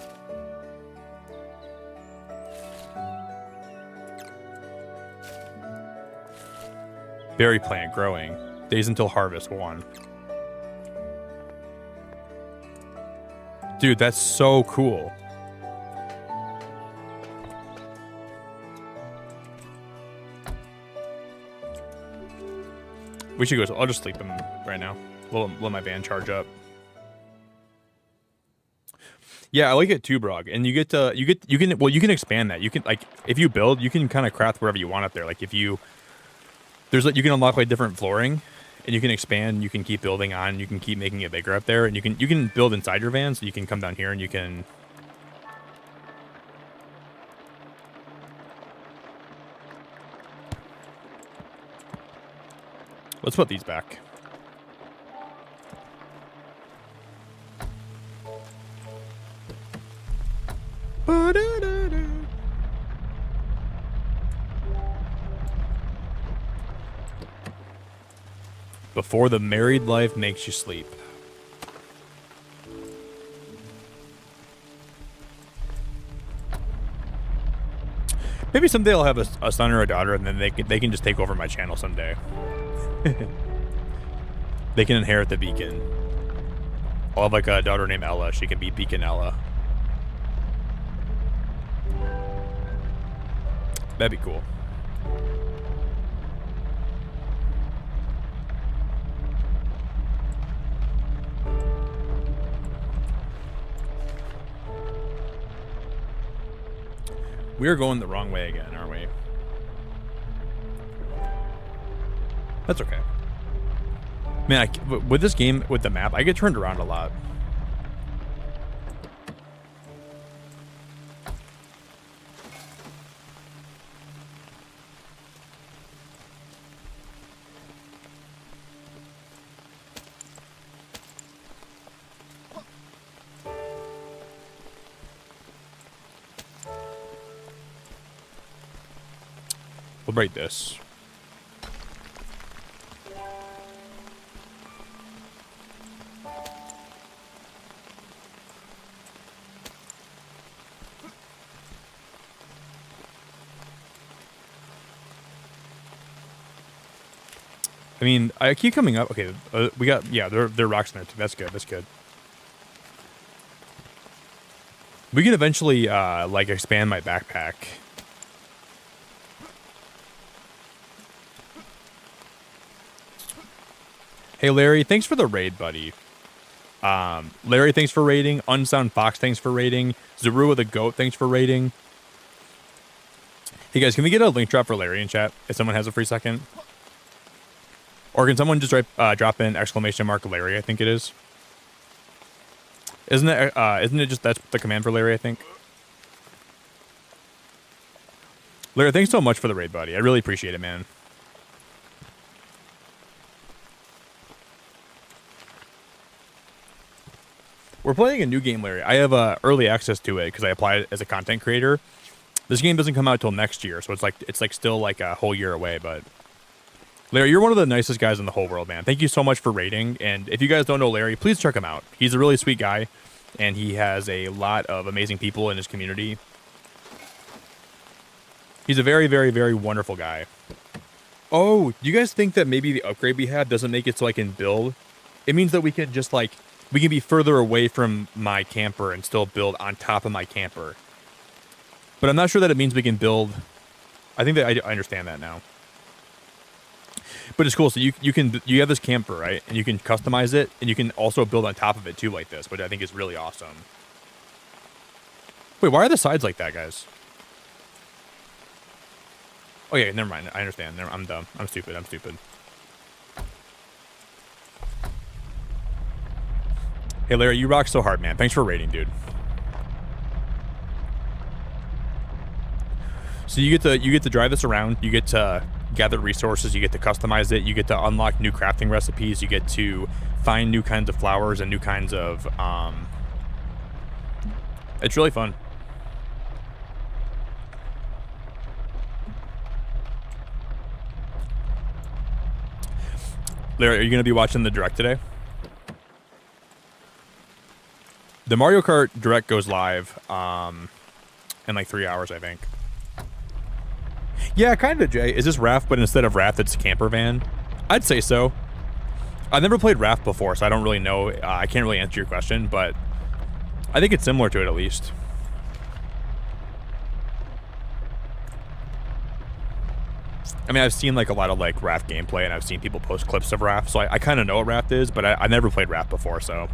Berry plant growing. Days until harvest 1. Dude, that's so cool. We should go. I'll just sleep him right now. Let my van charge up. Yeah, I like it too, Brog. And you can expand that. You can, like, if you build, you can kind of craft wherever you want up there. Like if you... There's like, you can unlock like different flooring, and you can expand. You can keep building on. You can keep making it bigger up there, and you can build inside your van. So you can come down here and you can. Let's put these back. Before the married life makes you sleep. Maybe someday I'll have a son or a daughter, and then they can just take over my channel someday. They can inherit the beacon. I'll have like a daughter named Ella. She can be Beacon Ella. That'd be cool. We are going the wrong way again, aren't we? That's okay. Man, with this game, with the map, I get turned around a lot. We'll break this. I mean, I keep coming up. Okay, we got, yeah, there are rocks in there too. That's good. That's good. We can eventually, like, expand my backpack. Hey, Larry, thanks for the raid, buddy. Larry, thanks for raiding. Unsound Fox, thanks for raiding. Zarua the Goat, thanks for raiding. Hey, guys, can we get a link drop for Larry in chat if someone has a free second? Or can someone just drop in exclamation mark Larry, I think it is. Isn't it just, that's the command for Larry, I think? Larry, thanks so much for the raid, buddy. I really appreciate it, man. We're playing a new game, Larry. I have early access to it because I applied as a content creator. This game doesn't come out till next year, so it's like still like a whole year away. But Larry, you're one of the nicest guys in the whole world, man. Thank you so much for raiding. And if you guys don't know Larry, please check him out. He's a really sweet guy, and he has a lot of amazing people in his community. He's a very, very, very wonderful guy. Oh, do you guys think that maybe the upgrade we have doesn't make it so I can build? It means that we can just like, we can be further away from my camper and still build on top of my camper. But I'm not sure that it means we can build. I think that I understand that now. But it's cool. So you have this camper, right? And you can customize it, and you can also build on top of it too, like this, which I think is really awesome. Wait, why are the sides like that, guys? Oh yeah, never mind. I understand. I'm dumb. I'm stupid. I'm stupid. Hey Larry, you rock so hard, man. Thanks for rating, dude. So you get to drive this around. You get to gather resources. You get to customize it. You get to unlock new crafting recipes. You get to find new kinds of flowers and new kinds of. It's really fun. Larry, are you going to be watching the direct today? The Mario Kart direct goes live in like 3 hours, I think. Yeah, kind of, Jay. Is this Raft, but instead of Raft, it's a camper van? I'd say so. I've never played Raft before, so I don't really know. I can't really answer your question, but I think it's similar to it at least. I mean, I've seen like a lot of like Raft gameplay, and I've seen people post clips of Raft, so I kind of know what Raft is, but I never played Raft before, so.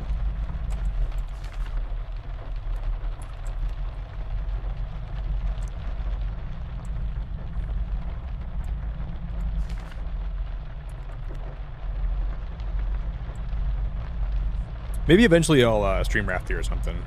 Maybe eventually I'll stream Raft here or something.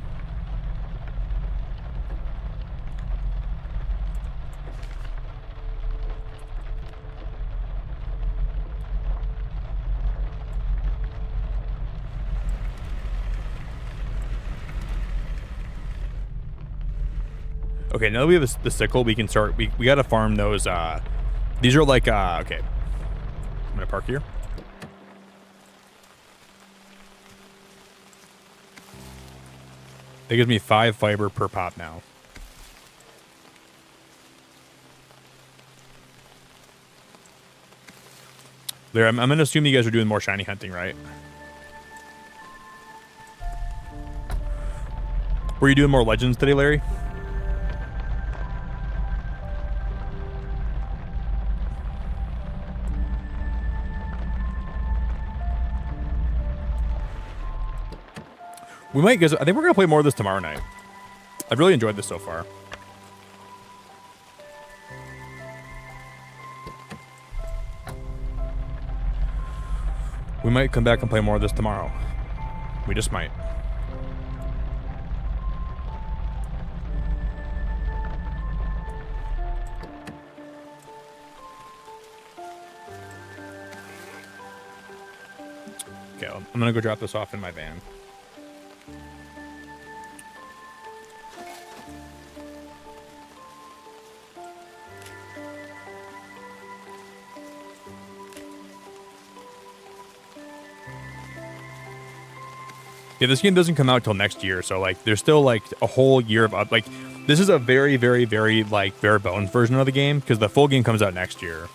Okay, now that we have the sickle, we can start. We gotta farm those. These are like okay. I'm gonna park here. That gives me 5 fiber per pop now. There, I'm gonna assume you guys are doing more shiny hunting, right? Were you doing more legends today, Larry? We might, because I think we're going to play more of this tomorrow night. I've really enjoyed this so far. We might come back and play more of this tomorrow. We just might. Okay, I'm going to go drop this off in my van. Yeah, this game doesn't come out till next year, so like there's still like a whole year of like this is a very, very, very like bare bones version of the game because the full game comes out next year.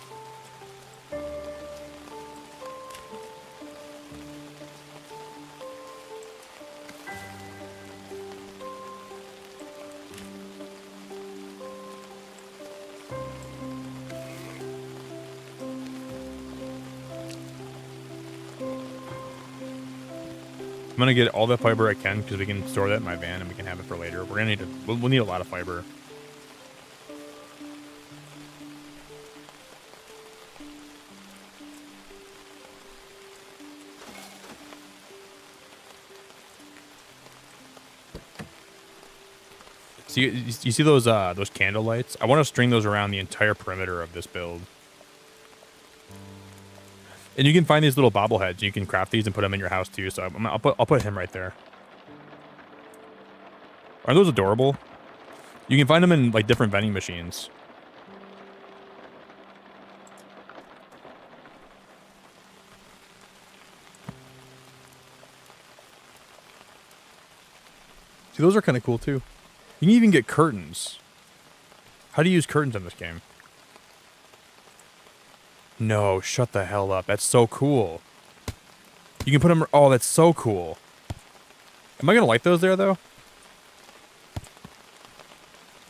I'm gonna get all the fiber I can because we can store that in my van and we can have it for later. We're gonna need to. We'll need a lot of fiber. So you see those candle lights? I want to string those around the entire perimeter of this build. And you can find these little bobbleheads. You can craft these and put them in your house too. So I'll put him right there. Aren't those adorable? You can find them in like different vending machines. See, those are kind of cool too. You can even get curtains. How do you use curtains in this game? No, shut the hell up. That's so cool. You can put them... Oh, that's so cool. Am I going to light those there, though?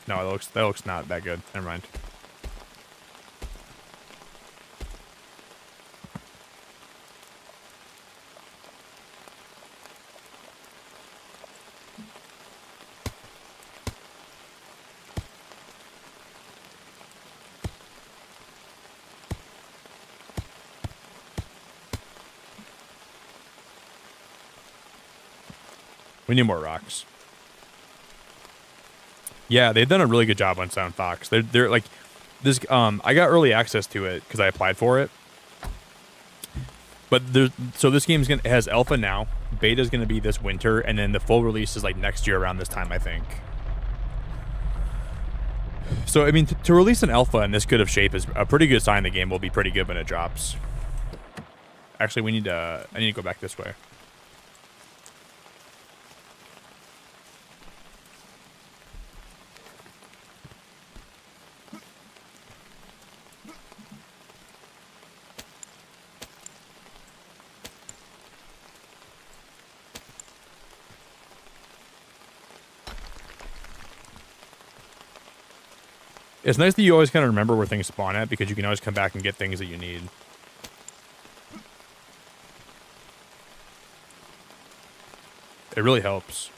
No, that looks not that good. Never mind. We need more rocks. Yeah, they've done a really good job on Sound Fox. They're like this. I got early access to it because I applied for it. But so this game's has alpha now. Beta is gonna be this winter, and then the full release is like next year around this time, I think. So I mean, to release an alpha in this good of shape is a pretty good sign the game will be pretty good when it drops. Actually, I need to go back this way. It's nice that you always kind of remember where things spawn at because you can always come back and get things that you need. It really helps.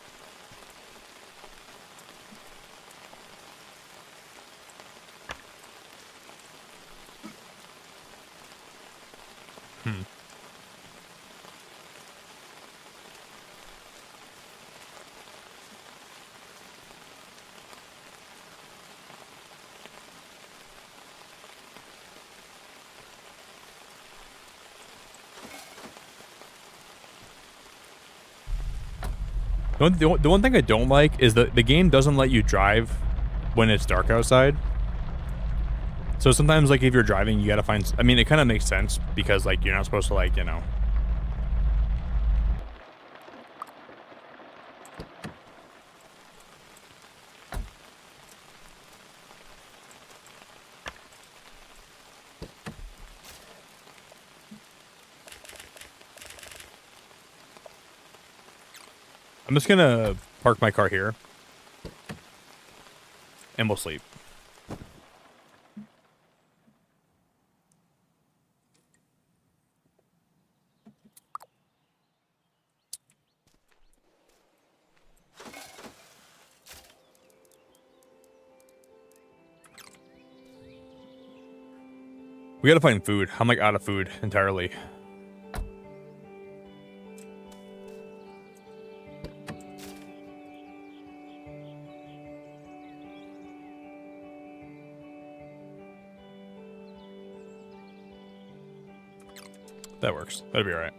The one thing I don't like is that the game doesn't let you drive when it's dark outside. So sometimes, like, if you're driving, you gotta find... I mean, it kind of makes sense because, like, you're not supposed to, like, you know... I'm just gonna park my car here. And we'll sleep. We gotta find food. I'm like out of food entirely. That works. That'll be all right.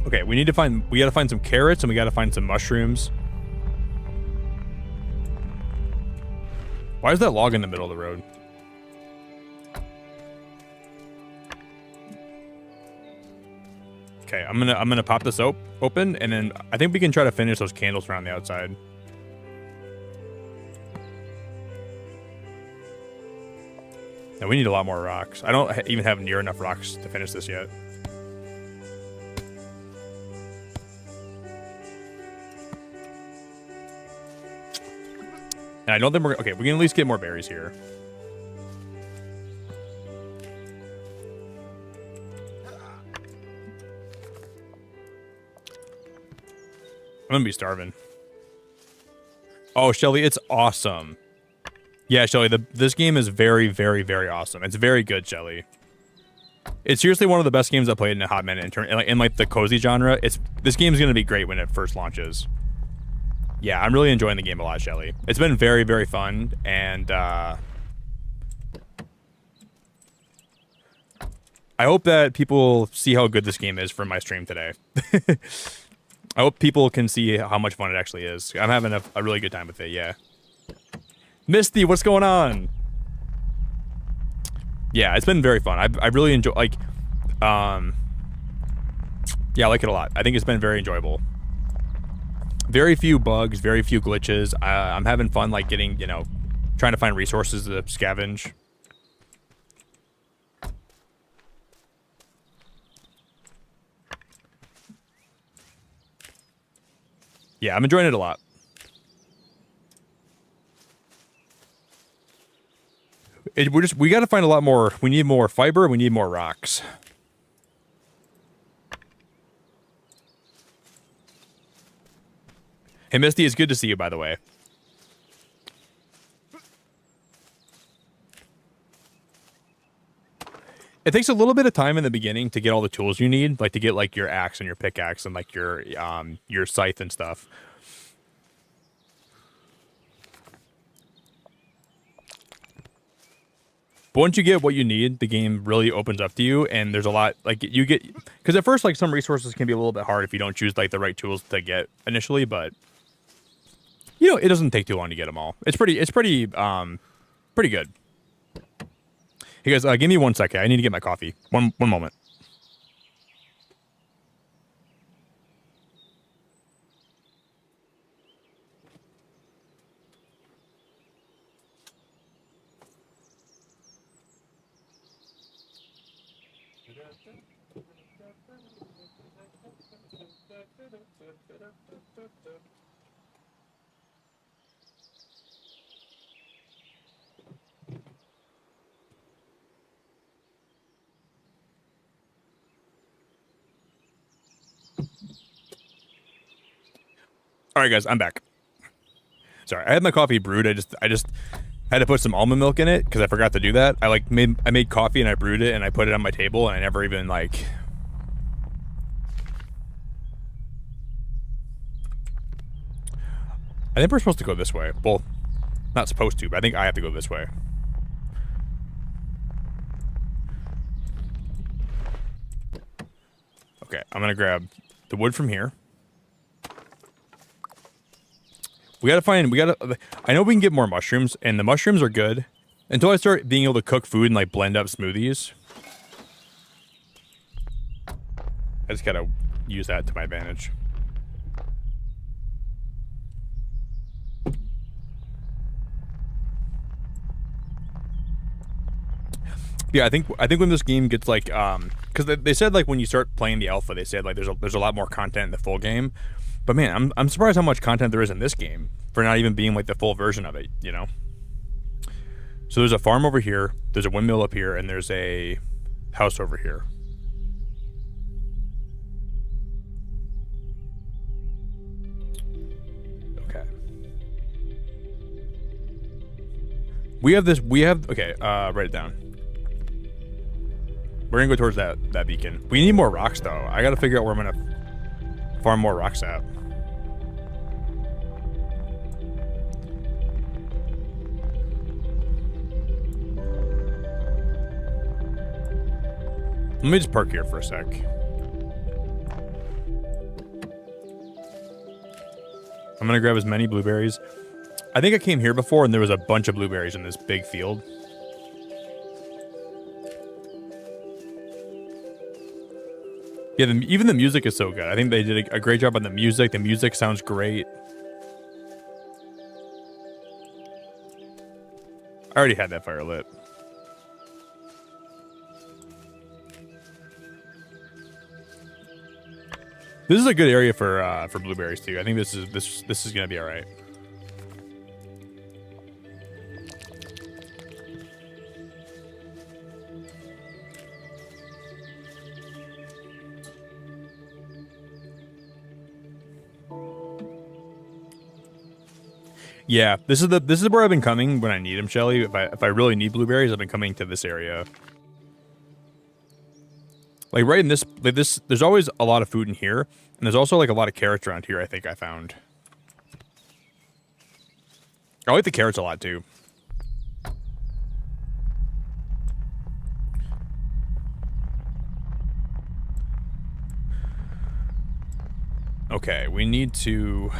Okay, we gotta find some carrots and we gotta find some mushrooms. Why is that log in the middle of the road? Okay, I'm gonna pop this open and then I think we can try to finish those candles around the outside. Now we need a lot more rocks. I don't even have near enough rocks to finish this yet. And I don't think okay, we can at least get more berries here. I'm gonna be starving. Oh, Shelly, it's awesome. Yeah, Shelly, this game is very, very, very awesome. It's very good, Shelly. It's seriously one of the best games I've played in a hot minute in like the cozy genre. This game's gonna be great when it first launches. Yeah, I'm really enjoying the game a lot, Shelly. It's been very, very fun, and I hope that people see how good this game is from my stream today. I hope people can see how much fun it actually is. I'm having a really good time with it, yeah. Misty, what's going on? Yeah, it's been very fun. I really enjoy, like, yeah, I like it a lot. I think it's been very enjoyable. Very few bugs, very few glitches. I'm having fun, like, getting, you know, trying to find resources to scavenge. Yeah, I'm enjoying it a lot. We got to find a lot more. We need more fiber. We need more rocks. Hey, Misty, it's good to see you, by the way. It takes a little bit of time in the beginning to get all the tools you need, like to get like your axe and your pickaxe and like your scythe and stuff. But once you get what you need, the game really opens up to you, and there's a lot like you get because at first like some resources can be a little bit hard if you don't choose like the right tools to get initially, but you know it doesn't take too long to get them all. It's pretty good. Hey guys, give me 1 second. I need to get my coffee. One moment. All right, guys, I'm back. Sorry, I had my coffee brewed. I just had to put some almond milk in it because I forgot to do that. I made coffee and I brewed it and I put it on my table and I never even like. I think we're supposed to go this way. Well, not supposed to, but I think I have to go this way. Okay, I'm gonna grab the wood from here. I know we can get more mushrooms, and the mushrooms are good until I start being able to cook food and like blend up smoothies. I just gotta use that to my advantage. Yeah, I think when this game gets like because they said like when you start playing the alpha, they said like there's a lot more content in the full game. But man, I'm surprised how much content there is in this game for not even being like the full version of it, you know? So there's a farm over here, there's a windmill up here, and there's a house over here. Okay. Okay, write it down. We're gonna go towards that beacon. We need more rocks though. I gotta figure out where I'm gonna farm more rocks at. Let me just park here for a sec. I'm gonna grab as many blueberries. I think I came here before and there was a bunch of blueberries in this big field. Yeah, even the music is so good. I think they did a great job on the music. The music sounds great. I already had that fire lit. This is a good area for blueberries too. I think this is gonna be all right. Yeah, this is where I've been coming when I need them, Shelly. If I really need blueberries, I've been coming to this area. Like right in this, there's always a lot of food in here, and there's also like a lot of carrots around here. I think I found. I like the carrots a lot too. Okay, we need to.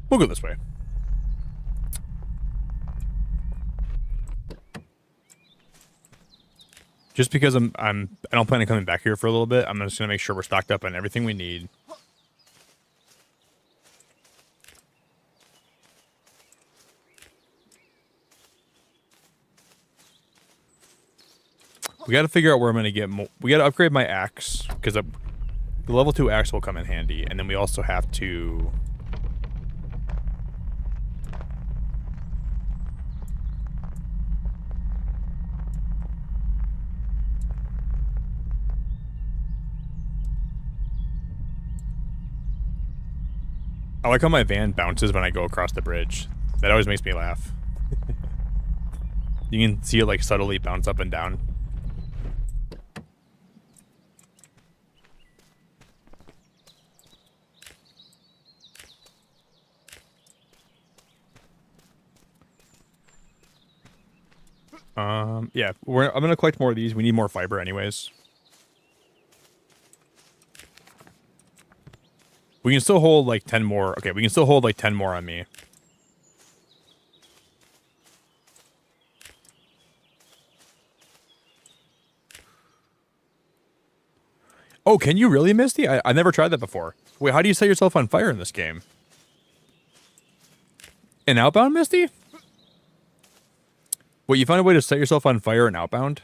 We'll go this way. Just because I don't plan on coming back here for a little bit. I'm just gonna make sure we're stocked up on everything we need. We got to figure out where I'm gonna get more. We got to upgrade my axe because the level 2 axe will come in handy, and then we also have to. I like how my van bounces when I go across the bridge. That always makes me laugh. You can see it like subtly bounce up and down. Yeah, I'm gonna collect more of these. We need more fiber anyways. We can still hold like 10 more. Okay, we can still hold like 10 more on me. Oh, can you really, Misty? I never tried that before. Wait, how do you set yourself on fire in this game? In Outbound, Misty? Wait, you found a way to set yourself on fire in Outbound?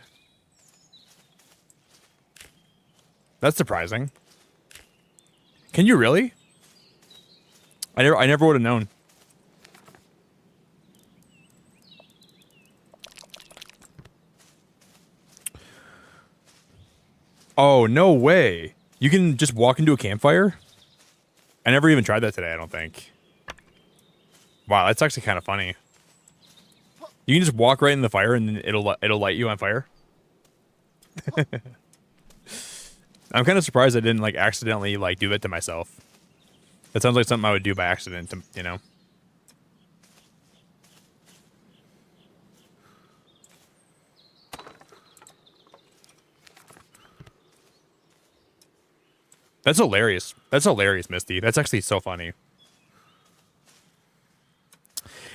That's surprising. Can you really? I never would have known. Oh, no way. You can just walk into a campfire? I never even tried that today, I don't think. Wow, that's actually kind of funny. You can just walk right in the fire and then it'll light you on fire. I'm kind of surprised I didn't like accidentally like do that to myself. That sounds like something I would do by accident, you know. That's hilarious. That's hilarious, Misty. That's actually so funny.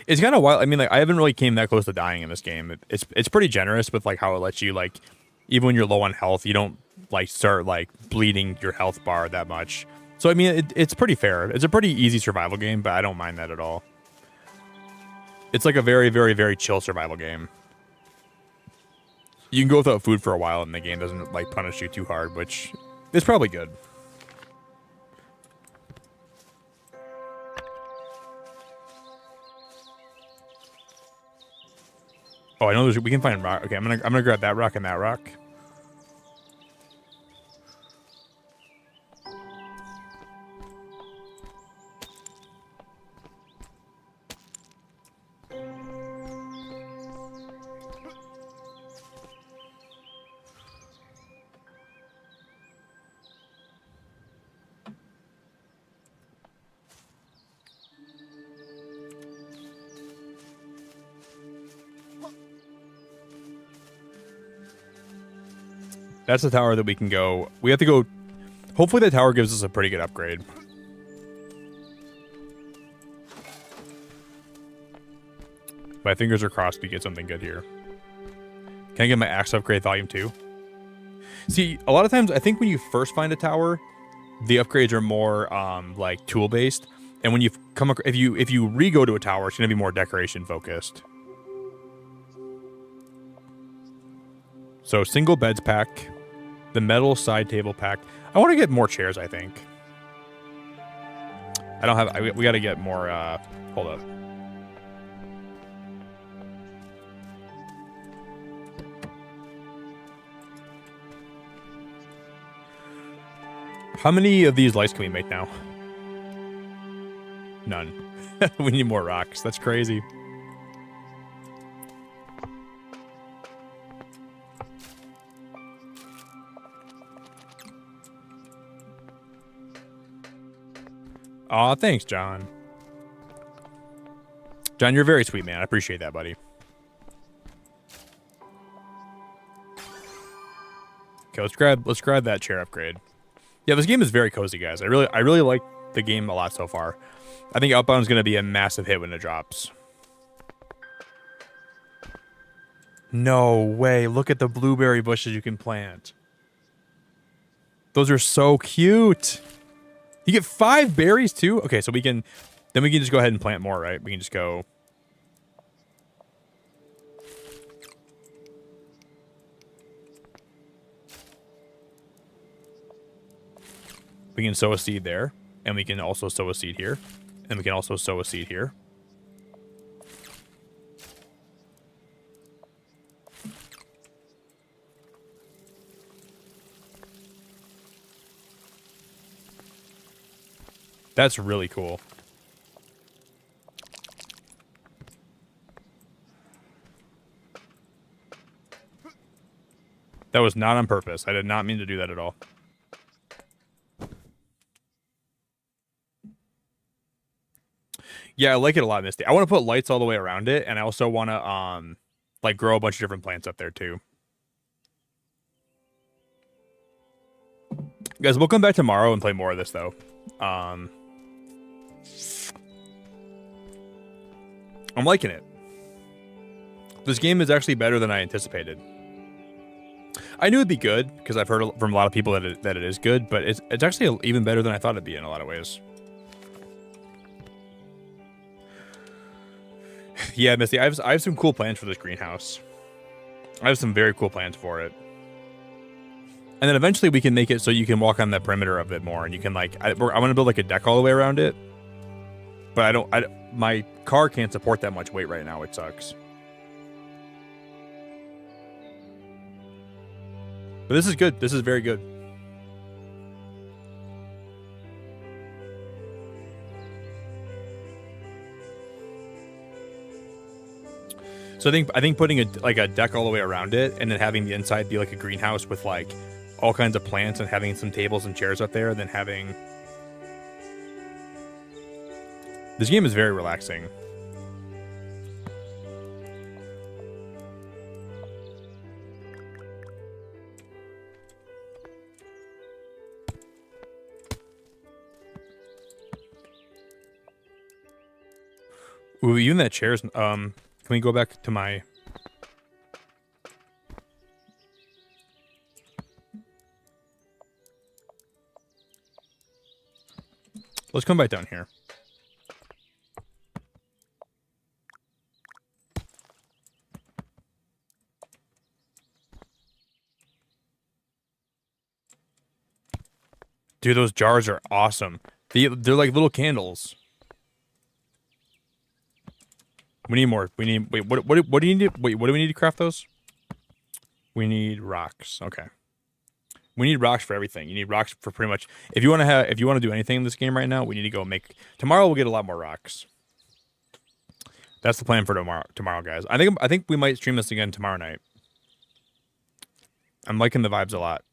It's kind of wild. I mean, like I haven't really came that close to dying in this game. It's pretty generous with like how it lets you like, even when you're low on health, you don't like start like bleeding your health bar that much. So I mean, it's pretty fair. It's a pretty easy survival game, but I don't mind that at all. It's like a very, very, very chill survival game. You can go without food for a while, and the game doesn't like punish you too hard, which is probably good. Oh, I know we can find rock. Okay, I'm gonna grab that rock and that rock. That's the tower that we can go. We have to go. Hopefully, that tower gives us a pretty good upgrade. My fingers are crossed we get something good here. Can I get my axe upgrade volume 2? See, a lot of times I think when you first find a tower, the upgrades are more like tool based, and when you come if you re-go to a tower, it's gonna be more decoration focused. So single beds pack, the metal side table pack. I want to get more chairs. I think. I don't have. We got to get more. Hold up. How many of these lights can we make now? None. We need more rocks. That's crazy. Aw, thanks, John. John, you're very sweet, man. I appreciate that, buddy. Okay, let's grab that chair upgrade. Yeah, this game is very cozy, guys. I really like the game a lot so far. I think Outbound is going to be a massive hit when it drops. No way. Look at the blueberry bushes you can plant. Those are so cute. You get 5 berries too? Okay, so we can just go ahead and plant more, right? We can just go. We can sow a seed there, and we can also sow a seed here, and we can also sow a seed here. That's really cool. That was not on purpose. I did not mean to do that at all. Yeah, I like it a lot, Misty. I want to put lights all the way around it, and I also want to like grow a bunch of different plants up there too. Guys, we'll come back tomorrow and play more of this though. I'm liking it. This game is actually better than I anticipated. I knew it'd be good because I've heard from a lot of people that it is good, but it's actually even better than I thought it'd be in a lot of ways. Yeah, Misty, I have some cool plans for this greenhouse. I have some very cool plans for it. And then eventually we can make it so you can walk on the perimeter of it more, and you can like I want to build like a deck all the way around it. But my car can't support that much weight right now. It sucks. But this is good. This is very good. So I think putting a deck all the way around it, and then having the inside be like a greenhouse with like all kinds of plants, and having some tables and chairs up there, and then having this game is very relaxing. Ooh, even that chair's can we go back to my let's come back down here. Dude, those jars are awesome. They're like little candles. We need more. We need wait. What do you need? Wait, what do we need to craft those? We need rocks. Okay. We need rocks for everything. You need rocks for pretty much. If you want to do anything in this game right now, we need to go make. Tomorrow we'll get a lot more rocks. That's the plan for tomorrow. Tomorrow, guys. I think we might stream this again tomorrow night. I'm liking the vibes a lot.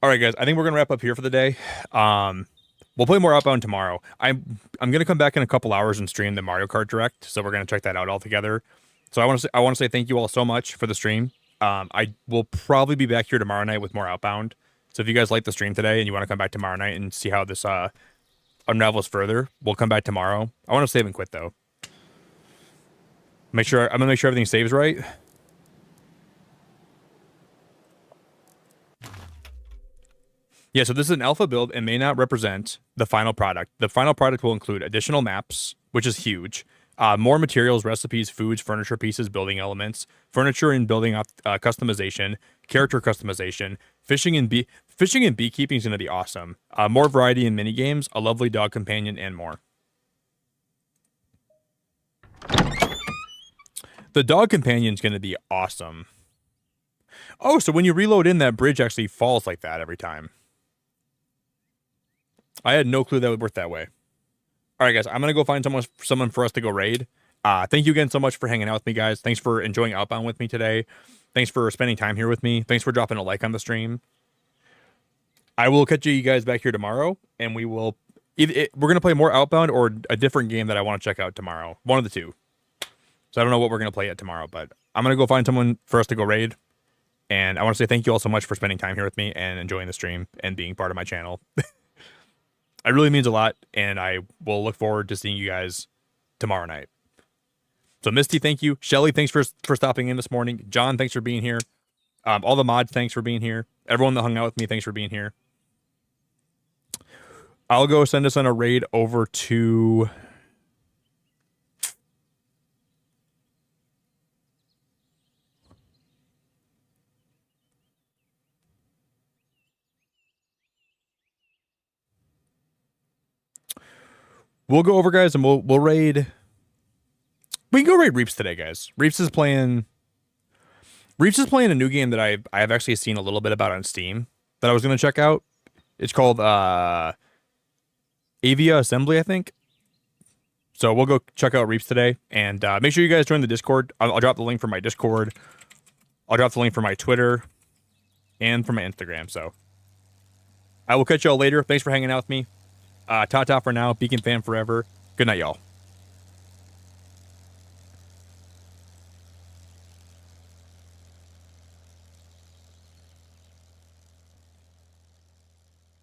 All right, guys. I think we're gonna wrap up here for the day. We'll play more Outbound tomorrow. I'm gonna come back in a couple hours and stream the Mario Kart Direct, so we're gonna check that out all together. So I want to say thank you all so much for the stream. I will probably be back here tomorrow night with more Outbound. So if you guys like the stream today and you want to come back tomorrow night and see how this unravels further, we'll come back tomorrow. I want to save and quit though. I'm gonna make sure everything saves right. Yeah, so this is an alpha build and may not represent the final product. The final product will include additional maps, which is huge, more materials, recipes, foods, furniture pieces, building elements, furniture and building customization, character customization, fishing and beekeeping is going to be awesome. More variety in mini games, a lovely dog companion, and more. The dog companion is going to be awesome. Oh, so when you reload in, that bridge actually falls like that every time. I had no clue that would work that way. All right, guys, I'm going to go find someone for us to go raid. Thank you again so much for hanging out with me, guys. Thanks for enjoying Outbound with me today. Thanks for spending time here with me. Thanks for dropping a like on the stream. I will catch you guys back here tomorrow, and we're going to play more Outbound or a different game that I want to check out tomorrow. One of the two. So I don't know what we're going to play yet tomorrow, but I'm going to go find someone for us to go raid. And I want to say thank you all so much for spending time here with me and enjoying the stream and being part of my channel. It really means a lot, and I will look forward to seeing you guys tomorrow night. So Misty, thank you. Shelly, thanks for stopping in this morning. John, thanks for being here. All the mods, thanks for being here. Everyone that hung out with me, thanks for being here. I'll go send us on a raid over to... We'll go over, guys, and we'll raid. We can go raid Reaps today, guys. Reaps is playing a new game that I've actually seen a little bit about on Steam that I was going to check out. It's called Avia Assembly, I think. So we'll go check out Reaps today, and make sure you guys join the Discord. I'll drop the link for my Discord. I'll drop the link for my Twitter and for my Instagram. So I will catch y'all later. Thanks for hanging out with me. Ta-ta for now. Beacon fan forever. Good night, y'all.